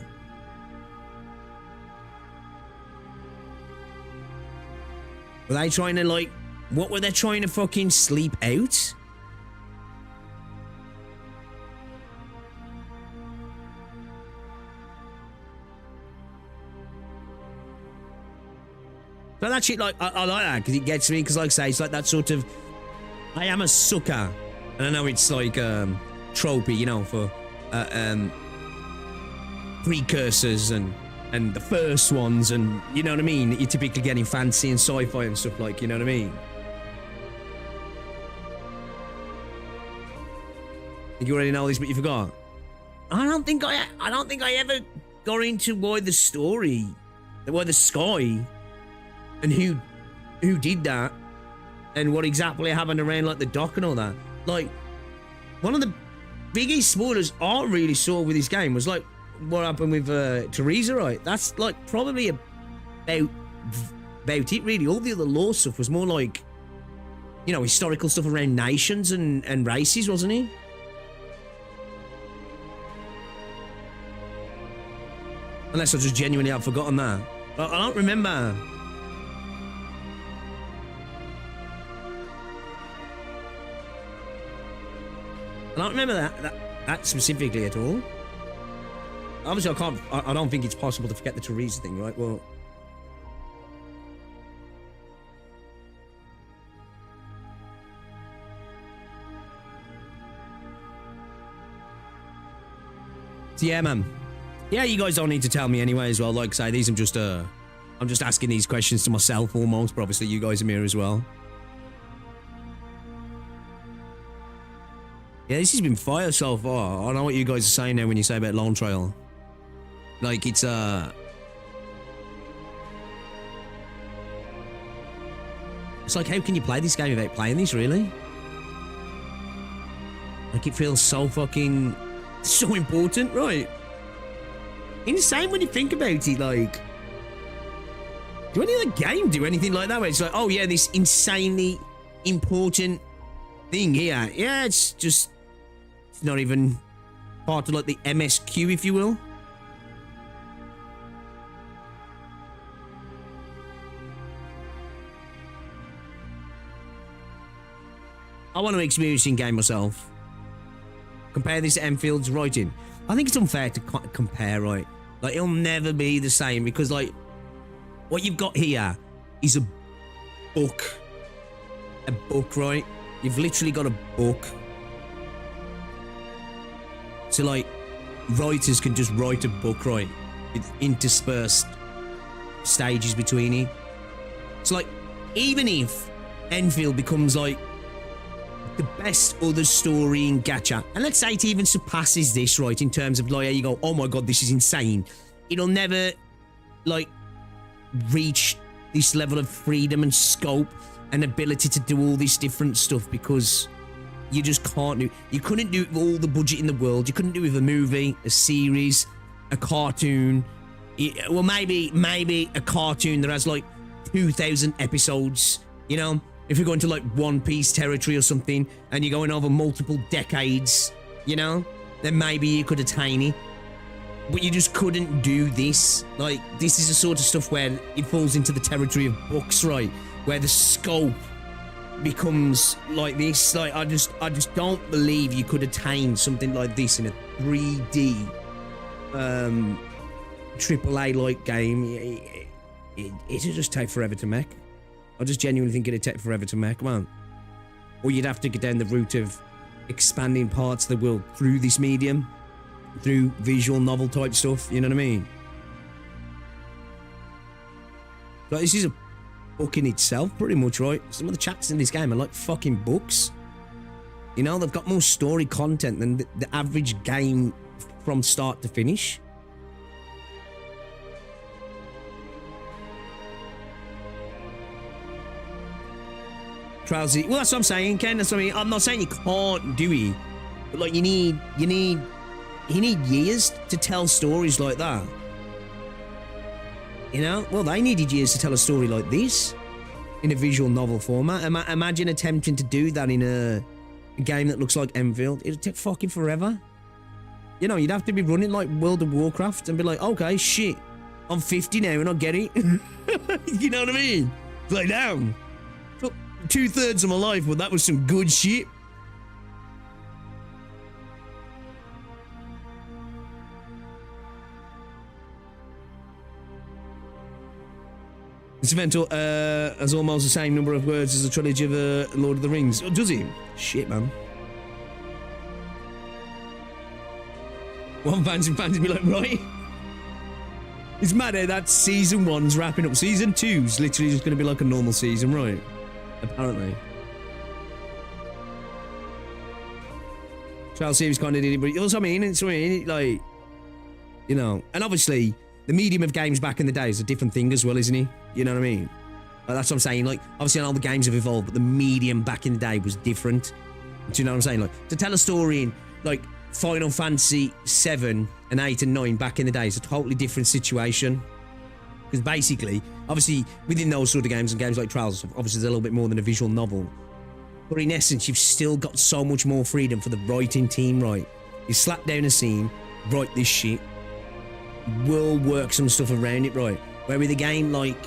Were they trying to, like, what were they trying to fucking sleep out? But that shit, like, I like that because it gets me, because like I say, it's like that sort of, I am a sucker, and I know it's like tropey, you know, for precursors and the first ones, and you know what I mean, you're typically getting fancy and sci-fi and stuff, like, you know what I mean. Think you already know this, but you forgot. I don't think I ever got into why the story, why the sky. And who did that, and what exactly happened around like the dock and all that. Like, one of the biggest spoilers I really saw with this game was like what happened with Teresa, right? That's like probably about it really. All the other lore stuff was more like, you know, historical stuff around nations and races, wasn't it? Unless I just genuinely have forgotten that. I don't remember. I don't remember that specifically at all. Obviously, I don't think it's possible to forget the Teresa thing, right? Well, yeah, man. Yeah, you guys don't need to tell me anyway as well. Like I say, these I'm just asking these questions to myself almost, but obviously you guys are here as well. Yeah, this has been fire so far. I know what you guys are saying now when you say about Lone Trail. Like, it's like, how can you play this game without playing this, really? Like, it feels so fucking... so important, right? Insane when you think about it, like... Do any other game do anything like that where it's like, oh yeah, this insanely important thing here. Yeah, it's just... It's not even part of, like, the MSQ, if you will. I want to experience in-game myself. Compare this to Enfield's writing. I think it's unfair to compare, right? Like, it'll never be the same because, like, what you've got here is a book. A book, right? You've literally got a book. So, like, writers can just write a book, right? With interspersed stages between it. So, like, even if Endfield becomes, like, the best other story in Gacha, and let's say it even surpasses this, right, in terms of, like, you go, oh my god, this is insane. It'll never, like, reach this level of freedom and scope and ability to do all this different stuff because you just can't do. You couldn't do it with all the budget in the world. You couldn't do it with a movie, a series, a cartoon. Well, maybe a cartoon that has like 2,000 episodes, you know? If you're going to like One Piece territory or something and you're going over multiple decades, you know, then maybe you could attain it. But you just couldn't do this. Like, this is the sort of stuff where it falls into the territory of books, right? Where the scope becomes like this. Like, I just don't believe you could attain something like this in a 3D AAA-like game. It'd just take forever to make. I just genuinely think it'd take forever to make, man. Or you'd have to get down the route of expanding parts of the world through this medium, through visual novel type stuff, you know what I mean? Like, this is a book in itself, pretty much, right? Some of the chapters in this game are like fucking books. You know, they've got more story content than the average game from start to finish. Trials, well, that's what I'm saying, Ken. That's what I mean. I'm not saying you can't do it, but like you need years to tell stories like that. You know, well, they needed years to tell a story like this in a visual novel format. Imagine attempting to do that in a game that looks like Endfield. It'd take fucking forever. You know, you'd have to be running like World of Warcraft and be like, okay, shit, I'm 50 now and I get it. You know what I mean? It's like, damn. 2/3 of my life, but that was some good shit. This event has almost the same number of words as the trilogy of Lord of the Rings. Oh, does he? Shit, man. One fans be like, right? It's mad how that season 1's wrapping up. Season 2's literally just going to be like a normal season, right? Apparently. Trial series kind of did it, but also, I mean, it's like, you know, and obviously the medium of games back in the day is a different thing as well, isn't it? You know what I mean? Like, that's what I'm saying. Like, obviously, all the games have evolved, but the medium back in the day was different. Do you know what I'm saying? Like, to tell a story in like Final Fantasy 7 and 8 and 9 back in the day is a totally different situation. Because basically, obviously, within those sort of games and games like Trials, obviously there's a little bit more than a visual novel. But in essence, you've still got so much more freedom for the writing team, right? You slap down a scene, write this shit, we'll work some stuff around it, right? Where with a game like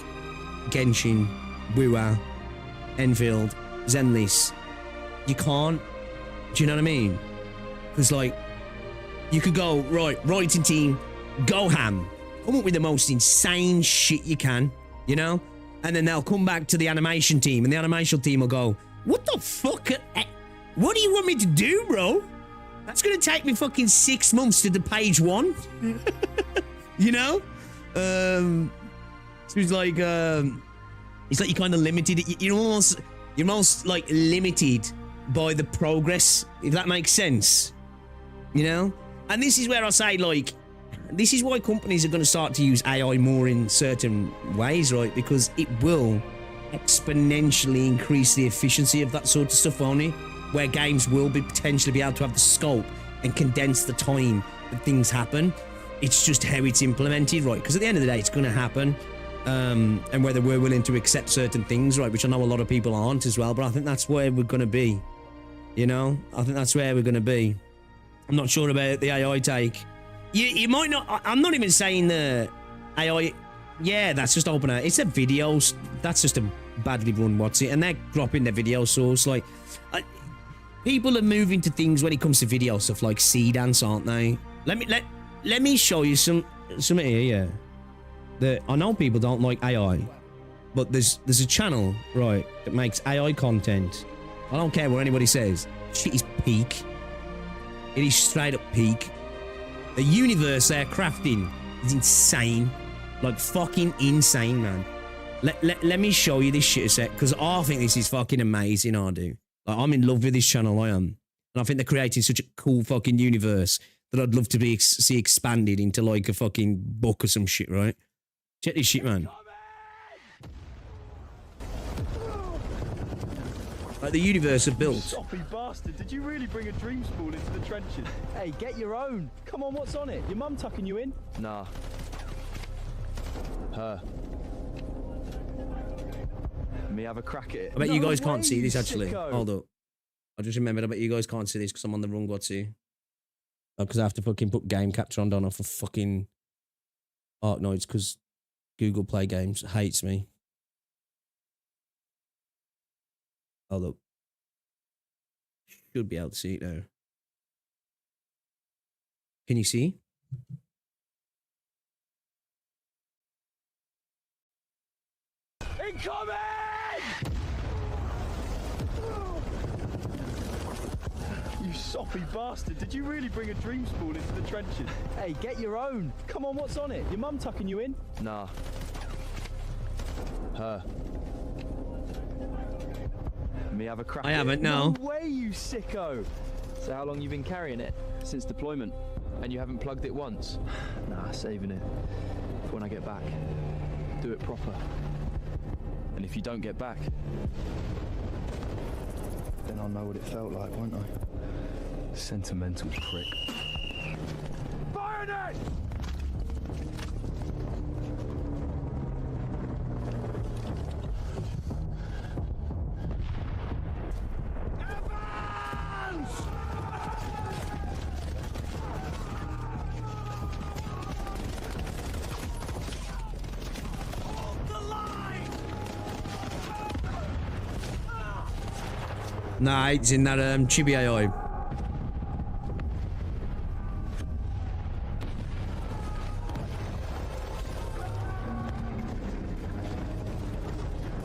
Genshin, Wuwa, Endfield, Zenless, you can't. Do you know what I mean? Because, like, you could go, right, writing team, go ham. Come up with the most insane shit you can, you know? And then they'll come back to the animation team, and the animation team will go, what the fuck? What do you want me to do, bro? That's gonna take me fucking 6 months to do page 1. You know? So it's like you're kind of limited. You're almost like limited by the progress, if that makes sense. You know? And this is where I say, like, this is why companies are going to start to use AI more in certain ways, right? Because it will exponentially increase the efficiency of that sort of stuff, only where games will be potentially be able to have the scope and condense the time that things happen. It's just how it's implemented, right? Because at the end of the day, it's going to happen. And whether we're willing to accept certain things, right? Which I know a lot of people aren't as well, but I think that's where we're going to be. You know? I think that's where we're going to be. I'm not sure about the AI take. You might not... I'm not even saying the AI... Yeah, that's just open air. It's a video. That's just a badly run what's it, and they're dropping their video source. Like, people are moving to things when it comes to video stuff like C dance, aren't they? Let me show you something here. Yeah, that I know people don't like AI, but there's a channel, right, that makes AI content. I don't care what anybody says. Shit is peak. It is straight up peak. The universe they're crafting is insane. Like, fucking insane, man. Let me show you this shit a sec, because I think this is fucking amazing, I do. Like, I'm in love with this channel, I am. And I think they're creating such a cool fucking universe that I'd love to see expanded into, like, a fucking book or some shit, right? Check this shit, man. Like, the universe are built. Soppy bastard, did you really bring a dream spool into the trenches? Hey, get your own. Come on, what's on it? Your mum tucking you in? Nah. Her. Me have a crack at it. I bet you guys can't see this, actually. Hold up. I just remembered, I bet you guys can't see this because I'm on the wrong what's-see. Because I have to fucking put game capture on, don't I, for fucking Arknights, because Google Play Games hates me. Hold up. Should be able to see it now. Can you see? Incoming! You soppy bastard, did you really bring a dream spool into the trenches? Hey, get your own. Come on, what's on it? Your mum tucking you in? Nah. Her. Me have a crack I at haven't, it. no. No way, you sicko! So how long you been carrying it? Since deployment. And you haven't plugged it once? Nah, saving it. For when I get back. Do it proper. And if you don't get back, then I'll know what it felt like, won't I? Sentimental prick. Fire it! Nah, it's in that chibi AI.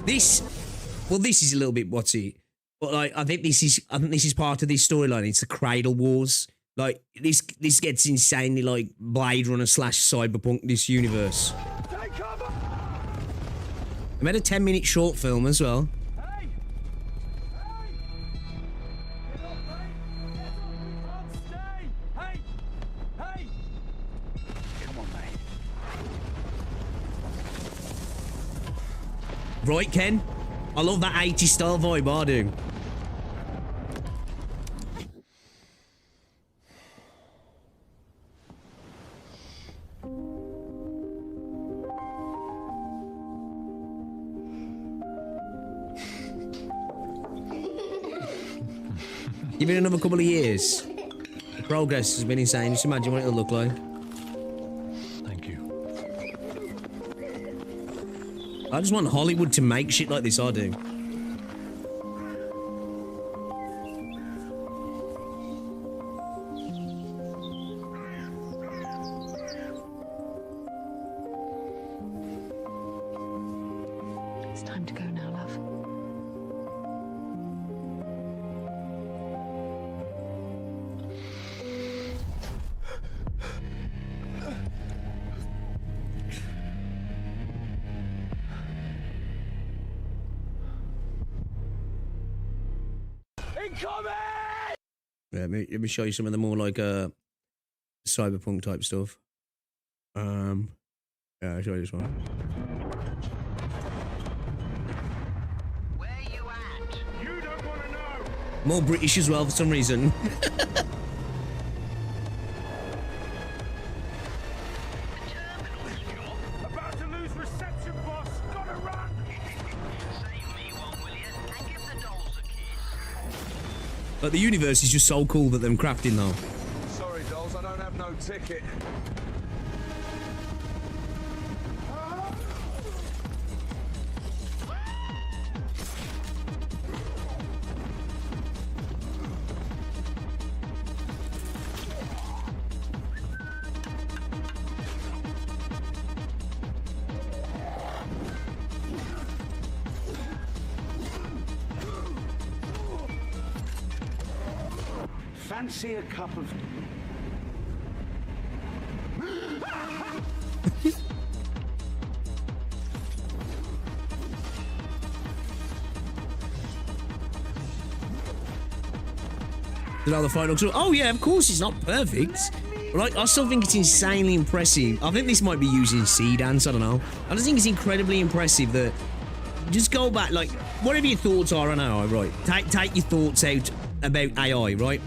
This is a little bit what's-it, but like I think this is part of this storyline. It's the Cradle Wars. Like this gets insanely like Blade Runner / Cyberpunk. This universe. I made a 10-minute short film as well. Right, Ken? I love that 80s style vibe, I do. Give it another couple of years. The progress has been insane. Just imagine what it'll look like. Thank you. I just want Hollywood to make shit like this, I do. It's time to go now, love. Incoming! Yeah, let me show you some of the more like cyberpunk type stuff. Yeah, I'll show you this one. Where you at? You don't want to know. More British as well for some reason. About to lose reception, boss. Gotta run. Save me one, will you? And give the dolls a kiss. But the universe is just so cool that them crafting though. Sorry, dolls, I don't have no ticket. Fancy a cup of... Did all the final two? Oh yeah, of course it's not perfect. But I still think it's insanely impressive. I think this might be using C dance, I don't know. I just think it's incredibly impressive that... Just go back, like, whatever your thoughts are on AI, right? Take your thoughts out about AI, right?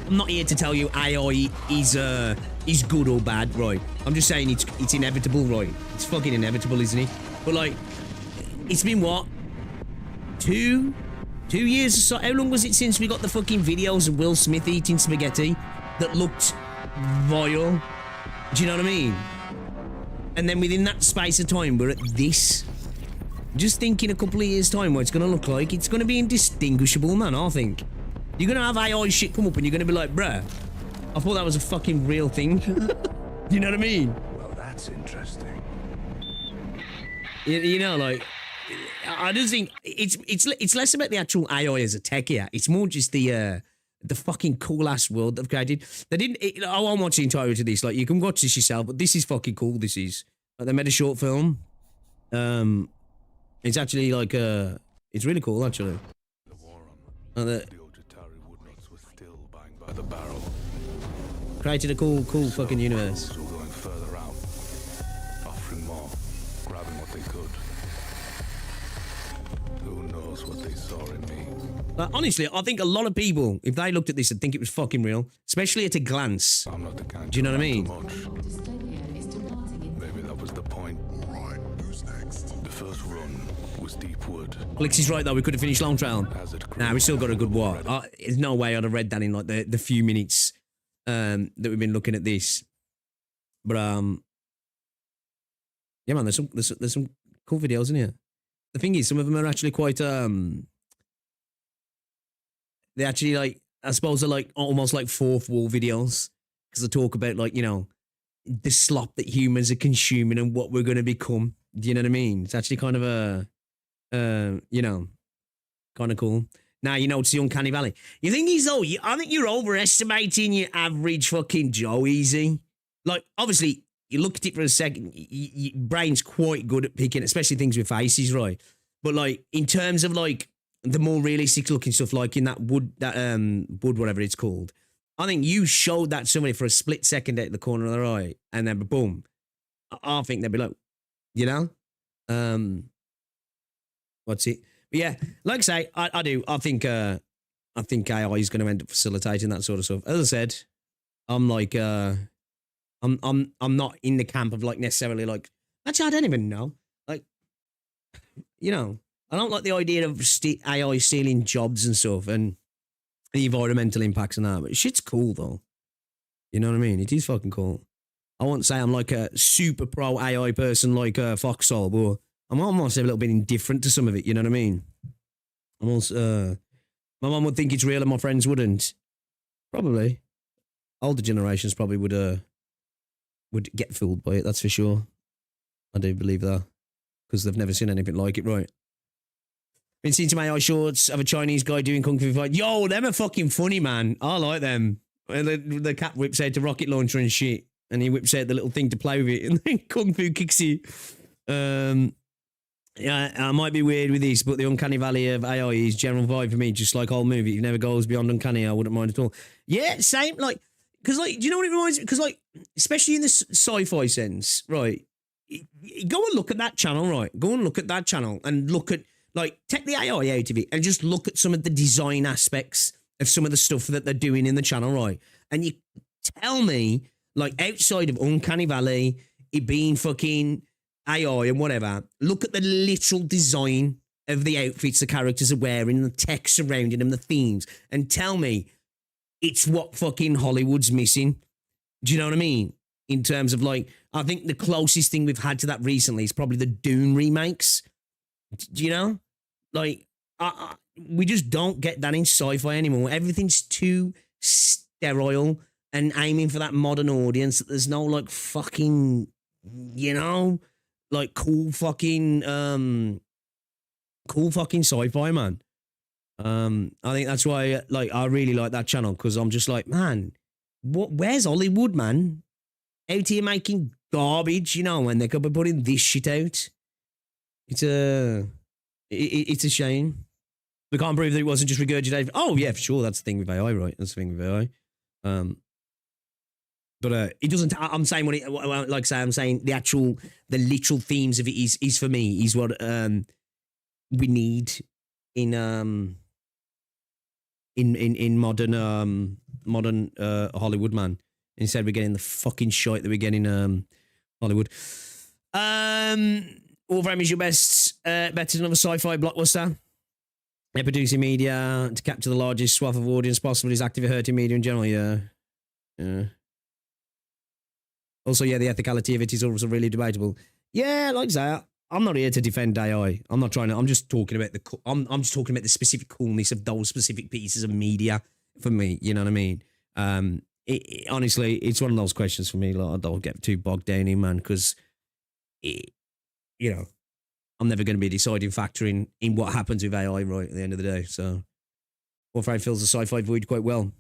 I'm not here to tell you AI is good or bad, right? I'm just saying it's inevitable, right? It's fucking inevitable, isn't it? But like, it's been what? 2 years or so? How long was it since we got the fucking videos of Will Smith eating spaghetti that looked vile? Do you know what I mean? And then within that space of time, we're at this. Just think in a couple of years' time what it's going to look like. It's going to be indistinguishable, man, I think. You're going to have AI shit come up and you're going to be like, bruh, I thought that was a fucking real thing. You know what I mean? Well, that's interesting. You know, like, I just think it's less about the actual AI as a tech here. It's more just the fucking cool-ass world they've created. They didn't... I won't watch the entirety of this. Like, you can watch this yourself, but this is fucking cool, this is. Like, they made a short film. It's actually, like, it's really cool, actually. The barrel. Created a cool fucking universe. All going further out, offering more, grabbing what they could. Who knows what they saw in me? Honestly, I think a lot of people, if they looked at this, would think it was fucking real, especially at a glance. I'm not the kind. Do you know what I mean? Maybe that was the point. Right, who's next? The first run was deep wood. Blix is right though, we could have finished Long Trail. Nah, we still got a good what? There's no way I'd have read that in like the few minutes that we've been looking at this. But yeah, man, there's some cool videos in here. The thing is, some of them are actually quite they actually like, I suppose they're like almost like fourth wall videos because they talk about like, you know, the slop that humans are consuming and what we're going to become. Do you know what I mean? It's actually kind of a you know, kind of cool. Now you know it's the uncanny valley. You think he's though? I think you're overestimating your average fucking Joe Easy. Like, obviously, you look at it for a second, your brain's quite good at picking, especially things with faces, right? But like, in terms of like the more realistic looking stuff, like in that wood, whatever it's called, I think you showed that to somebody for a split second at the corner of their eye, and then boom, I think they'd be like, you know, what's it? But yeah, like I say, I do. I think AI is going to end up facilitating that sort of stuff. As I said, I'm like, I'm not in the camp of like necessarily like. Actually, I don't even know. Like, you know, I don't like the idea of AI stealing jobs and stuff and the environmental impacts and that. But shit's cool though. You know what I mean? It is fucking cool. I won't say I'm like a super pro AI person like Foxhole, but I'm almost a little bit indifferent to some of it, you know what I mean? I'm also, my mum would think it's real and my friends wouldn't. Probably. Older generations probably would get fooled by it, that's for sure. I do believe that. Because they've never seen anything like it, right? Been seeing some AI shorts of a Chinese guy doing Kung Fu fight. Yo, them are fucking funny, man. I like them. And the cat whips out the rocket launcher and shit. And he whips out the little thing to play with it. And then Kung Fu kicks it. Yeah, I might be weird with this, but the uncanny valley of AI is general vibe for me, just like old movie. If it never goes beyond uncanny, I wouldn't mind at all. Yeah, same. Like, because, like, do you know what it reminds me? Because, like, especially in the sci-fi sense, right? Go and look at that channel, right? Go and look at that channel and look at, like, take the AI out of it and just look at some of the design aspects of some of the stuff that they're doing in the channel, right? And you tell me, like, outside of uncanny valley, it being fucking AI and whatever, look at the literal design of the outfits the characters are wearing, the text surrounding them, the themes, and tell me it's what fucking Hollywood's missing. Do you know what I mean? In terms of, like, I think the closest thing we've had to that recently is probably the Dune remakes. Do you know? Like, we just don't get that in sci-fi anymore. Everything's too sterile and aiming for that modern audience that there's no, like, fucking, you know, like, cool fucking sci-fi, man. I think that's why, like, I really like that channel, because I'm just like, man, where's Hollywood, man? Out here making garbage, you know, when they could be putting this shit out. It's a shame. We can't prove that it wasn't just regurgitated. Oh yeah, for sure, that's the thing with AI, right? That's the thing with AI. But it doesn't. I'm saying like I say, I'm saying the literal themes of it is for me is what we need in modern Hollywood, man. Instead, we're getting the fucking shite that we're getting Hollywood. Warframe is your best bet to another sci-fi blockbuster. They're producing media to capture the largest swath of audience possible. Is actively hurting media in general. Yeah. Also, yeah, the ethicality of it is also really debatable. Yeah, like that. I'm not here to defend AI. I'm not trying to. I'm just talking about I'm just talking about the specific coolness of those specific pieces of media for me. You know what I mean? Honestly, it's one of those questions for me. Like, I don't get too bogged down in, man, because I'm never going to be a deciding factor in what happens with AI right at the end of the day. So, Warframe fills the sci-fi void quite well.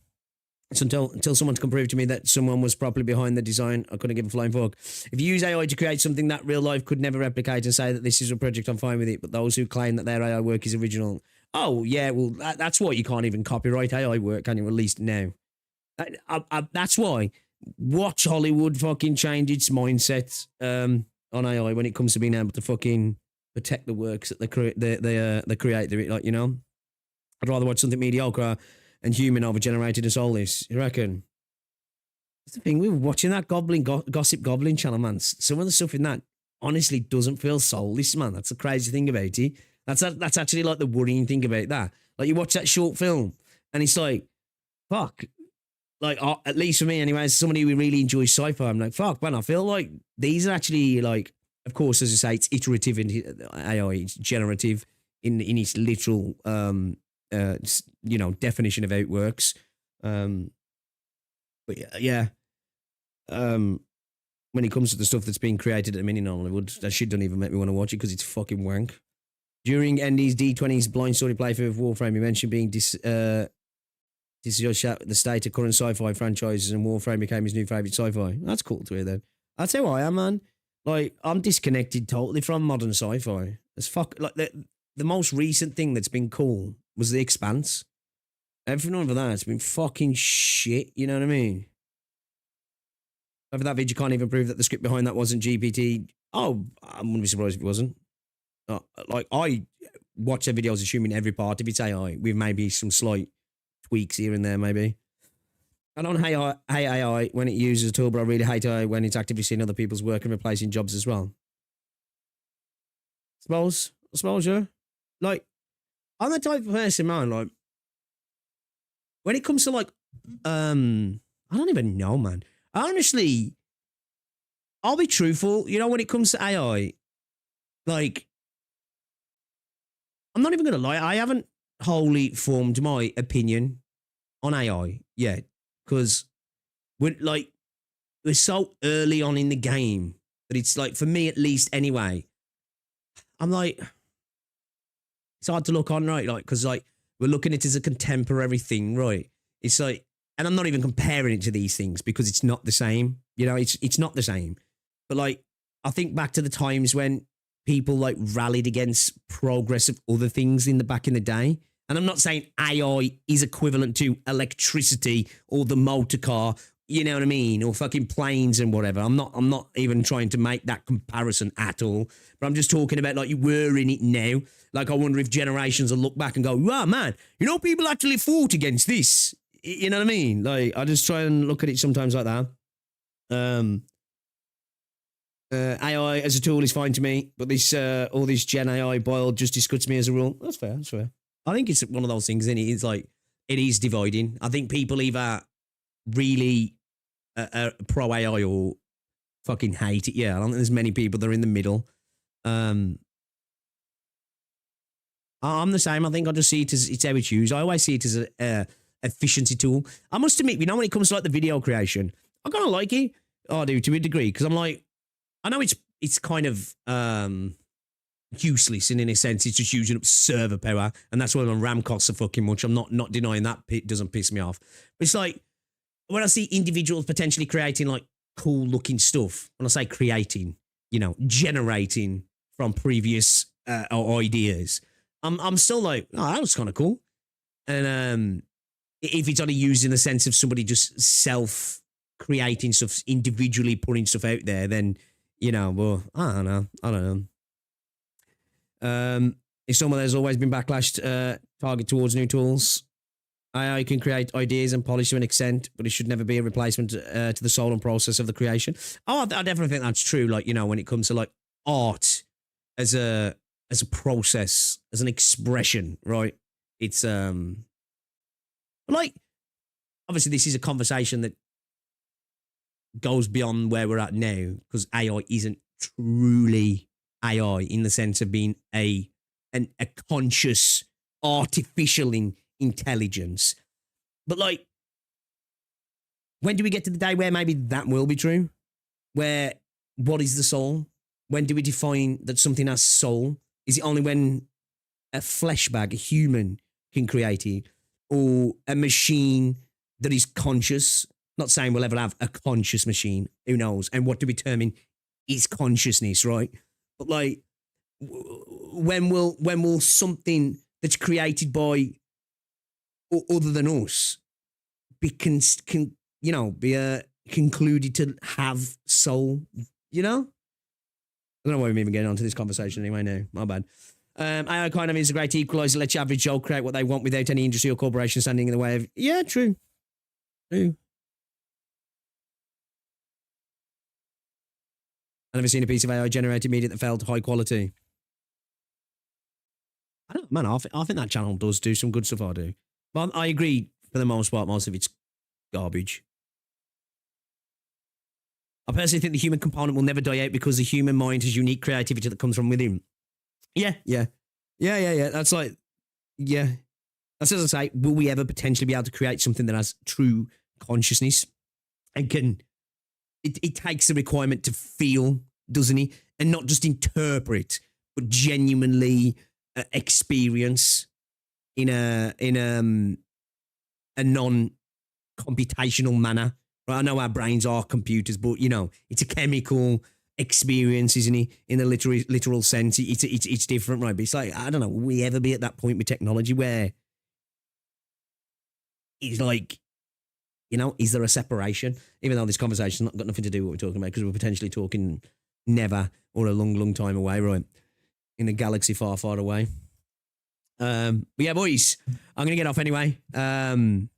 So until someone can prove to me that someone was properly behind the design, I couldn't give a flying fuck. If you use AI to create something that real life could never replicate and say that this is a project, I'm fine with it. But those who claim that their AI work is original, oh yeah, well that's why you can't even copyright AI work, can you? At least now. That's why. Watch Hollywood fucking change its mindset on AI when it comes to being able to fucking protect the works that they create. Like, you know, I'd rather watch something mediocre and human over generated and soulless. You reckon? That's the thing. We were watching that Gossip Goblin channel, man. Some of the stuff in that honestly doesn't feel soulless, man. That's the crazy thing about it. That's actually like the worrying thing about that. Like, you watch that short film and it's like, fuck. Like, at least for me anyway, as somebody who really enjoys sci-fi, I'm like, fuck, man, I feel like these are actually, like, of course, as I say, it's iterative in AI, it's generative in its literal, definition of how it works. But yeah. When it comes to the stuff that's being created at the minute in Hollywood, that shit don't even make me want to watch it because it's fucking wank. During Andy's D20's blind story playthrough of Warframe, he mentioned being disassociated with the state of current sci-fi franchises, and Warframe became his new favourite sci-fi. That's cool to hear, then. I'll tell you what I am, man. Like, I'm disconnected totally from modern sci-fi. It's like, the most recent thing that's been cool was The Expanse. Everything over that, it's been fucking shit, you know what I mean? Over that video, you can't even prove that the script behind that wasn't GPT. Oh, I wouldn't be surprised if it wasn't. Like, I watch their videos assuming every part of it's AI, with maybe some slight tweaks here and there, maybe. I don't hate AI when it uses a tool, but I really hate AI when it's actively seeing other people's work and replacing jobs as well. I suppose, yeah. Like, I'm the type of person, man, like, when it comes to, like, I don't even know, man. Honestly, I'll be truthful, you know, when it comes to AI, like, I'm not even going to lie, I haven't wholly formed my opinion on AI yet, because we're so early on in the game that it's like, for me at least anyway, I'm like, it's hard to look on, right? Like, because like, we're looking at it as a contemporary thing, right? It's like, and I'm not even comparing it to these things because it's not the same, you know, it's not the same. But like, I think back to the times when people like rallied against progress of other things in the day. And I'm not saying AI is equivalent to electricity or the motor car, you know what I mean, or fucking planes and whatever. I'm not even trying to make that comparison at all. But I'm just talking about like you were in it now. Like I wonder if generations will look back and go, wow, man, you know, people actually fought against this. You know what I mean? Like I just try and look at it sometimes like that. AI as a tool is fine to me, but this all this Gen AI boiled just disgusts me as a rule. That's fair. That's fair. I think it's one of those things, isn't it? It's like it is dividing. I think people either really pro AI or fucking hate it. Yeah, I don't think there's many people that are in the middle. I'm the same. I think I just see it as it's how it's used. I always see it as a efficiency tool. I must admit, you know, when it comes to like the video creation, I kind of like it. Oh, I do to a degree because I'm like, I know it's kind of useless in a sense. It's just using up server power, and that's why my RAM costs so fucking much. I'm not denying that. It doesn't piss me off. But it's like when I see individuals potentially creating like cool looking stuff. When I say creating, you know, generating from previous ideas, I'm still like, oh, that was kind of cool. And if it's only used in the sense of somebody just self creating stuff, individually putting stuff out there, then you know, well, I don't know. If someone there's always been backlash target towards new tools. AI can create ideas and polish to an extent, but it should never be a replacement to the soul and process of the creation. Oh, I definitely think that's true. Like, you know, when it comes to like art as a process, as an expression, right? It's like obviously this is a conversation that goes beyond where we're at now because AI isn't truly AI in the sense of being a conscious artificial intelligence. But like, when do we get to the day where maybe that will be true? Where what is the soul? When do we define that something has soul? Is it only when a flesh bag, a human, can create it, or a machine that is conscious? Not saying we'll ever have a conscious machine. Who knows? And what do we determine is consciousness, right? But like, when will something that's created by other than us be concluded to have soul? You know? I don't know why I'm even getting onto this conversation anyway now. My bad. AI kind of is a great equalizer, lets your average Joe create what they want without any industry or corporation standing in the way of. Yeah, true. True. I've never seen a piece of AI generated media that felt high quality. I don't know, man. I think that channel does do some good stuff. I do. But I agree for the most part, most of it's garbage. I personally think the human component will never die out because the human mind has unique creativity that comes from within. Yeah. That's like, yeah. That's as I say, will we ever potentially be able to create something that has true consciousness and can... It takes the requirement to feel, doesn't it? And not just interpret, but genuinely experience in a non-computational manner. Right? I know our brains are computers, but you know, it's a chemical experience, isn't it? In a literal sense, it's different, right? But it's like, I don't know, will we ever be at that point with technology where it's like, you know, is there a separation? Even though this conversation's not got nothing to do with what we're talking about, because we're potentially talking never or a long, long time away, right? In a galaxy far, far away. But yeah, boys, I'm going to get off anyway. The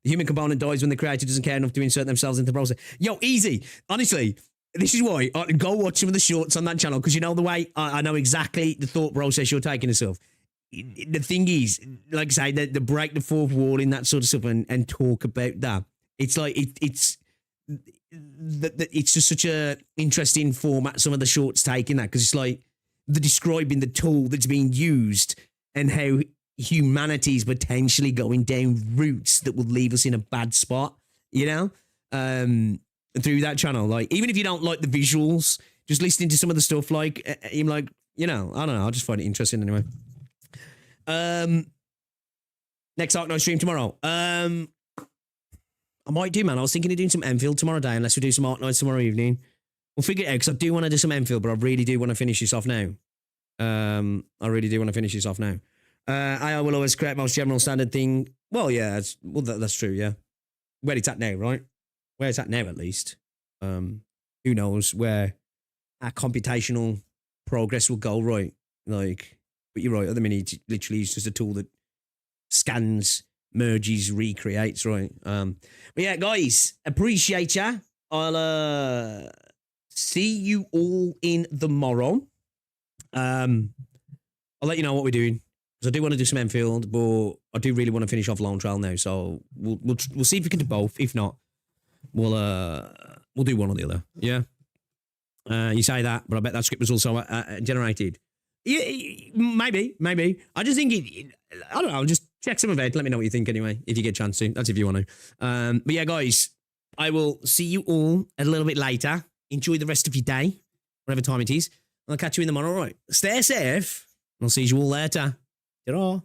human component dies when the creator doesn't care enough to insert themselves into the process. Yo, easy. Honestly, this is why I go watch some of the shorts on that channel, because you know the way I know exactly the thought process you're taking yourself. The thing is, like I say, the break the fourth wall in that sort of stuff and talk about that. It's like it's just such a interesting format. Some of the shorts taking that, because it's like the describing the tool that's being used and how humanity is potentially going down routes that will leave us in a bad spot. You know, through that channel. Like, even if you don't like the visuals, just listening to some of the stuff, like him, like, you know, I don't know. I just find it interesting anyway. Next Arknights stream tomorrow. I might do, man. I was thinking of doing some Endfield tomorrow day, unless we do some Arknights tomorrow evening. We'll figure it out because I do want to do some Enfield, but I really do want to finish this off now. I really do want to finish this off now. I will always create most general standard thing. Well, yeah, that's true, yeah. Where it's at now, right? Where it's at now, at least. Who knows where our computational progress will go, right? Like, but you're right, at the minute, it literally is just a tool that scans, merges, recreates, right? But yeah, guys, appreciate ya. I'll see you all in the morrow. I'll let you know what we're doing because I do want to do some Enfield, but I do really want to finish off Lone Trail now. So we'll see if we can do both. If not, we'll do one or the other. Yeah. You say that, but I bet that script was also generated. Yeah, maybe. I just think I don't know. Just check some of it. Let me know what you think anyway, if you get a chance to. That's if you want to. But yeah, guys, I will see you all a little bit later. Enjoy the rest of your day, whatever time it is. I'll catch you in the morning. All right. Stay safe. I'll see you all later. Ta-ra.